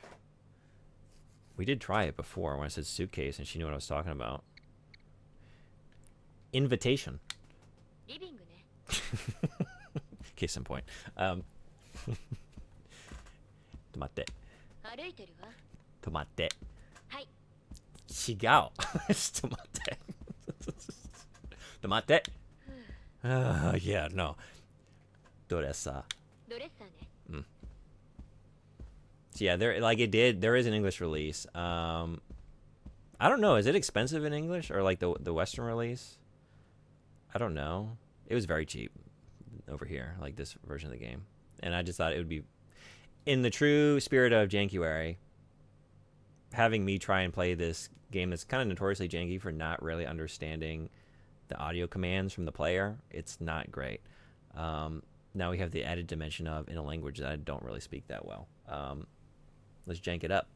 We did try it before when I said suitcase and she knew what I was talking about. Invitation. リビングね。 Case in point. 止まって。歩いてるわ。止まって。はい。違う。止まって。止まって。Yeah, no. ドレッサー。ドレッサーね。So yeah, there is an English release. I don't know, is it expensive in English or like the Western release? I don't know. It was very cheap over here, like this version of the game. And I just thought it would be, in the true spirit of Jankuary, having me try and play this game that's kind of notoriously janky for not really understanding the audio commands from the player. It's not great. Now we have the added dimension of in a language that I don't really speak that well. Let's jank it up.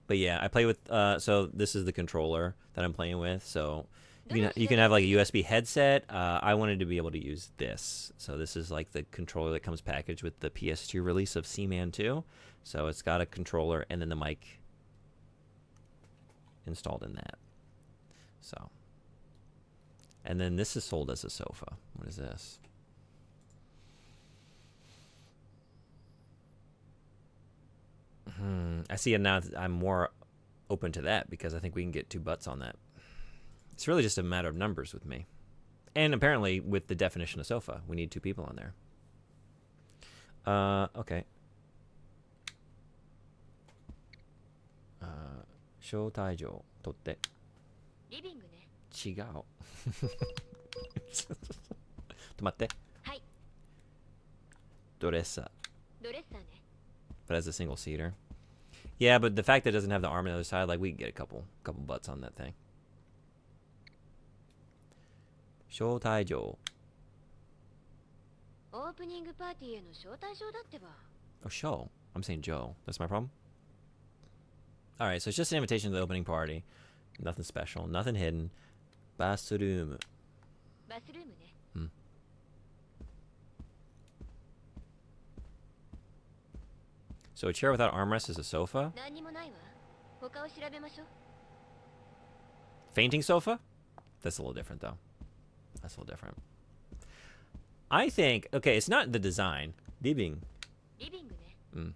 But yeah, I play with, so this is the controller that I'm playing with. So you can have like a USB headset. I wanted to be able to use this. So this is like the controller that comes packaged with the PS2 release of Seaman 2. So it's got a controller and then the mic installed in that. So, and then this is sold as a sofa. What is this? I see it now. I'm more open to that because I think we can get 2 butts on that. It's really just a matter of numbers with me. And apparently with the definition of sofa, we need 2 people on there. Okay. 招待状取って。リビングね。違う。止まって。はい。ドレッサー。ドレッサーね。But as a single seater. Yeah, but the fact that it doesn't have the arm on the other side, like we can get a couple butts on that thing. 招待状。オープニングパーティーへの招待状だってば。 Oh, show. I'm saying Joe. That's my problem? Alright, so it's just an invitation to the opening party. Nothing special. Nothing hidden. Bathroom. バスルームね。 So a chair without armrest is a sofa? 何にもないわ。他を調べましょう。 Fainting sofa? That's a little different, though. That's a little different. I think... Okay, it's not the design. Living. リビングね。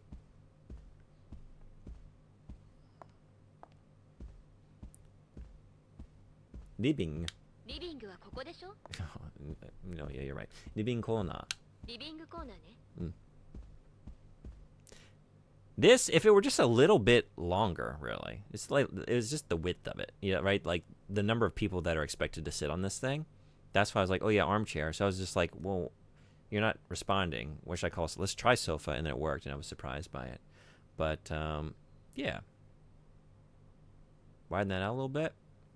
Living. リビングはここでしょ？ No, yeah, you're right. Living corner. リビングコーナーね。This, if it were just a little bit longer, really, it's like it was just the width of it, yeah, right? Like the number of people that are expected to sit on this thing. That's why I was like, oh yeah, armchair. So I was just like, well, you're not responding. What should I call it? Let's try sofa, and then it worked, and I was surprised by it. But yeah, widen that out a little bit.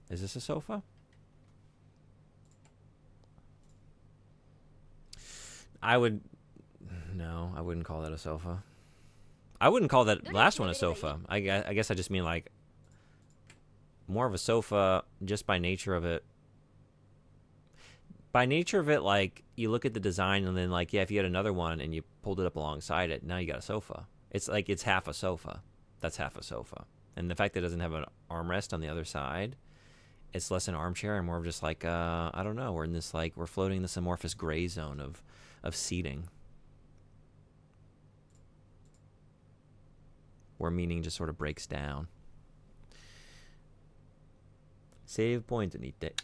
Is this a sofa? I wouldn't call that a sofa. I wouldn't call that last one a sofa. I guess I just mean like more of a sofa just by nature of it. By nature of it, like you look at the design and then like, yeah, if you had another one and you pulled it up alongside it, now you got a sofa. It's like it's half a sofa. That's half a sofa. And the fact that it doesn't have an armrest on the other side, it's less an armchair and more of just like, I don't know, we're floating in this amorphous gray zone of seating. Where meaning just sort of breaks down. Save point に行って。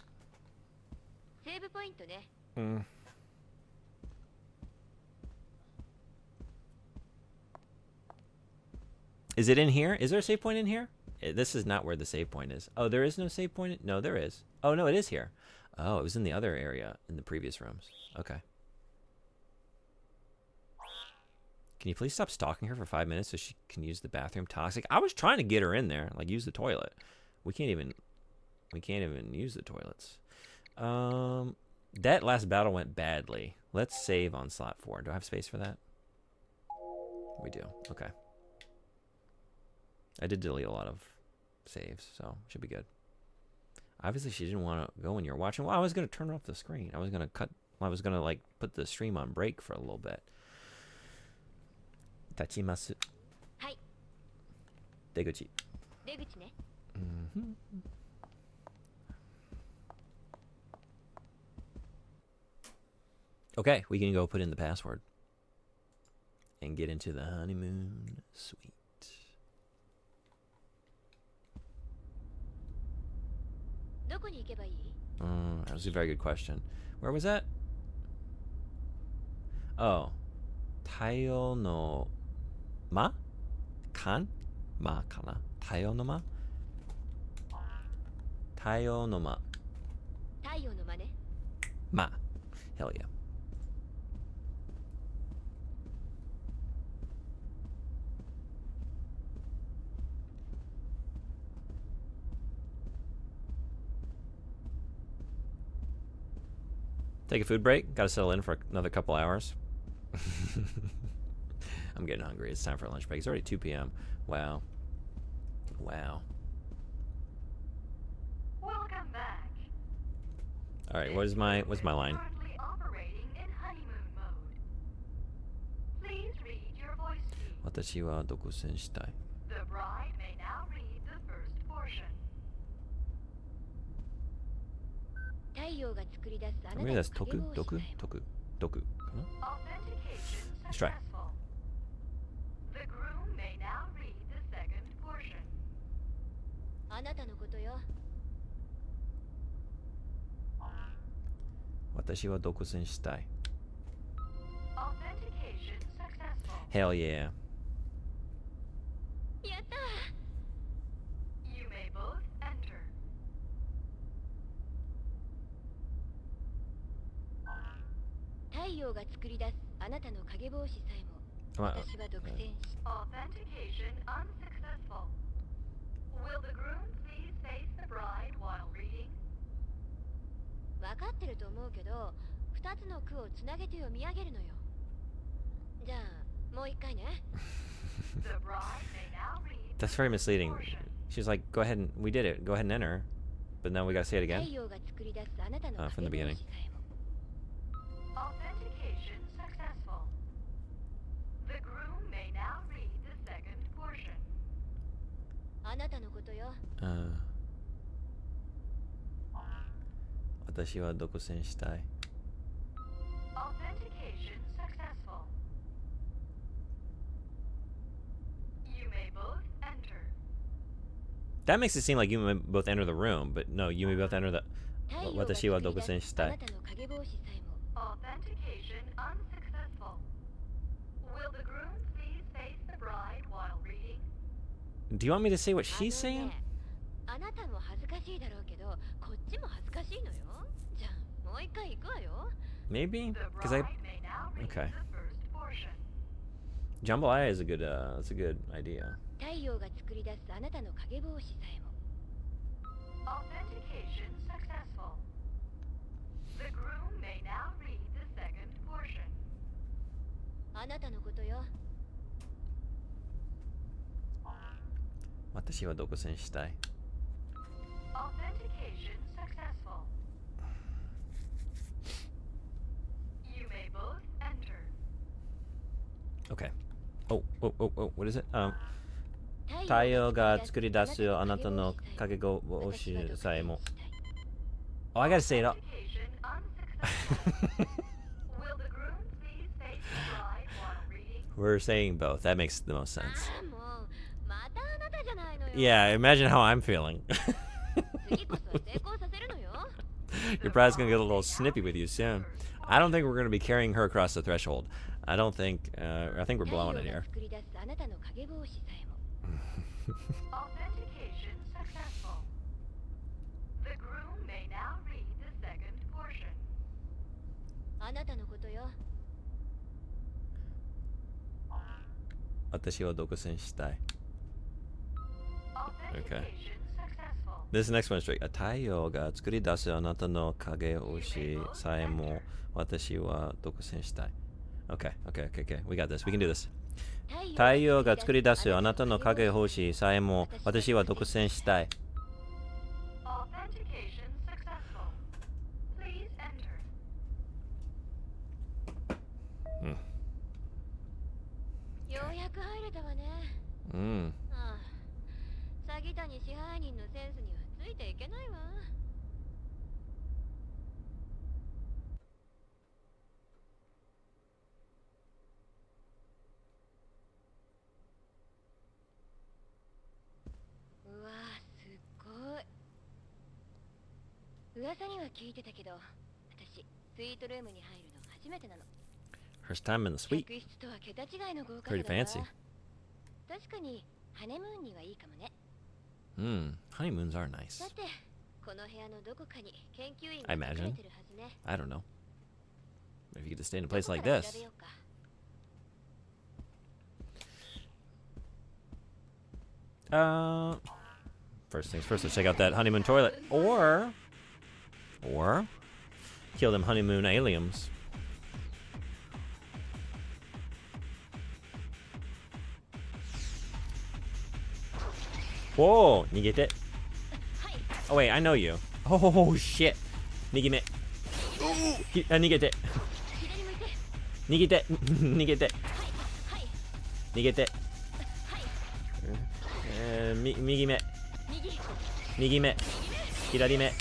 セーブポイントね。Is it in here? Is there a save point in here? This is not where the save point is. Oh, there is no save point? No, there is. Oh, no, it is here. Oh, it was in the other area in the previous rooms. Okay. Can you please stop stalking her for 5 minutes so she can use the bathroom? Toxic. I was trying to get her in there, like use the toilet. We can't even use the toilets. That last battle went badly. Let's save on slot 4. Do I have space for that? We do. Okay. I did delete a lot of saves, so should be good. Obviously, she didn't want to go when you're watching. Well, I was gonna turn off the screen. I was gonna like put the stream on break for a little bit. 立ちます。はい。出口。出口ね。Okay, we can go put in the password and get into the honeymoon suite. どこに行けばいい? That was a very good question. Where was that? Oh, 太陽の間? 間? 間かな? 太陽の間? 太陽の間. 太陽の間ね。間. Hell yeah. Take a food break. Got to settle in for another couple hours. I'm getting hungry. It's time for a lunch break. It's already 2 p.m. Wow. Wow. Welcome back. All right. What's my line? Currently operating in honeymoon mode. Please read your voice cue. 私は独占したい. The bride may now read the first portion. 太陽が作り出すあなたの Maybe that's 影 toku? をしたいも Toku? Authentication Let's try. successful. The groom may now read the second portion. あなたのことよ。私は独占したい. Authentication successful. Hell yeah. やったー。 You may both enter. 太陽が作り出すあなたの影帽子さえも 私は独占し Authentication unsuccessful. Will the groom please face the bride while reading? 分かってると思うけど2つの句をつなげて読み上げるのよ。じゃあもう一回ね。 The bride may now read That's the very first misleading. portion. She's like, go ahead and we did it. Go ahead and enter. But now we gotta say it 太 again. 陽が作り出すあなたの from the 影帽 beginning. 子さえも Authentication successful. The groom may now read the second portion. あなたのことよ。私は独占したい. Authentication successful. You may both enter. That makes it seem like you may both enter the room, but no, you may both enter the... 私は独占したい。あなたの影帽子さえも Authentication unsuccessful. Will the groom please face the bride while reading? Do you want me to say what あ she's の saying? ねあなたも恥ずかしいだろうけどこっちも恥ずかしいのよじゃあもう一回行くわよ Maybe? The Because I bride may now read Okay. the first portion. jambalaya is a good that's a good idea. 太陽が作り出すあなたの影帽子さえも Authentication successful. The groom may now read the second portion. あなたのことよ私は独占したい。Authentication successful. You may both enter. Okay. Oh, what is it? 太陽が作り出すあなたの影帽子さえも。Oh, I gotta say it up. Authentication unsuccessful. Will the groom please face the bride while reading? We're saying both. That makes the most sense. ああもうまたあなたじゃないのよ Yeah, imagine how I'm feeling. 次こそ成功させるのよ Your bride's gonna get a little snippy with you soon. I don't think we're gonna be carrying her across the threshold. I think we're blowing it 太陽 here. が作り出すあなたの影帽子さえも Authentication successful. The groom may now read the second portion. あなたのことよ私は独占したい。 Authentication successful. This next one is straight. 太陽が作り出すあなたの影帽子さえも私は独占したい。Okay. We got this. We can do this. 太陽が作り出すあなたの影帽子さえも私は独占したい。 Authentication successful. Please enter. ようやく入れたわねうん。ああ詐欺谷支配人のセンスにはついていけないわうわすっごい噂には聞いてたけど私スイートルームに入るの初めてなの First time in the suite. 客室とは桁違いの豪華 Pretty さだわ fancy. 確かにハネムーンにはいいかもね Honeymoons are nice. さてこの部屋のどこかに研究員 I が imagine. 隠れてるはずね I don't know. If you get to stay in a place どこ like から this. 調べようか First things first, let's check out that honeymoon toilet. Or kill them honeymoon aliens. Whoa, 逃げて. Oh wait, I know you. Oh shit. 逃げ目. 逃げて. 逃げて. 逃げて. 逃げて. 右目。右目。左目。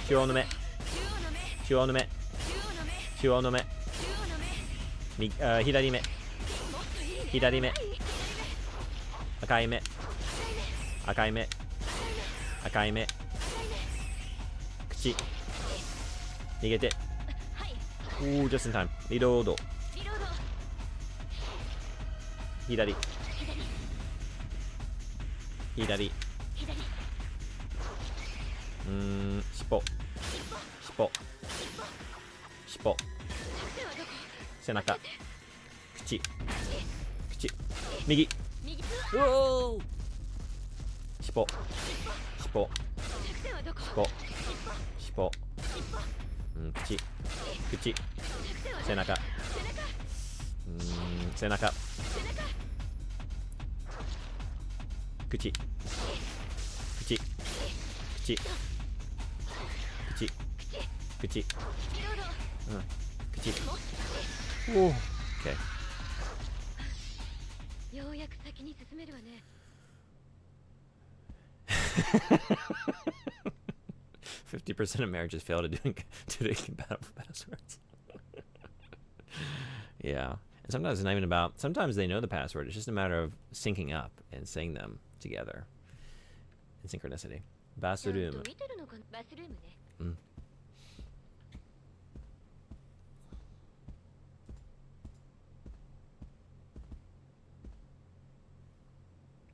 中央の目。中央の目。中央の目。左目。左目。赤い目。赤い目。赤い目。口。逃げて。just in time. リロード。左。左。尻尾。尻尾。尻尾。背中。口。口。右。うおー。尻尾。尻尾。尻尾。尻尾。口。口。背中。背中。口。口。口。口。口。口。おお。Okay. ようやく先に進めるわね 50% of marriages fail to do compatible passwords. Yeah. And sometimes it's not even about, sometimes they know the password. It's just a matter of syncing up and saying them together in synchronicity. バスルーム。ちゃんと見てるのかなバスルームね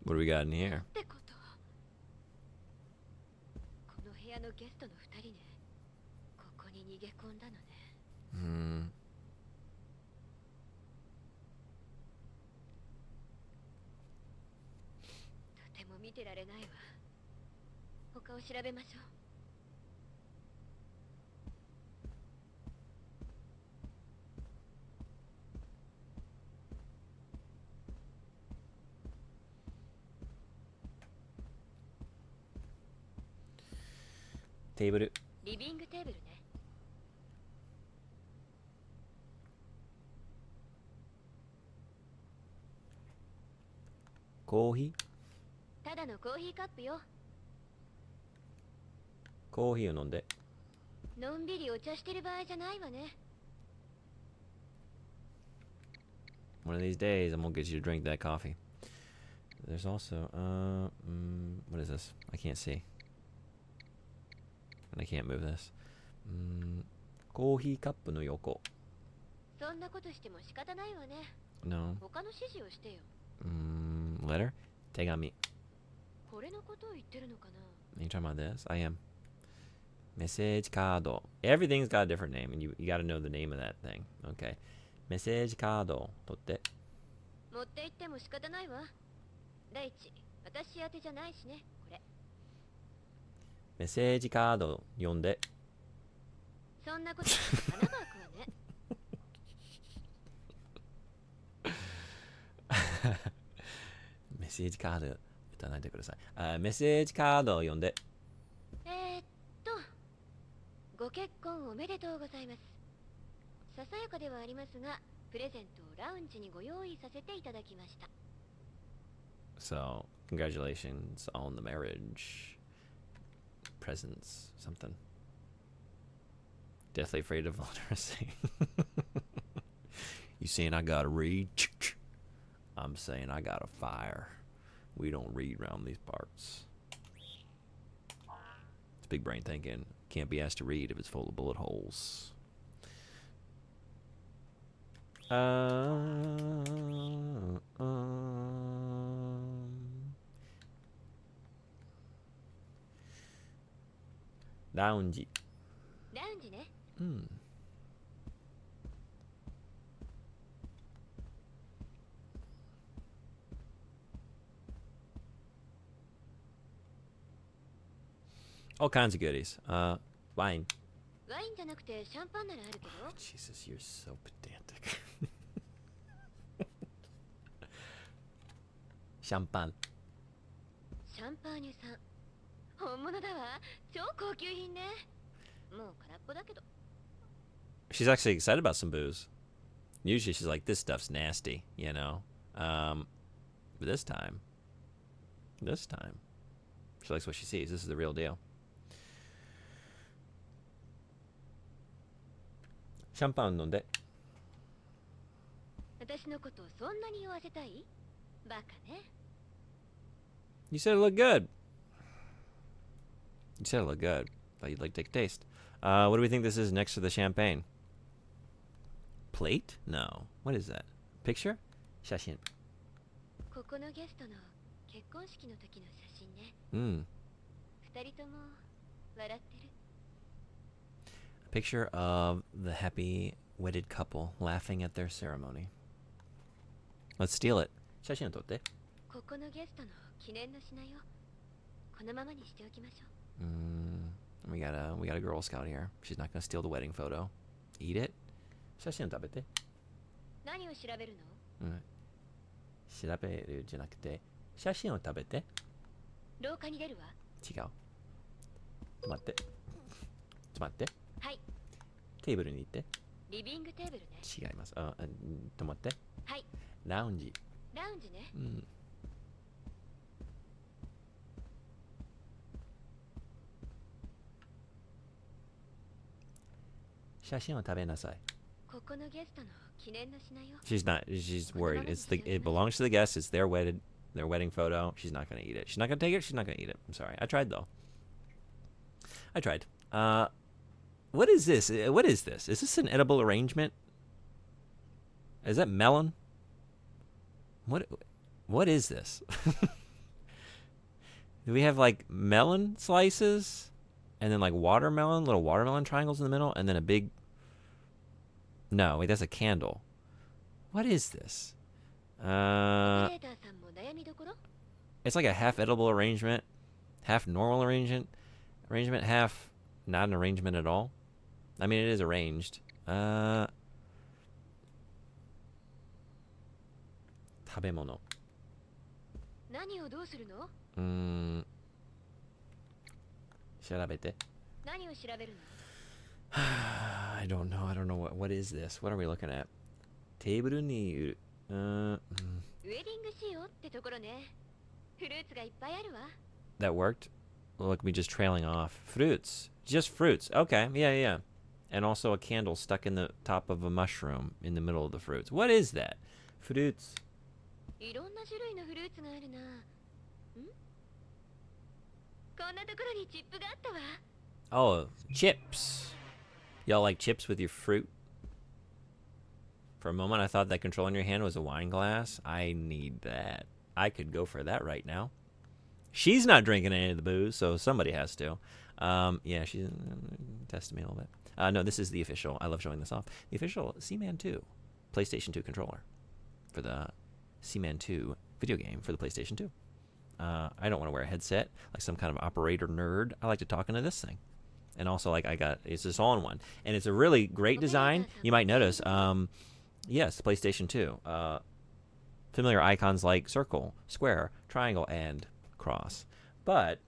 What do we got in here? ってこと。この部屋のゲストの2人ね。ここに逃げ込んだのね。Hmm. とても見てられないわ。他を調べましょう。テーブル。リビングテーブルね。コーヒー。ただのコーヒーカップよ。コーヒーを飲んで。のんびりお茶してる場合じゃないわね。One of these days, I'm gonna get you to drink that coffee. There's also, what is this? I can't see. And I can't move this. コーヒーカップの横。そんなことしても仕方ないわね。No. 他の指示をしてよ。Letter? 手紙。これのことを言ってるのかな。 Are you talking about this? I am. Message card. Everything's got a different name, and you gotta know the name of that thing. Okay. Message card. 取って。持って行っても仕方ないわ。第一、私宛てじゃないしね、これ。メッセージカード読んで。そんなこと穴が開くわね。メッセージカード打たないでください。メッセージカードを読んで。ご結婚おめでとうございます。ささやかではありますが、プレゼントをラウンジにご用意させていただきました。So, congratulations on the marriage. Presents, something. Deathly afraid of literacy. You saying I gotta read? I'm saying I gotta fire. We don't read around these parts. It's big brain thinking. Can't be asked to read if it's full of bullet holes. Lounge. Lounge ね。All kinds of goodies. Wine. ワインじゃなくてシャンパンならあるけど。Jesus, you're so pedantic. シャンパン。シャンパーニュさん。本物だわ。超高級品ね。もう空っぽだけど。She's actually excited about some booze. Usually she's like, this stuff's nasty, you know? But this time, she likes what she sees. This is the real deal. シャンパン飲んで。私のことをそんなに酔わせたい？バカね。You said it looked good. You said it looked good. Thought you'd like to take a taste. What do we think this is next to the champagne? Plate? No. What is that? Picture? 写真。ここのゲストの結婚式の時の写真ね。二人とも笑ってる。A picture of the happy wedded couple laughing at their ceremony. Let's steal it. 写真を撮って。ここのゲストの記念の品よ。このままにしておきましょう。We got a Girl Scout here. She's not gonna steal the wedding photo. Eat it. 写真を食べて。何を調べるの？調べるじゃなくて、写真を食べて。廊下に出るわ。違う。ちょっと待って。はい。テーブルに行って。リビングテーブルね。違います。止まって。はい。ラウンジ。ラウンジね。写真を食べなさい。ここのゲストの記念の品よ。She's not. She's worried. It belongs to the guests. It's their wedding photo. She's not gonna eat it. She's not gonna take it. She's not gonna eat it. I'm sorry. I tried though. I tried. What is this? What is this? Is this an edible arrangement? Is that melon? What is this? Do we have like melon slices? And then like watermelon, little watermelon triangles in the middle, and then a big... No, wait, that's a candle. What is this? It's like a half edible arrangement, half normal arrangement, half not an arrangement at all. I mean, it is arranged. 食べ物。何をどうするの？調べて。何を調べるの？ I don't know. What is this? What are we looking at? テーブルに売る。ウェディングしようってところね。フルーツがいっぱいあるわ。That worked? Look, me just trailing off. Fruits. Just fruits. Okay, yeah. And also a candle stuck in the top of a mushroom in the middle of the fruits. What is that? Fruits. いろんな種類のフルーツがあるな。こんなところにチップがあったわ。Oh, chips. Y'all like chips with your fruit? For a moment, I thought that control in your hand was a wine glass. I need that. I could go for that right now. She's not drinking any of the booze, so somebody has to. Yeah, she's testing me a little bit. No, this is the official. I love showing this off. The official Seaman 2 PlayStation 2 controller for the Seaman 2 video game for the PlayStation 2. I don't want to wear a headset like some kind of operator nerd. I like to talk into this thing. And also, like, it's just all in one. And it's a really great design. You might notice, yes, PlayStation 2. Familiar icons like circle, square, triangle, and cross. But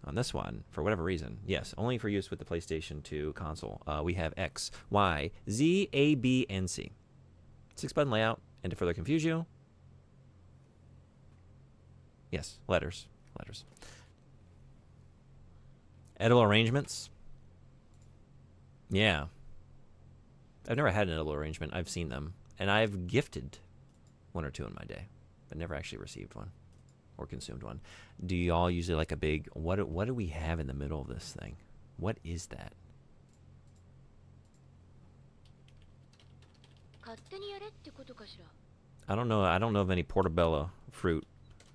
on this one, for whatever reason, yes, only for use with the PlayStation 2 console, we have X, Y, Z, A, B, and C. 6-button layout. And to further confuse you, yes, letters. Edible arrangements. Yeah. I've never had an edible arrangement. I've seen them. And I've gifted one or two in my day, but never actually received one or consumed one. Do y'all usually like a big... What do we have in the middle of this thing? What is that? I don't know. I don't know of any portobello fruit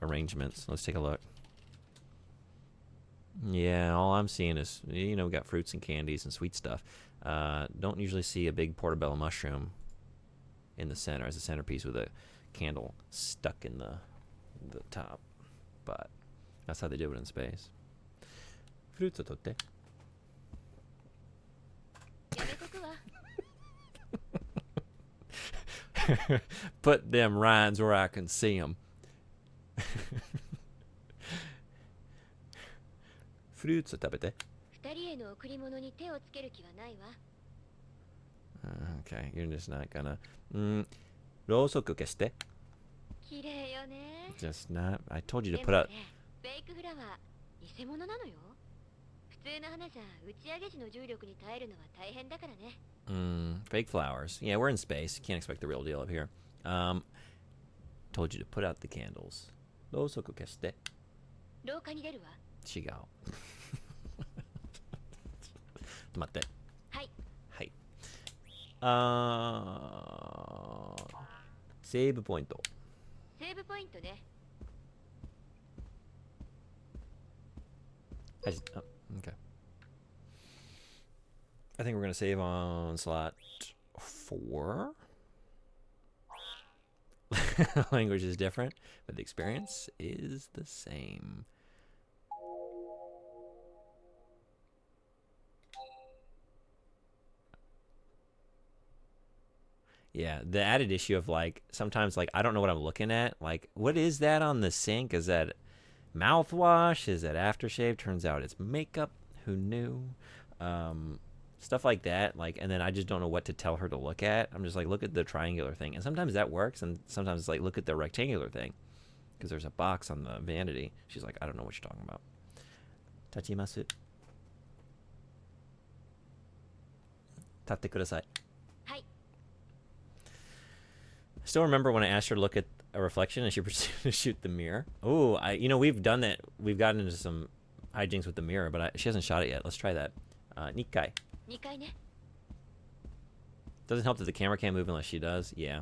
arrangements. Let's take a look. Yeah, all I'm seeing is, we got fruits and candies and sweet stuff. Don't usually see a big portobello mushroom in the center as a centerpiece with a candle stuck in the top. But that's how they do it in space. Fruits totte. Put them rhymes where I can see them. Fruits tabete. Okay, you're just not gonna. Rosoku keshite. Just not. I told you to put out. Fake flowers. Yeah, we're in space. You can't expect the real deal up here. Told you to put out the candles. Rosoku keshite. Shigao. 待って。はい。セーブポイント。セーブポイントね。Okay. I think we're going to save on slot 4. Language is different, but the experience is the same. Yeah, the added issue of, like, sometimes, like, I don't know what I'm looking at. Like, what is that on the sink? Is that mouthwash? Is that aftershave? Turns out it's makeup. Who knew? Stuff like that. Like, and then I just don't know what to tell her to look at. I'm just like, look at the triangular thing. And sometimes that works, and sometimes it's like, look at the rectangular thing. Because there's a box on the vanity. She's like, I don't know what you're talking about. Tachimasu. Tatte kudasai. I still remember when I asked her to look at a reflection and she proceeded to shoot the mirror. Oh, we've done that. We've gotten into some hijinks with the mirror, but she hasn't shot it yet. Let's try that. Nikai. Doesn't help that the camera can't move unless she does. Yeah.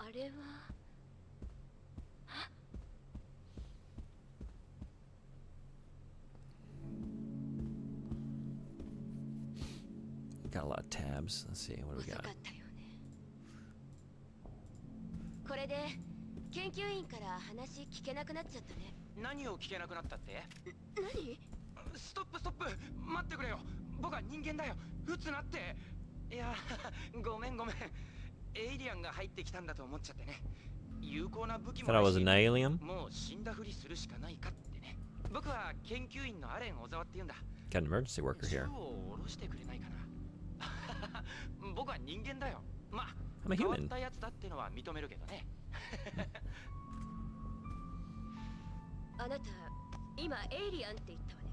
あれは Got a lot of tabs. Let's see, what do we 遅 got? かったよね。これで研究員から話聞けなくなっちゃったね。何を聞けなくなったって？何？ストップストップ、待ってくれよ。僕は人間だよ。撃つなって。いや、ごめんごめん。エイリアンが入ってきたんだと思っちゃってね。有効な武器も Thought I ない was し an alien? もう死んだふりするしかないかってね。僕は研究員のアレン小沢って言うんだ。 Got an emergency worker 銃 here. を下ろしてくれないかな。僕は人間だよ。まあ、 I'm a 変わっ human. たやつだってのは認めるけどね。あなた今エイリアンって言ったわね。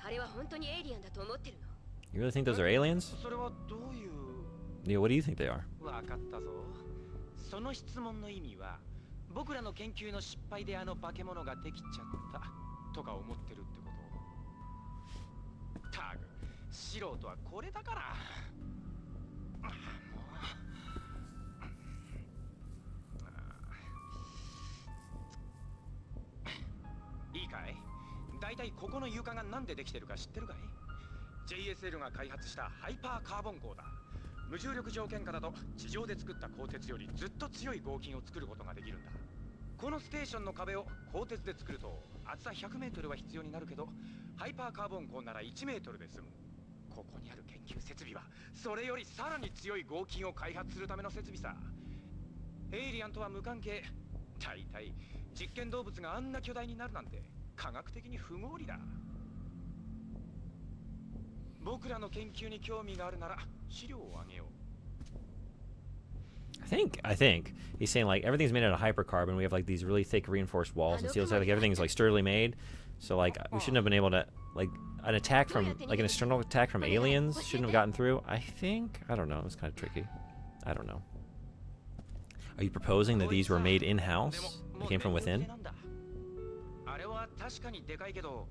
あれは本当にエイリアンだと思ってるの？ You really think those are aliens? それはどういう？ Yeah, what do you think they are? わかったぞ。その質問の意味は、僕らの研究の失敗であの化け物ができちゃったとか思ってるってこと。タグ、素人はこれだから。いいかい？だいたいここの床がなんでできてるか知ってるかい？ JSL が開発したハイパーカーボン鋼だ。無重力条件下だと地上で作った鋼鉄よりずっと強い合金を作ることができるんだ。このステーションの壁を鋼鉄で作ると厚さ100メートルは必要になるけど、ハイパーカーボン鋼なら1メートルで済む。ここにある研究設備はそれよりさらに強い合金を開発するための設備さ。エイリアンとは無関係。大体実験動物があんな巨大になるなんて科学的に不合理だ。僕らの研究に興味があるなら資料をあげよう。 I think he's saying like everything's made out of hypercarbon. We have like these really thick reinforced walls and steel. So like everything's like sturdily made. So like we shouldn't have been able to like an attack from like an external attack from aliens shouldn't have gotten through. I think I don't know. It's kind of tricky. I don't know. Are you proposing that these were made in house? They came from within? あれは確かにでかいけど、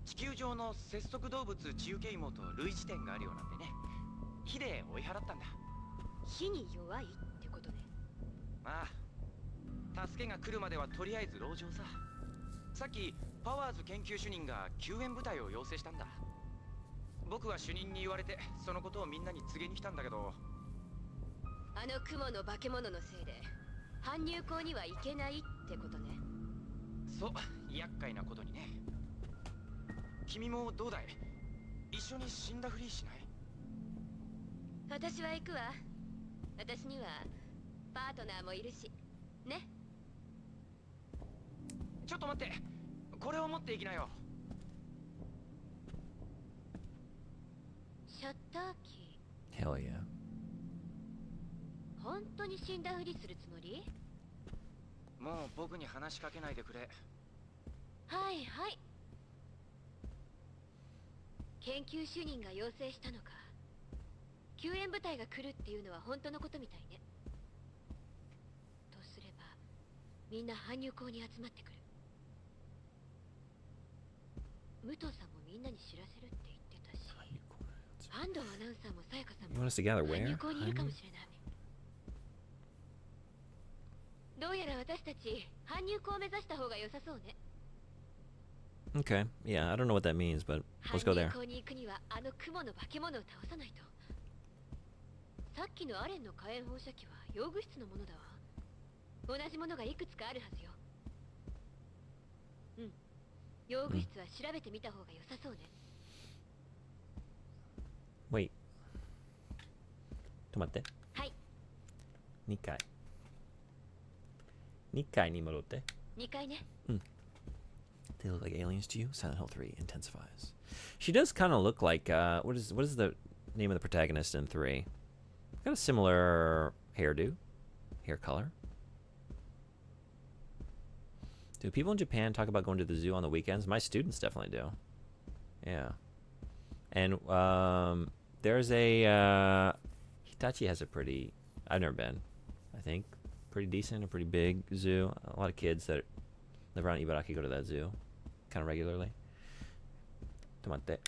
地球上の節足動物自由啓蒙と類似点があるようなんでね。火で追い払ったんだ。火に弱いってことね。まあ、助けが来るまではとりあえず籠城さ。さっきパワーズ研究主任が救援部隊を要請したんだ。僕は主任に言われてそのことをみんなに告げに来たんだけど、あの雲の化け物のせいで搬入口には行けないってことね。そう、厄介なことにね。君もどうだい？一緒に死んだふりしない？私は行くわ。私にはパートナーもいるしね。ちょっと待って、これを持っていきなよ。シャッターキ Hell yeah. ー。本当に死んだふりするつもり？もう僕に話しかけないでくれ。はいはい。研究主任が要請したのか。救援部隊が来るっていうのは本当のことみたいね。とすればみんな搬入口に集まってくる。武藤さんもみんなに知らせるって言ってたし、安藤アナウンサーもさやかさん You も want us to gather 搬 where? 入口にいるかもしれない。どうやら私たち搬入口を目指した方が良さそうね。Okay. Yeah, I don't know what that means, but let's go 搬 there. 入口に行くにはあの雲の化け物を倒さないと。さっきのアレンの火炎放射器は用具室のものだわ。同じものがいくつかあるはずよ。うん。用具室は調べてみた方が良さそうね。Wait. 止まって。はい。2階。2階に戻って。2階ね。They look like aliens to you? Silent Hill 3 intensifies. She does kind of look like, what is the name of the protagonist in 3? Got a similar hairdo, hair color. Do people in Japan talk about going to the zoo on the weekends? My students definitely do. Yeah. And there's a, Hitachi has a pretty, I've never been, I think, pretty decent, a pretty big zoo. A lot of kids that live around Ibaraki go to that zoo kind of regularly. Tomate.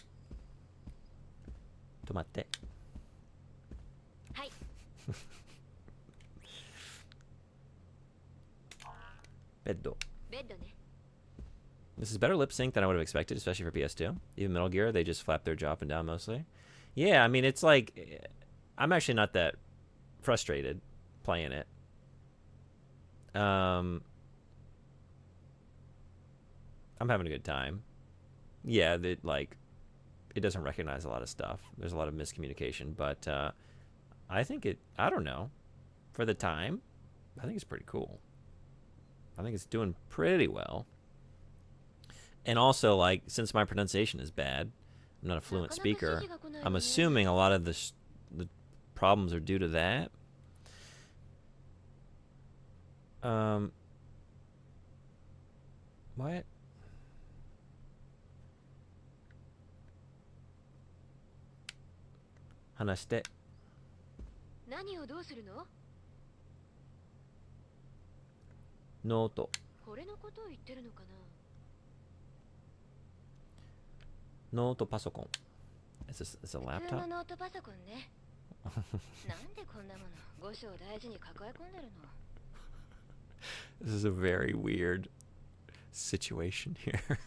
Beddo. ベッドね。 This is better lip sync than I would have expected, especially for PS2. Even Metal Gear, they just flap their jaw up and down mostly. Yeah, I mean, it's like, I'm actually not that frustrated playing it. I'm having a good time. Yeah, like, it doesn't recognize a lot of stuff. There's a lot of miscommunication, but I think I don't know. For the time, I think it's pretty cool. I think it's doing pretty well. And also, like, since my pronunciation is bad, I'm not a fluent speaker, I'm assuming a lot of the problems are due to that. What? Hanashite. 何をどうするの？ノート。これのことを言ってるのかな？ノートパソコン。It's a 普通 laptop? のノートパソコンね。なんでこんなもの5章大事に抱え込んでるの？ This is a very weird situation here.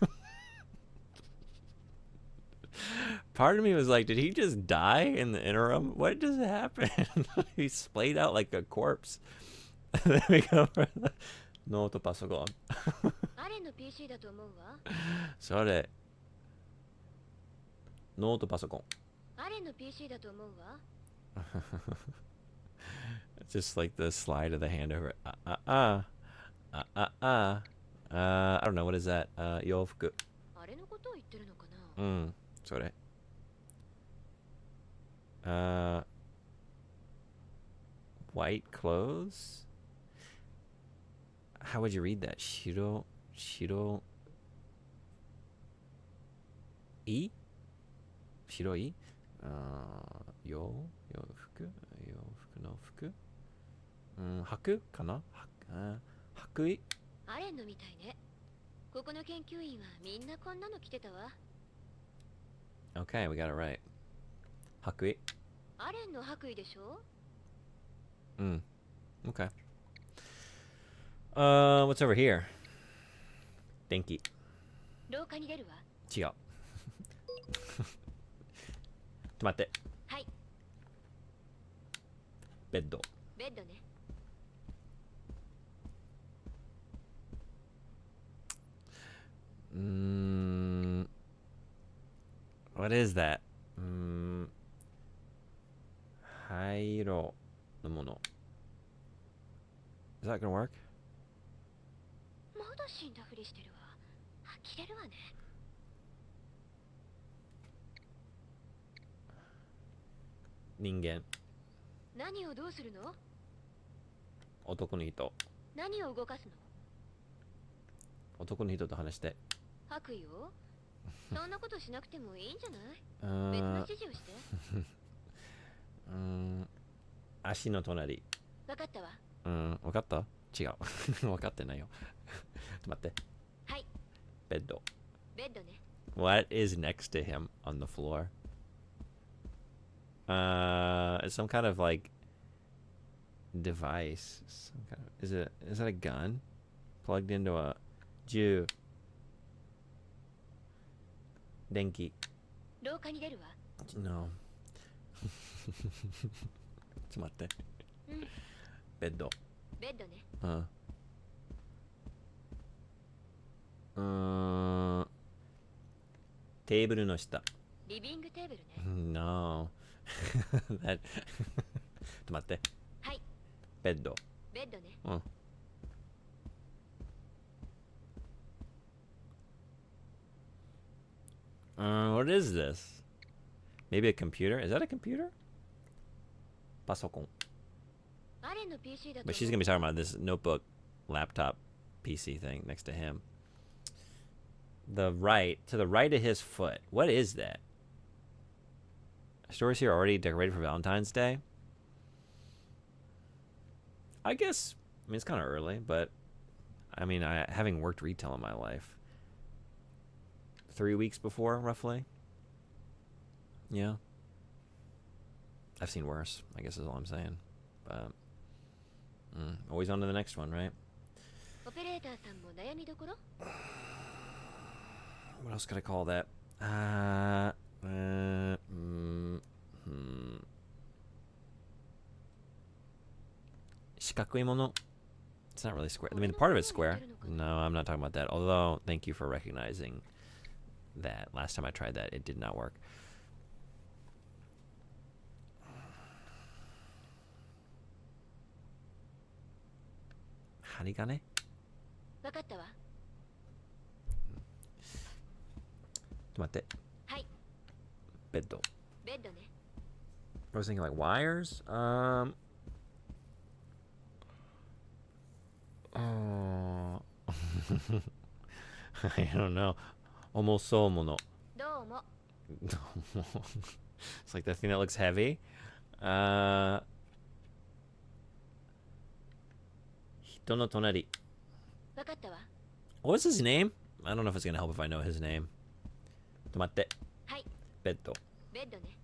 Part of me was like, did he just die in the interim? What just happened? He splayed out like a corpse. Then we go for the ノートパソコン。アレンの PC だと思うわ。それ。ノートパソコン。アレンの PC だと思うわ。Just like the slide of the hand over. I don't know, what is that? 洋服。あれのことを言ってるのかな？それ。White clothes? How would you read that? Shiro I? Shiro I? 洋服の服白かな白衣アレンのみたいね。ここの研究員はみんなこんなの着てたわ。Okay, we got it right. 白衣。アレンの白衣でしょ？Okay. What's over here? 電気。廊下に出るわ。違う。ちょっと待って。はい。ベッド。ベッドね。What is that? 灰色のもの。Is that gonna work? まだ死んだふりしてるわ。呆れるわね。人間。何をどうするの？男の人。何を動かすの？男の人と話して。白衣を？そんなことしなくてもいいんじゃない？別の指示をして。足の隣。わかったわ。わかった？違う。わかってないよ。ちょっと待って。はい。ベッド。ベッドね。What is next to him on the floor? It's some kind of like device. Some kind of, is that a gun? Plugged into a 銃。電気。廊下に出るわ。No. ちょっと待って。ベッド。ベッドね。テーブルの下。リビングテーブルね。No. That ちょっと待って。はい。ベッド。ベッドね。What is this? Maybe a computer? Is that a computer? パソコン。アレンの PC だと。 But she's gonna be talking about this notebook, laptop, PC thing next to him. To the right of his foot. What is that? Stores here already decorated for Valentine's Day? I guess, I mean, it's kind of early, but I mean, having worked retail in my life, 3 weeks before, roughly. Yeah. I've seen worse, I guess is all I'm saying. But always on to the next one, right? オペレーターさんも悩みどころ？ What else could I call that? Hmm. 四角いもの. It's not really square. I mean, part of it's square. No, I'm not talking about that. Although, thank you for recognizing that. Last time I tried that, it did not work. Harigane? わかったわ。待って。はい。ベッド。ベッドね。I was thinking like wires. Oh. I don't know. 重そうもの。どうも。It's like the thing that looks heavy. 人の隣。わかったわ。What's his name? I don't know if it's gonna help if I know his name. 止まって。はい。ベッド。ベッドね。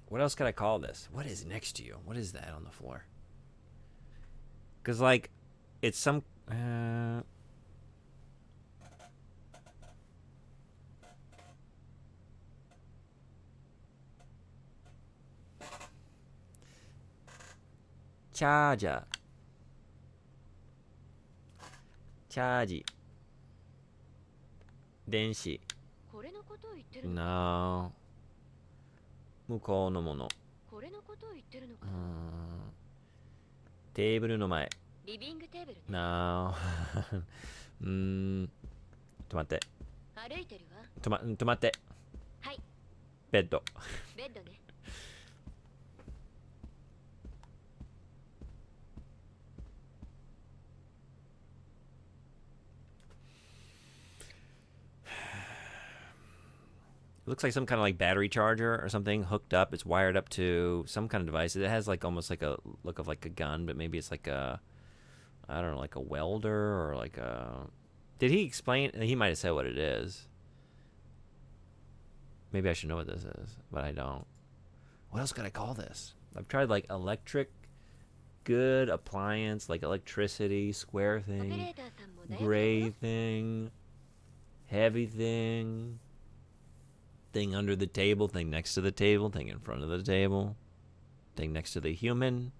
What else could I call this? What is next to you? What is that on the floor? Because, like, it's some... Charger. Charge. 電子。これのことを言ってるの？ No. 向こうのもの。これのことを言ってるのか。テーブルの前。リビングテーブルね。No. 止まって。歩いてるわ。止まって。はい。ベッド。ベッドね。It looks like some kind of like battery charger or something hooked up. It's wired up to some kind of device. It has like almost like a look of like a gun, but maybe it's like a, I don't know, like a welder or like a... Did he explain? He might have said what it is. Maybe I should know what this is, but I don't. What else could I call this? I've tried like electric, good appliance, like electricity, square thing, gray thing, heavy thing. Thing under the table, thing next to the table, thing in front of the table, thing next to the human.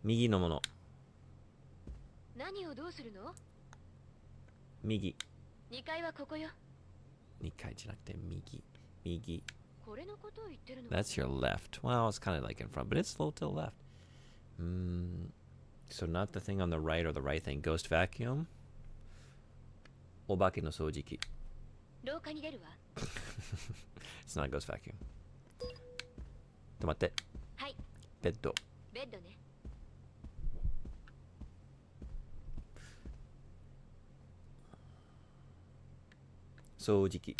Migi no mono. 何をどうするの？ Migi. 2階はここよ。2階じゃなくて右。Migi. これのことを言ってるの？ That's your left. Well, it's kind of like in front, but it's a little to the left. So not the thing on the right or the right thing. Ghost vacuum. お化けの掃除機。廊下に出るわ。It's not a ghost vacuum. 止まって。はい。ベッド。ベッドね。掃除機。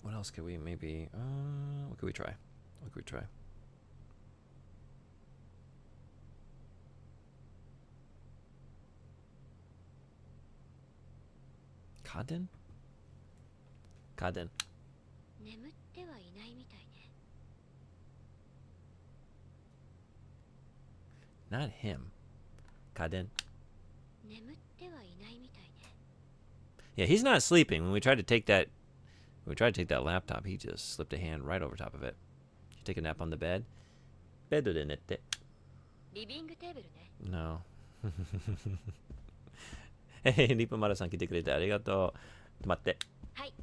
What else could we maybe... what could we try? What could we try? Kaden? Kaden. 眠ってはいないみたいね。Not him. Kaden. 眠ってはいないみたいね。Yeah, he's not sleeping. When we tried to take that laptop, he just slipped a hand right over top of it. You take a nap on the bed? ベッドで寝て。リビングテーブルね。No. リップマラさん来てくれてありがとう。止まって。はい。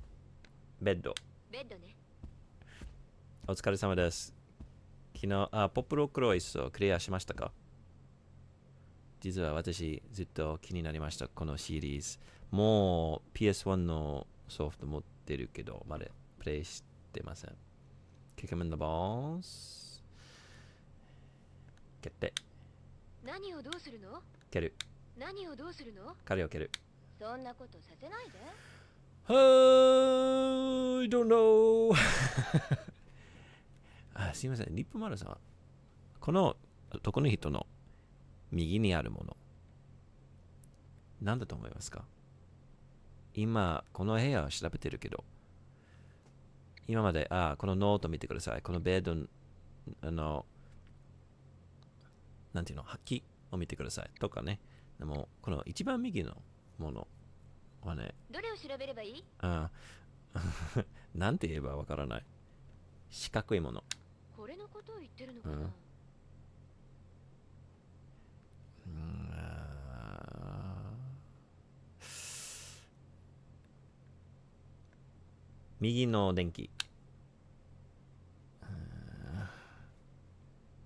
ベッド。ベッドね。お疲れ様です。昨日、ポップロックロイスをクリアしましたか？実は私、ずっと気になりました、このシリーズ。もう PS1 のソフト持ってるけど、まだプレイしてません。Kick him in the balls. 蹴って。何をどうするの？蹴る。何をどうするの？彼を蹴る。そんなことさせないで。I don't know. すいません、リップマルさん。この男の人の右にあるもの、何だと思いますか？今、この部屋を調べてるけど、今まで、このノート見てください。このベッド、なんていうの、履きを見てください。とかね。でも、この一番右のものはね、どれを調べればいい？なんて言えばわからない。四角いもの。これのことを言ってるのかな？右の電気。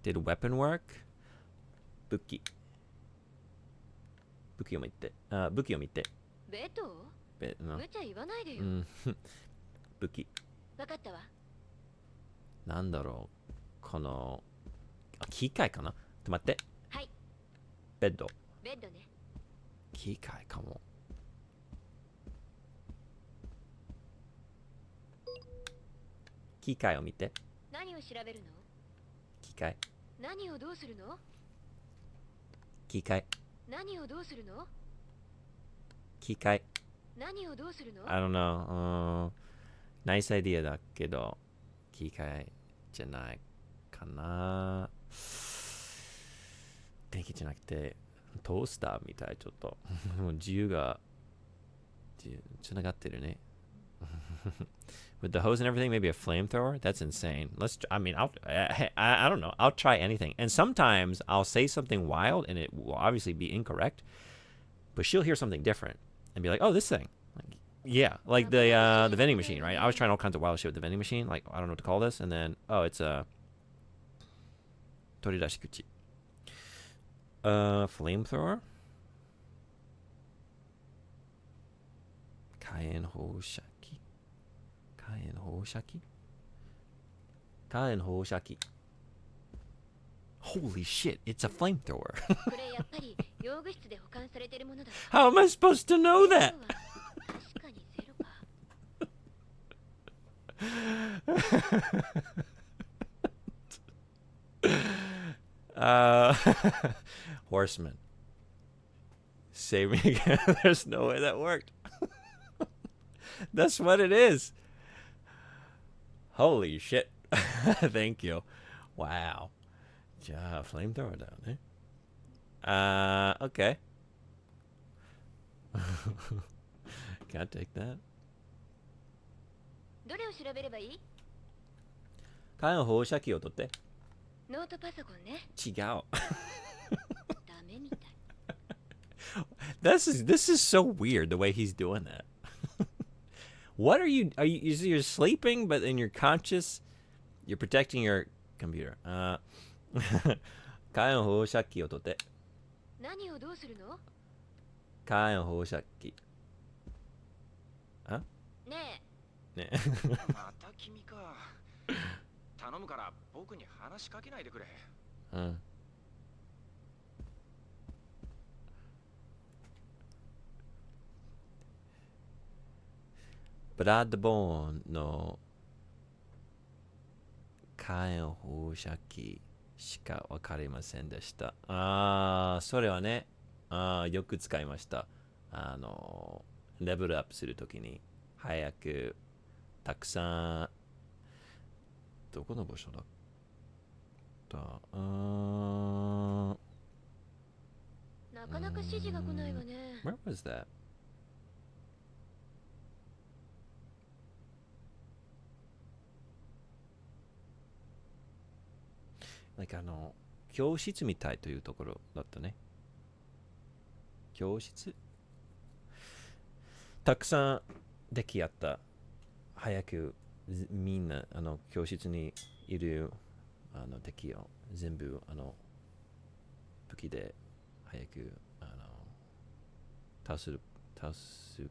Did weapon work? 武器。武器を見て。武器を見て。ベッド？無茶言わないでよ。武器。わかったわ。なんだろう。この、機械かな？待って。はい。ベッド。ベッドね。機械かも。機械を見て。何を調べるの？機械。何をどうするの？機械。何をどうするの？機械。何をどうするの？ I don't know. Nice idea だけど、機械じゃないかな。電気じゃなくて、トースターみたい、ちょっと。もう自由が、つながってるね。With the hose and everything, maybe a flamethrower? That's insane. I don't know. I'll try anything. And sometimes I'll say something wild and it will obviously be incorrect, but she'll hear something different and be like, oh, this thing. Like, yeah, like the vending machine, right? I was trying all kinds of wild shit with the vending machine. Like, I don't know what to call this. And then, oh, it's a toridashikuchi. Flamethrower? Kaien hoshaki. Kaien hoshaki? Kaien hoshaki. Holy shit, it's a flamethrower. How am I supposed to know that? Horseman. Save me again. There's no way that worked. That's what it is. Holy shit. Thank you. Wow. Flamethrower down, eh? Okay. Can't take that. どれを調べればいい？火炎放射器を取って。ノートパソコンね。違う。ダメみたい。This is so weird the way he's doing that. What are you you're sleeping but in your conscious you're protecting your computer. 火炎放射器を取って。何をどうするの？火炎放射器。ねえ。ねえ。また君か。頼むから僕に話しかけないでくれ。うん。ブラッドボーンの火炎放射器しかわかりませんでした。それはね、よく使いました。レベルアップするときに早くたくさんどこの場所だったなかなか指示が来ないわね。Where was that? Like 教室みたいというところだったね。教室たくさん出来合った。早くみんな教室にいる敵を全部武器で早く倒す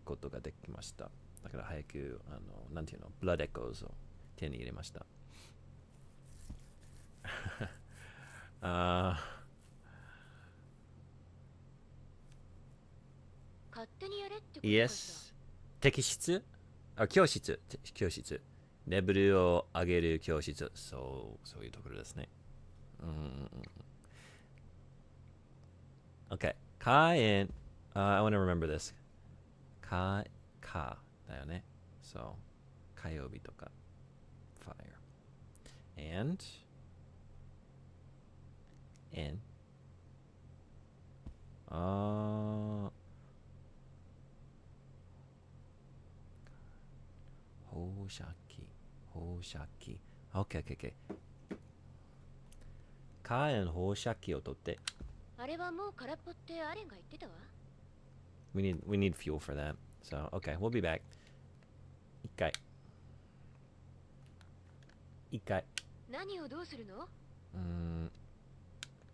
ことができました。だから早くなんていうのブラッドエコーズを手に入れました。勝手にやれってことかしら。Yes。教室。レベルを上げる教室。そういうところですね。Okay. I want to remember this. 火かだよね。そう。火曜日とか。fire. And N. 放射器。放射器。OK, OK, OK. 火炎放射器を取って。あれはもう空っぽってアレンが言ってたわ。We need fuel for that. So, okay, we'll be back. 一回。一回。何をどうするの？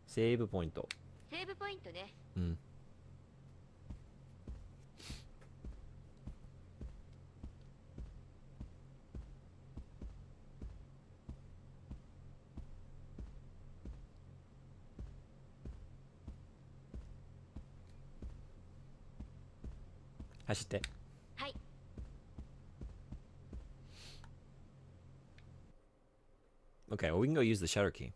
セーブポイント。セーブポイントね。うん。走って。はい。Okay, well, we can go use the shutter key.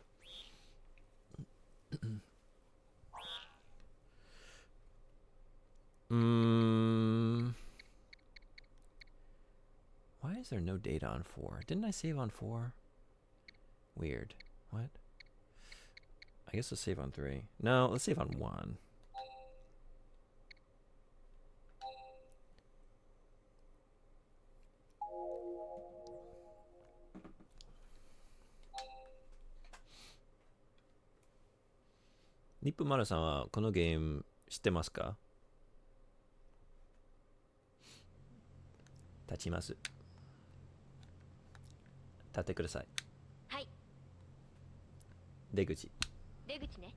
Why is there no data on 4? Didn't I save on 4? Weird. What? I guess let's save on 3. No, let's save on 1.ニップマルさんはこのゲーム知ってますか？立ちます。立ってください。はい。出口。出口ね。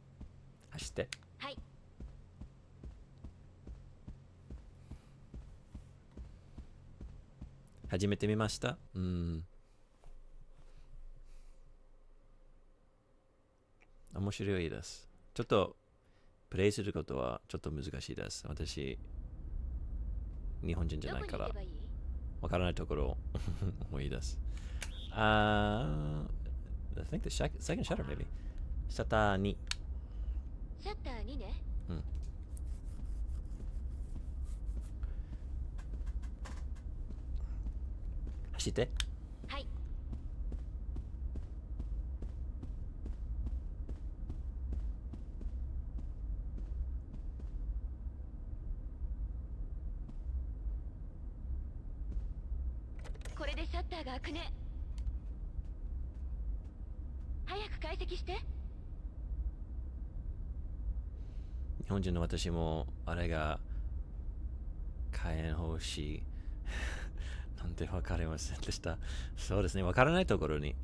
走って。はい。始めてみました。面白いです。ちょっとプレイすることはちょっと難しいです。私、日本人じゃないから、わからないところを思い出す。I think the second shutter maybe. シャッター2。シャッター2ね。走って。はい。これでシャッターが開くね。早く解析して。日本人の私もあれが火炎放射なんて分かりませんでした。そうですね、分からないところに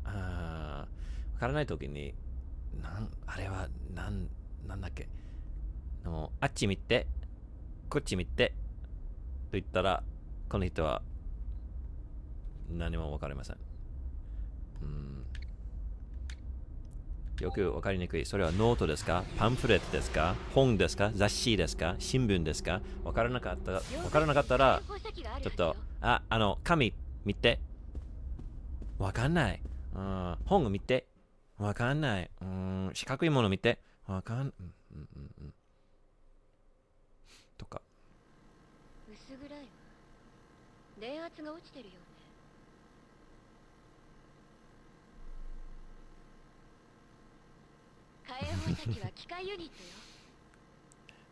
分からないときにあれはなんだっけ、あっち見てこっち見てと言ったらこの人は何も分かりません。よく分かりにくい。それはノートですか？パンフレットですか？本ですか？雑誌ですか？新聞ですか？分からなかったら、ちょっと、紙見て。分かんない。本を見て。分かんない。四角いもの見て。分かん、とか。薄暗いわ。電圧が落ちてるよね。火炎放射器は機械ユニットよ。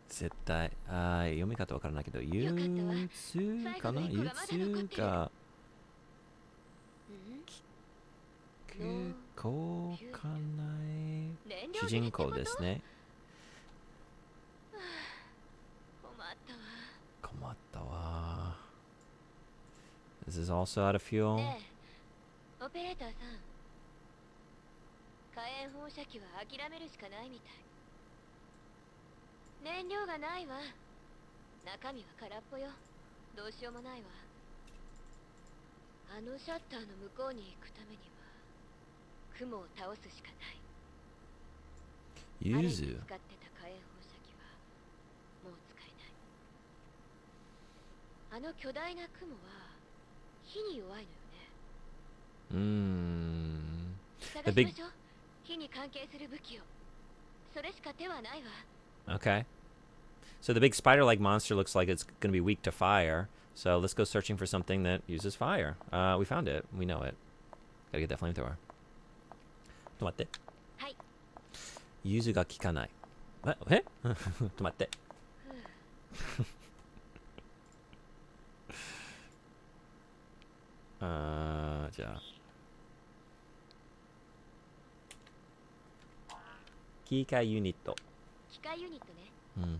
絶対。読み方わからないけど、U2 かな？ U2 か。聞こうかない。主人公ですね。困ったわ。This is also out of fuel. ねえ、オペレーターさん。火炎放射器は諦めるしかないみたい。燃料がないわ。中身は空っぽよ。どうしようもないわ。あのシャッターの向こうに行くためには雲を倒すしかない。ユズ。使ってた火炎放射器はもう使えない。あの巨大な雲は火に弱いのよね。探しましょう。火に関係する武器を。それしか手はないわ。Okay. So the big spider-like monster looks like it's going to be weak to fire. So let's go searching for something that uses fire. We found it. We know it. Gotta get that flamethrower. 止まって。はい。ユズが効かない。え止まって。じゃあ。機械ユニット。機械ユニットね。うん。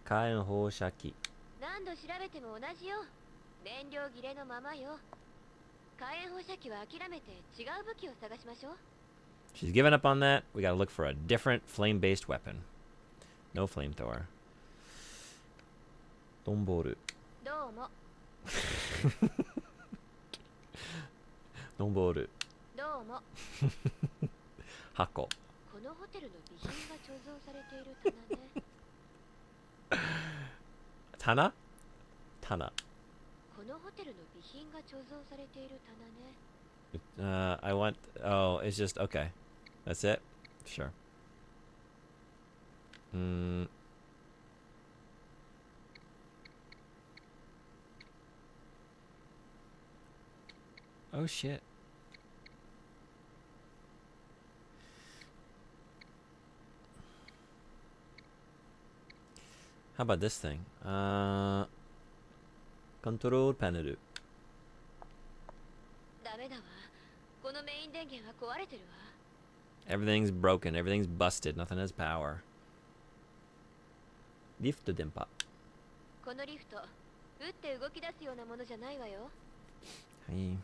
火炎放射器。何度調べても同じよ。燃料切れのままよ。火炎放射器は諦めて違う武器を探しましょう。She's given up on that. We gotta look for a different flame-based weapon. No flamethrower. ドンボール。どうも。ドンボール。どうも。箱。このホテルの備品が貯蔵されている棚ね。棚？棚。このホテルの備品が貯蔵されている棚ね。I want... Oh, it's just... Okay. That's it? Sure. Oh, shit. How about this thing? Control panel. ダメだわ。このメイン電源は壊れてるわ。Everything's broken. Everything's busted. Nothing has power. リフト電波。このリフト、打って動き出すようなものじゃないわよ。はい。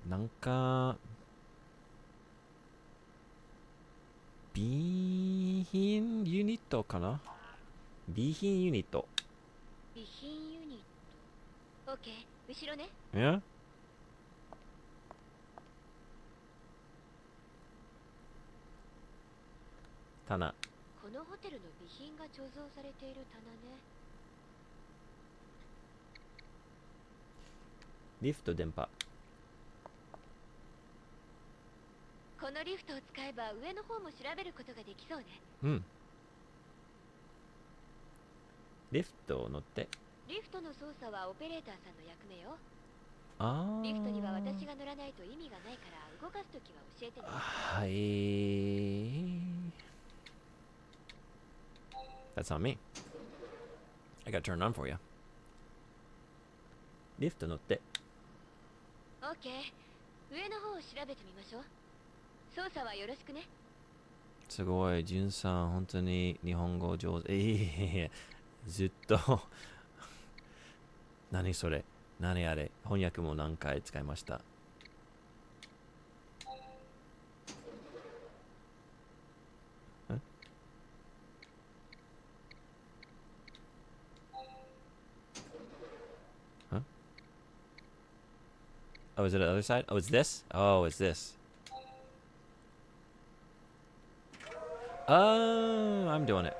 なんか備品ユニットかな？備品ユニット。備品ユニット。オッケー、後ろね。Yeah? 棚。このホテルの備品が貯蔵されている棚ね。リフト電波。このリフトを使えば上の方も調べることができそうね。うん。リフトを乗って。リフトの操作はオペレーターさんの役目よ。ああ。リフトには私が乗らないと意味がないから動かすときは教えてね。はい。That's on me. I got turned on for you. リフト乗って。オッケー。上の方を調べてみましょう。操作はよろしくね。すごい、ジュンさん、本当に日本語上手。ずっと。何それ？何あれ？翻訳も何回使いました。Oh, is it the other side? Oh, it's this? Oh, it's this. Oh, I'm doing it.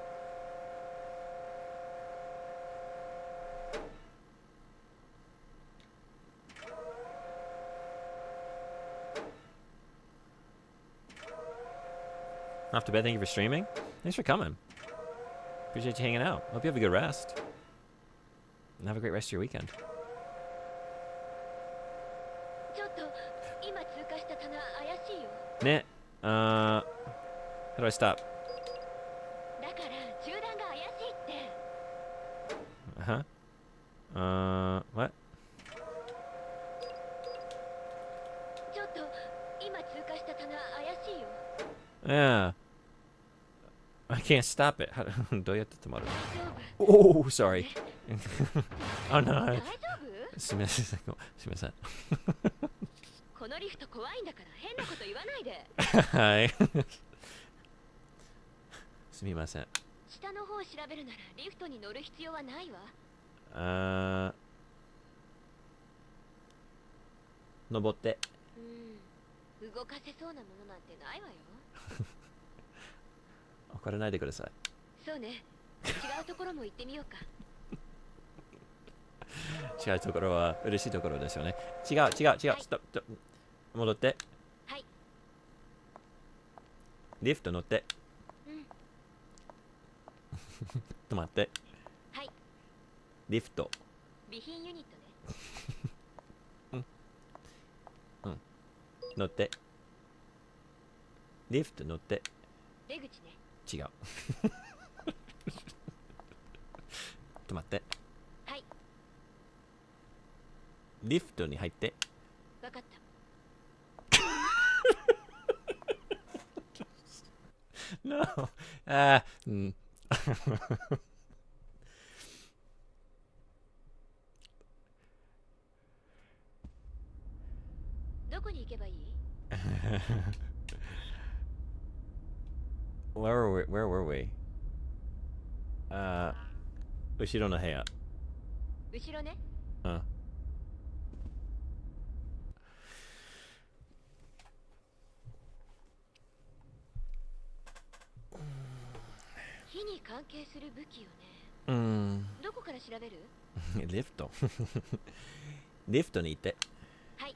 Off to bed. Thank you for streaming. Thanks for coming. Appreciate you hanging out. Hope you have a good rest. And have a great rest of your weekend. ちょっと今通過した棚怪しいよ。ね、how do I stop? だから銃弾が怪しいって。What? ちょっと今通過した棚怪しいよ。Yeah. I can't stop it. どうやって止まる？ Oh, sorry. Oh no. 大丈夫？すみません。すみません。このリフト怖いんだから変なこと言わないで。はい。すみません。下の方を調べるならリフトに乗る必要はないわ。登って。動かせそうなものなんてないわよ。これないでください。そうね。違うところも行ってみようか。違うところは嬉しいところですよね。違う。はいストップ。戻って。はい。リフト乗って。うん。止まって。はい。リフト。備品ユニットね。乗って。リフト乗って。出口ね。違う。止まって。はい。リフトに入って。わかった。No. ああ、うん。どこに行けばいい？ Where were we? 後ろの部屋。後ろね。うん。火に関係する武器よね。うん。どこから調べる？リフト。リフトに行って。はい。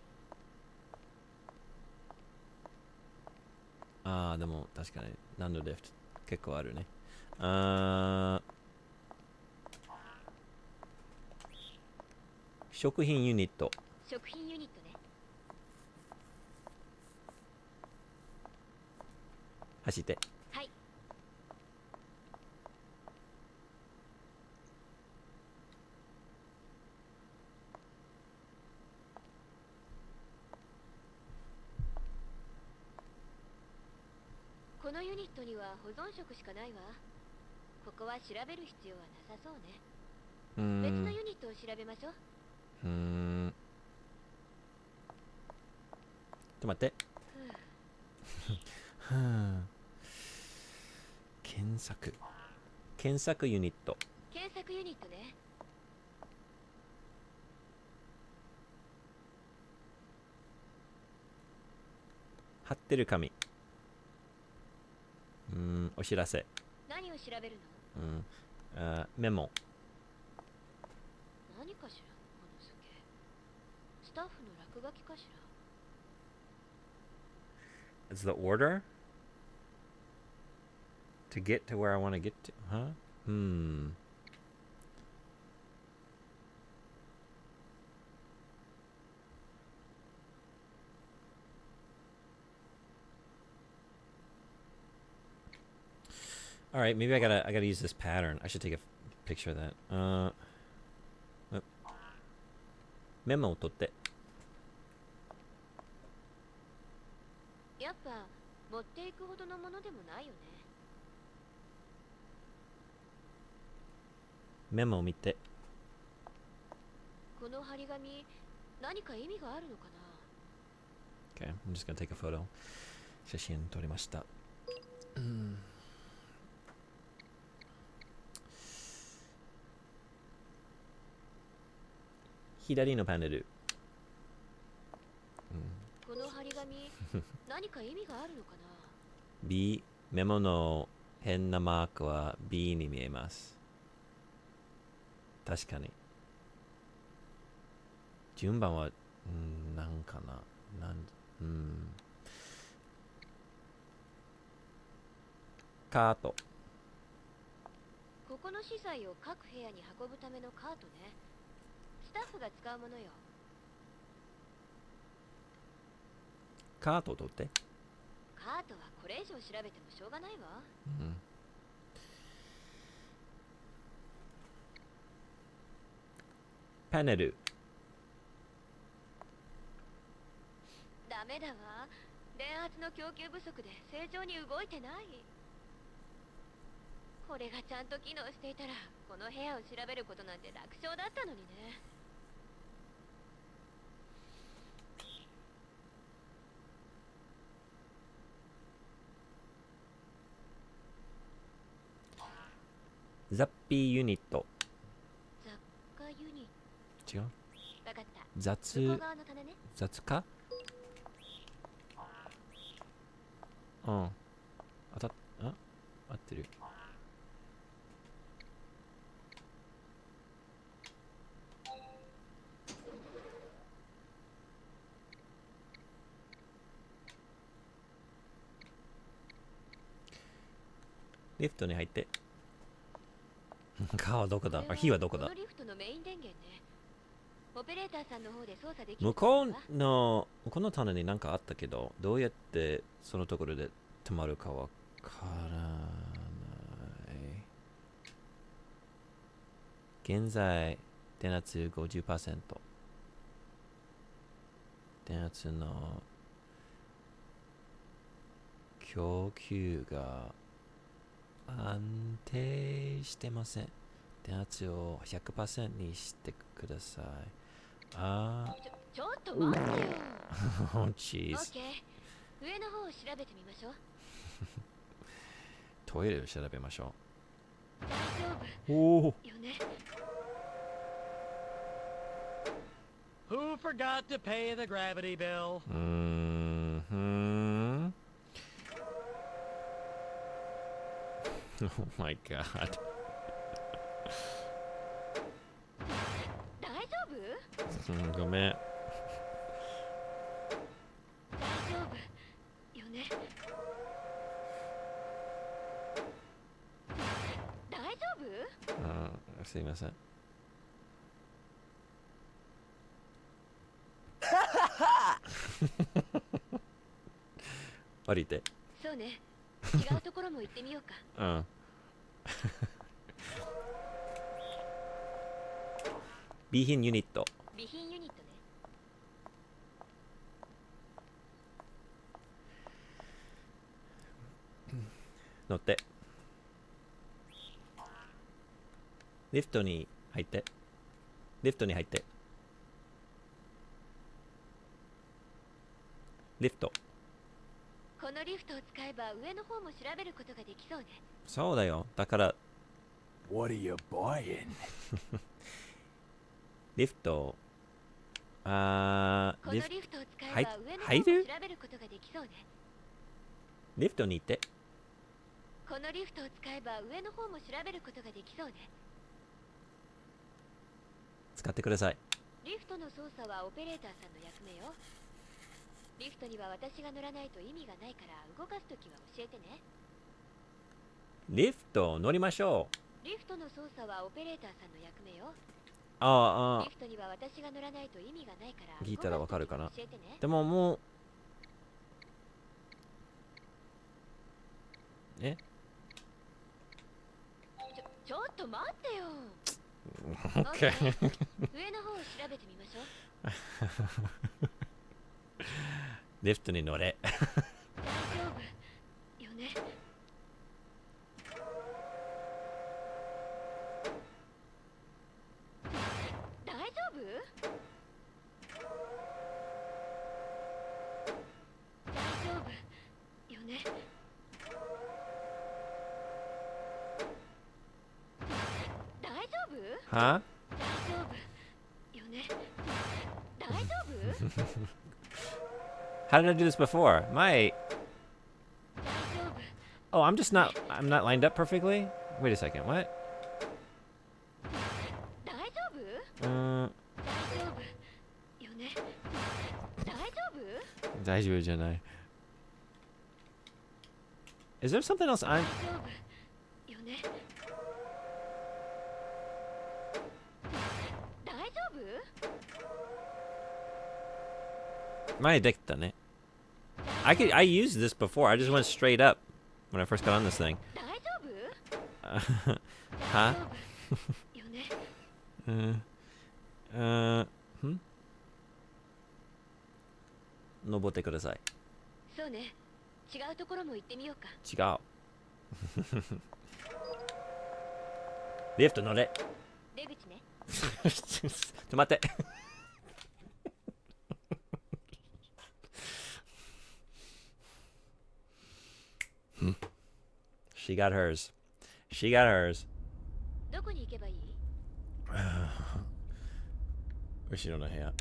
ああ、でも確かに何のリフト結構あるね。食品ユニット。食品ユニットね。走って。はい。このユニットには保存食しかないわ。ここは調べる必要はなさそうね。別のユニットを調べましょう。ちょっと待って。検索ユニット。検索ユニットね。貼ってる紙。お知らせ。何を調べるの？メモ。何かしら、この図形。スタッフの落書きかしら。It's the order to get to where I want to get to, huh? All right, maybe I gotta use this pattern. I should take a picture of that. Memo を取って。やっぱ持っていくほどのものでもないよね。メモを見て。この張り紙、何か意味があるのかな？ Okay, I'm just gonna take a photo. 写真撮りました。左のパネル。この張り紙、何か意味があるのかな？ B、メモの変なマークは B に見えます。確かに。順番は、なんかな。カート。ここの資材を各部屋に運ぶためのカートね。スタッフが使うものよ。カートを取って。カートはこれ以上調べてもしょうがないわ。パネル。ダメだわ。電圧の供給不足で正常に動いてない。これがちゃんと機能していたら、この部屋を調べることなんて楽勝だったのにね。ザッピーユニット。雑貨ユニッ違う？ト。わかった。雑、向こう側の棚ね。雑貨？当たっ、合ってる。リフトに入って。顔はどこだ？あ、火はどこだ？このリフトのメイン電源ね。オペレーターさんの方で操作できる。向こうの棚に何かあったけど、どうやってそのところで止まるかわからない。現在、電圧 50%。電圧の供給が安定してません。電圧を 100% にしてください。ちょっと待ってよ。チーズ。オッケー。上の方を調べてみましょう。トイレを調べましょ大丈う。おお。夫よね。Who forgot to pay the gravity bill? Oh my god. 大丈夫？ごめん。大丈夫よね。大丈夫？すいません。降りて。そうね。違うところも行ってみようか。うん。備品ユニット。備品ユニットね。乗って。リフトに入って。リフトに入って。リフト。このリフトを使えば上の方も調べることができそうね。そうだよ。だから。What are you buying? リフト。このリフトを使えば上の方も調べることができそうね。リフトに行って。このリフトを使えば上の方も調べることができそうね。使ってください。リフトの操作はオペレーターさんの役目よ。リフトには私が乗らないと意味がないから動かすときは教えてね。リフト乗りましょう。リフトの操作はオペレーターさんの役目よ。リフトには私が乗らないと意味がないから聞いたらわかるかな。教えてね。でももうちょっと待ってよ。OK 上の方を調べてみましょう。リフトに乗れ。大丈夫よね。大丈夫？大丈夫よね。大丈夫？は？大丈夫よね。大丈夫？How did I do this before? Oh, I'm not lined up perfectly? Wait a second, what? 大丈夫？よね。大丈夫？大丈夫じゃない。Is there something else I'm... 大丈夫よね。大丈夫？前できたね。I used this before. I just went straight up when I first got on this thing. 大丈夫？は？よね。登ってください。そうね。違うところも行ってみようか。違う。リフト乗れ。出口ね。ちょっと待って。She got hers. She got hers. どこに行けばいい？後ろの部屋。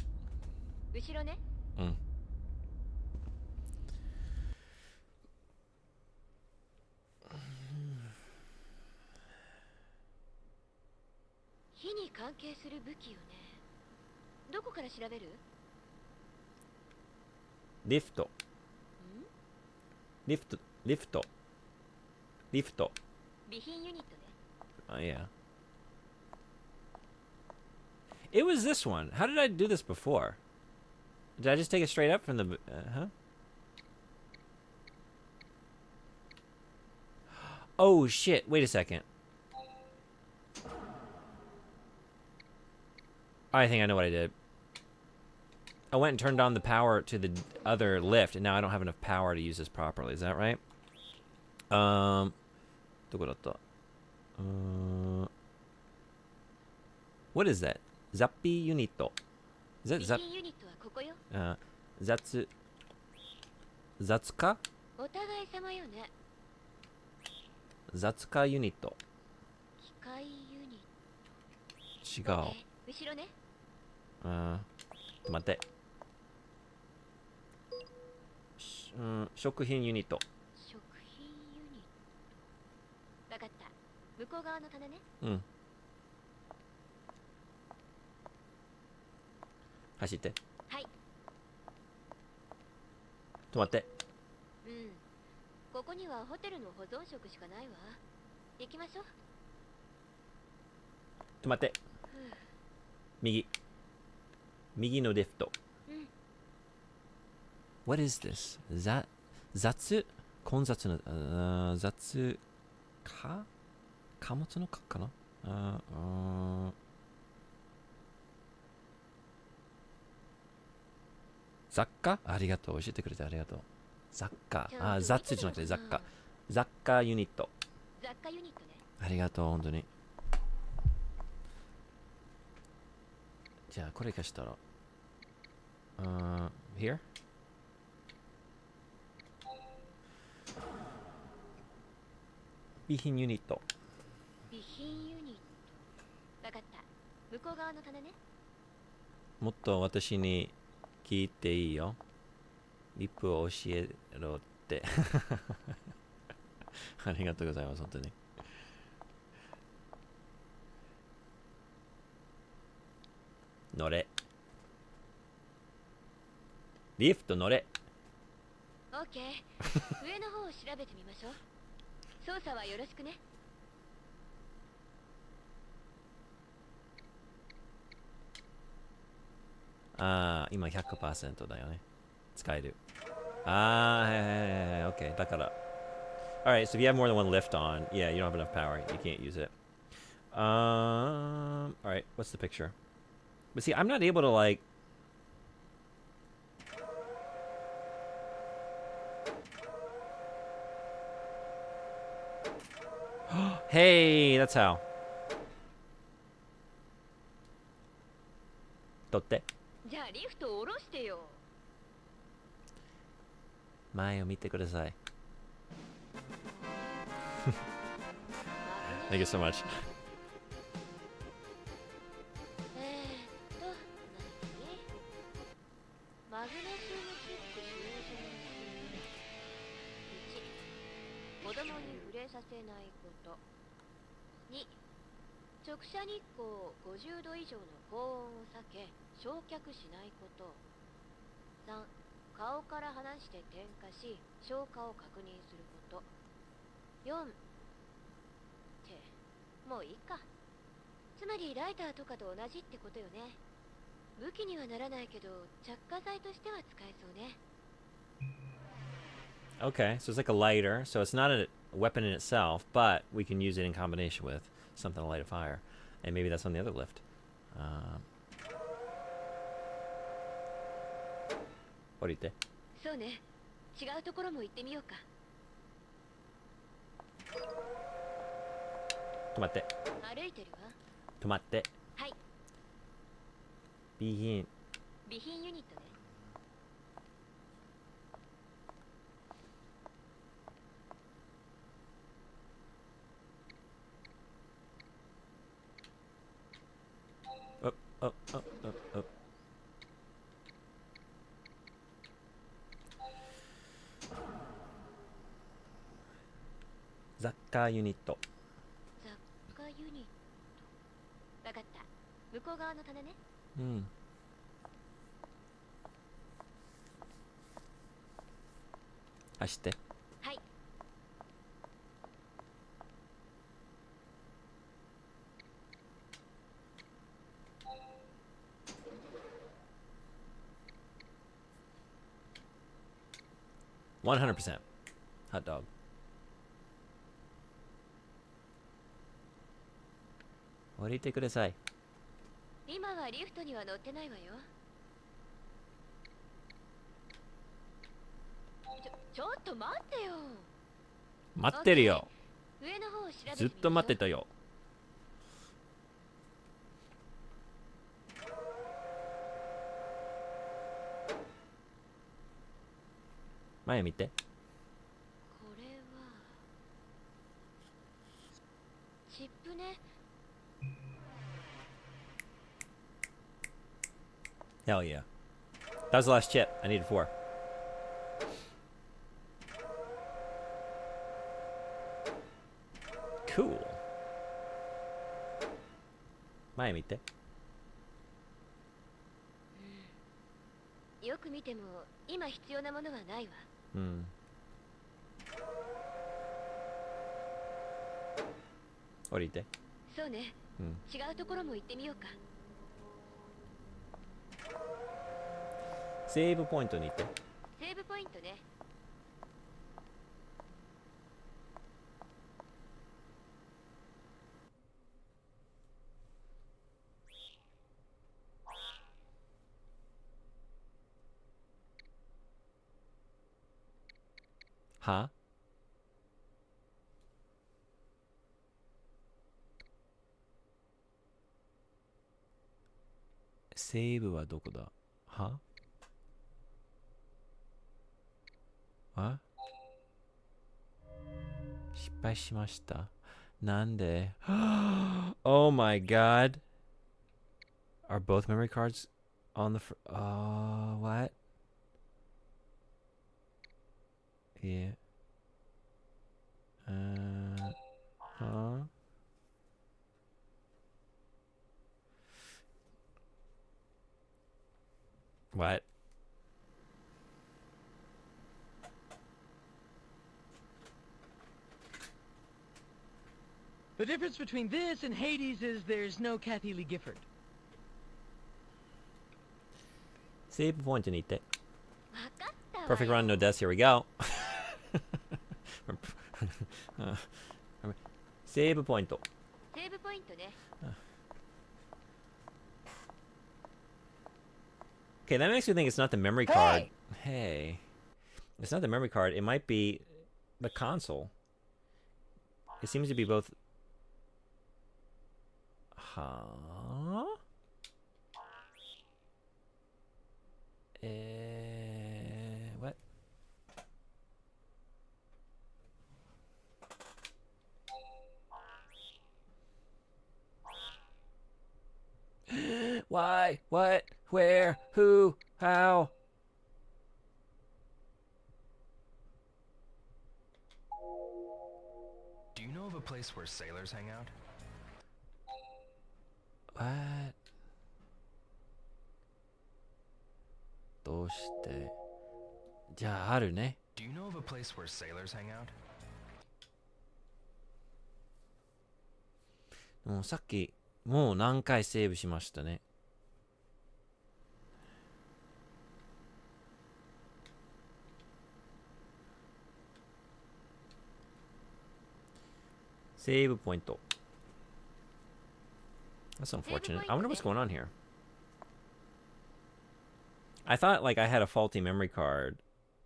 後ろね。うん。係する武器よね。どこから調べる？リフト。リフト。リフト。リフト。備品ユニットね。Oh, yeah. It was this one. How did I do this before? Did I just take it straight up from the... huh? Oh, shit. Wait a second. I think I know what I did. I went and turned on the power to the other lift, and now I don't have enough power to use this properly. Is that right? どこだった? What is that? Zappy unit. Is that 備 zap? 品ユニットはここよ。Zatsuka? お互い様よね。Zatsuka unit. 機械ユニッ違ト。う。後ろね。待って。食品ユニット。食品ユニット。わかった。向こう側の棚ね。うん。走って。はい。止まって。うん。ここにはホテルの保存食しかないわ。行きましょう。止まって。右。右のリフト。うん。What is this? 雑混雑の、雑貨貨物の貨かな雑貨ありがとう。教えてくれてありがとう。雑貨。雑じゃなくて雑貨。雑貨ユニット。雑貨ユニットね。ありがとう、本当に。じゃあ、これかしたら。here? 備品ユニット。備品ユニット。わかった。向こう側の棚ね。もっと私に聞いていいよ。リップを教えろって。ありがとうございます、本当に。乗れ。リフト乗れ。オッケー。上の方を調べてみましょう。操作はよろしくね。今 100% だよね。使える。はいはいはいはい。OK。だから。Alright, so if you have more than one lift on, yeah, you don't have enough power. You can't use it. Alright, what's the picture? But see, I'm not able to, like... Hey, that's how. 取って。じゃあリフトを下ろしてよ。前を見てください。Thank you so much. マグネシウムチップ使用済み1、子供に触れさせないこと。2、直射日光50度以上の高温を避け焼却しないこと。3、顔から離して点火し消火を確認すること。4ってもういいか。つまりライターとかと同じってことよね。武器にはならないけど着火剤としては使えそうね。Okay, so it's like a lighter. So it's not a weapon in itself, but we can use it in combination with something to light a fire. And maybe that's on the other lift. What do you think? そうね。違うところも行ってみようか。止まって。歩いてるわ。止まって。はい。備品。備品ユニットね。雑貨ユニット。雑貨ユニット。わかった。向向こう側の棚ね。うん。走って。はい。100%. Hot dog. 降りてください。今はリフトには乗ってないわよ。ちょっと待ってよ。待ってるよ。上の方を調べてみましょう。ずっと待ってたよ。前見て。これはチップね。Hell yeah. That was the last chip. I needed 4. Cool. 前見て。よく見ても今必要なものはないわ。うん。降りて。そうね。うん。違うところも行ってみようか。セーブポイントに行って。セーブポイントね。は？セーブはどこだ？は？あ？失敗しました。なんで？ Oh my god. Are both memory cards on the what? Yeah. Huh? What? The difference between this and Hades is there's no Kathy Lee Gifford. セーブポイントに行って。わかったわよ。 Perfect run, no deaths. Here we go. セーブポイント。セーブポイントね。Okay, that makes me think it's not the memory card. Hey. It's not the memory card. It might be the console. It seems to be both. Huh? What? Why? What? Where? Who? How? Do you know of a place where sailors hang out? What? どうして？じゃああるね。Do you know of a place where sailors hang out? もうさっきもう何回セーブしましたね。セーブポイント。That's unfortunate. I wonder what's going on here. I thought like I had a faulty memory card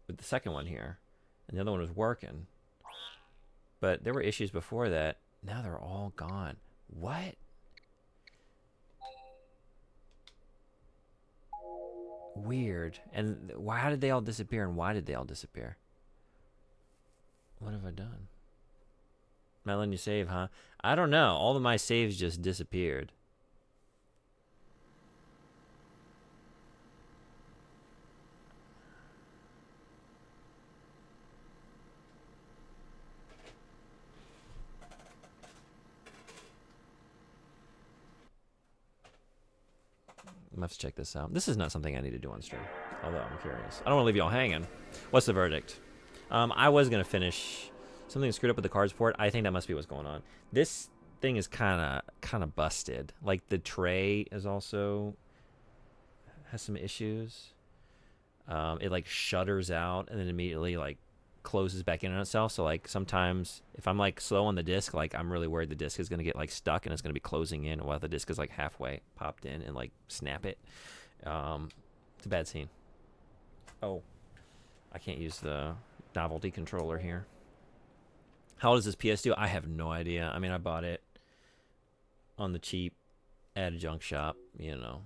with the second one here, and the other one was working. But there were issues before that. Now they're all gone. What? Weird. And how did they all disappear, and why did they all disappear? What have I done? Not letting you save, huh? I don't know. All of my saves just disappeared. I'm gonna have to check this out. This is not something I need to do on stream, although I'm curious. I don't want to leave you all hanging. What's the verdict? I was gonna finish something screwed up with the cards port. I think that must be what's going on. This thing is kind of busted. Like the tray is also has some issues. It like shutters out and then immediately like closes back in on itself. So like sometimes if I'm like slow on the disc, like I'm really worried the disc is gonna get like stuck and it's gonna be closing in while the disc is like halfway popped in and like snap it. It's a bad scene. Oh, I can't use the novelty controller here. How old is this PS2? I have no idea. I mean, I bought it on the cheap at a junk shop, you know.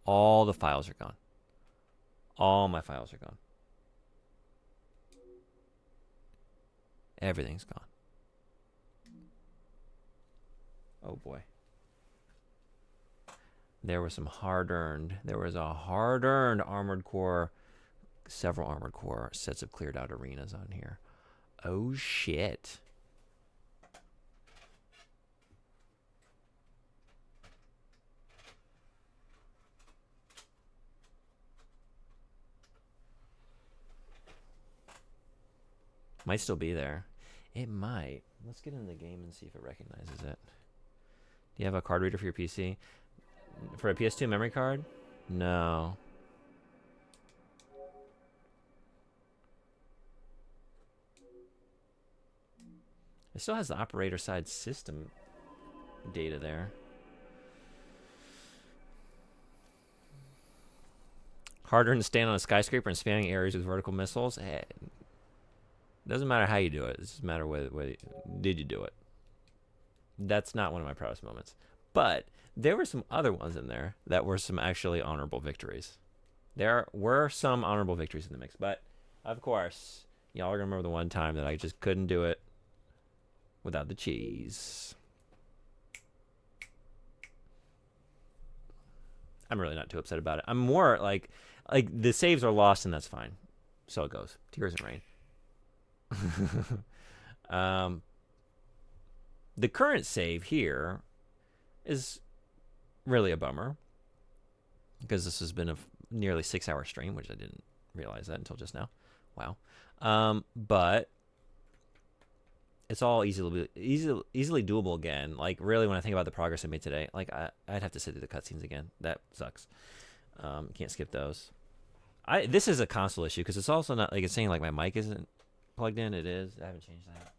All the files are gone. All my files are gone. Everything's gone. Oh boy. There was a hard-earned Armored Core, several Armored Core sets of cleared out arenas on here. Oh shit. Might still be there. It might. Let's get in the game and see if it recognizes it. Do you have a card reader for your PC? For a PS2 memory card? No. It still has the operator side system data there. Harder to stand on a skyscraper and spanning areas with vertical missiles? Doesn't matter how you do it. It doesn't matter whether did you do it. That's not one of my proudest moments. But there were some other ones in there that were some actually honorable victories. There were some honorable victories in the mix. But, of course, y'all are going to remember the one time that I just couldn't do it without the cheese. I'm really not too upset about it. I'm more like the saves are lost and that's fine. So it goes. Tears and rain. The current save here is really a bummer because this has been a nearly 6-hour stream, which I didn't realize that until just now. Wow. But it's all easily doable again. Like really, when I think about the progress I made today, like I'd have to sit through the cutscenes again. That sucks. Can't skip those. This is a console issue because it's also not like it's saying like my mic isn't plugged in. It is. I haven't changed that.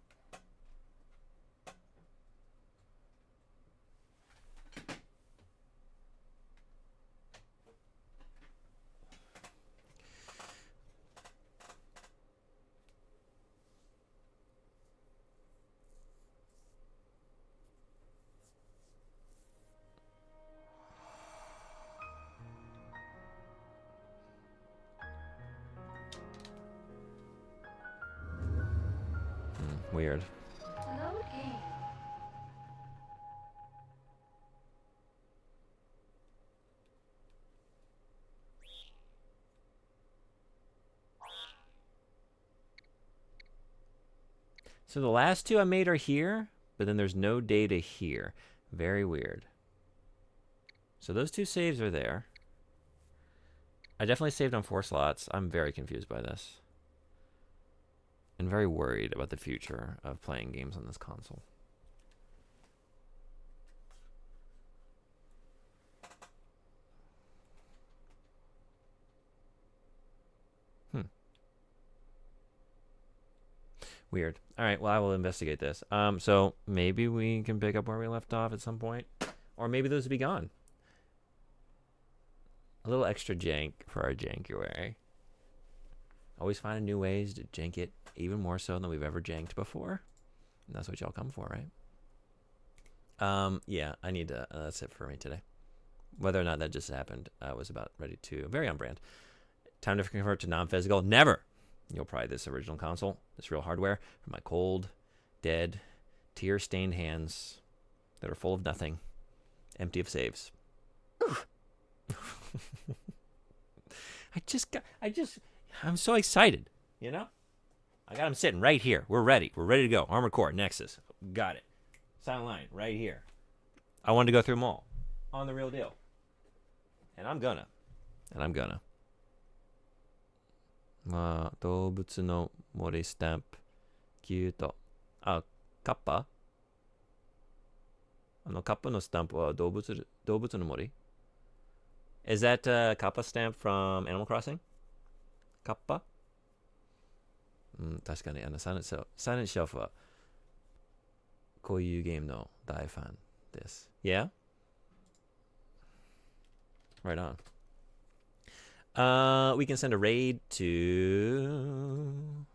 Weird. Load game. So the last two I made are here, but then there's no data here. Very weird. So those two saves are there. I definitely saved on 4 slots. I'm very confused by this. And very worried about the future of playing games on this console. Weird. All right, well, I will investigate this. So maybe we can pick up where we left off at some point. Or maybe those will be gone. A little extra jank for our Jankuary. Always finding new ways to jank it even more so than we've ever janked before. And that's what y'all come for, right? Yeah, I need to, that's it for me today. Whether or not that just happened, I was about ready to, very on brand. Time to convert to non-physical. Never! You'll pry this original console, this real hardware, from my cold, dead, tear-stained hands that are full of nothing, empty of saves. I'm so excited, you know? I got them sitting right here. We're ready. We're ready to go. Armored Core, Nexus. Got it. Silent line right here. I wanted to go through them all on the real deal. And I'm gonna. まあ、動物の森スタンプ。キュート。あ、カッパカッパのスタンプは動物の森 Is that a Kappa stamp from Animal Crossing? カッパ確かにサイレントシェフはこういうゲームの大ファンです。Yeah? Right on. We can send a raid to...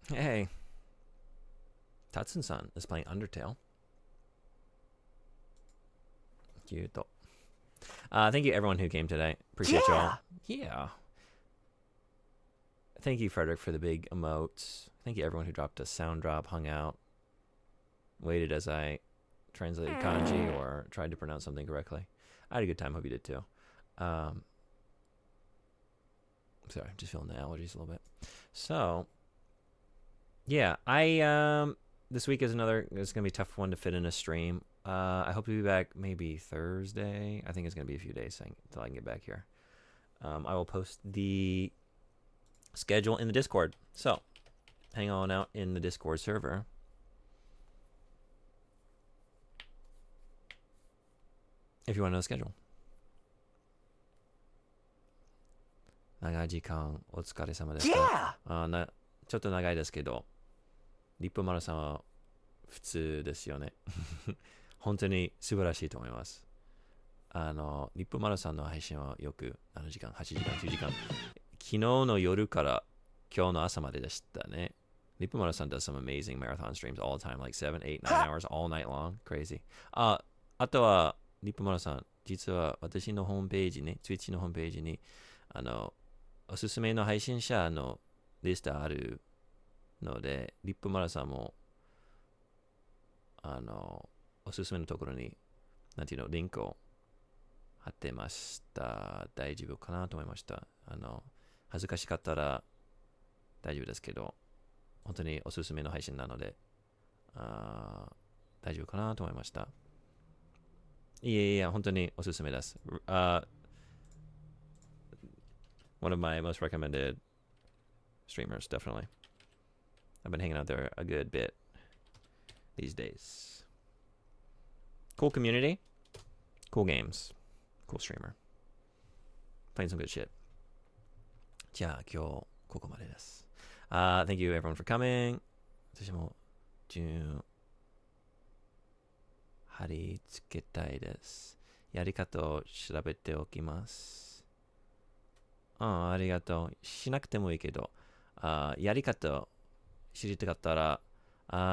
Hey! Tatsun-san is playing Undertale. Cute. Thank you everyone who came today. Appreciate y'all. Yeah. Thank you, Frederick, for the big emotes. Thank you everyone who dropped a sound drop, hung out, waited as I translated kanji or tried to pronounce something correctly. I had a good time. Hope you did too. Sorry, I'm just feeling the allergies a little bit. So, yeah, this week is it's gonna be a tough one to fit in a stream. I hope to be back maybe Thursday. I think it's gonna be a few days until I can get back here. I will post the schedule in the Discord. So, hang on out in the Discord server. If you want to know the schedule. 長い時間お疲れ様でした。ちょっと長いですけど、リップマルさんは普通ですよね。本当に素晴らしいと思います。リップマルさんの配信はよく7時間、8時間、9時間。昨日の夜から今日の朝まででしたね。リップマルさん does some amazing marathon streams all the time, like 7, 8, 9 hours all night long. Crazy. あとは、リップマルさん、実は私のホームページね、Twitch のホームページに、おすすめの配信者のリストあるので、リップマルさんも、おすすめのところに、なんていうの、リンクを貼ってました。大丈夫かなと思いました。恥ずかしかったら大丈夫ですけど、本当におすすめの配信なので、大丈夫かなと思いました。いや、本当におすすめです。One of my most recommended streamers, definitely. I've been hanging out there a good bit these days. Cool community, cool games, cool streamer. Playing some good shit. じゃあ今日ここまでです。Thank you everyone for coming. 私も貼り付けたいです。やり方を調べておきます。ありがとう。しなくてもいいけど、やり方を知りたかったら、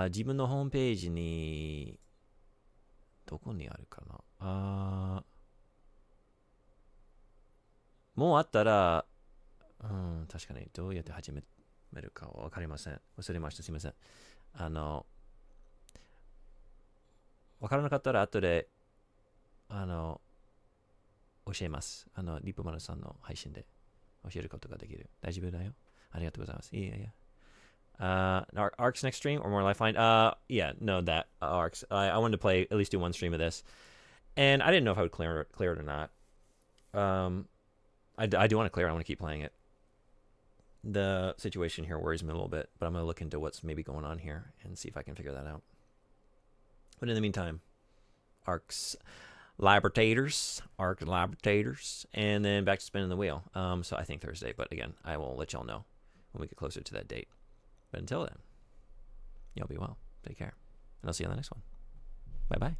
自分のホームページに、どこにあるかな。もうあったら、確かにどうやって始めるかわかりません。忘れました。すいません。わからなかったら後で、教えます。リップマルさんの配信で教えることができる。大丈夫だよ。ありがとうございます。いやいや。Arcs next stream or more Lifeline? Yeah, no, that Arcs. I wanted to play, at least do one stream of this. And I didn't know if I would clear it or not. I do want to clear it. I want to keep playing it. The situation here worries me a little bit, but I'm going to look into what's maybe going on here and see if I can figure that out. But in the meantime, Arcs Libertators, and then back to spinning the wheel. So I think Thursday, but again, I will let y'all know when we get closer to that date. But until then, y'all be well. Take care. And I'll see you on the next one. Bye-bye.